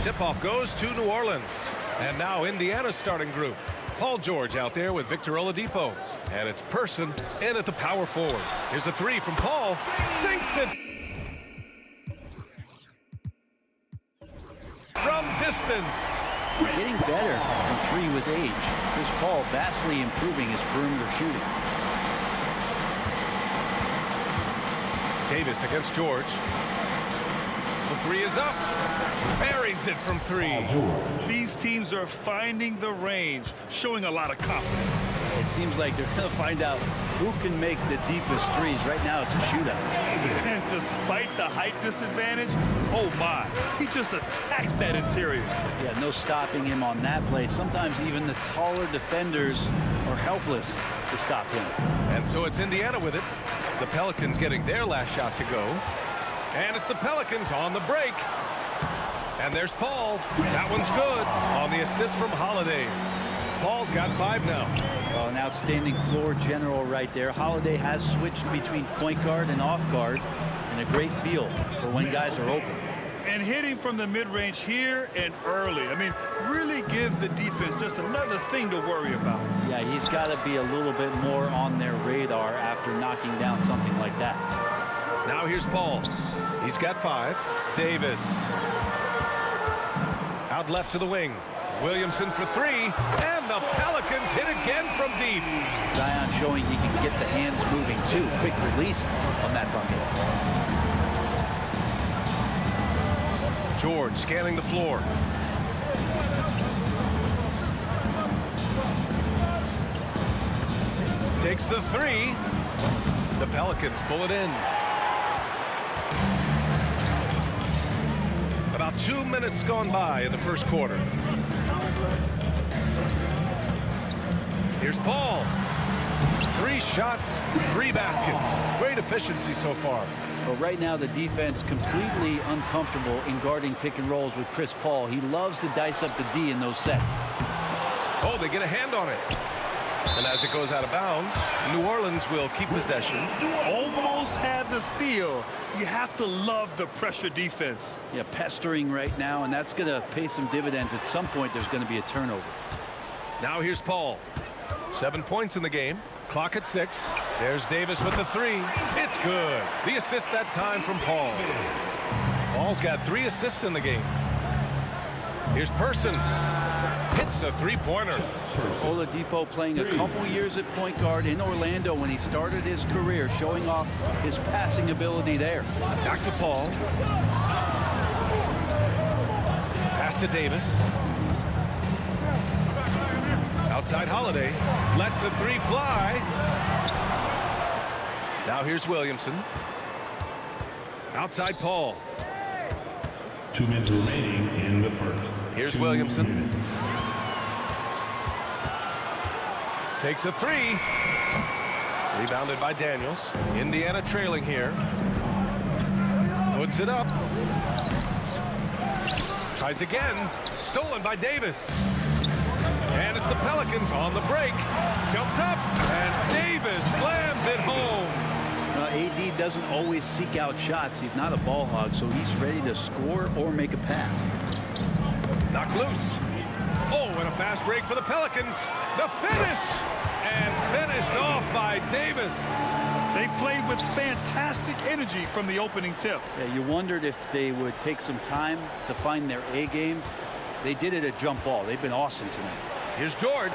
B: Tip-off goes to New Orleans. And now Indiana's starting group. Paul George out there with Victor Oladipo. And it's Person in at the power forward. Here's a three from Paul. Sinks it. From distance.
M: Getting better from three with age. Chris Paul vastly improving his perimeter shooting.
B: Davis against George. The three is up. Buries it from three.
C: These teams are finding the range, showing a lot of confidence.
M: It seems like they're going to find out who can make the deepest threes. Right now, it's a shootout.
C: And despite the height disadvantage, oh my, he just attacks that interior.
M: Yeah, no stopping him on that play. Sometimes even the taller defenders are helpless to stop him.
B: And so it's Indiana with it. The Pelicans getting their last shot to go. And it's the Pelicans on the break. And there's Paul. That one's good on the assist from Holiday. Paul's got 5 now.
M: Well, an outstanding floor general right there. Holiday has switched between point guard and off guard, and a great feel for when guys are open.
C: And hitting from the mid-range here and early. I mean, really gives the defense just another thing to worry about.
M: Yeah, he's got to be a little bit more on their radar after knocking down something like that.
B: Now here's Paul. He's got 5. Davis. Out left to the wing. Williamson for 3. And the Pelicans hit again from deep.
M: Zion showing he can get the hands moving too. Quick release on that bucket.
B: George scanning the floor. Takes the 3. The Pelicans pull it in. About 2 minutes gone by in the first quarter. Here's Paul. 3 shots, 3 baskets. Great efficiency so far.
M: Well, right now the defense completely uncomfortable in guarding pick and rolls with Chris Paul. He loves to dice up the D in those sets.
B: Oh, they get a hand on it. And as it goes out of bounds, New Orleans will keep possession.
C: Almost had the steal. You have to love the pressure defense.
M: Yeah, pestering right now, and that's going to pay some dividends. At some point, there's going to be a turnover.
B: Now here's Paul. 7 points in the game. Clock at 6. There's Davis with the 3. It's good. The assist that time from Paul. Paul's got 3 assists in the game. Here's Person. Hits a 3-pointer.
M: Oladipo playing a couple years at point guard in Orlando when he started his career, showing off his passing ability there.
B: Back to Paul. Pass to Davis. Outside Holiday. Lets the 3 fly. Now here's Williamson. Outside Paul.
E: 2 minutes remaining in the first.
B: Here's Williamson. Takes a 3. Rebounded by Daniels. Indiana trailing here. Puts it up. Tries again. Stolen by Davis. And it's the Pelicans on the break. Jumps up. And Davis slams it home.
M: AD doesn't always seek out shots. He's not a ball hog, so he's ready to score or make a pass.
B: Knocked loose. Oh, and a fast break for the Pelicans. The finish! And finished off by Davis.
C: They played with fantastic energy from the opening tip.
M: Yeah, you wondered if they would take some time to find their A game. They did it at jump ball. They've been awesome tonight.
B: Here's George.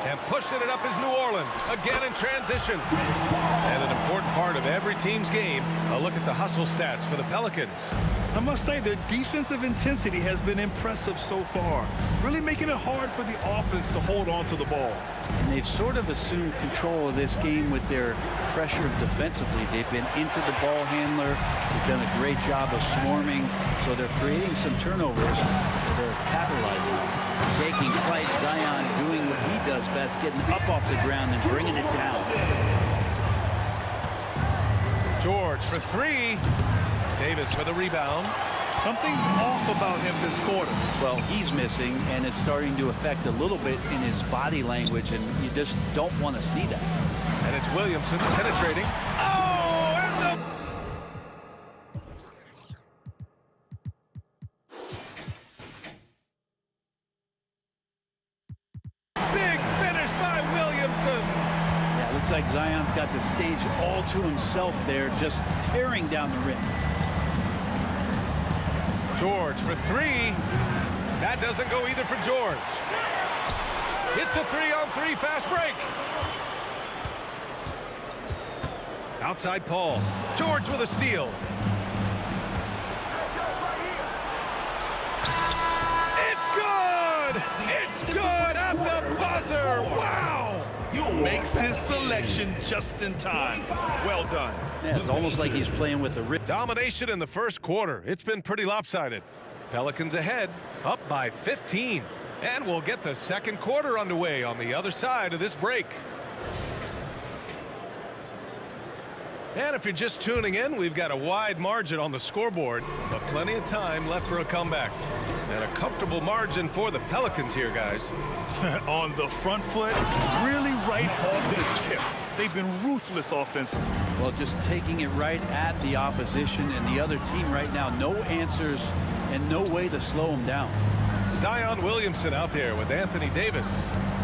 B: And pushing it up is New Orleans. Again in transition. And an important part of every team's game, a look at the hustle stats for the Pelicans.
C: I must say their defensive intensity has been impressive so far, really making it hard for the offense to hold on to the ball.
M: And they've sort of assumed control of this game with their pressure defensively. They've been into the ball handler. They've done a great job of swarming, so they're creating some turnovers that they're capitalizing on. Taking flight, Zion doing what he does best, getting up off the ground and bringing it down.
B: George for 3. Davis for the rebound.
C: Something's off about him this quarter.
M: Well, he's missing, and it's starting to affect a little bit in his body language, and you just don't want to see that.
B: And it's Williamson penetrating. Oh, and the... Big finish by Williamson.
M: Yeah, it looks like Zion's got the stage all to himself there, just tearing down the rim.
B: George for 3. That doesn't go either for George. It's a 3-on-3 fast break. Outside Paul. George with a steal. It's good! It's good at the buzzer! Wow!
C: Makes his selection just in time. Well done.
M: Yeah, it's almost like he's playing with the rip.
B: Domination in the first quarter. It's been pretty lopsided. Pelicans ahead, up by 15. And we'll get the second quarter underway on the other side of this break. And if you're just tuning in, we've got a wide margin on the scoreboard, but plenty of time left for a comeback. And a comfortable margin for the Pelicans here, guys.
C: On the front foot, really right off the tip. They've been ruthless offensively.
M: Well, just taking it right at the opposition and the other team right now. No answers and no way to slow them down.
B: Zion Williamson out there with Anthony Davis.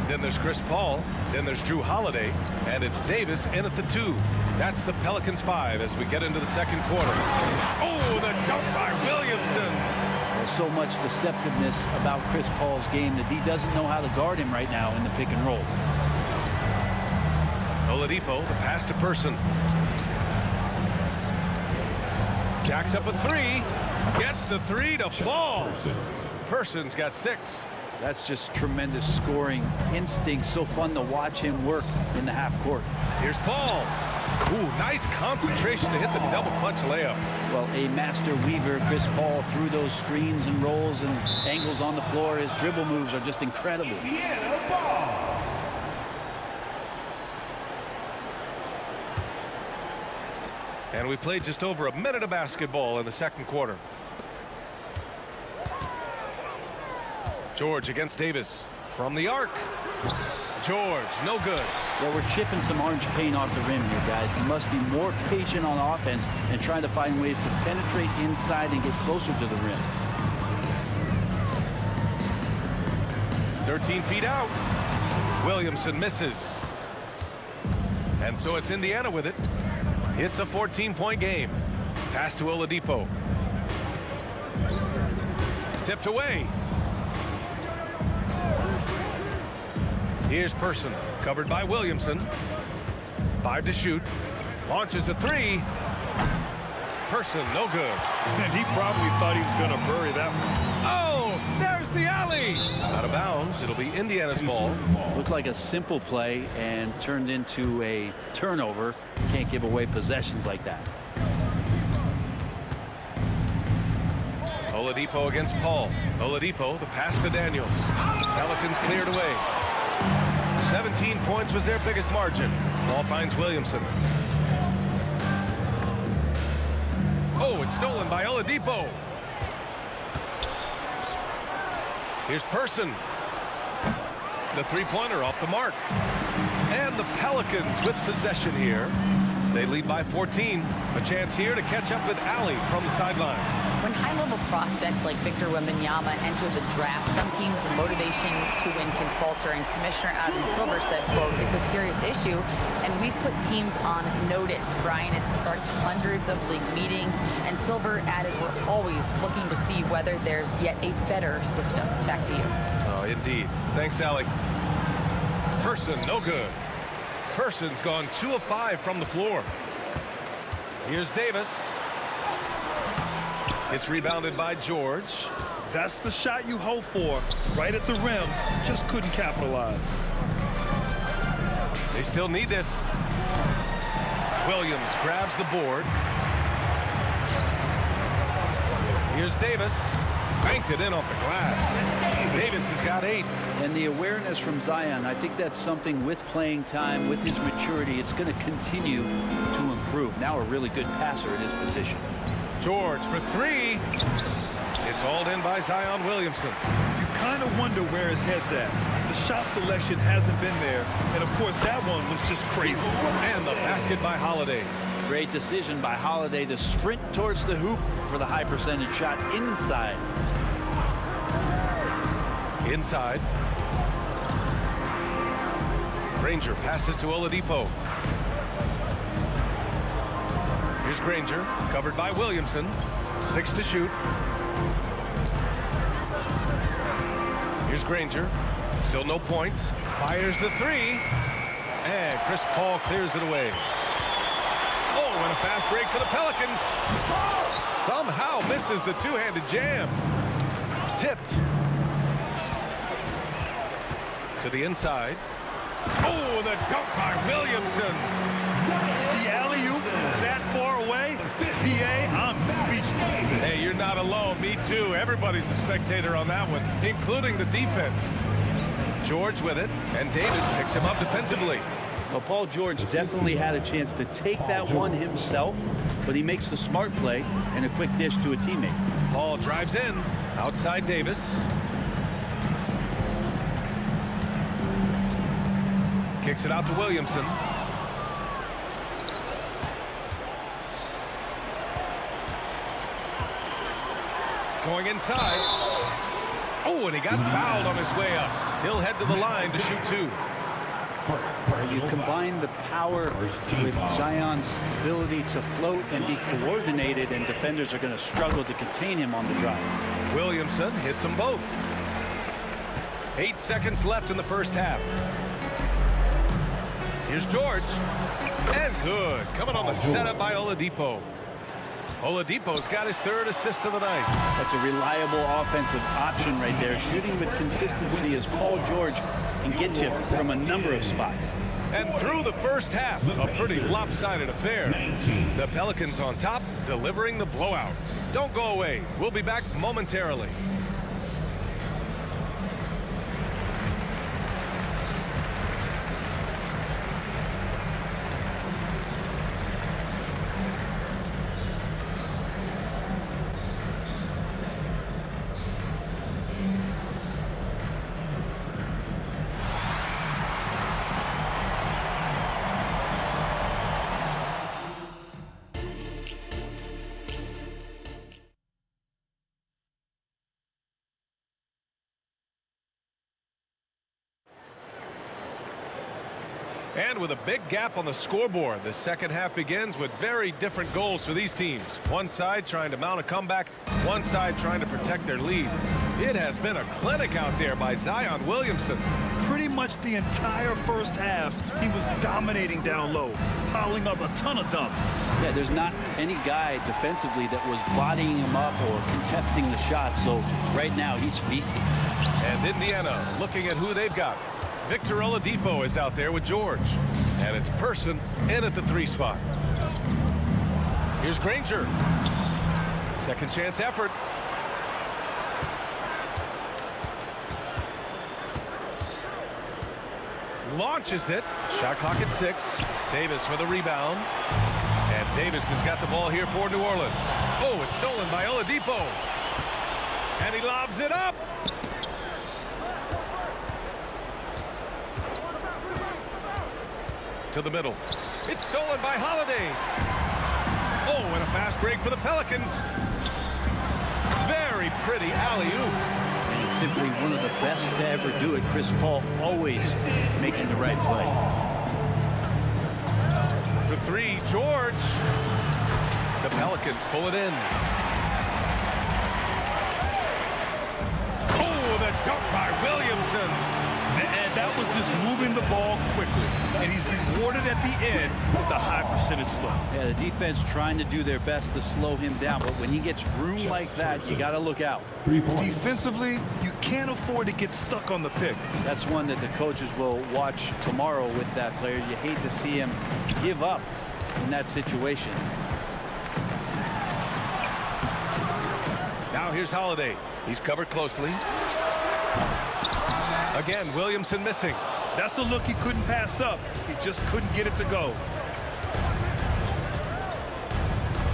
B: Then there's Chris Paul. Then there's Drew Holiday. And it's Davis in at the 2. That's the Pelicans 5 as we get into the second quarter. Oh, the dunk by Williamson.
M: There's so much deceptiveness about Chris Paul's game that he doesn't know how to guard him right now in the pick and roll.
B: Oladipo, the pass to Person. Jacks up a 3. Gets the 3 to fall. Person's got 6.
M: That's just tremendous scoring instinct. So fun to watch him work in the half court.
B: Here's Paul. Ooh, nice concentration to hit the double clutch layup.
M: Well, a master weaver, Chris Paul, through those screens and rolls and angles on the floor. His dribble moves are just incredible.
B: And we played just over a minute of basketball in the second quarter. George against Davis. from the arc. George, no good.
M: Well, we're chipping some orange paint off the rim here, guys. He must be more patient on offense and trying to find ways to penetrate inside and get closer to the rim.
B: 13 feet out. Williamson misses. And so it's Indiana with it. It's a 14-point game. Pass to Oladipo. Tipped away. Here's Person, covered by Williamson. 5 to shoot. Launches a 3. Person, no good.
C: And he probably thought he was going to bury that one.
B: Oh, there's the alley. Out of bounds. It'll be Indiana's ball.
M: Looked like a simple play and turned into a turnover. You can't give away possessions like that.
B: Oladipo against Paul. Oladipo, the pass to Daniels. Pelicans cleared away. 17 points was their biggest margin. Ball finds Williamson. Oh, it's stolen by Oladipo. Here's Person. The three-pointer off the mark. And the Pelicans with possession here. They lead by 14. A chance here to catch up with Allie from the sideline.
F: When high-level prospects like Victor Wembanyama enter the draft, some teams' motivation to win can falter, and Commissioner Adam Silver said, quote, "It's a serious issue, and we've put teams on notice." Brian, it sparked hundreds of league meetings, and Silver added, "We're always looking to see whether there's yet a better system." Back to you.
B: Oh, indeed. Thanks, Allie. Person, no good. Person's gone 2 of 5 from the floor. Here's Davis. It's rebounded by George.
C: That's the shot you hope for. Right at the rim. Just couldn't capitalize.
B: They still need this. Williams grabs the board. Here's Davis. Banked it in off the glass. Davis has got 8.
M: And the awareness from Zion, I think that's something with playing time, with his maturity, it's going to continue to improve. Now a really good passer in his position.
B: George for 3. It's hauled in by Zion Williamson.
C: You kind of wonder where his head's at. The shot selection hasn't been there. And, of course, that one was just crazy.
B: And the basket by Holiday.
M: Great decision by Holiday to sprint towards the hoop for the high percentage shot inside.
B: Inside. Granger passes to Oladipo. Here's Granger, covered by Williamson. 6 to shoot. Here's Granger. Still no points. Fires the 3. And Chris Paul clears it away. Oh, and a fast break for the Pelicans. Somehow misses the two-handed jam. Tipped. To the inside. Oh, the dunk by Williamson.
C: The alley-oop that far away? PA, I'm speechless.
B: Hey, you're not alone. Me too. Everybody's a spectator on that one, including the defense. George with it, and Davis picks him up defensively.
M: Well, Paul George definitely had a chance to take that one himself, but he makes the smart play and a quick dish to a teammate.
B: Paul drives in. Outside Davis. Kicks it out to Williamson. Going inside. Oh, and he got fouled on his way up. He'll head to the line to shoot 2.
M: You combine the power with Zion's ability to float and be coordinated, and defenders are going to struggle to contain him on the drive.
B: Williamson hits them both. 8 seconds left in the first half. Here's George. And good. Coming on the setup by Oladipo. Oladipo's got his 3rd assist of the night.
M: That's a reliable offensive option right there. Shooting with consistency as Paul George can get you from a number of spots.
B: And through the first half, a pretty lopsided affair. The Pelicans on top, delivering the blowout. Don't go away. We'll be back momentarily. And with a big gap on the scoreboard, the second half begins with very different goals for these teams. One side trying to mount a comeback, one side trying to protect their lead. It has been a clinic out there by Zion Williamson.
C: Pretty much the entire first half, he was dominating down low, piling up a ton of dunks.
M: Yeah, there's not any guy defensively that was bodying him up or contesting the shot, so right now he's feasting.
B: And Indiana looking at who they've got. Victor Oladipo is out there with George. And it's Person in at the 3 spot. Here's Granger. Second chance effort. Launches it. Shot clock at 6. Davis for the rebound. And Davis has got the ball here for New Orleans. Oh, it's stolen by Oladipo. And he lobs it up. To the middle. It's stolen by Holiday. Oh, and a fast break for the Pelicans. Very pretty alley-oop.
M: And simply one of the best to ever do it. Chris Paul always making the right play.
B: For 3, George. The Pelicans pull it in. Oh, the dunk by Williamson.
C: And that was just moving the ball quickly. And he's rewarded at the end with a high percentage look.
M: Yeah, the defense trying to do their best to slow him down, but when he gets room like that, you got to look out.
C: Defensively, you can't afford to get stuck on the pick.
M: That's one that the coaches will watch tomorrow with that player. You hate to see him give up in that situation.
B: Now here's Holiday. He's covered closely. Again, Williamson missing.
C: That's a look he couldn't pass up. He just couldn't get it to go.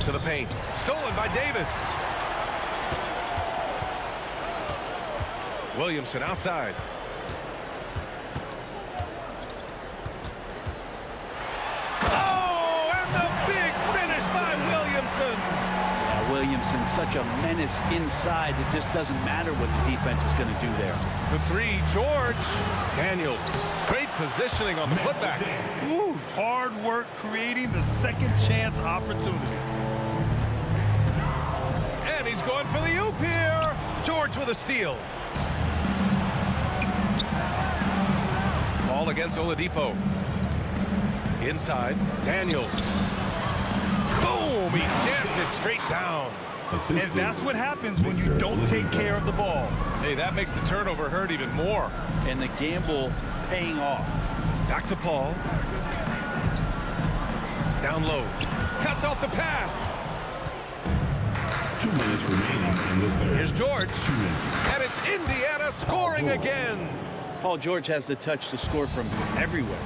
B: To the paint. Stolen by Davis. Williamson outside. Oh, and the big finish by Williamson.
M: Yeah, Williamson, such a menace inside. It just doesn't matter what the defense is going to do there.
B: For 3, George. Daniels. Great positioning on the putback.
C: Ooh, hard work creating the second chance opportunity.
B: And he's going for the oop here. George with a steal. Ball against Oladipo. Inside, Daniels. Boom! He jams it straight down.
C: And that's what happens when you don't take care of the ball.
B: Hey, that makes the turnover hurt even more.
M: And the gamble paying off.
B: Back to Paul. Down low. Cuts off the pass.
E: 2 minutes remaining in the third.
B: Here's George. And it's Indiana scoring again.
M: Paul George has the touch to score from everywhere.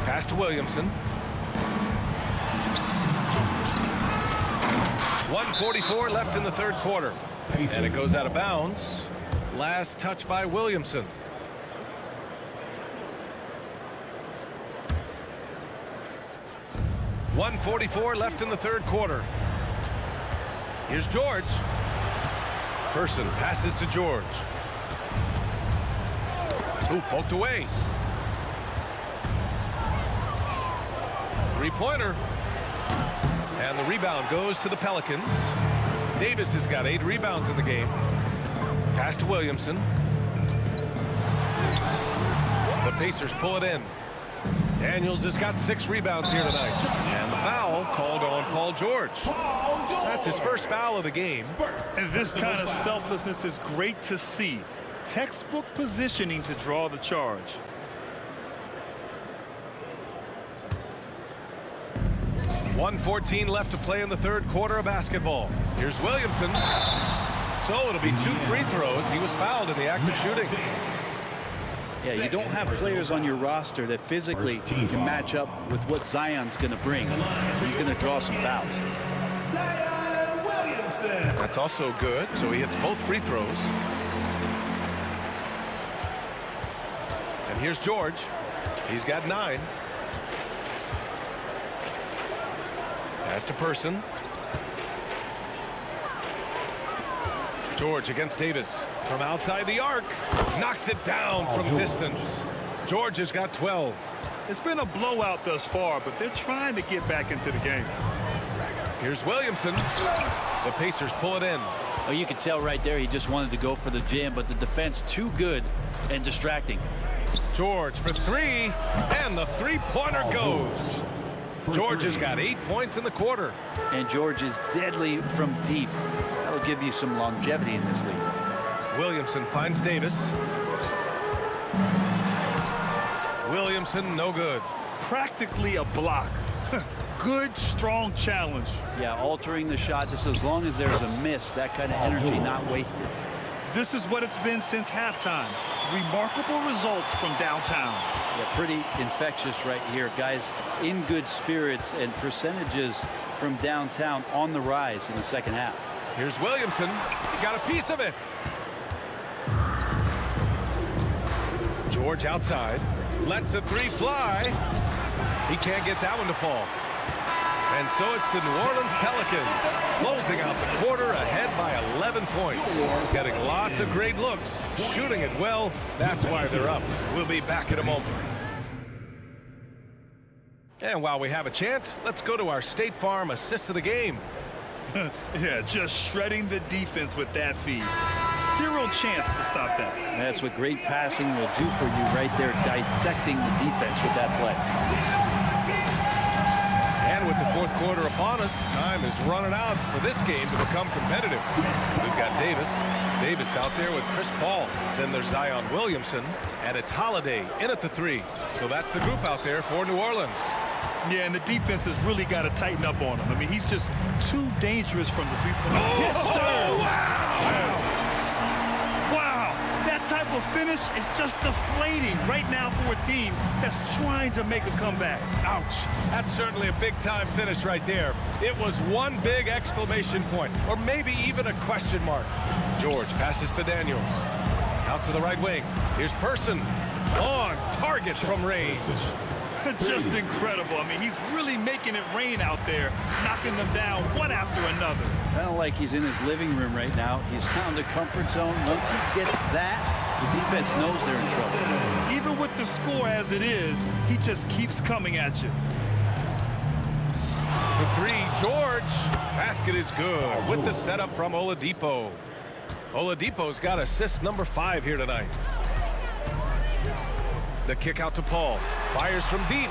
B: Pass to Williamson. 1:44 left in the third quarter. And it goes out of bounds. Last touch by Williamson. .144 left in the third quarter. Here's George. Person passes to George. Ooh, poked away. Three-pointer. And the rebound goes to the Pelicans. Davis has got 8 rebounds in the game. Pass to Williamson. The Pacers pull it in. Daniels has got 6 rebounds here tonight. And the foul called on Paul George. That's his first foul of the game.
C: And this kind of selflessness is great to see. Textbook positioning to draw the charge.
B: .114 left to play in the third quarter of basketball. Here's Williamson. So it'll be 2 free throws. He was fouled in the act of shooting.
M: Yeah, you don't have players on your roster that physically can match up with what Zion's going to bring. He's going to draw some fouls.
B: That's also good. So he hits both free throws. And here's George. He's got 9. Pass to Person. George against Davis from outside the arc. Knocks it down from distance. George has got 12.
C: It's been a blowout thus far, but they're trying to get back into the game.
B: Here's Williamson. The Pacers pull it in.
M: Oh, you could tell right there he just wanted to go for the jam, but the defense too good and distracting.
B: George for three, and the three-pointer goes. George has got 8 points in the quarter.
M: And George is deadly from deep. That'll give you some longevity in this league.
B: Williamson finds Davis. Williamson, no good.
C: Practically a block. Good, strong challenge.
M: Yeah, altering the shot just as long as there's a miss. That kind of energy not wasted.
C: This is what it's been since halftime. Remarkable results from downtown.
M: Yeah, pretty infectious right here. Guys in good spirits, and percentages from downtown on the rise in the second half.
B: Here's Williamson. He got a piece of it. George outside. Lets the three fly. He can't get that one to fall. And so it's the New Orleans Pelicans closing out the quarter ahead by 11 points. Getting lots of great looks, shooting it well. That's why they're up. We'll be back in a moment. And while we have a chance, let's go to our State Farm assist of the game.
C: Yeah, just shredding the defense with that feed. Zero chance to stop that.
M: That's what great passing will do for you right there, dissecting the defense with that play.
B: And with the fourth quarter upon us, time is running out for this game to become competitive. We've got Davis. Davis out there with Chris Paul. Then there's Zion Williamson. And it's Holiday in at the three. So that's the group out there for New Orleans.
C: Yeah, and the defense has really got to tighten up on him. I mean, he's just too dangerous from the three-point line.
B: Yes, sir!
C: Wow! That type of finish is just deflating right now for a team that's trying to make a comeback.
B: Ouch. That's certainly a big-time finish right there. It was one big exclamation point, or maybe even a question mark. George passes to Daniels. Out to the right wing. Here's Person. On target from range.
C: Just incredible. I mean, he's really making it rain out there, knocking them down one after another.
M: Kind of like he's in his living room right now. He's found a comfort zone. Once he gets that, the defense knows they're in trouble.
C: Even with the score as it is, he just keeps coming at you.
B: For three, George. Basket is good with the setup from Oladipo. Oladipo's got assist number 5 here tonight. The kick out to Paul. Fires from deep.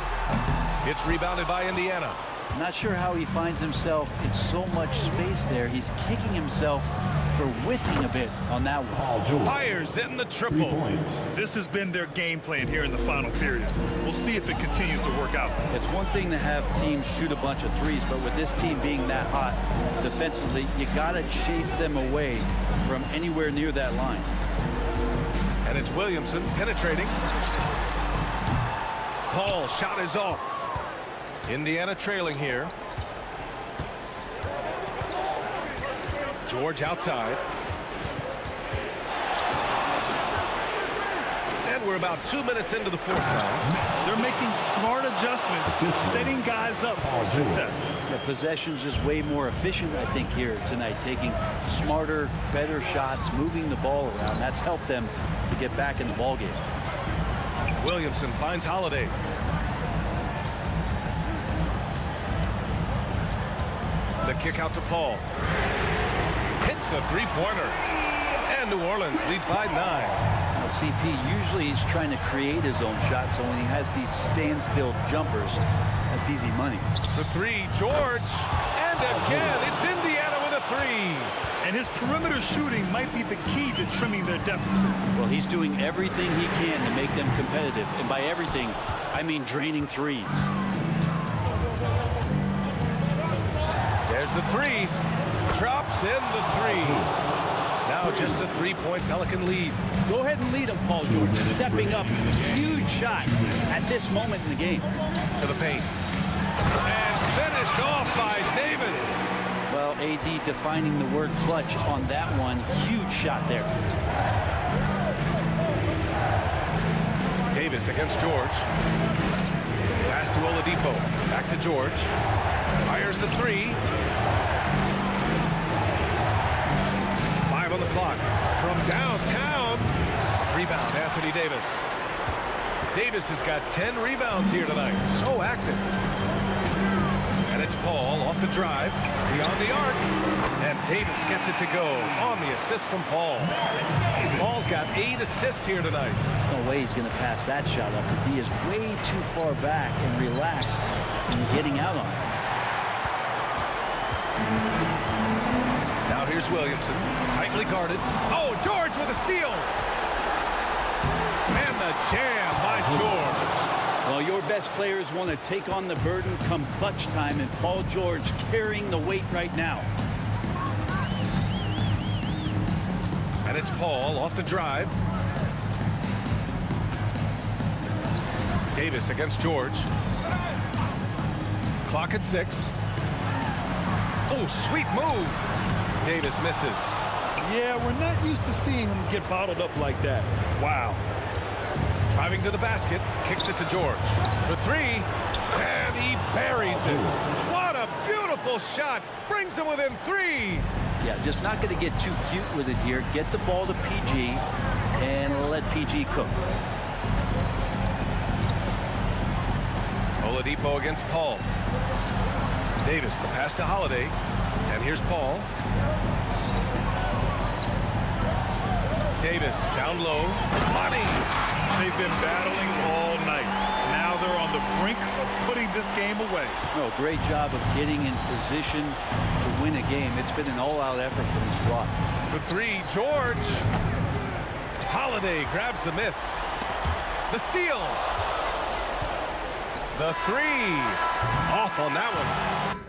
B: It's rebounded by Indiana.
M: Not sure how he finds himself in so much space there. He's kicking himself for whiffing a bit on that one.
B: Fires in the triple.
C: This has been their game plan here in the final period. We'll see if it continues to work out.
M: It's one thing to have teams shoot a bunch of threes, but with this team being that hot defensively, you got to chase them away from anywhere near that line.
B: And it's Williamson penetrating. Paul shot is off. Indiana trailing here. George outside. And we're about 2 minutes into the fourth round.
C: They're making smart adjustments, setting guys up for success.
M: The possession's just way more efficient, I think, here tonight, taking smarter, better shots, moving the ball around. That's helped them to get back in the ballgame.
B: Williamson finds Holiday. The kick out to Paul. Hits the three-pointer. And New Orleans leads by 9.
M: Now, CP, usually he's trying to create his own shot, so when he has these standstill jumpers, that's easy money.
B: For three, George. And again, it's Indiana with a 3.
C: And his perimeter shooting might be the key to trimming their deficit.
M: Well, he's doing everything he can to make them competitive. And by everything, I mean draining threes.
B: There's the 3. Drops in the 3. Now just a 3-point Pelican lead.
M: Go ahead and lead him, Paul George. Stepping up. Huge shot at this moment in the game.
B: To the paint. And finished off by Davis.
M: Well, AD defining the word clutch on that one. Huge shot there.
B: Davis against George. Pass to Oladipo. Back to George. Fires the 3. 5 on the clock. From downtown. Rebound, Anthony Davis. Davis has got 10 rebounds here tonight. So active. And it's Paul off the drive, beyond the arc, and Davis gets it to go on the assist from Paul. Paul's got 8 assists here tonight.
M: No way he's going to pass that shot up. The D is way too far back and relaxed in getting out on it.
B: Now here's Williamson, tightly guarded. Oh, George with a steal. And the jam by George.
M: Well, your best players want to take on the burden come clutch time, and Paul George carrying the weight right now.
B: And it's Paul off the drive. Davis against George. Clock at 6. Oh, sweet move. Davis misses.
C: Yeah, we're not used to seeing him get bottled up like that. Wow.
B: Driving to the basket, kicks it to George for 3, and he buries it. What a beautiful shot. Brings him within 3.
M: Yeah, just not going to get too cute with it here. Get the ball to PG and let PG cook.
B: Oladipo against Paul. Davis, the pass to Holiday. And here's Paul. Davis down low. Money!
C: They've been battling all night. Now they're on the brink of putting this game away.
M: No, great job of getting in position to win a game. It's been an all-out effort from the squad.
B: For 3, George. Holiday grabs the miss. The steal. The 3. Off on that one.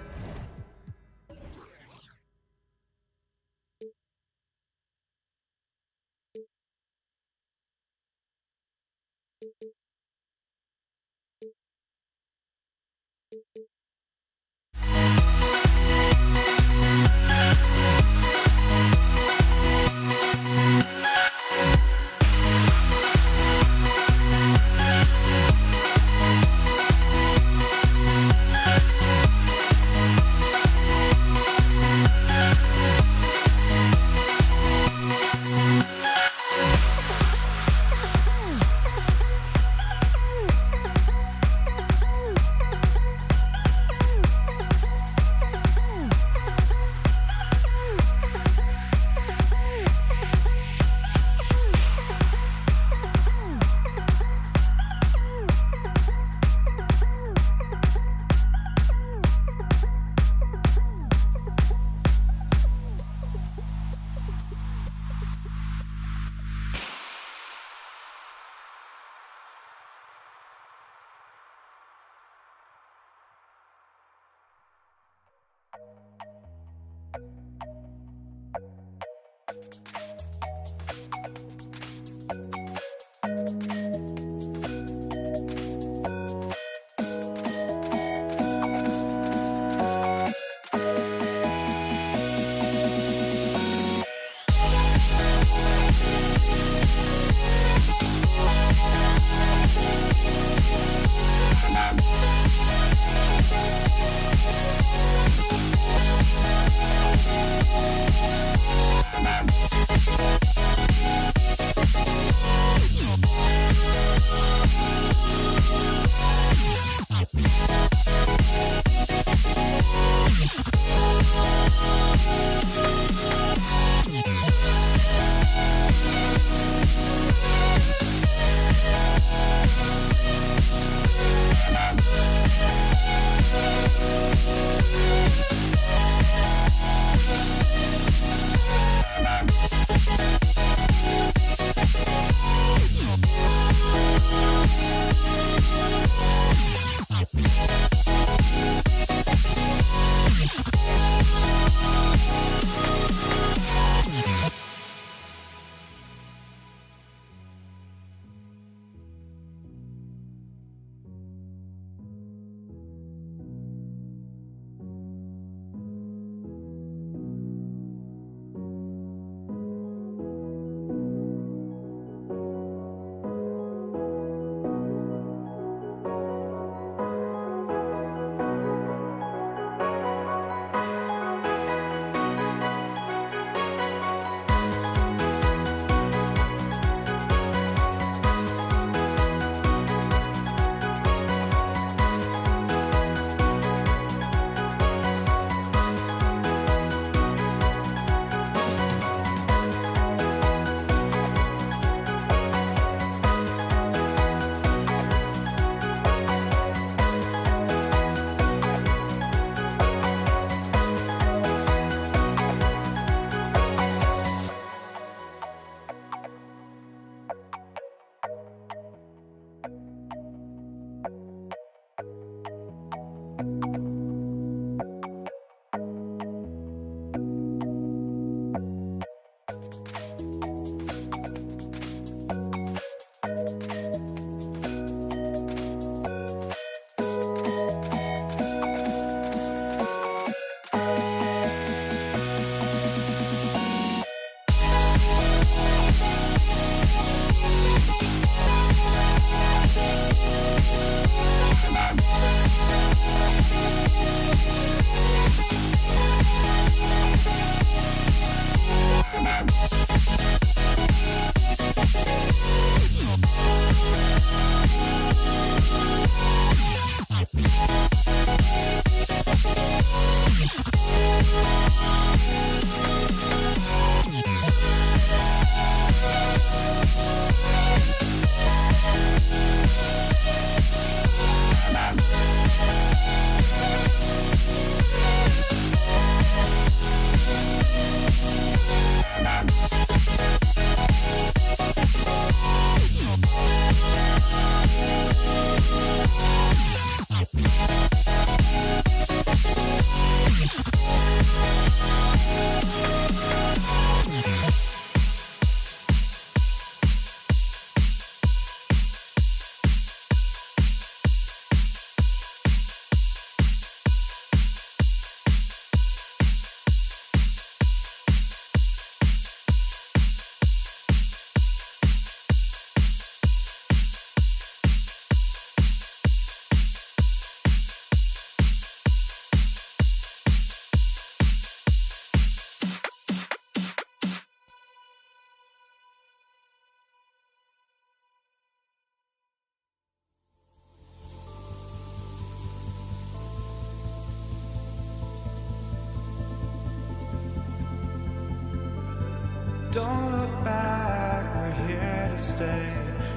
A: Don't look back, we're here to stay.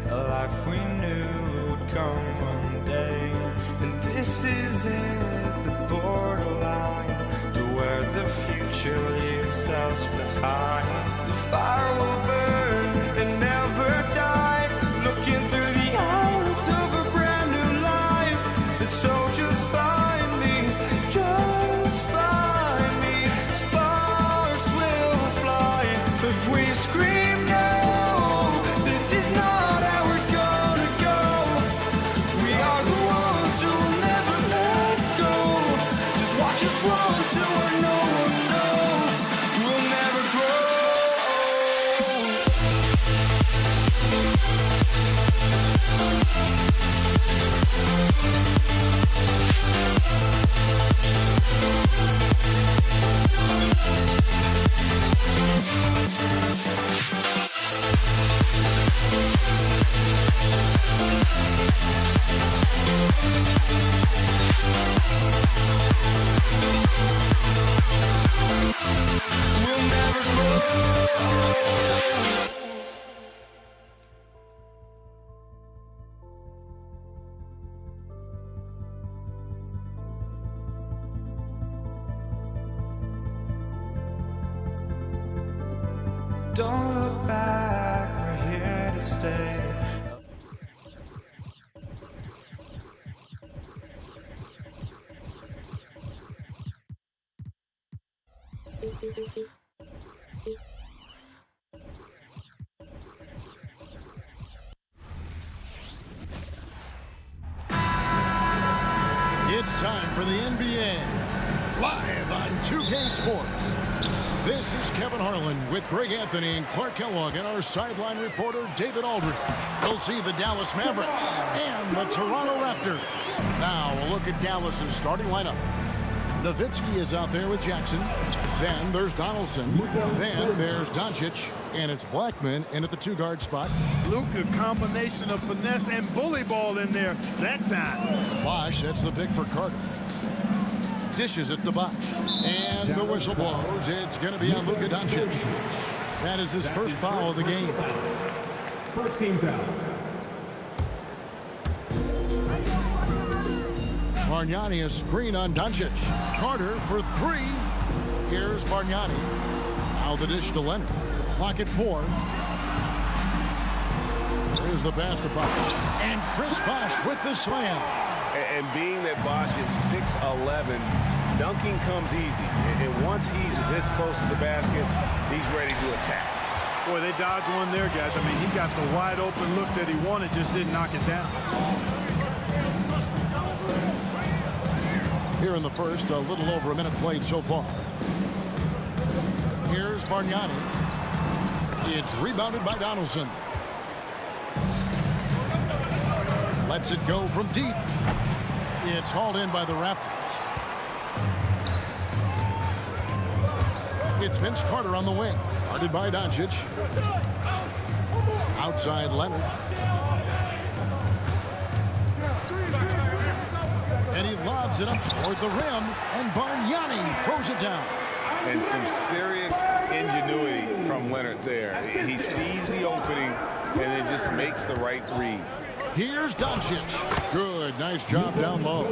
A: A life we knew would come one day. And this is it, the borderline to where the future leaves us behind. The fire will burn and never die, looking through the eyes of a brand new life. And so just find me, just find me. Sparks will fly if we scream no. This is not how we're gonna go. We are the ones who will never let go. Just watch us run to where no one knows. We'll never grow. We'll never grow. Don't look back, we're here to stay.
G: It's time for the NBA, live on 2K Sports. This is Kevin Harlan with Greg Anthony and Clark Kellogg and our sideline reporter, David Aldridge. We'll see the Dallas Mavericks and the Toronto Raptors. Now, a look at Dallas's starting lineup. Nowitzki is out there with Jackson. Then there's Donaldson. Then there's Doncic. And it's Blackman in at the two-guard spot.
N: Luka, combination of finesse and bully ball in there that time.
G: Bosh, that's the pick for Carter. Dishes it to Bosh. And the whistle blows. It's going to be on Luka Doncic. That is his first foul of the game.
E: First team foul.
G: Bargnani, a screen on Doncic. Carter for three. Here's Bargnani. Now the dish to Leonard. Clock at 4. There's the pass to Bosh. And Chris Bosh with the slam.
P: And being that Bosh is 6'11", dunking comes easy. And once he's this close to the basket, he's ready to attack.
N: Boy, they dodged one there, guys. I mean, he got the wide open look that he wanted, just didn't knock it down.
G: Here in the first, a little over a minute played so far. Here's Bargnani. It's rebounded by Donaldson. Lets it go from deep. It's hauled in by the Raptors. It's Vince Carter on the wing. Guarded by Doncic. Outside Leonard. And he lobs it up toward the rim. And Bargnani throws it down.
J: And some serious ingenuity from Leonard there. He sees the opening and it just makes the right read.
G: Here's Doncic. Good, nice job down low.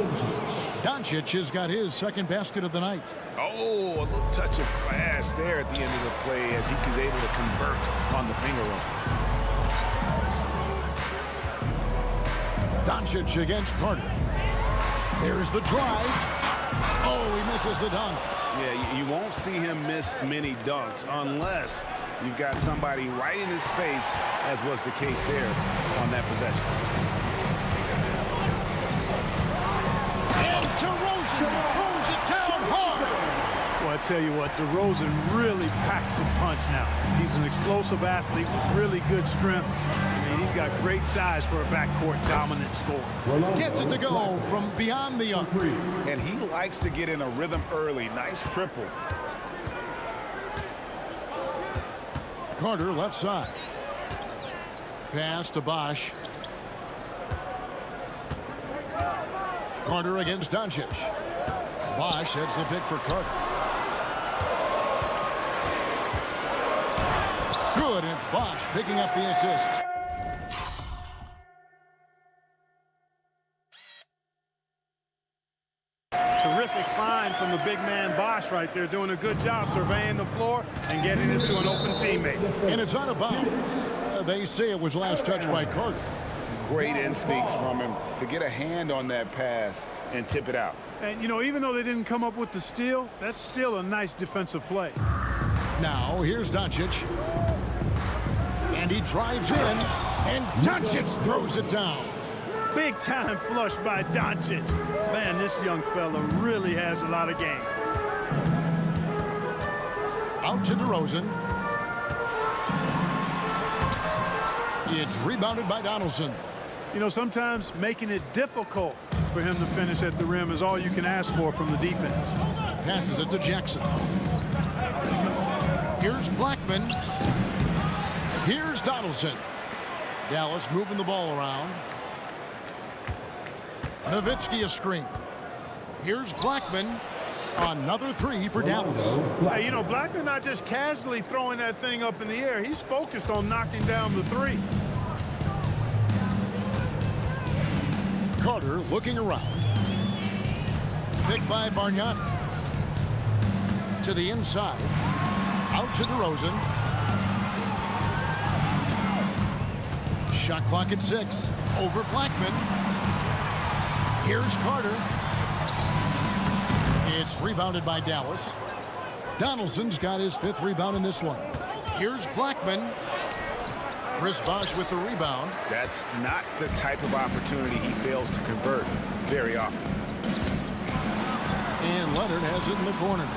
G: Doncic has got his second basket of the night.
J: Oh, a little touch of class there at the end of the play as he was able to convert on the finger roll.
G: Doncic against Carter. There's the drive. Oh, he misses the dunk.
J: Yeah, you won't see him miss many dunks unless you've got somebody right in his face, as was the case there on that possession.
G: And DeRozan throws it down hard.
N: Well, I tell you what, DeRozan really packs a punch now. He's an explosive athlete with really good strength. I mean, he's got great size for a backcourt dominant scorer.
G: Gets it to go from beyond the arc.
J: And he likes to get in a rhythm early. Nice triple.
G: Carter left side. Pass to Bosh. Carter against Doncic. Bosh heads the pick for Carter. Good, it's Bosh picking up the assist.
N: Terrific find from the big man Bosh right there, doing a good job surveying the floor and getting it to an open teammate.
G: And it's out of bounds. They say it was last touched by Carter.
J: Great instincts from him to get a hand on that pass and tip it out.
N: And, you know, even though they didn't come up with the steal, that's still a nice defensive play.
G: Now, here's Doncic. And he drives in, and Doncic throws it down.
N: Big time flush by Doncic. Man, this young fella really has a lot of game.
G: Out to DeRozan. It's rebounded by Donaldson.
N: You know, sometimes making it difficult for him to finish at the rim is all you can ask for from the defense.
G: Passes it to Jackson. Here's Blackman. Here's Donaldson. Dallas moving the ball around. Nowitzki a screen. Here's Blackman. Another three for Dallas.
N: Hey, you know, Blackman not just casually throwing that thing up in the air. He's focused on knocking down the three.
G: Carter looking around. Picked by Bargnani. To the inside. Out to DeRozan. Shot clock at 6. Over Blackman. Here's Carter. It's rebounded by Dallas. Donaldson's got his 5th rebound in this one. Here's Blackman. Chris Bosh with the rebound.
J: That's not the type of opportunity he fails to convert very often.
G: And Leonard has it in the corner.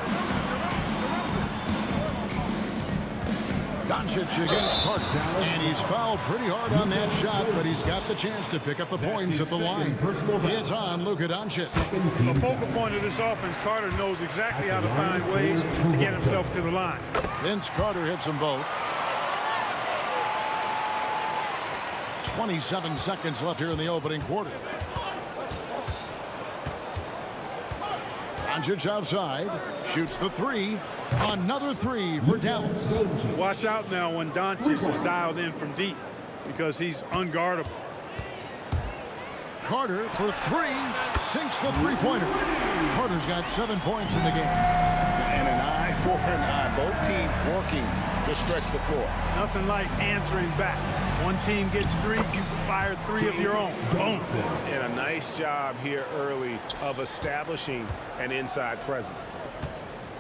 G: Doncic against Carter. And he's fouled pretty hard on that shot, but he's got the chance to pick up the points at the line. It's on Luka Doncic.
N: The focal point of this offense, Carter knows exactly how to find ways to get himself to the line.
G: Vince Carter hits them both. 27 seconds left here in the opening quarter. Doncic outside, shoots the three. Another three for Dallas.
N: Watch out now when Doncic is dialed in from deep because he's unguardable.
G: Carter for three, sinks the three-pointer. Carter's got 7 points in the game.
J: And an eye for an eye. Both teams working to stretch the floor.
N: Nothing like answering back. One team gets 3, you fire 3 of your own. Boom.
J: And a nice job here early of establishing an inside presence.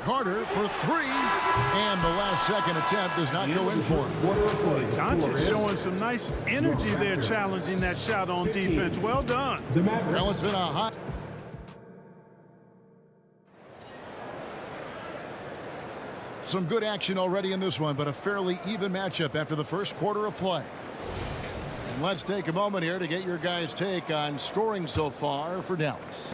G: Carter for three, and the last second attempt does not go in for him.
N: Doncic showing some nice energy there, challenging that shot on defense. Well done.
G: Well, it's been a hot. Some good action already in this one, but a fairly even matchup after the first quarter of play. Let's take a moment here to get your guys' take on scoring so far for Dallas.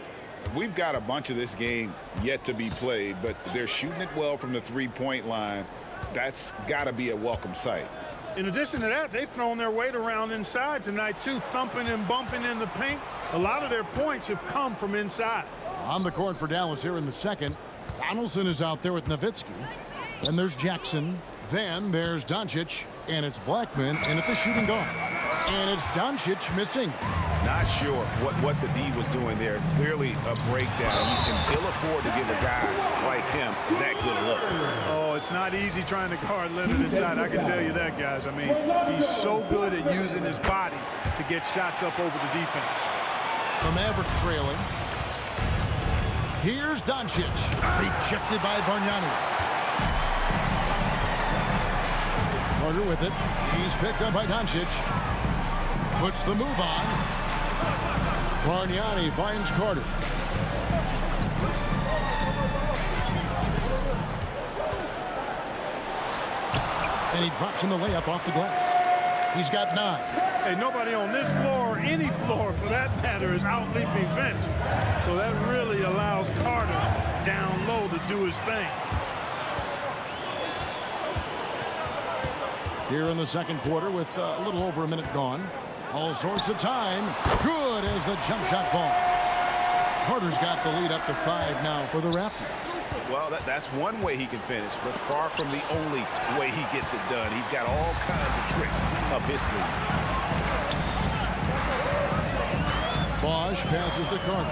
J: We've got a bunch of this game yet to be played, but they're shooting it well from the three-point line. That's got to be a welcome sight.
N: In addition to that, they've thrown their weight around inside tonight, too, thumping and bumping in the paint. A lot of their points have come from inside.
G: On the court for Dallas here in the second, Donaldson is out there with Nowitzki. Then there's Jackson. Then there's Doncic. And it's Blackman in at the shooting guard. And it's Doncic missing.
J: Not sure what the D was doing there. Clearly a breakdown. You can ill afford to give a guy like him that good a look.
N: Oh, it's not easy trying to guard Leonard inside. I can tell you that, guys. I mean, he's so good at using his body to get shots up over the defense.
G: The Mavericks trailing. Here's Doncic. Rejected by Bargnani. Carter with it. He's picked up by Doncic. Puts the move on. Bargnani finds Carter. And he drops in the layup off the glass. He's got 9.
N: Hey, nobody on this floor, or any floor for that matter, is out-leaping Vince. So that really allows Carter down low to do his thing.
G: Here in the second quarter with a little over a minute gone. All sorts of time. Good as the jump shot falls. Carter's got the lead up to 5 now for the Raptors.
J: Well, that's one way he can finish, but far from the only way he gets it done. He's got all kinds of tricks up his sleeve.
G: Bosch passes to Carter.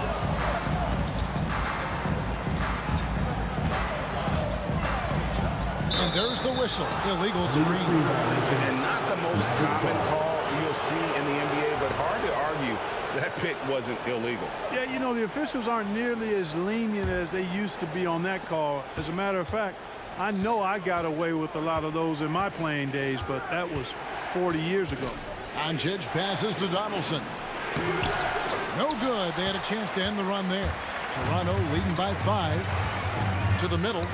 G: And there's the whistle. Illegal screen.
J: And not the most common call you'll see in the NBA, but hard to argue that pick wasn't illegal.
N: Yeah, you know, the officials aren't nearly as lenient as they used to be on that call. As a matter of fact, I know I got away with a lot of those in my playing days, but that was 40 years ago.
G: Doncic passes to Donaldson. No good. They had a chance to end the run there. Toronto leading by 5. To the middle.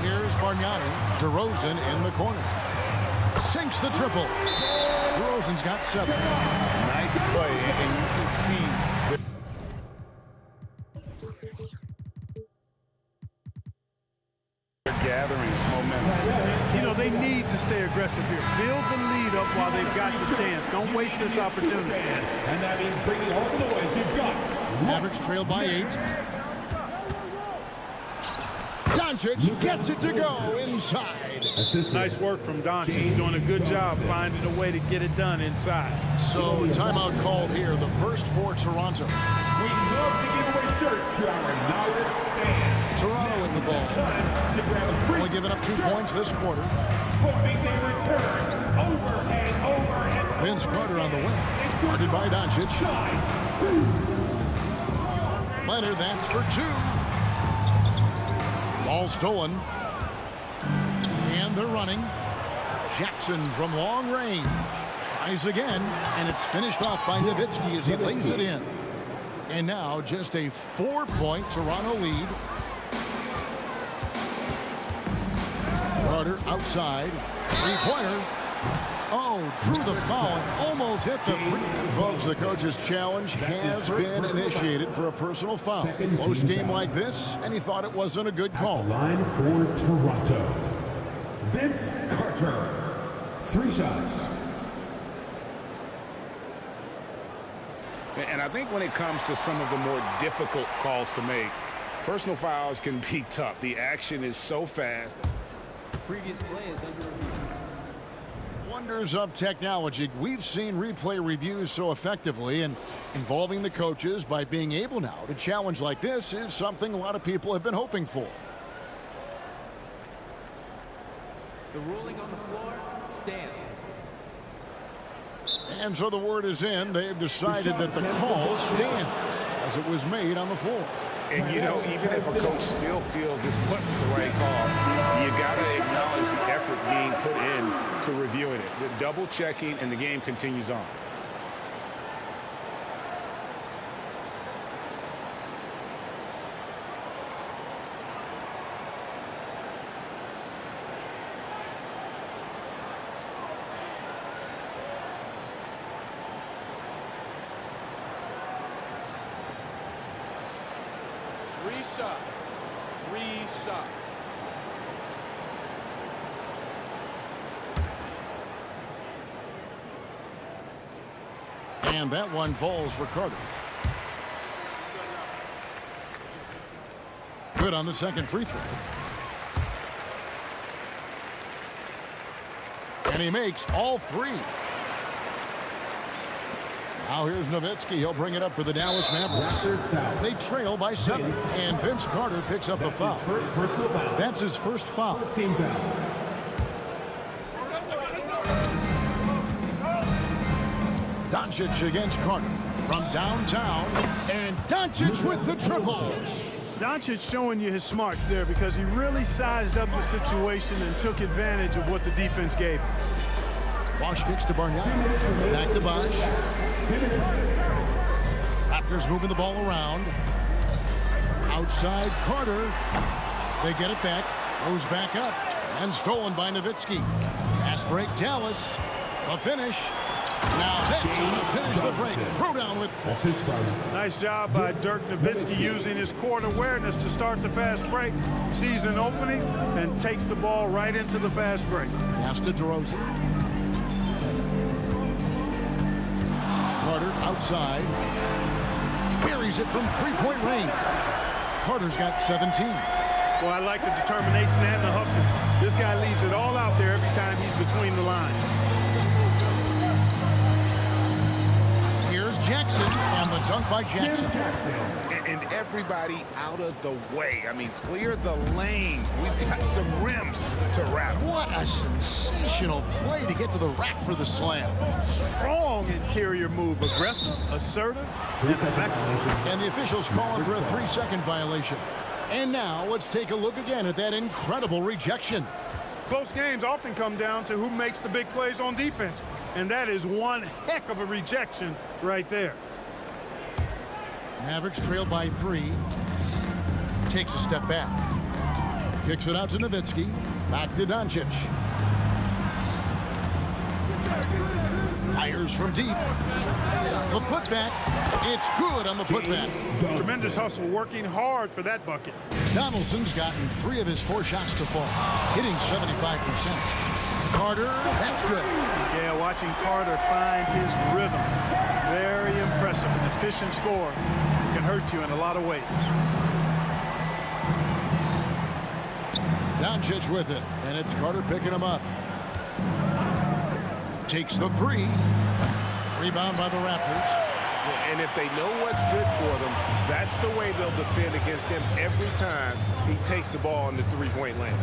G: Here's Bargnani. DeRozan in the corner. Sinks the triple. DeRozan's got 7.
J: Nice play, and you can see they're gathering momentum.
N: You know, they need to stay aggressive here. Build the lead up while they've got the chance. Don't waste this opportunity.
E: And that means bringing all the noise you've got.
G: Mavericks trail by 8. Doncic gets it to go inside.
N: Nice work from Doncic. Doing a good job finding a way to get it done inside.
G: So timeout called here, the first for Toronto.
E: We love to give away shirts to our loudest fans.
G: Toronto with the ball. Only giving up 2 points this quarter.
E: Hoping they return over and over and
G: Vince Carter on the wing. Guarded by Doncic. Leonard, that's for 2. Ball stolen. And they're running. Jackson from long range. Tries again. And it's finished off by Nowitzki as he lays it in. And now just a 4-point Toronto lead. Carter outside. 3-pointer. Oh, drew the foul and almost hit the three. Folks, the coach's challenge has been initiated for a personal foul. Close game like this, and he thought it wasn't a good call.
E: Line for Toronto. Vince Carter. 3 shots.
I: And I think when it comes to some of the more difficult calls to make, personal fouls can be tough. The action is so fast.
O: Previous play is under review.
G: Wonders of technology. We've seen replay reviews so effectively, and involving the coaches by being able now to challenge like this is something a lot of people have been hoping for.
O: The ruling on the floor stands.
G: And so the word is in. They've decided that the call stands as it was made on the floor.
I: And, you know, even if a coach still feels this wasn't the right call, you got to acknowledge the effort being put in to reviewing it. The double checking, and the game continues on.
D: 3 shots. 3 shots.
G: And that one falls for Carter. Good on the second free throw. And he makes all 3. Now here's Nowitzki. He'll bring it up for the Dallas Mavericks. They trail by 7. And Vince Carter picks up the foul. That's his first foul. Doncic against Carter from downtown. And Doncic with the triple.
N: Doncic showing you his smarts there because he really sized up the situation and took advantage of what the defense gave him.
G: Bosch kicks to Bargnani. Back to Bosch. Raptors moving the ball around. Outside Carter. They get it back. Goes back up. And stolen by Nowitzki. Fast break Dallas. The finish. Now that's how to finish the break. Throw down with force.
N: Nice job by Dirk Nowitzki using his court awareness to start the fast break. Sees an opening and takes the ball right into the fast break.
G: Pass to DeRozan. Carter outside. Buries it from three-point range. Carter's got 17.
N: Well, I like the determination and the hustle. This guy leaves it all out there every time he's between the lines.
G: Here's Jackson, and the dunk by Jackson.
J: And everybody out of the way. I mean, clear the lane. We've got some rims to wrap.
G: What a sensational play to get to the rack for the slam.
N: Strong interior move. Aggressive, assertive, and effective.
G: And the officials call him for a 3-second violation. And now let's take a look again at that incredible rejection.
N: Close games often come down to who makes the big plays on defense. And that is one heck of a rejection right there.
G: Mavericks trail by 3. Takes a step back. Kicks it out to Nowitzki. Back to Doncic. Fires from deep. The putback. It's good on the putback.
N: Tremendous hustle, working hard for that bucket.
G: Donaldson's gotten 3 of his 4 shots to fall, hitting 75%. Carter, that's good.
N: Yeah, watching Carter find his rhythm. Very impressive. An efficient score can hurt you in a lot of ways.
G: Doncic with it, and it's Carter picking him up. Takes the 3. Rebound by the Raptors.
P: And if they know what's good for them, that's the way they'll defend against him every time he takes the ball in the three-point lane.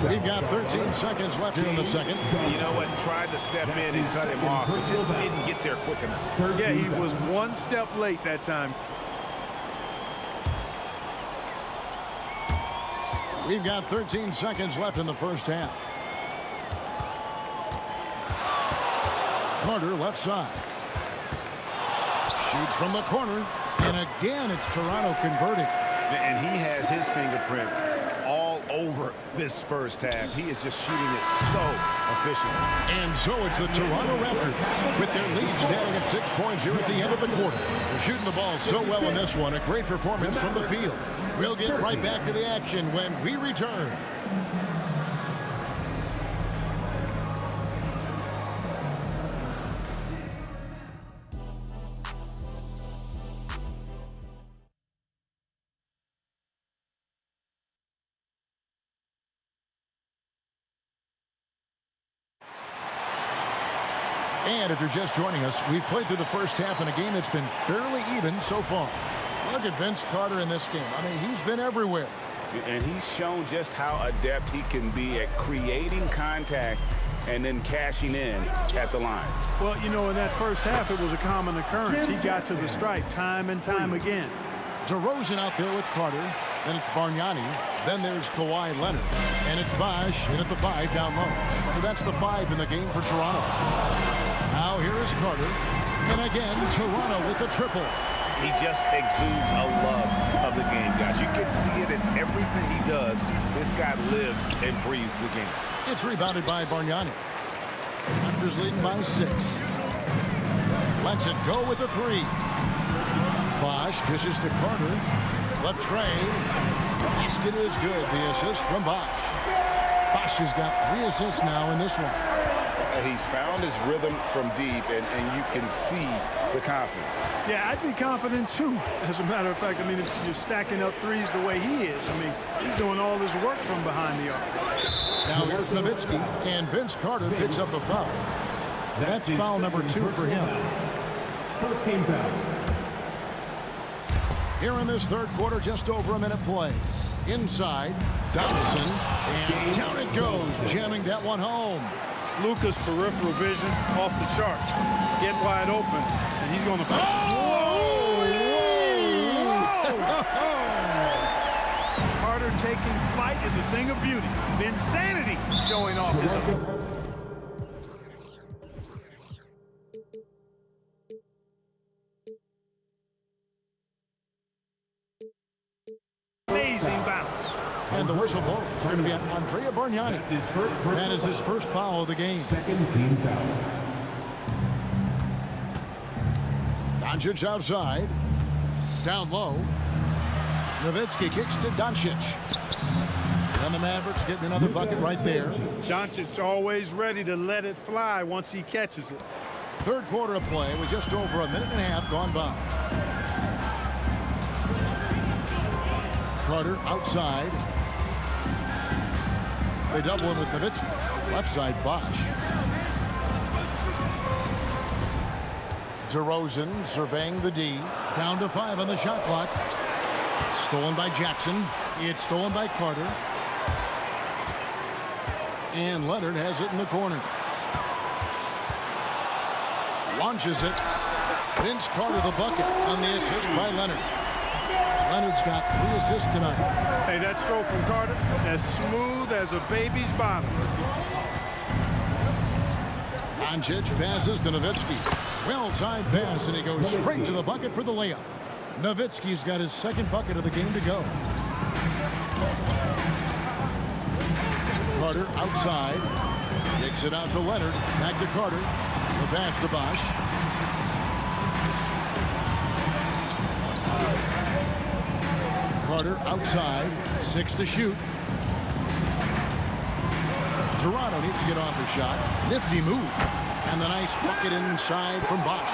G: We've got 13 seconds left here in the second.
J: You know what? Tried to step in and cut him off, but just didn't get there quick enough.
N: Yeah, he was one step late that time.
G: We've got 13 seconds left in the first half. Carter left side. Shoots from the corner. And again, it's Toronto converting.
J: And he has his fingerprints all over this first half. He is just shooting it so efficiently.
G: And so it's the Toronto Raptors with their lead standing at 6 points here at the end of the quarter. They're shooting the ball so well in this one. A great performance from the field. We'll get right back to the action when we return. And if you're just joining us, we've played through the first half in a game that's been fairly even so far. Look at Vince Carter in this game. I mean, he's been everywhere.
J: And he's shown just how adept he can be at creating contact and then cashing in at the line.
N: Well, you know, in that first half, it was a common occurrence. He got to the stripe time and time again.
G: DeRozan out there with Carter. Then it's Bargnani. Then there's Kawhi Leonard. And it's Bosch in at the 5 down low. So that's the 5 in the game for Toronto. Now here is Carter. And again, Toronto with the triple.
J: He just exudes a love of the game, guys. You can see it in everything he does. This guy lives and breathes the game.
G: It's rebounded by Bargnani. Raptors leading by 6. lets it go with the three. Bosch dishes to Carter. The tray. Basket is good. The assist from Bosch. Bosch has got 3 assists now in this one.
J: He's found his rhythm from deep, and you can see the confidence.
N: Yeah, I'd be confident too. As a matter of fact, I mean, if you're stacking up threes the way he is, I mean, he's doing all his work from behind the arc.
G: Now here's Nowitzki, and Vince Carter picks up the foul. That's foul number 2 for him.
E: First team foul.
G: Here in this third quarter, just over a minute play. Inside, Donaldson, and down it goes, jamming that one home.
N: Luka's peripheral vision off the charts. Get wide open, and he's going to find. Carter taking flight is a thing of beauty. Insanity showing off his own. Amazing bounce.
G: And the whistle blows. It's going to be on Andrea Bargnani. That is his first foul of the game.
E: Second team foul.
G: Doncic outside. Down low. Nowitzki kicks to Doncic. And the Mavericks getting another bucket right there.
N: Doncic always ready to let it fly once he catches it.
G: Third quarter of play with just over a minute and a half gone by. Carter outside. They double him with Nowitzki. Left side, Bosch. DeRozan surveying the D. Down to 5 on the shot clock. Stolen by Jackson. It's stolen by Carter. And Leonard has it in the corner. Launches it. Vince Carter the bucket on the assist by Leonard. Leonard's got 3 assists tonight.
N: Hey, that stroke from Carter, as smooth as a baby's bottom.
G: Doncic passes to Nowitzki. Well-timed pass, and he goes straight to the bucket for the layup. Nowitzki's got his second bucket of the game to go. Carter outside. Kicks it out to Leonard. Back to Carter. The pass to Bosch. Carter outside. 6 to shoot. Toronto needs to get off the shot. Nifty move. And the nice bucket inside from Bosch.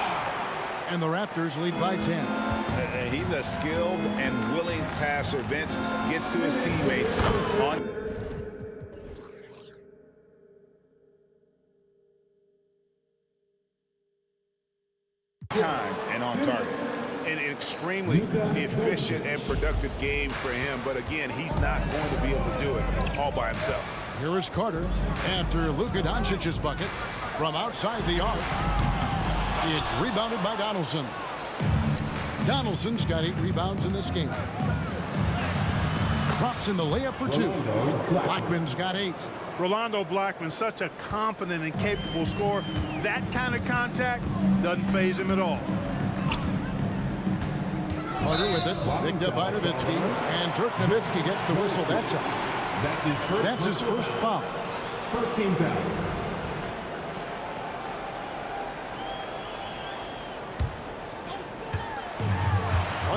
G: And the Raptors lead by 10.
J: He's a skilled and willing passer. Vince gets to his teammates on time and on target. An extremely efficient and productive game for him, but again, he's not going to be able to do it all by himself.
G: Here is Carter after Luka Doncic's bucket from outside the arc. It's rebounded by Donaldson. Donaldson's got 8 rebounds in this game. Drops in the layup for 2. Blackman's got 8.
N: Rolando Blackman, such a confident and capable scorer. That kind of contact doesn't faze him at all.
G: Carter with it, picked up by Nowitzki, and Dirk Nowitzki gets the whistle that time. That's his first foul.
E: First team foul.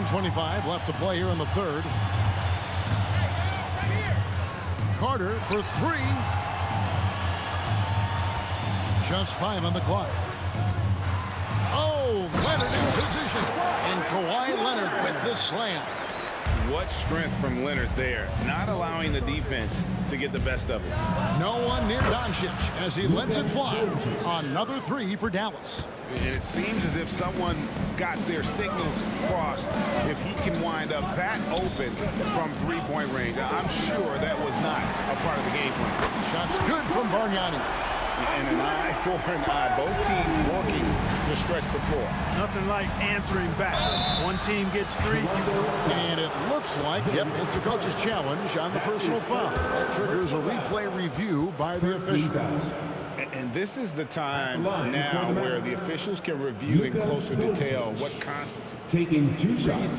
G: .125 left to play here in the third. Carter for 3. Just 5 on the clock. Oh, Leonard in position. And Kawhi Leonard with the slam.
J: What strength from Leonard there, not allowing the defense to get the best of it.
G: No one near Doncic as he lets it fly. Another 3 for Dallas.
J: And it seems as if someone got their signals crossed. If he can wind up that open from three-point range, I'm sure that was not a part of the game plan.
G: Shots good from Bargnani.
J: And an eye for an eye. Both teams working to stretch the floor.
N: Nothing like answering back. One team gets 3.
G: And it looks like, yep, it's a coach's challenge on the personal foul. That triggers a replay review by the officials.
J: And this is the time now where the officials can review in closer detail what constitutes.
E: Taking 2 shots.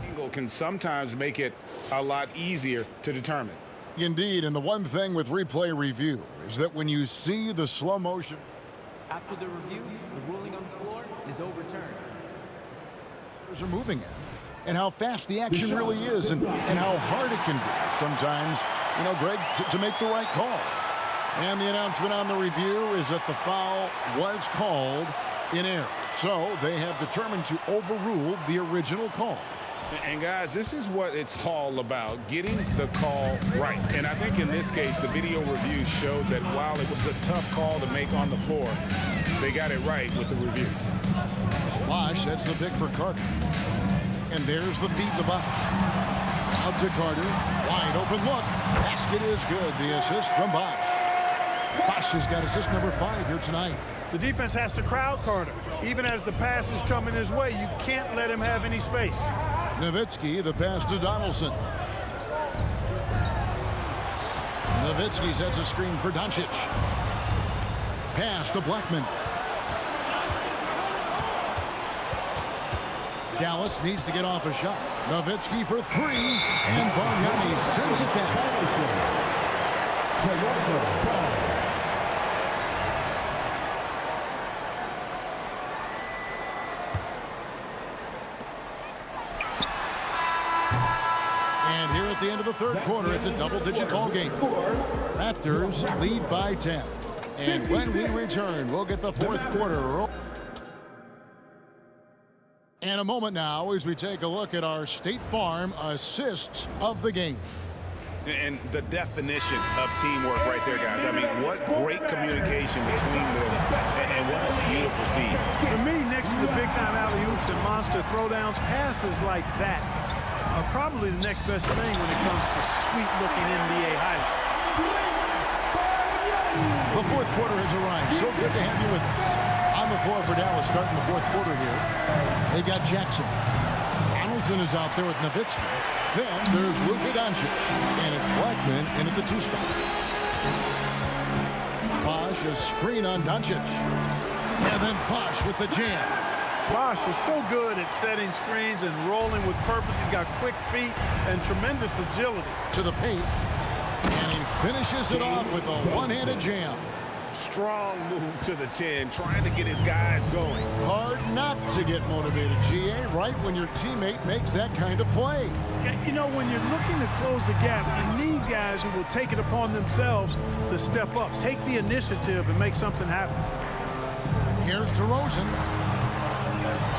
J: Angle can sometimes make it a lot easier to determine.
G: Indeed, and the one thing with replay review is that when you see the slow motion,
O: After the review, the ruling on the floor is overturned.
G: Are moving at, and how fast the action really is, and how hard it can be sometimes, you know, Greg, to make the right call. And the announcement on the review is that the foul was called in error. So they have determined to overrule the original call.
I: And guys, this is what it's all about, getting the call right. And I think in this case, the video review showed that while it was a tough call to make on the floor, they got it right with the review.
G: Bosch sets the pick for Carter. And there's the feed to Bosch. Out to Carter. Wide open look. Basket is good. The assist from Bosch. Bosch has got assist number 5 here tonight.
N: The defense has to crowd Carter. Even as the pass is coming his way, you can't let him have any space.
G: Nowitzki, the pass to Donaldson. Nowitzki sets a screen for Doncic. Pass to Blackman. Dallas needs to get off a shot. Nowitzki for 3, and Bargnani sends it back. And here at the end of the third quarter, it's a double-digit ball game. Raptors lead by 10. And when we return, we'll get the fourth quarter. And a moment now as we take a look at our State Farm assists of the game.
J: And the definition of teamwork right there, guys. I mean, what great communication between them, and what a beautiful feed.
N: For me, next to the big-time alley-oops and monster throwdowns, passes like that are probably the next best thing when it comes to sweet-looking NBA highlights.
G: The fourth quarter has arrived. So good to have you with us. On the floor for Dallas starting the fourth quarter here. They've got Jackson. Donaldson is out there with Nowitzki. Then there's Luka Doncic. And it's Blackman in at the 2 spot. Bosch a screen on Doncic. And then Bosch with the jam.
N: Bosch is so good at setting screens and rolling with purpose. He's got quick feet and tremendous agility.
G: To the paint. And he finishes it off with a one-handed jam.
J: Strong move to the 10, trying to get his guys going.
G: Hard not to get motivated, GA, right when your teammate makes that kind of play.
N: You know, when you're looking to close the gap, you need guys who will take it upon themselves to step up, take the initiative, and make something happen.
G: Here's DeRozan.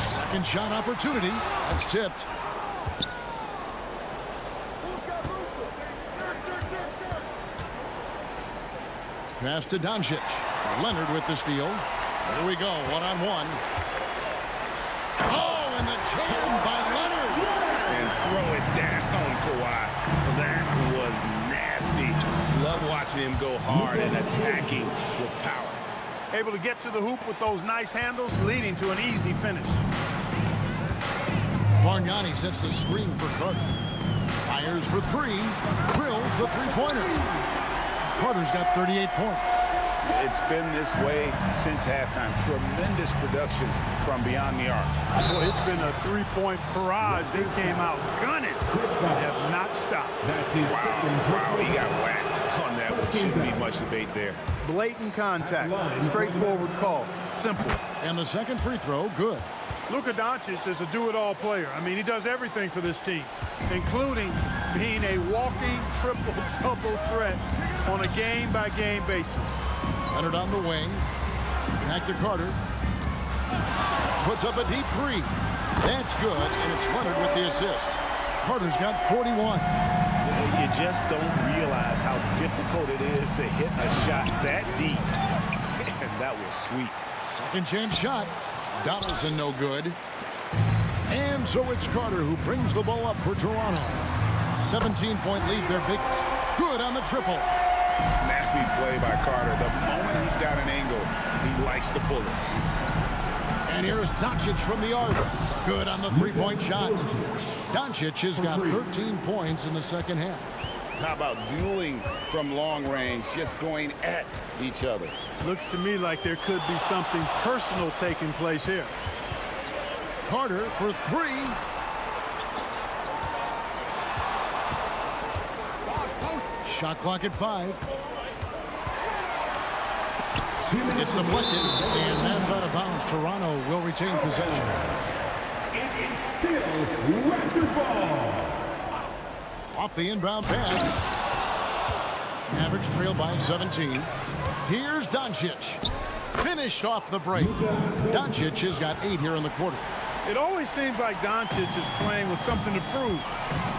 G: Second shot opportunity. That's tipped. Pass to Doncic. Leonard with the steal. Here we go, one-on-one. Oh, and the jam by Leonard.
J: And throw it down, Kawhi. That was nasty. Love watching him go hard and attacking with power.
N: Able to get to the hoop with those nice handles, leading to an easy finish.
G: Bargnani sets the screen for Carter. Fires for 3. Drills the three-pointer. Carter's got 38 points.
J: It's been this way since halftime. Tremendous production from beyond the arc.
N: Boy, it's been a three-point barrage. They came out gunning. They have not stopped.
J: Wow, he got whacked on that one. Shouldn't be much debate there.
N: Blatant contact. Straightforward call. Simple.
G: And the second free throw, good.
N: Luka Doncic is a do-it-all player. I mean, he does everything for this team, including being a walking triple-double threat on a game-by-game basis.
G: Leonard on the wing. Back to Carter. Puts up a deep 3. That's good, and it's Leonard with the assist. Carter's got 41.
J: You just don't realize how difficult it is to hit a shot that deep. And that was sweet.
G: Second chance shot. Donaldson no good. And so it's Carter who brings the ball up for Toronto. 17-point lead, their biggest. Good on the triple.
J: Snappy play by Carter. The moment he's got an angle, he likes to pull it.
G: And here's Doncic from the arc. Good on the three-point shot. Doncic has got 13 points in the second half.
J: How about dueling from long range, just going at each other?
N: Looks to me like there could be something personal taking place here.
G: Carter for 3. Shot clock at 5. It's deflected, and that's out of bounds. Toronto will retain possession.
E: It is still Raptors ball.
G: Off the inbound pass. Mavericks trail by 17. Here's Doncic. Finished off the break. Doncic has got 8 here in the quarter.
N: It always seems like Doncic is playing with something to prove.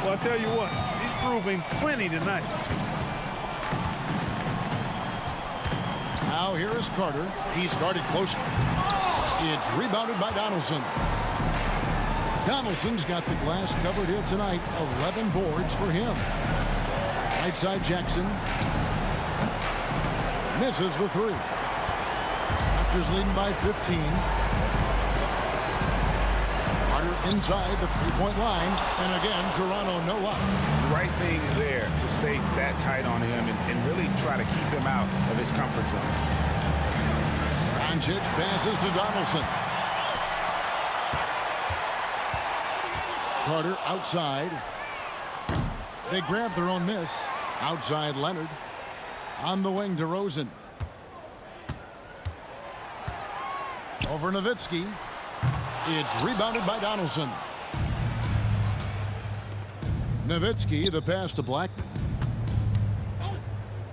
N: Well, I'll tell you what, he's proving plenty tonight.
G: Now here is Carter. He's guarded closer. It's rebounded by Donaldson. Donaldson's got the glass covered here tonight. 11 boards for him. Right side Jackson. Misses the 3. Raptors leading by 15. Carter inside the three-point line. And again, Toronto no up.
J: The right thing there to stay that tight on him and really try to keep him out of his comfort zone.
G: Doncic passes to Donaldson. Carter outside. They grab their own miss. Outside Leonard. On the wing to Rosen. Over Nowitzki. It's rebounded by Donaldson. Nowitzki, the pass to Blackman.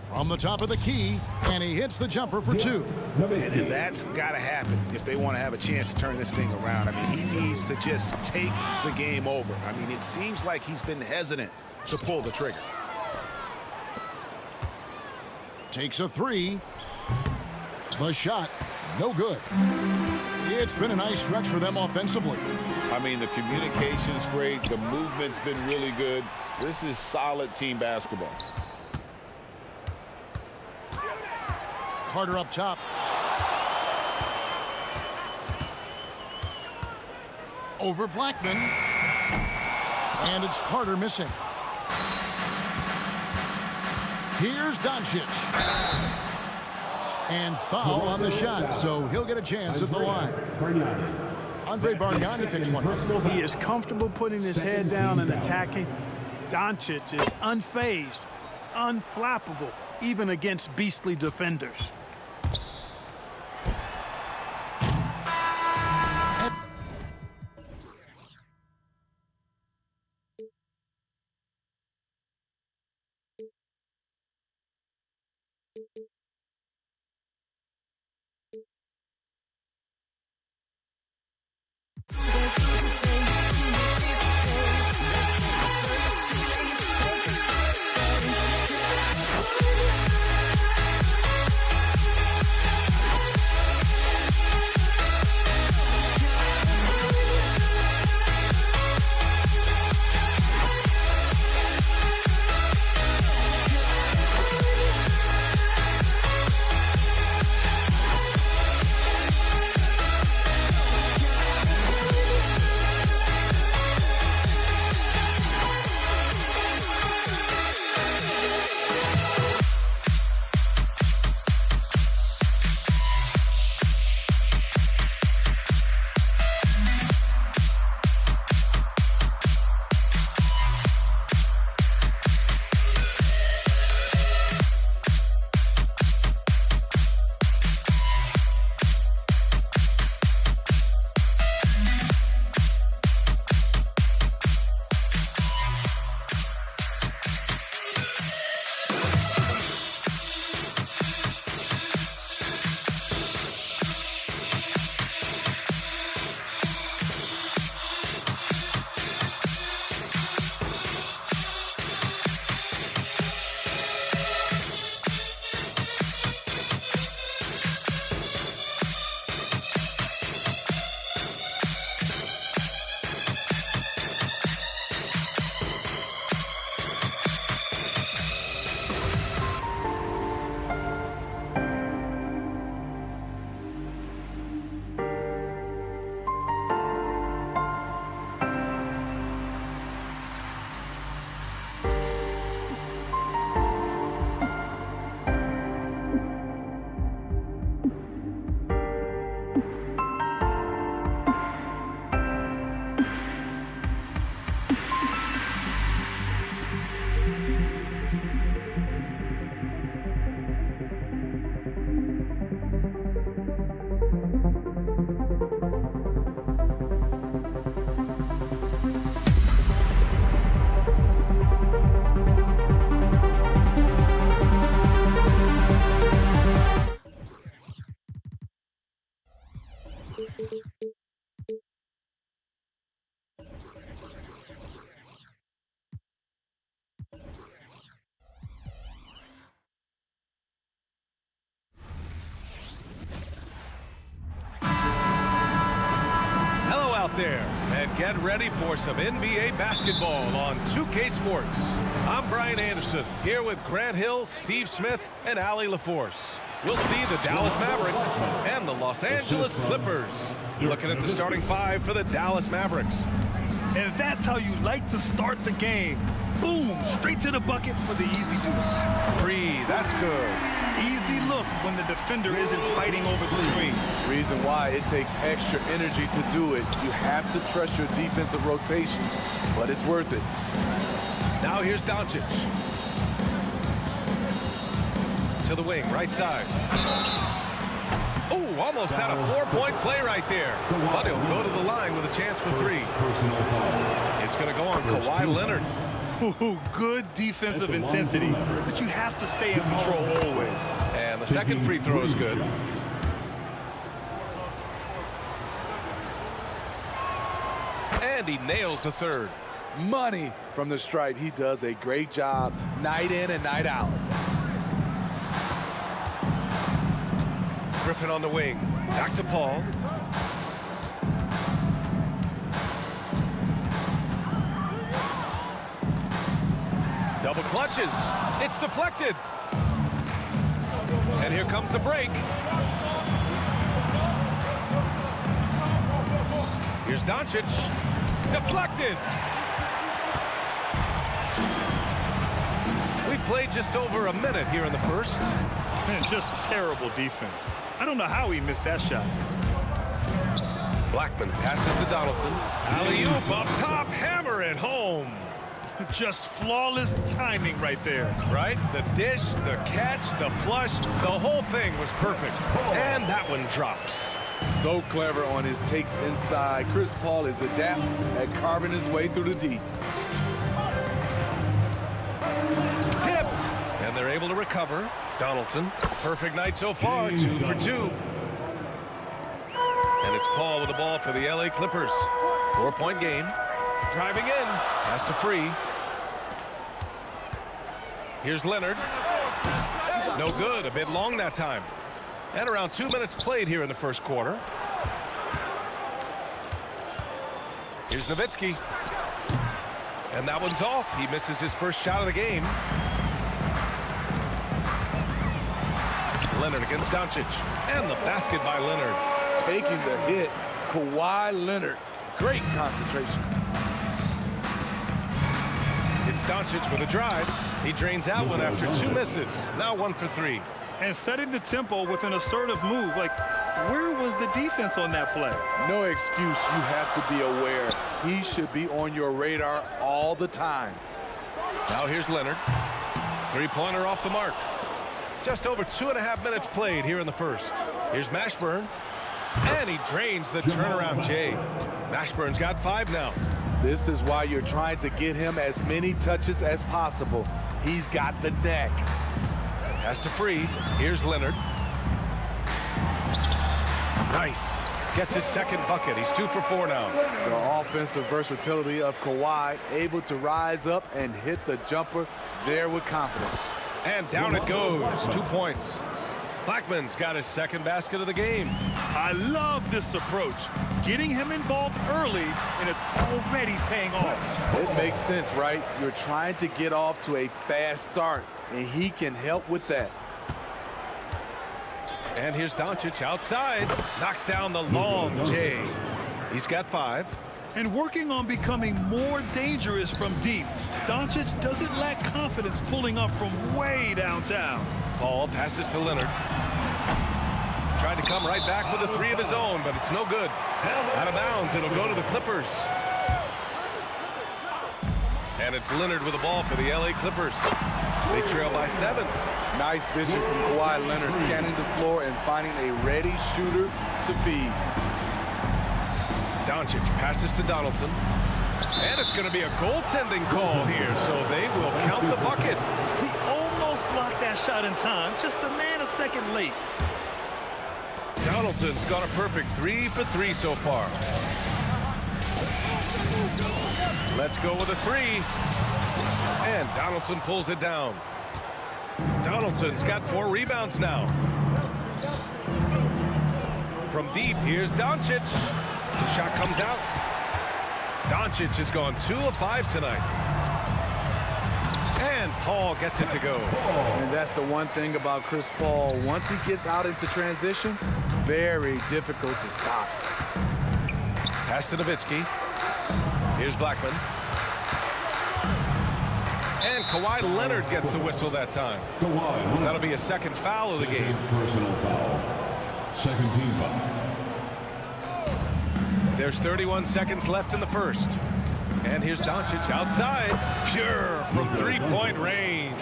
G: From the top of the key, and he hits the jumper for 2.
J: And that's got to happen if they want to have a chance to turn this thing around. I mean, he needs to just take the game over. I mean, it seems like he's been hesitant to pull the trigger.
G: Takes a 3. The shot, no good. It's been a nice stretch for them offensively.
P: I mean, the communication's great. The movement's been really good. This is solid team basketball.
G: Carter up top. Over Blackman. And it's Carter missing. Here's Doncic. And foul on the shot, so he'll get a chance at the line. Andre Bargnani picks one.
N: He is comfortable putting his head down and attacking. Doncic is unfazed, unflappable, even against beastly defenders.
B: there and get ready for some NBA basketball on 2K Sports. I'm Brian Anderson, here with Grant Hill, Steve Smith, and Allie LaForce. We'll see the Dallas Mavericks and the Los Angeles Clippers. Looking at the starting five for the Dallas Mavericks.
C: And that's how you like to start the game. Boom, straight to the bucket for the easy deuce.
B: Free, that's good.
C: Easy look when the defender isn't fighting over the screen.
D: Reason why it takes extra energy to do it. You have to trust your defensive rotations, but it's worth it.
B: Now here's Doncic. To the wing, right side. Oh, almost had a 4-point play right there. But he'll go to the line with a chance for three. It's going to go on Kawhi Leonard.
C: Ooh, good defensive intensity, but you have to stay in control always.
B: And the second free throw is good. And he nails the third.
D: Money from the stripe. He does a great job night in and night out.
B: Griffin on the wing. Back to Paul. Double clutches. It's deflected. And here comes the break. Here's Doncic. Deflected. We played just over a minute here in the first.
C: Just terrible defense. I don't know how he missed that shot.
B: Blackman passes to Donaldson. Alley-oop up top. Hammer it home.
C: Just flawless timing right there.
B: Right? The dish, the catch, the flush, the whole thing was perfect. And that one drops.
D: So clever on his takes inside. Chris Paul is adept at carving his way through the deep.
B: Tipped. And they're able to recover. Donaldson, perfect night so far, 2 for 2. And it's Paul with the ball for the LA Clippers. 4-point game. Driving in. Pass to Free. Here's Leonard. No good. A bit long that time. And around 2 minutes played here in the first quarter. Here's Nowitzki. And that one's off. He misses his first shot of the game. Leonard against Doncic. And the basket by Leonard.
D: Taking the hit. Kawhi Leonard. Great concentration.
B: It's Doncic with a drive. He drains out one after 2 misses. Now 1 for 3.
C: And setting the tempo with an assertive move. Like, where was the defense on that play?
D: No excuse. You have to be aware. He should be on your radar all the time.
B: Now here's Leonard. Three-pointer off the mark. Just over 2.5 minutes played here in the first. Here's Mashburn. And he drains the turnaround J. Mashburn's got 5 now.
D: This is why you're trying to get him as many touches as possible. He's got the neck.
B: Pass to Free. Here's Leonard. Nice. Gets his second bucket. He's 2 for 4 now.
D: The offensive versatility of Kawhi, able to rise up and hit the jumper there with confidence.
B: And down it goes. 2 points. Blackman's got his second basket of the game.
C: I love this approach. Getting him involved early, and it's already paying off.
D: It makes sense, right? You're trying to get off to a fast start, and he can help with that.
B: And here's Doncic outside. Knocks down the long J. He's got 5.
C: And working on becoming more dangerous from deep. Doncic doesn't lack confidence pulling up from way downtown.
B: Paul passes to Leonard. Tried to come right back with a 3 of his own, but it's no good. Out of bounds, it'll go to the Clippers. And it's Leonard with the ball for the LA Clippers. They trail by 7.
D: Nice vision from Kawhi Leonard, scanning the floor and finding a ready shooter to feed.
B: Doncic passes to Donaldson. And it's going to be a goaltending call here, so they will count the bucket.
C: He almost blocked that shot in time, just a nanosecond late.
B: Donaldson's got a perfect 3 for 3 so far. Let's go with a 3. And Donaldson pulls it down. Donaldson's got 4 rebounds now. From deep, here's Doncic. The shot comes out. Doncic has gone 2 of 5 tonight. And Paul gets it to go.
D: And that's the one thing about Chris Paul. Once he gets out into transition, very difficult to stop.
B: Pass to Nowitzki. Here's Blackman. And Kawhi Leonard gets a whistle that time. That'll be a second foul of the game.
E: Personal foul. Second team foul.
B: There's 31 seconds left in the first. And here's Doncic outside. Pure from three-point range.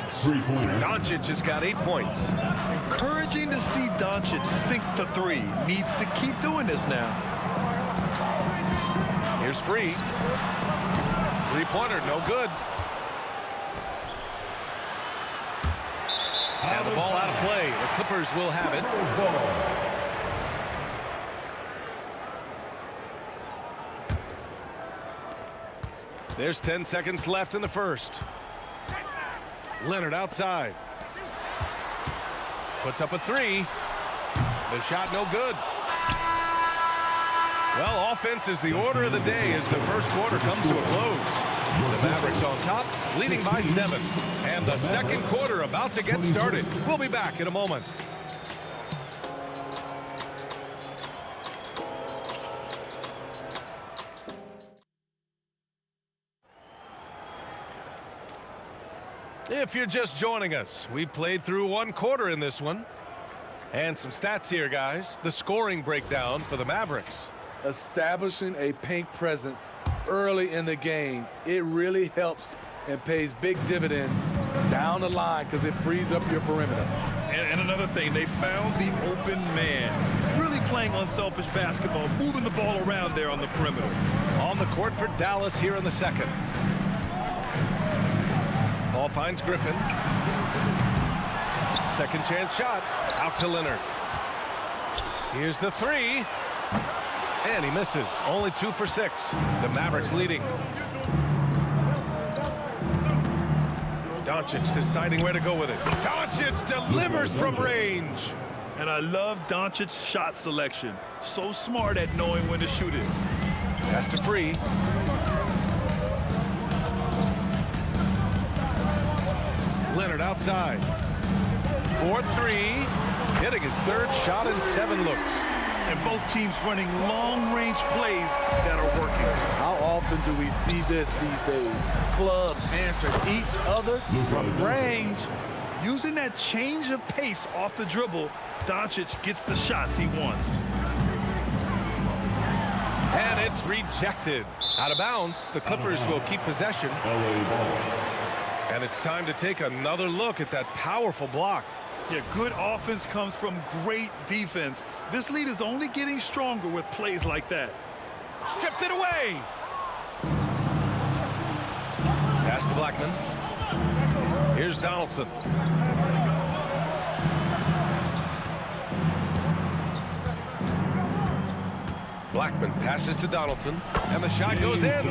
B: Doncic has got 8 points.
C: Encouraging to see Doncic sink the three. Needs to keep doing this now.
B: Here's Free. Three-pointer, no good. And the ball out of play. The Clippers will have it. There's 10 seconds left in the first. Leonard outside. Puts up a three. The shot no good. Well, offense is the order of the day as the first quarter comes to a close. The Mavericks on top, leading by 7. And the second quarter about to get started. We'll be back in a moment. If you're just joining us, we played through 1 quarter in this one. And some stats here, guys. The scoring breakdown for the Mavericks.
D: Establishing a paint presence early in the game, it really helps and pays big dividends down the line because it frees up your perimeter.
C: And another thing, they found the open man. Really playing unselfish basketball, moving the ball around there on the perimeter.
B: On the court for Dallas here in the second. Ball finds Griffin. Second chance shot. Out to Leonard. Here's the three. And he misses. Only 2 for 6. The Mavericks leading. Doncic deciding where to go with it. Doncic delivers from range.
C: And I love Doncic's shot selection. So smart at knowing when to shoot it.
B: Pass to Free. Leonard outside. 4-3. Hitting his 3rd shot in 7 looks.
C: And both teams running long-range plays that are working.
D: How often do we see this these days? Clubs answering each other from range.
C: Using that change of pace off the dribble, Doncic gets the shots he wants.
B: And it's rejected. Out of bounds, the Clippers will keep possession. And it's time to take another look at that powerful block.
C: Yeah, good offense comes from great defense. This lead is only getting stronger with plays like that.
B: Stripped it away. Pass to Blackman. Here's Donaldson. Blackman passes to Donaldson, and the shot goes in.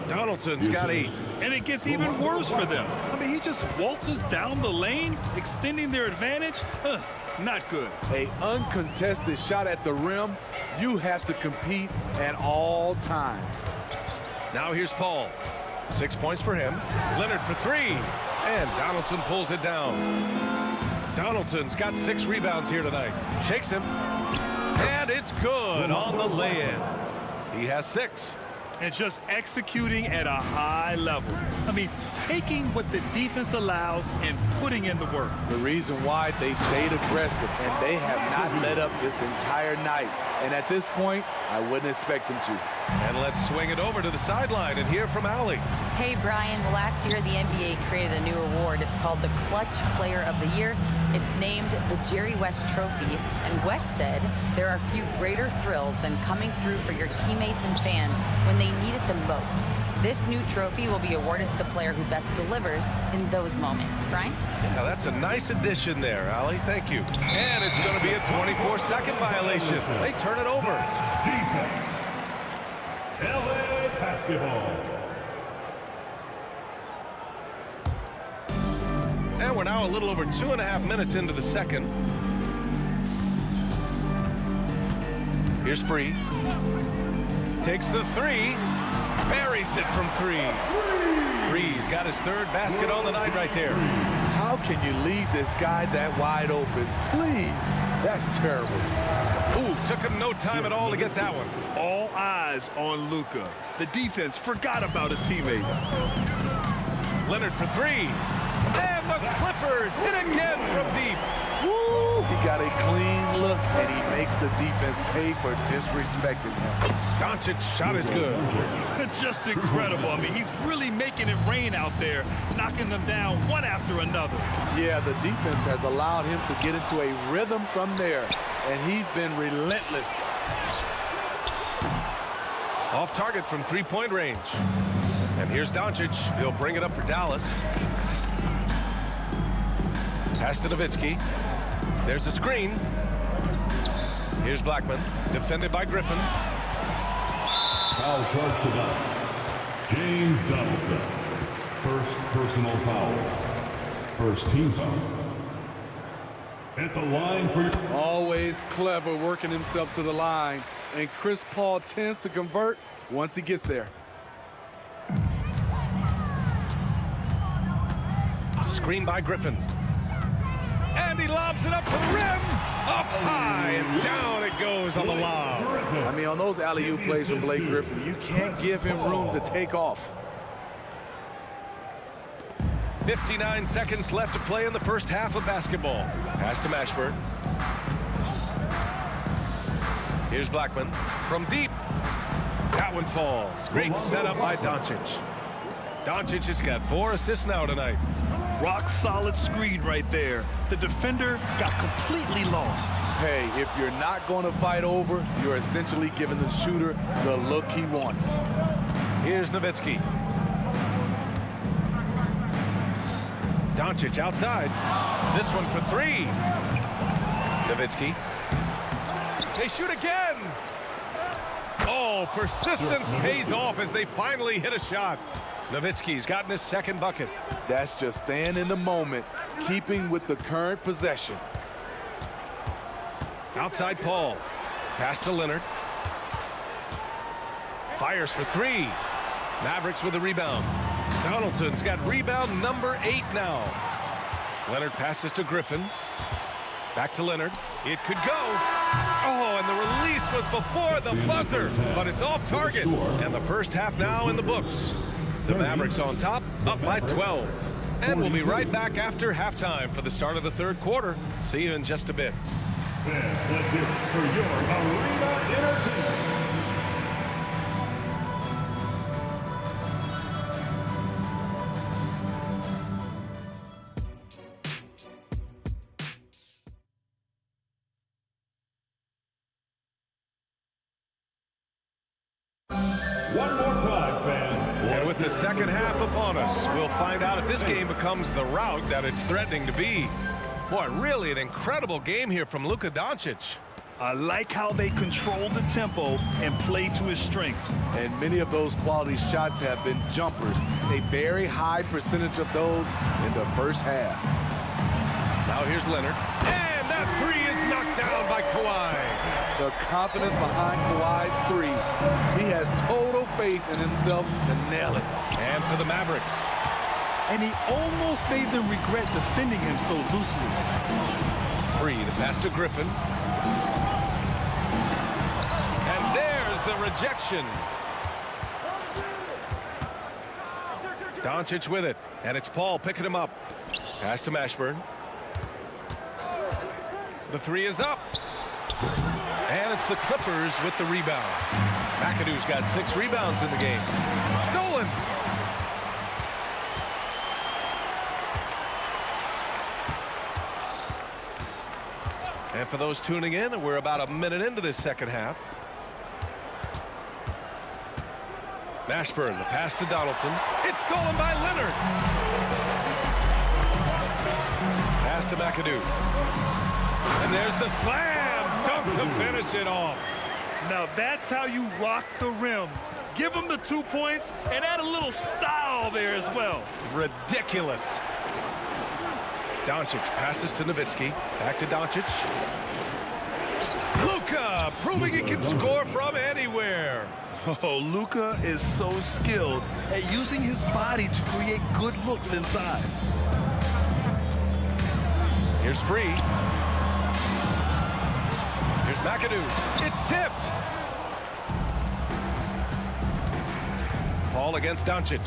B: Donaldson's got 8.
C: And it gets even worse for them. I mean, he just waltzes down the lane, extending their advantage. Not good.
D: An uncontested shot at the rim, you have to compete at all times.
B: Now here's Paul. 6 points for him. Leonard for 3. And Donaldson pulls it down. Donaldson's got 6 rebounds here tonight. Shakes him. And it's good on the lay-in. He has 6.
C: And just executing at a high level. I mean, taking what the defense allows and putting in the work.
D: The reason why they stayed aggressive and they have not let up this entire night. And at this point, I wouldn't expect them to.
B: And let's swing it over to the sideline and hear from Allie.
F: Hey, Brian. Well, last year, the NBA created a new award. It's called the Clutch Player of the Year. It's named the Jerry West Trophy. And West said there are few greater thrills than coming through for your teammates and fans when they need it the most. This new trophy will be awarded to the player who best delivers in those moments. Brian?
B: Yeah, that's a nice addition there, Allie. Thank you. And it's going to be a 24-second violation. They turn it over.
E: Defense. LA Basketball.
B: And we're now a little over 2.5 minutes into the second. Here's Free. Takes the 3. Buries it from three. He's got his third basket on the night right there.
D: How can you leave this guy that wide open? Please, that's terrible.
B: Ooh, took him no time at all to get that one.
C: All eyes on Luka. The defense forgot about his teammates.
B: Leonard for three. And the Clippers hit again from deep.
D: Woo! He got a clean look, and he makes the defense pay for disrespecting him.
B: Doncic's shot is good.
C: Just incredible. I mean, he's really making it rain out there, knocking them down one after another.
D: Yeah, the defense has allowed him to get into a rhythm from there, and he's been relentless.
B: Off target from three-point range. And here's Doncic. He'll bring it up for Dallas. Pass to Nowitzki. There's a screen. Here's Blackman, defended by Griffin.
E: Foul charge to Dallas. James Donaldson. First personal foul. First team foul. At the line for your...
D: Always clever working himself to the line, and Chris Paul tends to convert once he gets there.
B: Screen by Griffin. And he lobs it up to the rim. Up high and down it goes on the lob.
D: I mean, on those alley-oop plays from Blake Griffin, you can't give him room to take off.
B: 59 seconds left to play in the first half of basketball. Pass to Mashburn. Here's Blackman from deep. That one falls. Great setup by Doncic. Doncic has got 4 assists now tonight.
C: Rock solid screen right there. The defender got completely lost.
D: Hey, if you're not going to fight over, you're essentially giving the shooter the look he wants.
B: Here's Nowitzki. Doncic outside. This one for three. Nowitzki. They shoot again. Oh, persistence pays off as they finally hit a shot. Nowitzki's gotten his second bucket.
D: That's just staying in the moment, keeping with the current possession.
B: Outside Paul. Pass to Leonard. Fires for three. Mavericks with the rebound. Donaldson's got rebound number 8 now. Leonard passes to Griffin. Back to Leonard. It could go. Oh, and the release was before the buzzer, but it's off target. And the first half now in the books. The Mavericks on top, up by 12. And we'll be right back after halftime for the start of the third quarter. See you in just a bit.
E: That's it for your Arena Entertainment. One more time, fans.
B: And with the second half upon us, we'll find out if this game becomes the rout that it's threatening to be. Boy, really an incredible game here from Luka Doncic.
C: I like how they control the tempo and play to his strengths.
D: And many of those quality shots have been jumpers. A very high percentage of those in the first half.
B: Now here's Leonard. And that three is knocked down by Kawhi.
D: The confidence behind Kawhi's three. He has total faith in himself to nail it.
B: And for the Mavericks.
C: And he almost made them regret defending him so loosely.
B: Free, the pass to Griffin. And there's the rejection. Doncic with it. And it's Paul picking him up. Pass to Mashburn. The three is up. And it's the Clippers with the rebound. McAdoo's got 6 rebounds in the game. Stolen. And for those tuning in, we're about a minute into this second half. Mashburn, the pass to Donaldson. It's stolen by Leonard. Pass to McAdoo. And there's the slam dunk to finish it off.
C: Now that's how you rock the rim. Give him the 2 points and add a little style there as well.
B: Ridiculous. Doncic passes to Nowitzki. Back to Doncic. Luka proving he can score from anywhere.
C: Oh, Luka is so skilled at using his body to create good looks inside.
B: Here's Free. Here's McAdoo. It's tipped. Paul against Doncic.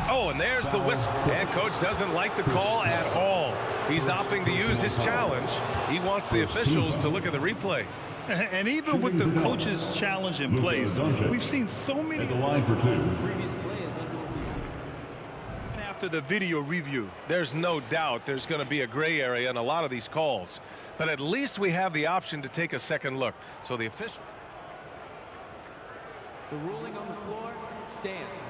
B: Oh, and there's the whistle. And coach doesn't like the call at all. He's opting to use his challenge. He wants the officials to look at the replay.
C: And even with the coach's challenge in place, we've seen so many.
E: At the line for two.
C: After the video review,
B: there's no doubt there's going to be a gray area in a lot of these calls. But at least we have the option to take a second look. So the official.
O: The ruling on the floor stands.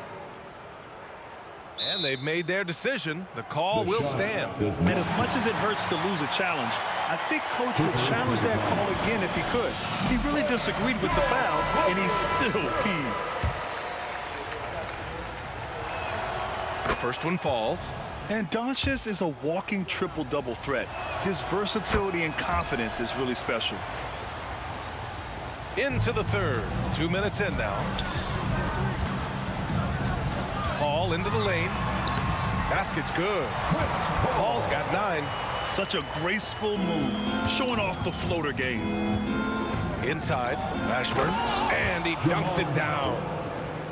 B: And they've made their decision. The call will stand.
C: And as much as it hurts to lose a challenge, I think coach would challenge that call again if he could. He really disagreed with the foul, and he's still peeved.
B: The first one falls.
C: And Doncic is a walking triple-double threat. His versatility and confidence is really special.
B: Into the third. 2 minutes in now. Paul into the lane. Basket's good. Paul's got 9.
C: Such a graceful move, showing off the floater game.
B: Inside, Mashburn, and he dunks it down.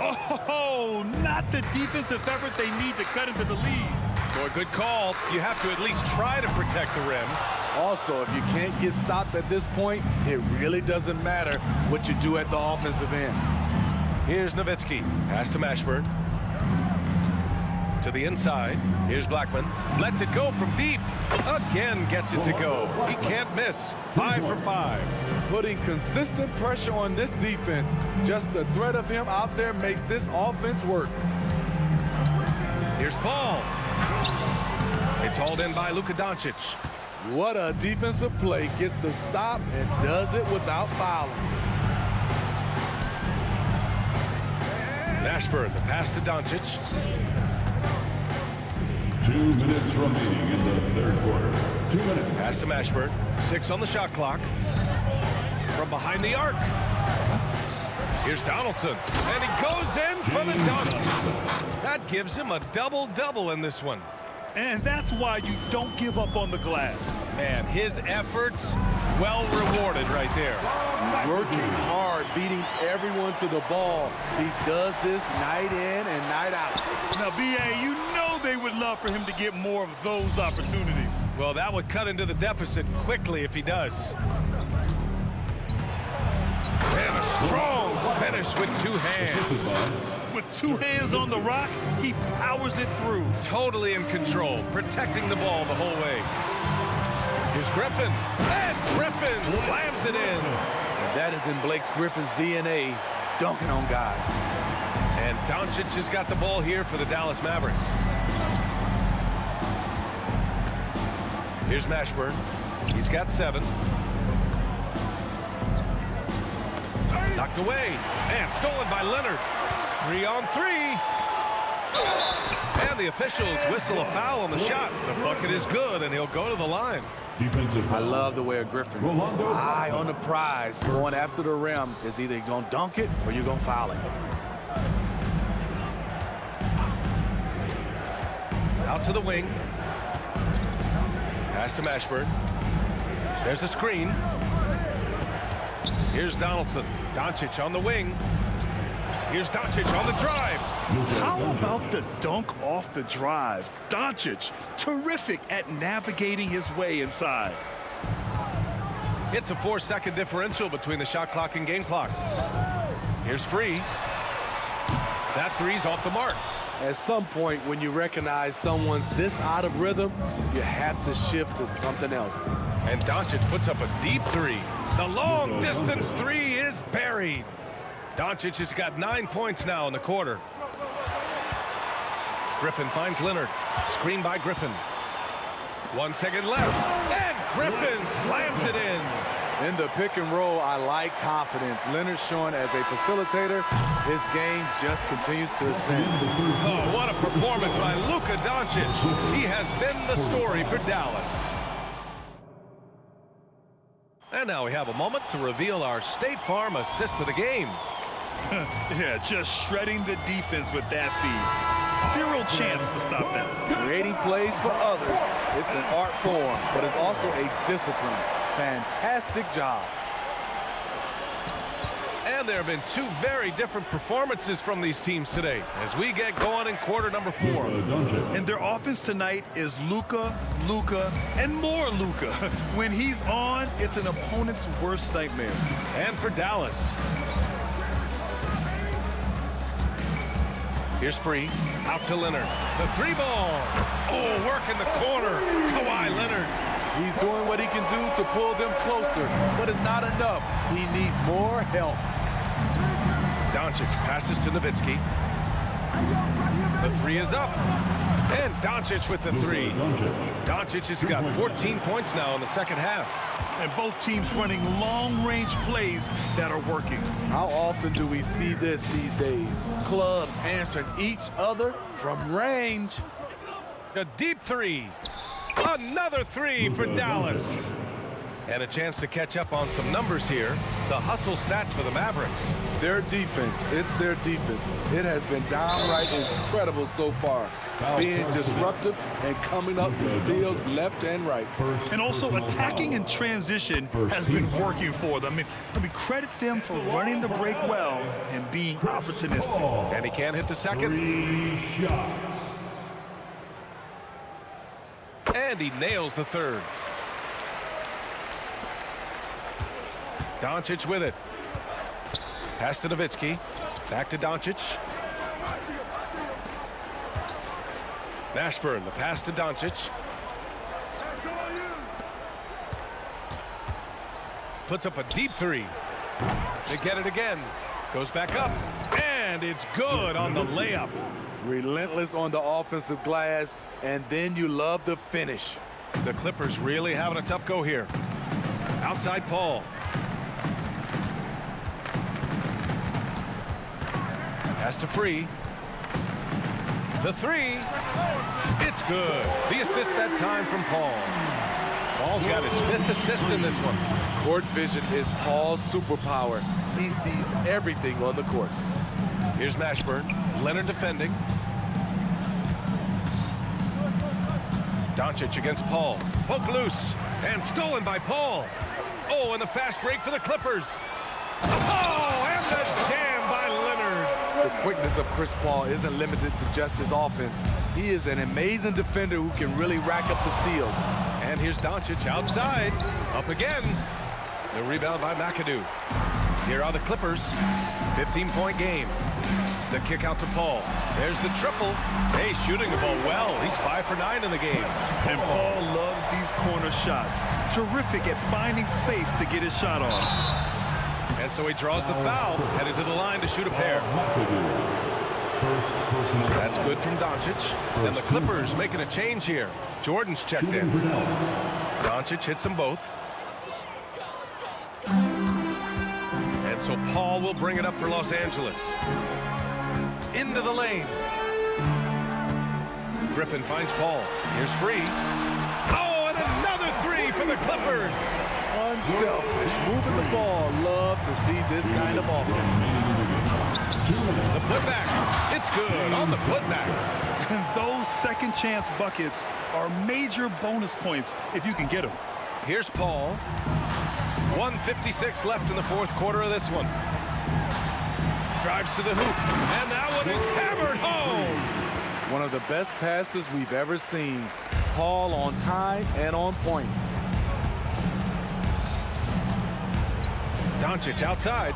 C: Oh, not the defensive effort they need to cut into the lead.
B: Boy, good call. You have to at least try to protect the rim.
D: Also, if you can't get stops at this point, it really doesn't matter what you do at the offensive end.
B: Here's Nowitzki. Pass to Mashburn. To the inside. Here's Blackman. Lets it go from deep. Again gets it to go. He can't miss. 5 for 5.
D: Putting consistent pressure on this defense. Just the threat of him out there makes this offense work.
B: Here's Paul. It's hauled in by Luka Doncic.
D: What a defensive play. Gets the stop and does it without fouling.
B: Mashburn, the pass to Doncic.
E: 2 minutes remaining in the third quarter. 2 minutes.
B: Pass to Mashburn. 6 on the shot clock. From behind the arc. Here's Donaldson. And he goes in for the dunk. That gives him a double-double in this one.
C: And that's why you don't give up on the glass.
B: Man, his efforts well rewarded right there.
D: Working hard, beating everyone to the ball. He does this night in and night out.
C: Now, B.A., you know they would love for him to get more of those opportunities.
B: Well, that would cut into the deficit quickly if he does. And a strong finish with 2 hands.
C: With 2 hands on the rock, he powers it through.
B: Totally in control, protecting the ball the whole way. Here's Griffin. And Griffin slams it in.
D: And that is in Blake Griffin's DNA, dunking on guys.
B: And Doncic has got the ball here for the Dallas Mavericks. Here's Mashburn. He's got 7. Knocked away. And stolen by Leonard. 3 on 3. And the officials whistle a foul on the shot. The bucket is good, and he'll go to the line.
D: I love the way of Griffin. Eye on the prize. Going after the rim is either going to dunk it or you're going to foul him.
B: Out to the wing. Pass to Mashburn. There's a screen. Here's Donaldson. Doncic on the wing. Here's Doncic on the drive.
C: How about the dunk off the drive? Doncic, terrific at navigating his way inside.
B: It's a 4-second differential between the shot clock and game clock. Here's Free. That 3's off the mark.
D: At some point, when you recognize someone's this out of rhythm, you have to shift to something else.
B: And Doncic puts up a deep 3. The long distance 3 is buried. Doncic has got 9 points now in the quarter. Griffin finds Leonard. Screen by Griffin. 1 second left. And Griffin slams it in.
D: In the pick and roll, I like confidence. Leonard showing as a facilitator, his game just continues to ascend.
B: Oh, what a performance by Luka Doncic. He has been the story for Dallas. And now we have a moment to reveal our State Farm assist of the game.
C: Yeah, just shredding the defense with that feed. Zero chance to stop that.
D: Creating plays for others, it's an art form, but it's also a discipline. Fantastic job.
B: And there have been two very different performances from these teams today as we get going in quarter number 4.
C: And their offense tonight is Luka, and more Luka. When he's on, it's an opponent's worst nightmare.
B: And for Dallas, here's Free, out to Leonard. The 3-ball. Oh, work in the corner. Kawhi Leonard.
D: He's doing what he can do to pull them closer, but it's not enough. He needs more help.
B: Doncic passes to Nowitzki. The 3 is up. And Doncic with the 3. Doncic has got 14 points now in the second half.
C: And both teams running long-range plays that are working.
D: How often do we see this these days? Clubs answering each other from range.
B: A deep 3. Another 3 for Dallas. And a chance to catch up on some numbers here. The hustle stats for the Mavericks.
D: Their defense, it's their defense. It has been downright incredible so far. Being disruptive and coming up with steals left and right.
C: And also attacking in transition has been working for them. I mean, credit them for running the break well and being opportunistic.
B: And he can't hit the second.
E: 3 shots.
B: And he nails the third. Doncic with it. Pass to Nowitzki. Back to Doncic. Mashburn, the pass to Doncic. Puts up a deep 3. They get it again. Goes back up. And it's good on the layup.
D: Relentless on the offensive glass, and then you love the finish.
B: The Clippers really having a tough go here. Outside Paul. Pass to Free. The 3. It's good. The assist that time from Paul. Paul's got his 5th assist in this one.
D: Court vision is Paul's superpower. He sees everything on the court.
B: Here's Mashburn. Leonard defending. Doncic against Paul. Poke loose. And stolen by Paul. Oh, and the fast break for the Clippers. Oh, and the jam by Leonard.
D: The quickness of Chris Paul isn't limited to just his offense. He is an amazing defender who can really rack up the steals.
B: And here's Doncic outside. Up again. The rebound by McAdoo. Here are the Clippers. 15-point game. The kick out to Paul. There's the triple. Hey, shooting the ball well. He's 5 for 9 in the games.
C: And Paul loves these corner shots. Terrific at finding space to get his shot off.
B: And so he draws the foul, headed to the line to shoot a pair. That's good from Doncic. And the Clippers making a change here. Jordan's checked in. Doncic hits them both. And so Paul will bring it up for Los Angeles. Into the lane. Griffin finds Paul. Here's Free. Oh, and another 3 for the Clippers.
D: Unselfish, moving the ball. Love to see this kind of offense.
B: The putback. It's good on the putback.
C: And those second chance buckets are major bonus points if you can get them.
B: Here's Paul. 1:56 left in the fourth quarter of this one. Drives to the hoop. And that one is hammered home.
D: One of the best passes we've ever seen. Paul on time and on point.
B: Doncic outside.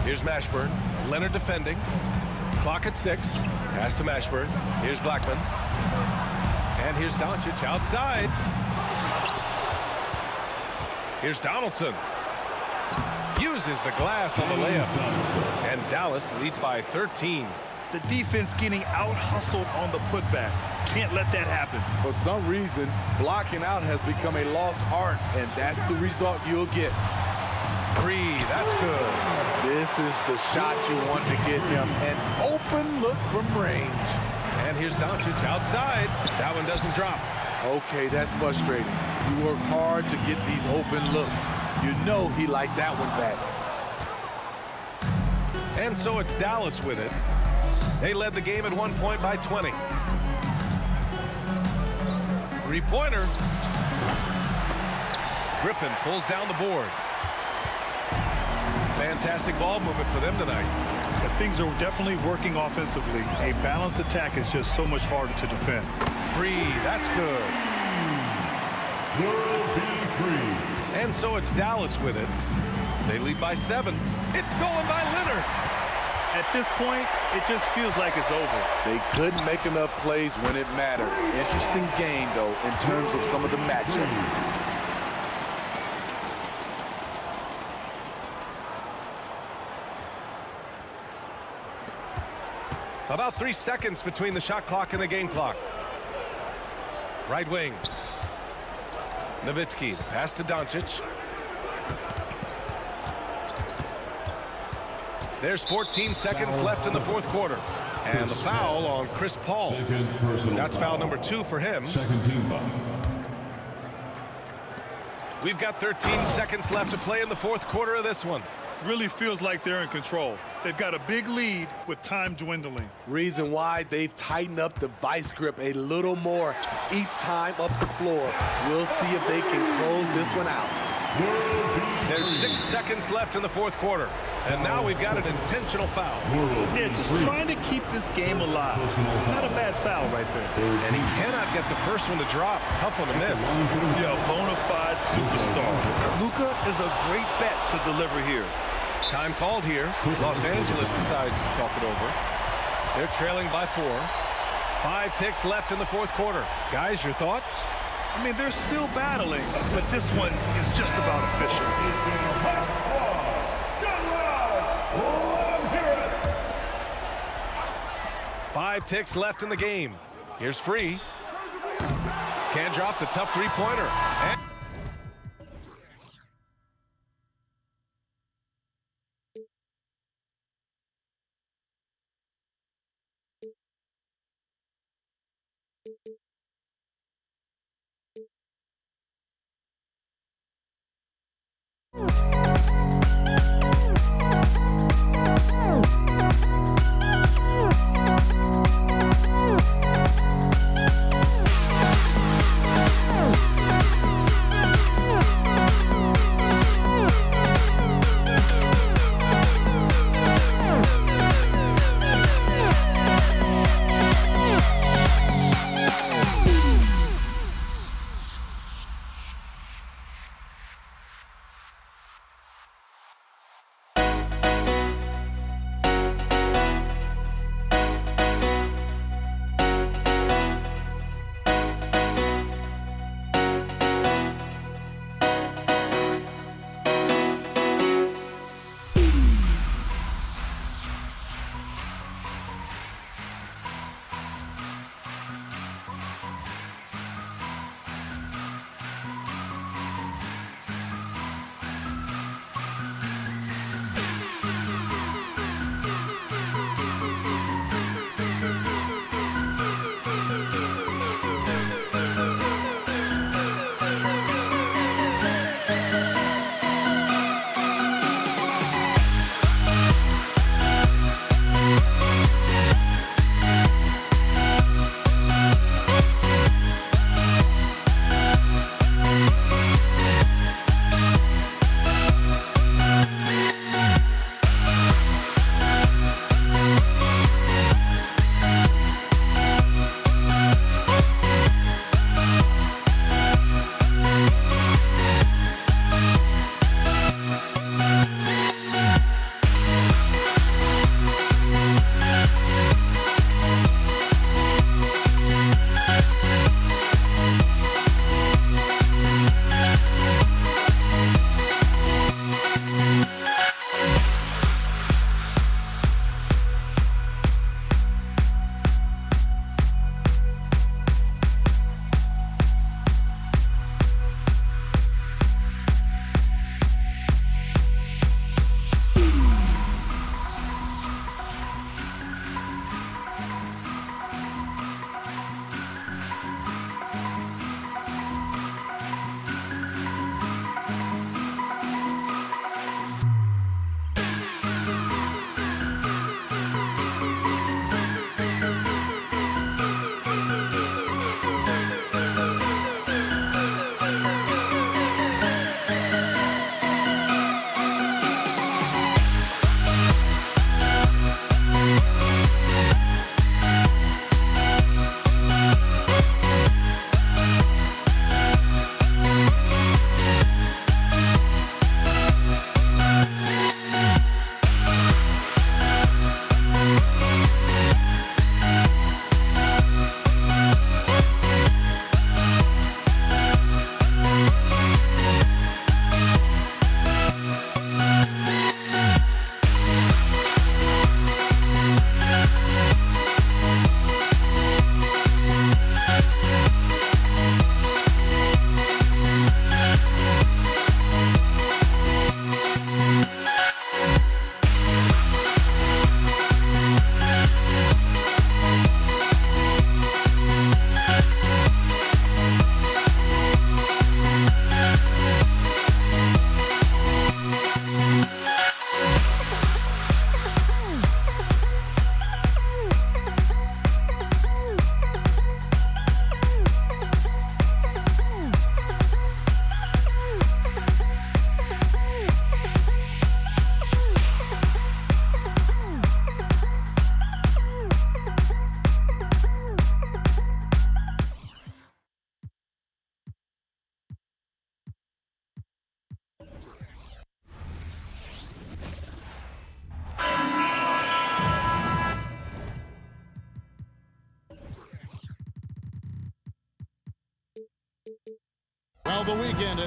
B: Here's Mashburn. Leonard defending. Clock at 6. Pass to Mashburn. Here's Blackman. And here's Doncic outside. Here's Donaldson. Uses the glass on the layup. And Dallas leads by 13.
C: The defense getting out-hustled on the putback. Can't let that happen.
D: For some reason, blocking out has become a lost art, and that's the result you'll get.
B: 3, that's good.
D: This is the shot you want to get him. An open look from range.
B: And here's Doncic outside. That one doesn't drop.
D: Okay, that's frustrating. You work hard to get these open looks. You know he liked that one back.
B: And so it's Dallas with it. They led the game at 1 point by 20. Three-pointer. Griffin pulls down the board. Fantastic ball movement for them tonight.
C: Things are definitely working offensively. A balanced attack is just so much harder to defend.
B: Three, that's good.
E: Will be free.
B: And so it's Dallas with it. They lead by 7. It's stolen by Leonard.
C: At this point, it just feels like it's over.
D: They couldn't make enough plays when it mattered. Interesting game, though, in terms of some of the matchups.
B: About 3 seconds between the shot clock and the game clock. Right wing. Nowitzki, pass to Doncic. There's 14 seconds left in the fourth quarter. And the foul on Chris Paul. That's foul number 2 for him.
E: Second team foul.
B: We've got 13 seconds left to play in the fourth quarter of this one.
C: Really feels like they're in control. They've got a big lead with time dwindling.
D: Reason why they've tightened up the vice grip a little more each time up the floor. We'll see if they can close this one out.
B: There's 6 seconds left in the fourth quarter. And now we've got an intentional foul.
C: Yeah, just trying to keep this game alive. Not a bad foul right there.
B: And he cannot get the first one to drop. Tough one to miss.
C: Yeah, bona fide superstar. Luka is a great bet to deliver here.
B: Time called here. Los Angeles decides to talk it over. They're trailing by 4. 5 ticks left in the fourth quarter. Guys, your thoughts?
C: I mean, they're still battling, but this one is just about official.
B: 5 ticks left in the game. Here's Free. Can't drop the tough three-pointer.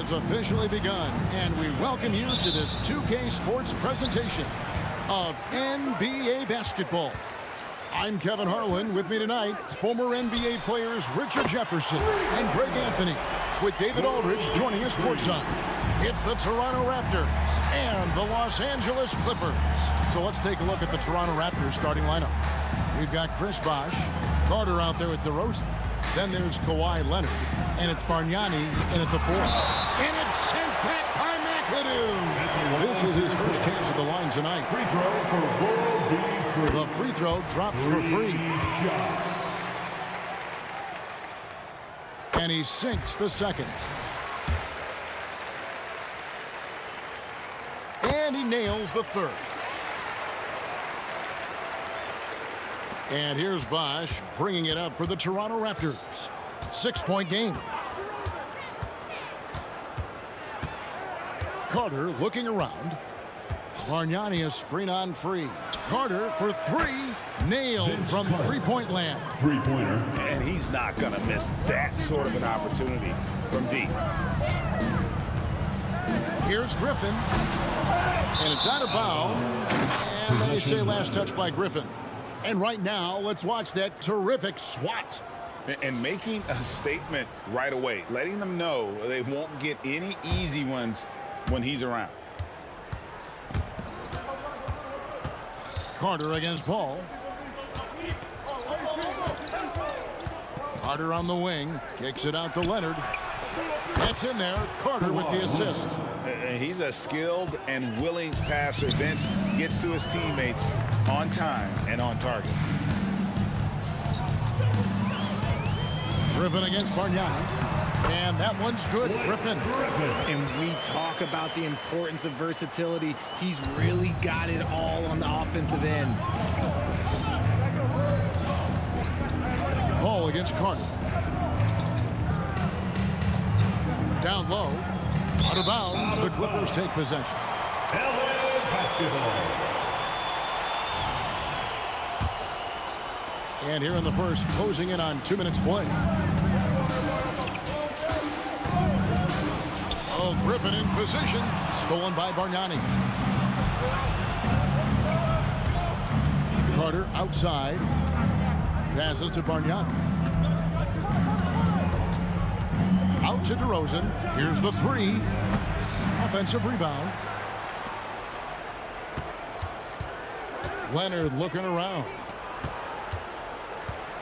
G: has officially begun, and we welcome you to this 2K Sports presentation of NBA basketball. I'm Kevin Harlan. With me tonight, former NBA players Richard Jefferson and Greg Anthony, with David Aldridge joining us courtside. It's the Toronto Raptors and the Los Angeles Clippers. So let's take a look at the Toronto Raptors starting lineup. We've got Chris Bosh, Carter out there with DeRozan. Then there's Kawhi Leonard, and it's Bargnani in at the 4. And it's sent back by McAdoo. This is his first chance at the line tonight.
E: Free throw for World B3.
G: The free throw dropped for free. And he sinks the second. And he nails the third. And here's Bosh bringing it up for the Toronto Raptors. 6-point game. Carter looking around. Bargnani a screen on free. Carter for 3. Nailed from three-point land.
E: Three-pointer.
J: And he's not going to miss that sort of an opportunity from deep.
G: Here's Griffin. And it's out of bounds. And they say last touch by Griffin. And right now, let's watch that terrific swat.
J: And making a statement right away, letting them know they won't get any easy ones when he's around.
G: Carter against Paul. Carter on the wing. Kicks it out to Leonard. That's in there. Carter with the assist.
J: He's a skilled and willing passer. Vince gets to his teammates on time and on target.
G: Griffin against Bargnani. And that one's good. Griffin.
H: And we talk about the importance of versatility. He's really got it all on the offensive end.
G: Paul against Carter. Down low. Out of bounds. The Clippers take possession.
E: LA basketball.
G: And here in the first, closing in on 2 minutes play. Oh, Griffin in position. Stolen by Bargnani. Carter outside. Passes to Bargnani. Out to DeRozan. Here's the 3. Offensive rebound. Leonard looking around.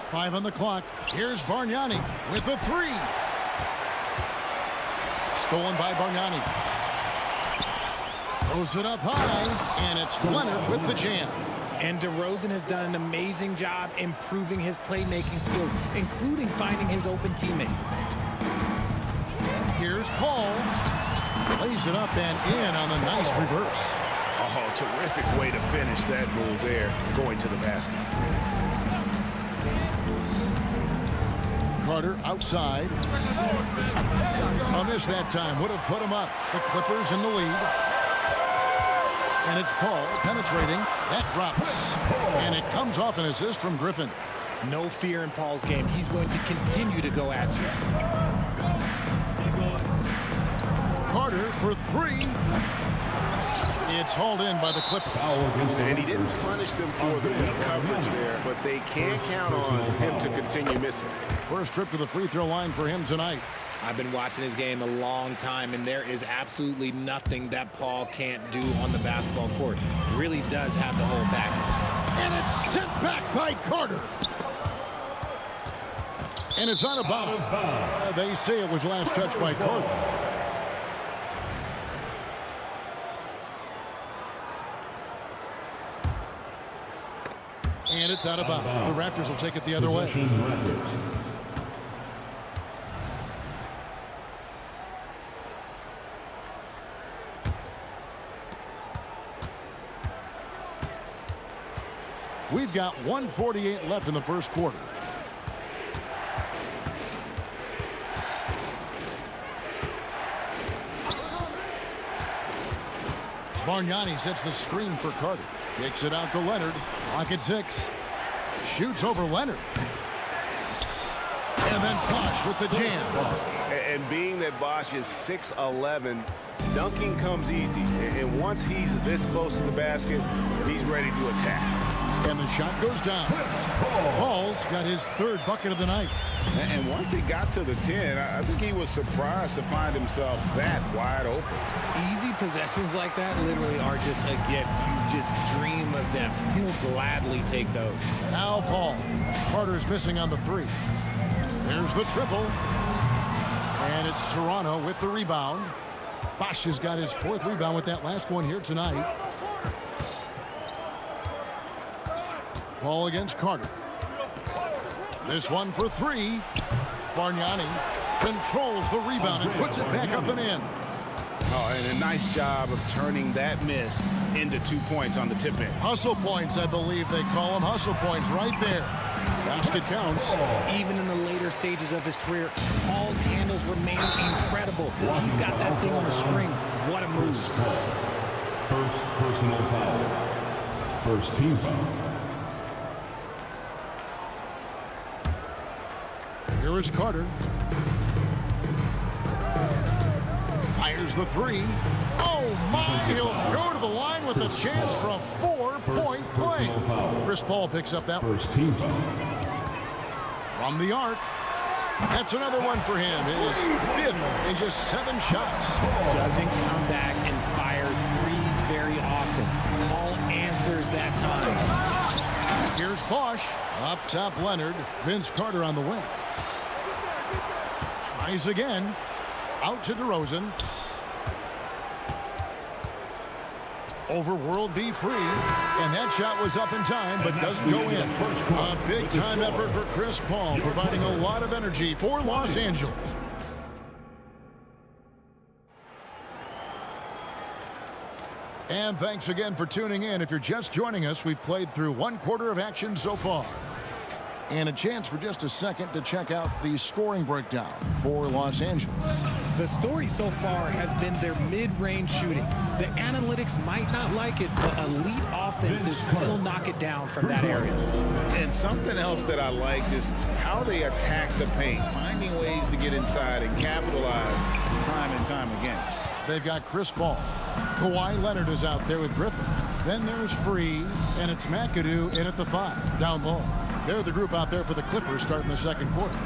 G: 5 on the clock. Here's Bargnani with the 3. Stolen by Bargnani. Throws it up high, and it's Leonard with the jam.
H: And DeRozan has done an amazing job improving his playmaking skills, including finding his open teammates.
G: Here's Paul. Lays it up and in on the nice reverse.
J: Oh, terrific way to finish that move there, going to the basket.
G: Carter outside. A miss that time would have put him up. The Clippers in the lead. And it's Paul penetrating. That drops. And it comes off an assist from Griffin.
H: No fear in Paul's game. He's going to continue to go at you.
G: Carter for 3. It's hauled in by the Clippers.
P: And he didn't punish them for the weak coverage there, but they can't count on him to continue missing.
G: First trip to the free throw line for him tonight.
H: I've been watching his game a long time, and there is absolutely nothing that Paul can't do on the basketball court. He really does have the whole package.
G: And it's sent back by Carter. And it's out of bounds. They say it was last touched by Carter. And it's out of bounds. The Raptors will take it the other way. We've got 1:48 left in the first quarter. Bargnani sets the screen for Carter. Kicks it out to Leonard. Clock at 6. Shoots over Leonard. And then Bosch with the jam.
P: And being that Bosch is 6'11", dunking comes easy. And once he's this close to the basket, he's ready to attack.
G: And the shot goes down. Paul's got his third bucket of the night.
I: And once he got to the 10, I think he was surprised to find himself that wide open.
H: Easy possessions like that literally are just a gift. You just dream of them. He'll gladly take those.
G: Now Paul. Carter's missing on the 3. There's the triple. And it's Toronto with the rebound. Bosch has got his 4th rebound with that last one here tonight. Ball against Carter. This one for 3. Bargnani controls the rebound and puts it back up and in.
I: Oh, and a nice job of turning that miss into 2 points on the tip in.
G: Hustle points, I believe they call them. Hustle points right there. Basket counts.
H: Even in the later stages of his career, Paul's handles remain incredible. He's got that thing on a string. What a move.
E: First personal foul. First team foul.
G: Here is Carter. Fires the 3. Oh, my. He'll go to the line with a chance for a 4-point play. Chris Paul picks up that
E: first team foul.
G: From the arc. That's another one for him. His 5th in just 7 shots.
H: Doesn't come back and fire threes very often. Paul answers that time.
G: Here's Bosch. Up top, Leonard. Vince Carter on the wing. Tries again. Out to DeRozan. Over World B free. And that shot was up in time, but doesn't go in. A big-time effort for Chris Paul, providing a lot of energy for Los Angeles. And thanks again for tuning in. If you're just joining us, we've played through 1 quarter of action so far. And a chance for just a second to check out the scoring breakdown for Los Angeles.
H: The story so far has been their mid-range shooting. The analytics might not like it, but elite offenses still knock it down from that area.
I: And something else that I liked is how they attack the paint, finding ways to get inside and capitalize time and time again.
G: They've got Chris Paul. Kawhi Leonard is out there with Griffin. Then there's Free, and it's McAdoo in at the 5, down low. They're the group out there for the Clippers starting the 2nd quarter.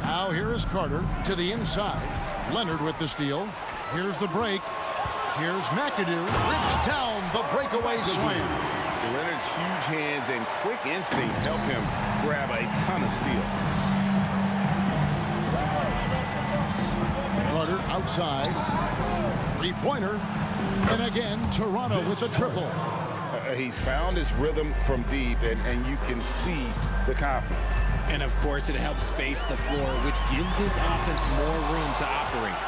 G: Now here is Carter to the inside. Leonard with the steal. Here's the break. Here's McAdoo. Rips down the breakaway slam.
I: Leonard's huge hands and quick instincts help him grab a ton of steals.
G: Carter outside. 3-pointer. And again, Toronto with the triple.
I: He's found his rhythm from deep, and you can see the confidence.
H: And, of course, it helps space the floor, which gives this offense more room to operate.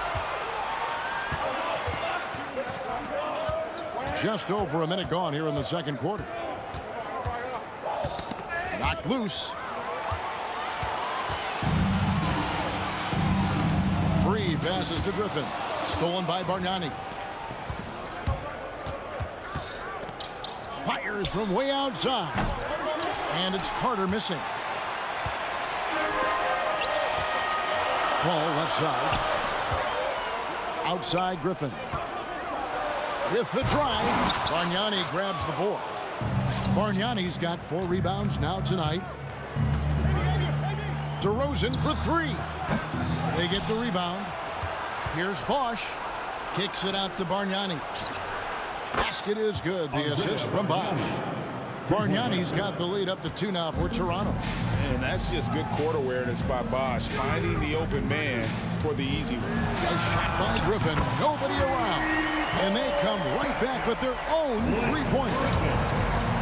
G: Just over a minute gone here in the 2nd quarter. Knocked loose. Free passes to Griffin. Stolen by Bargnani. Fires from way outside. And it's Carter missing. Paul left side. Outside Griffin. With the drive, Bargnani grabs the board. Bargnani's got 4 rebounds now tonight. DeRozan for 3. They get the rebound. Here's Bosch. Kicks it out to Bargnani. Basket is good. The assist from Bosch. Bargnani's got the lead up to 2 now for Toronto.
I: And that's just good court awareness by Bosch, finding the open man for the easy one.
G: A shot by Griffin. Nobody around. And they come right back with their own 3-pointer.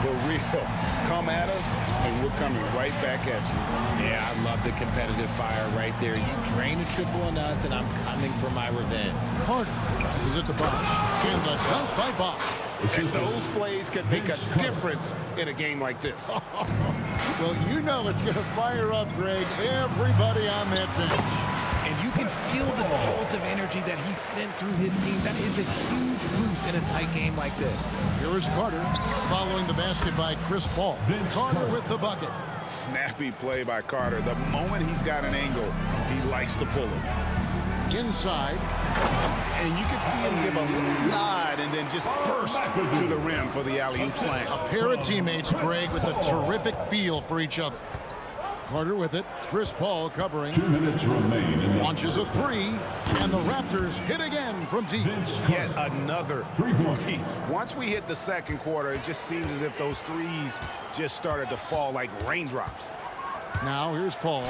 I: The real come at us, and we're coming right back at you.
H: Yeah, I love the competitive fire right there. You drain a triple on us, and I'm coming for my revenge.
G: Carter passes it to Bosch. And the dunk by Bosch.
I: And those plays can make a difference in a game like this.
G: Well, you know it's going to fire up, Greg, everybody on that bench.
H: and you can feel the jolt of energy that he sent through his team. That is a huge boost in a tight game like this.
G: Here is Carter following the basket by Chris Paul. Carter with the bucket.
J: Snappy play by Carter. The moment he's got an angle, he likes to pull it.
G: Inside.
J: And you can see him give a little nod and then just burst to the rim for the alley-oop slam.
G: A pair of teammates, Greg, with a terrific feel for each other. Carter with it. Chris Paul covering.
E: 2 minutes remain.
G: Launches a three, and the Raptors hit again from deep.
J: Yet another three. Once we hit the second quarter, it just seems as if those threes just started to fall like raindrops.
G: Now here's Paul.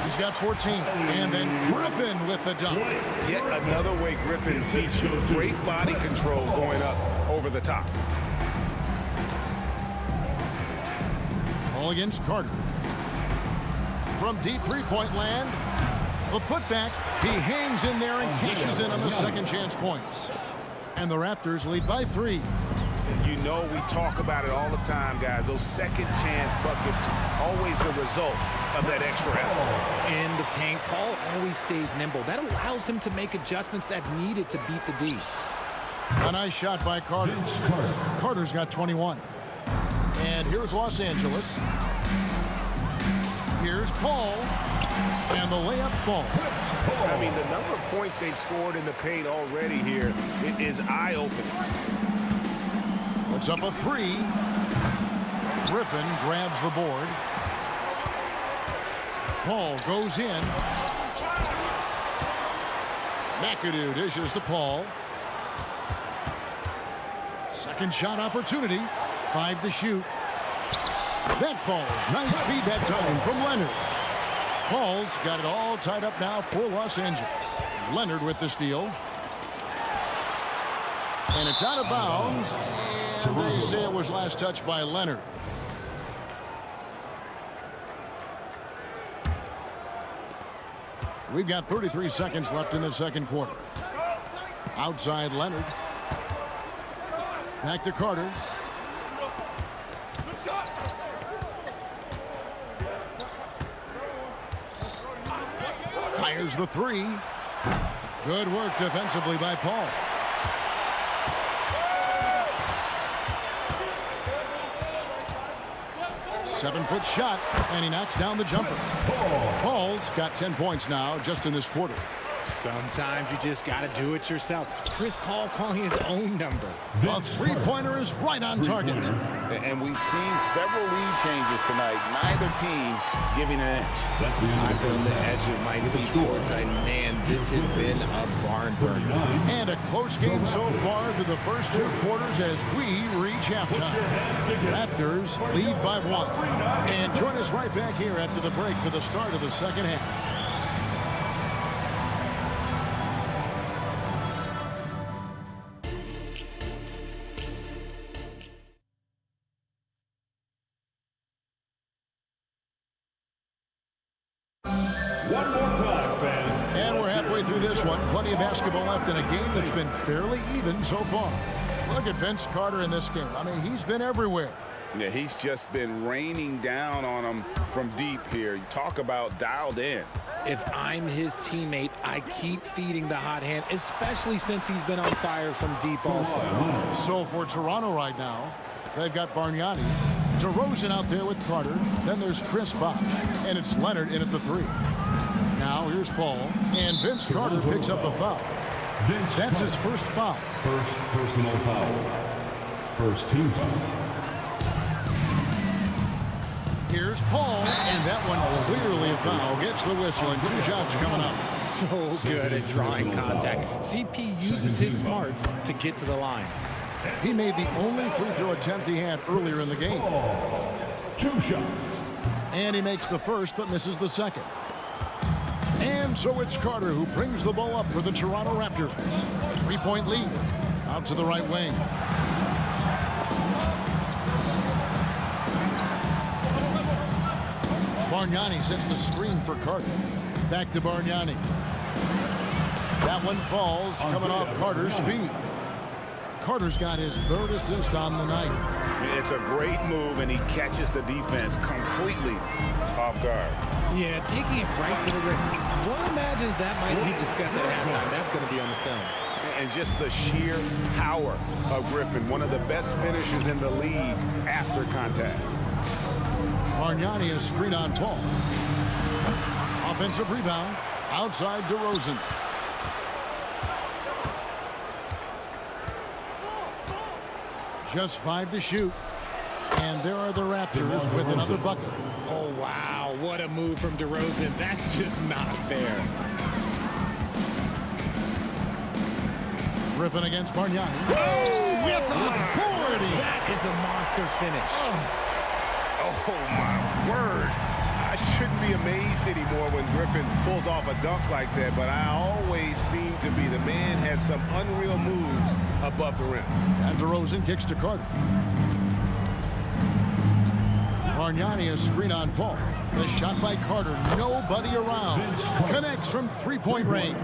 G: He's got 14. And then Griffin with the dunk.
J: Yet another way Griffin beats you. Great body control going up over the top.
G: All against Carter. From deep three-point land, the putback. He hangs in there and cashes in on the second chance points. And the Raptors lead by 3.
J: You know we talk about it all the time, guys. Those second chance buckets, always the result of that extra effort.
H: In the paint, Paul always stays nimble. That allows him to make adjustments that needed to beat the D.
G: A nice shot by Carter. Carter's got 21. And here's Los Angeles. Here's Paul. And the layup falls.
J: I mean, the number of points they've scored in the paint already here, it is eye-opening.
G: Puts up a 3. Griffin grabs the board. Paul goes in. McAdoo dishes to Paul. Second shot opportunity. 5 to shoot. That falls. Nice feed that time from Leonard. Paul's got it all tied up now for Los Angeles. Leonard with the steal. And it's out of bounds. And they say it was last touched by Leonard. We've got 33 seconds left in the second quarter. Outside Leonard. Back to Carter. Fires the 3. Good work defensively by Paul. Seven-foot shot, and he knocks down the jumper. Paul's got 10 points now just in this quarter.
H: Sometimes you just got to do it yourself. Chris Paul calling his own number.
G: A three-pointer is right on target.
J: And we've seen several lead changes tonight. Neither team giving an edge.
H: I feel on the edge of my seat courtside. Man, this has been a barn burner.
G: And a close game so far through the first 2 quarters as we reach halftime. Raptors lead by 1. And join us right back here after the break for the start of the second half. Plenty of basketball left in a game that's been fairly even so far. Look at Vince Carter in this game. I mean, he's been everywhere.
J: Yeah, he's just been raining down on them from deep here. You talk about dialed in.
H: If I'm his teammate, I keep feeding the hot hand, especially since he's been on fire from deep also.
G: So for Toronto right now, they've got Bargnani, DeRozan out there with Carter. Then there's Chris Bosh, and it's Leonard in at the 3. Now here's Paul, and Vince Carter picks up a foul. That's his first foul.
E: First personal foul. First team foul.
G: Here's Paul, and that one clearly a foul. Gets the whistle, and 2 shots coming up.
H: So good at drawing contact. CP uses his smarts to get to the line.
G: He made the only free throw attempt he had earlier in the game.
E: 2 shots.
G: And he makes the first, but misses the second. And so it's Carter who brings the ball up for the Toronto Raptors. 3-point lead. Out to the right wing. Bargnani sets the screen for Carter. Back to Bargnani. That one falls, coming off Carter's feet. Carter's got his 3rd assist on the night.
J: It's a great move, and he catches the defense completely off guard.
H: Yeah, taking it right to the rim. One imagines that might be discussed at halftime. That's going to be on the film.
J: And just the sheer power of Griffin, one of the best finishers in the league after contact.
G: Bargnani is screen on Paul. Offensive rebound outside DeRozan. Just 5 to shoot. And there are the Raptors with another bucket.
H: Oh, wow. What a move from DeRozan. That's just not fair.
G: Griffin against Bargnani. Oh, with authority.
H: That is a monster finish.
J: Oh, my word. I shouldn't be amazed anymore when Griffin pulls off a dunk like that, but I always seem to be. The man has some unreal moves above the rim.
G: And DeRozan kicks to Carter. Bargnani is screen on Paul. The shot by Carter. Nobody around. Connects from 3-point range.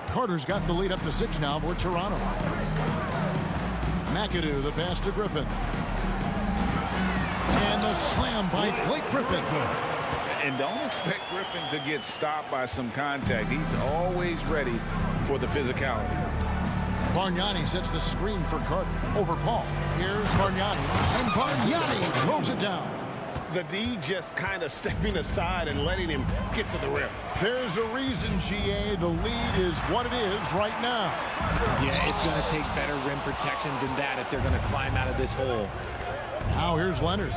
G: Carter's got the lead up to 6 now for Toronto. McAdoo, the pass to Griffin. And the slam by Blake Griffin.
J: And don't expect Griffin to get stopped by some contact. He's always ready for the physicality.
G: Bargnani sets the screen for Carter. Over Paul. Here's Bargnani. And Bargnani throws it down.
J: The D just kind of stepping aside and letting him get to the rim.
G: There's a reason, GA. The lead is what it is right now.
H: Yeah, it's going to take better rim protection than that if they're going to climb out of this hole.
G: Now here's Leonard.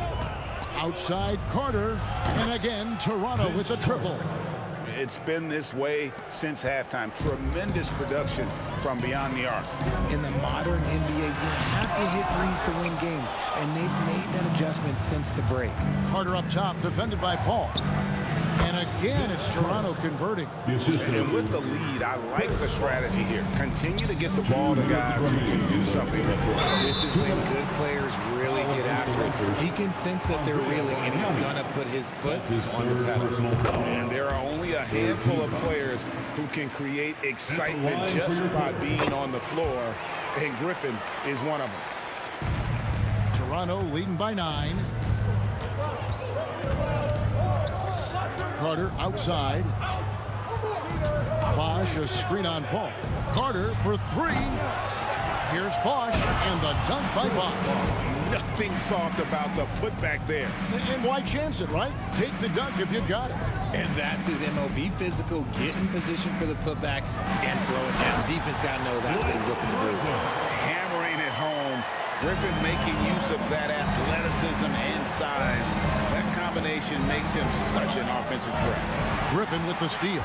G: Outside Carter. And again, Toronto with the triple.
J: It's been this way since halftime. Tremendous production from beyond the arc.
H: In the modern NBA, you have to hit threes to win games, and they've made that adjustment since the break.
G: Carter up top, defended by Paul. And again, it's Toronto converting.
J: And with the lead, I like the strategy here. Continue to get the ball to guys who can do something.
H: This is when good players really get after it. He can sense that they're reeling, and he's going to put his foot on the pedal.
J: And there are only a handful of players who can create excitement just by being on the floor, and Griffin is one of them.
G: Toronto leading by 9. Carter outside. Bosch, a screen on Paul. Carter for 3. Here's Bosch, and the dunk by Bosch.
J: Nothing soft about the putback there.
G: And why chance it, right? Take the dunk if you've got it.
H: And that's his MO. Be physical, get in position for the putback, and throw it down. Defense got to know that's what he's looking to do.
J: Hammering it home. Griffin making use of that athleticism and size. That combination makes him such an offensive threat.
G: Griffin with the steal.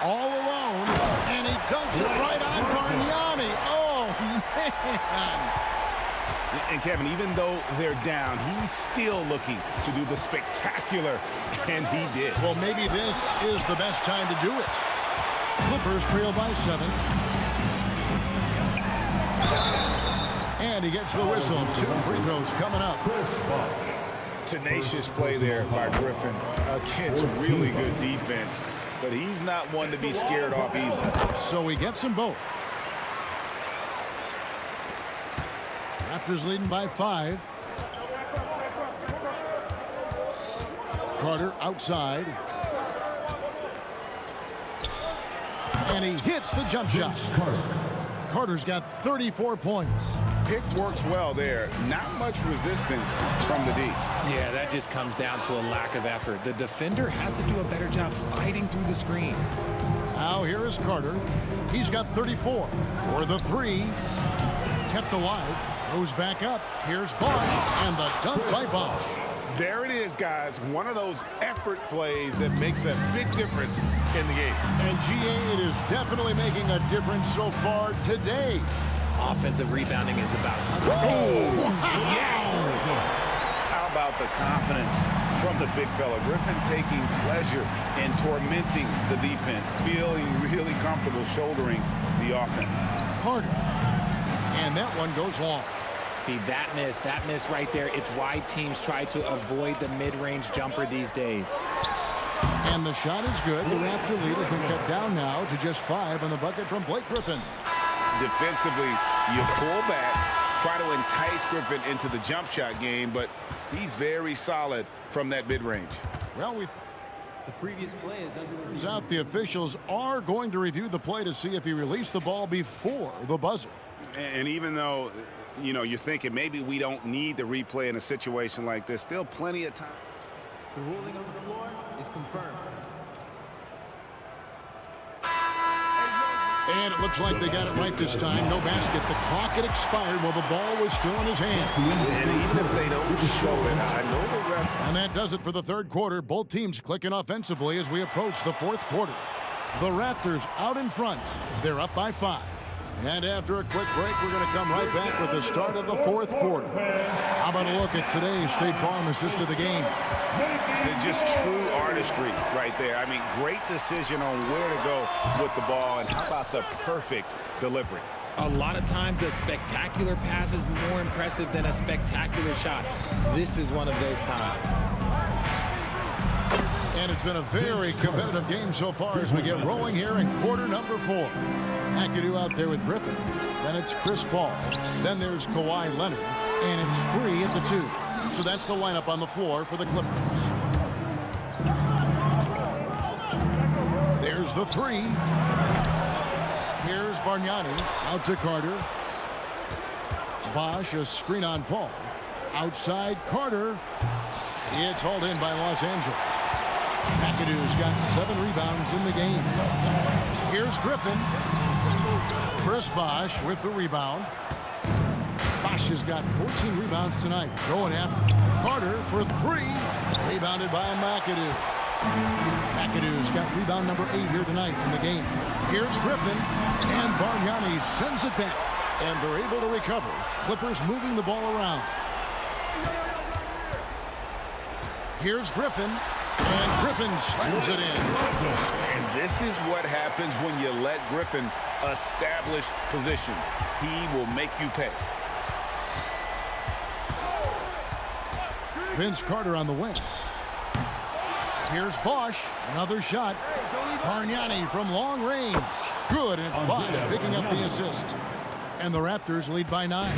G: All alone, and he dunks it right on Bargnani. Oh, man.
J: And Kevin, even though they're down, he's still looking to do the spectacular, and he did.
G: Well, maybe this is the best time to do it. Clippers trail by 7. And he gets the whistle. 2 free throws coming up.
J: Tenacious play there by Griffin against really good defense. But he's not one to be scared off easily.
G: So he gets them both. Raptors leading by 5. Carter outside. And he hits the jump shot. Carter's got 34 points.
J: Pick works well there. Not much resistance from the D.
H: Yeah, that just comes down to a lack of effort. The defender has to do a better job fighting through the screen.
G: Now here is Carter. He's got 34. For the 3. Kept alive. Goes back up. Here's Bosch. And the dunk by Bosch.
J: There it is, guys. One of those effort plays that makes a big difference in the game.
G: And GA, it is definitely making a difference so far today.
H: Offensive rebounding is about hustle.
J: Oh, yes! How about the confidence from the big fella? Griffin taking pleasure in tormenting the defense, feeling really comfortable shouldering the offense.
G: Carter. And that one goes long.
H: See, that miss right there, it's why teams try to avoid the mid-range jumper these days.
G: And the shot is good. The Raptor lead has been cut down now to just 5 on the bucket from Blake Griffin.
J: defensively, you pull back, try to entice Griffin into the jump shot game, but he's very solid from that mid-range.
G: Well,
O: The previous play is under
G: turns out the officials are going to review the play to see if he released the ball before the buzzer.
J: And even though, you know, you're thinking maybe we don't need the replay in a situation like this, still plenty of time.
O: The ruling on the floor is confirmed.
G: And it looks like they got it right this time. No basket. The clock had expired while the ball was still in his hand.
P: And even if they don't show it, I know the ref.
G: And that does it for the third quarter. Both teams clicking offensively as we approach the fourth quarter. The Raptors out in front. They're up by 5. And after a quick break, we're going to come right back with the start of the fourth quarter. How about a look at today's State Farm assist of the game?
J: Just true artistry right there. I mean, great decision on where to go with the ball, and how about the perfect delivery?
H: A lot of times a spectacular pass is more impressive than a spectacular shot. This is one of those times.
G: And it's been a very competitive game so far as we get rolling here in quarter number 4. McAdoo out there with Griffin. Then it's Chris Paul. Then there's Kawhi Leonard. And it's Free at the 2. So that's the lineup on the floor for the Clippers. There's the 3. Here's Bargnani out to Carter. Bosch, a screen on Paul. Outside Carter. It's hauled in by Los Angeles. McAdoo's got 7 rebounds in the game. Here's Griffin. Chris Bosch with the rebound. Bosch has got 14 rebounds tonight. Going after Carter for 3. Rebounded by McAdoo. McAdoo's got rebound number 8 here tonight in the game. Here's Griffin. And Bargnani sends it back. And they're able to recover. Clippers moving the ball around. Here's Griffin. And Griffin slams it in.
J: And this is what happens when you let Griffin establish position. He will make you pay.
G: Vince Carter on the wing. Here's Bosch. Another shot. Bargnani from long range. Good, and it's Bosch picking up the assist. And the Raptors lead by 9.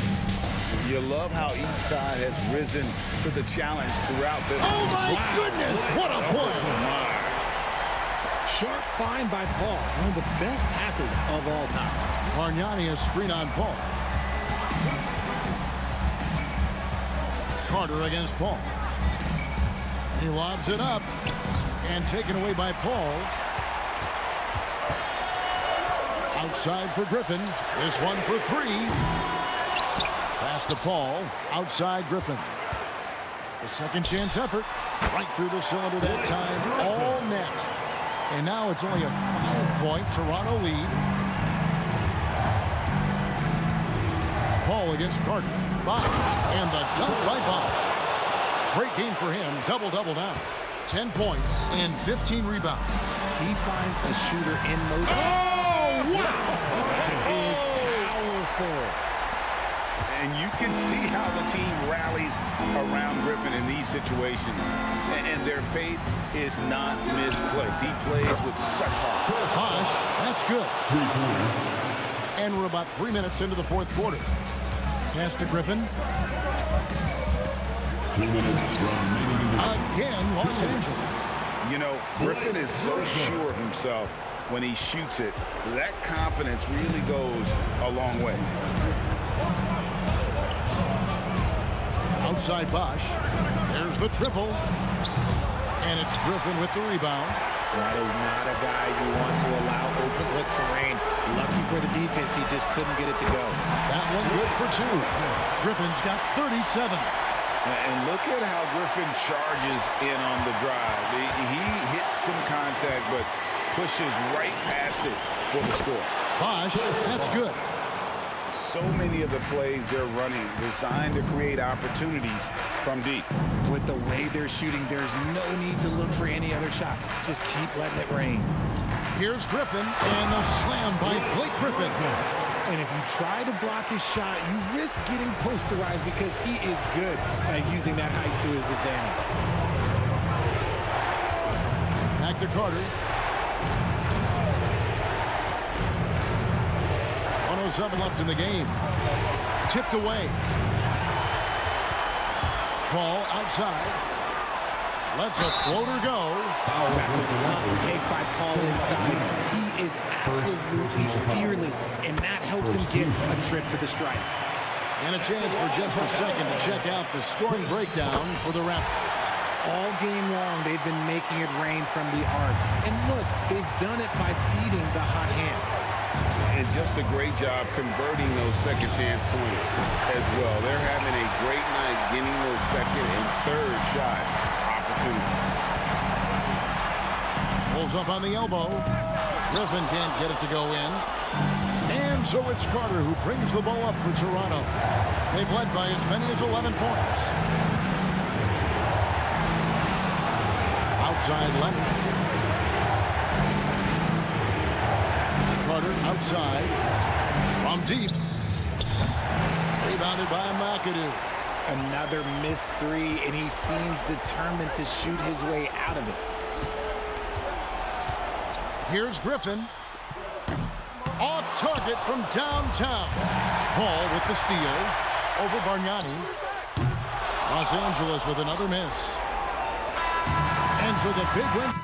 J: You love how each side has risen to the challenge throughout this.
G: Oh, my goodness! What a play!
H: Sharp find by Paul. One of the best passes of all time.
G: Bargnani a screen on Paul. Carter against Paul. He lobs it up. And taken away by Paul. Outside for Griffin. This one for 3. Pass to Paul. Outside Griffin. The second chance effort. Right through the cylinder that time. All net. And now it's only a 5-point Toronto lead. Paul against Carter. Bosch. And the dunk by Bosch. Great game for him. Double-double now. 10 points and 15 rebounds.
H: He finds a shooter in motion.
G: Oh, wow!
H: That is powerful.
J: And you can see how the team rallies around Griffin in these situations. And their faith is not misplaced. He plays with such heart.
G: Bosch, that's good. And we're about 3 minutes into the fourth quarter. Pass to Griffin.
E: 2 minutes remaining.
G: Again, Los Angeles.
J: You know, Griffin is so sure of himself when he shoots it. That confidence really goes a long way.
G: Outside Bosch. There's the triple. And it's Griffin with the rebound.
H: That is not a guy you want to allow open looks from range. Lucky for the defense, he just couldn't get it to go.
G: That one good for 2. Griffin's got 37.
J: And look at how Griffin charges in on the drive. He hits some contact, but pushes right past it for the score.
G: Bosch, that's good.
J: So many of the plays they're running designed to create opportunities from deep.
H: With the way they're shooting, there's no need to look for any other shot. Just keep letting it rain.
G: Here's Griffin, and the slam by Blake Griffin.
H: And if you try to block his shot, you risk getting posterized because he is good at using that height to his advantage.
G: Back to Carter. 1:07 left in the game. Tipped away. Ball outside. Lets a floater go.
H: Oh, that's a tough take by Paul inside. He is absolutely fearless, and that helps him get a trip to the stripe.
G: And a chance for just a second to check out the scoring breakdown for the Raptors.
H: All game long, they've been making it rain from the arc. And look, they've done it by feeding the hot hands.
P: And just a great job converting those second chance points as well. They're having a great night getting those second and third shot opportunities.
G: Pulls up on the elbow. Griffin can't get it to go in. And so it's Carter who brings the ball up for Toronto. They've led by as many as 11 points. Outside Leonard. Carter outside. From deep. Rebounded by McAdoo.
H: Another missed three, and he seems determined to shoot his way out of it.
G: Here's Griffin. Off target from downtown. Paul with the steal. Over Bargnani. Los Angeles with another miss. And so the big win.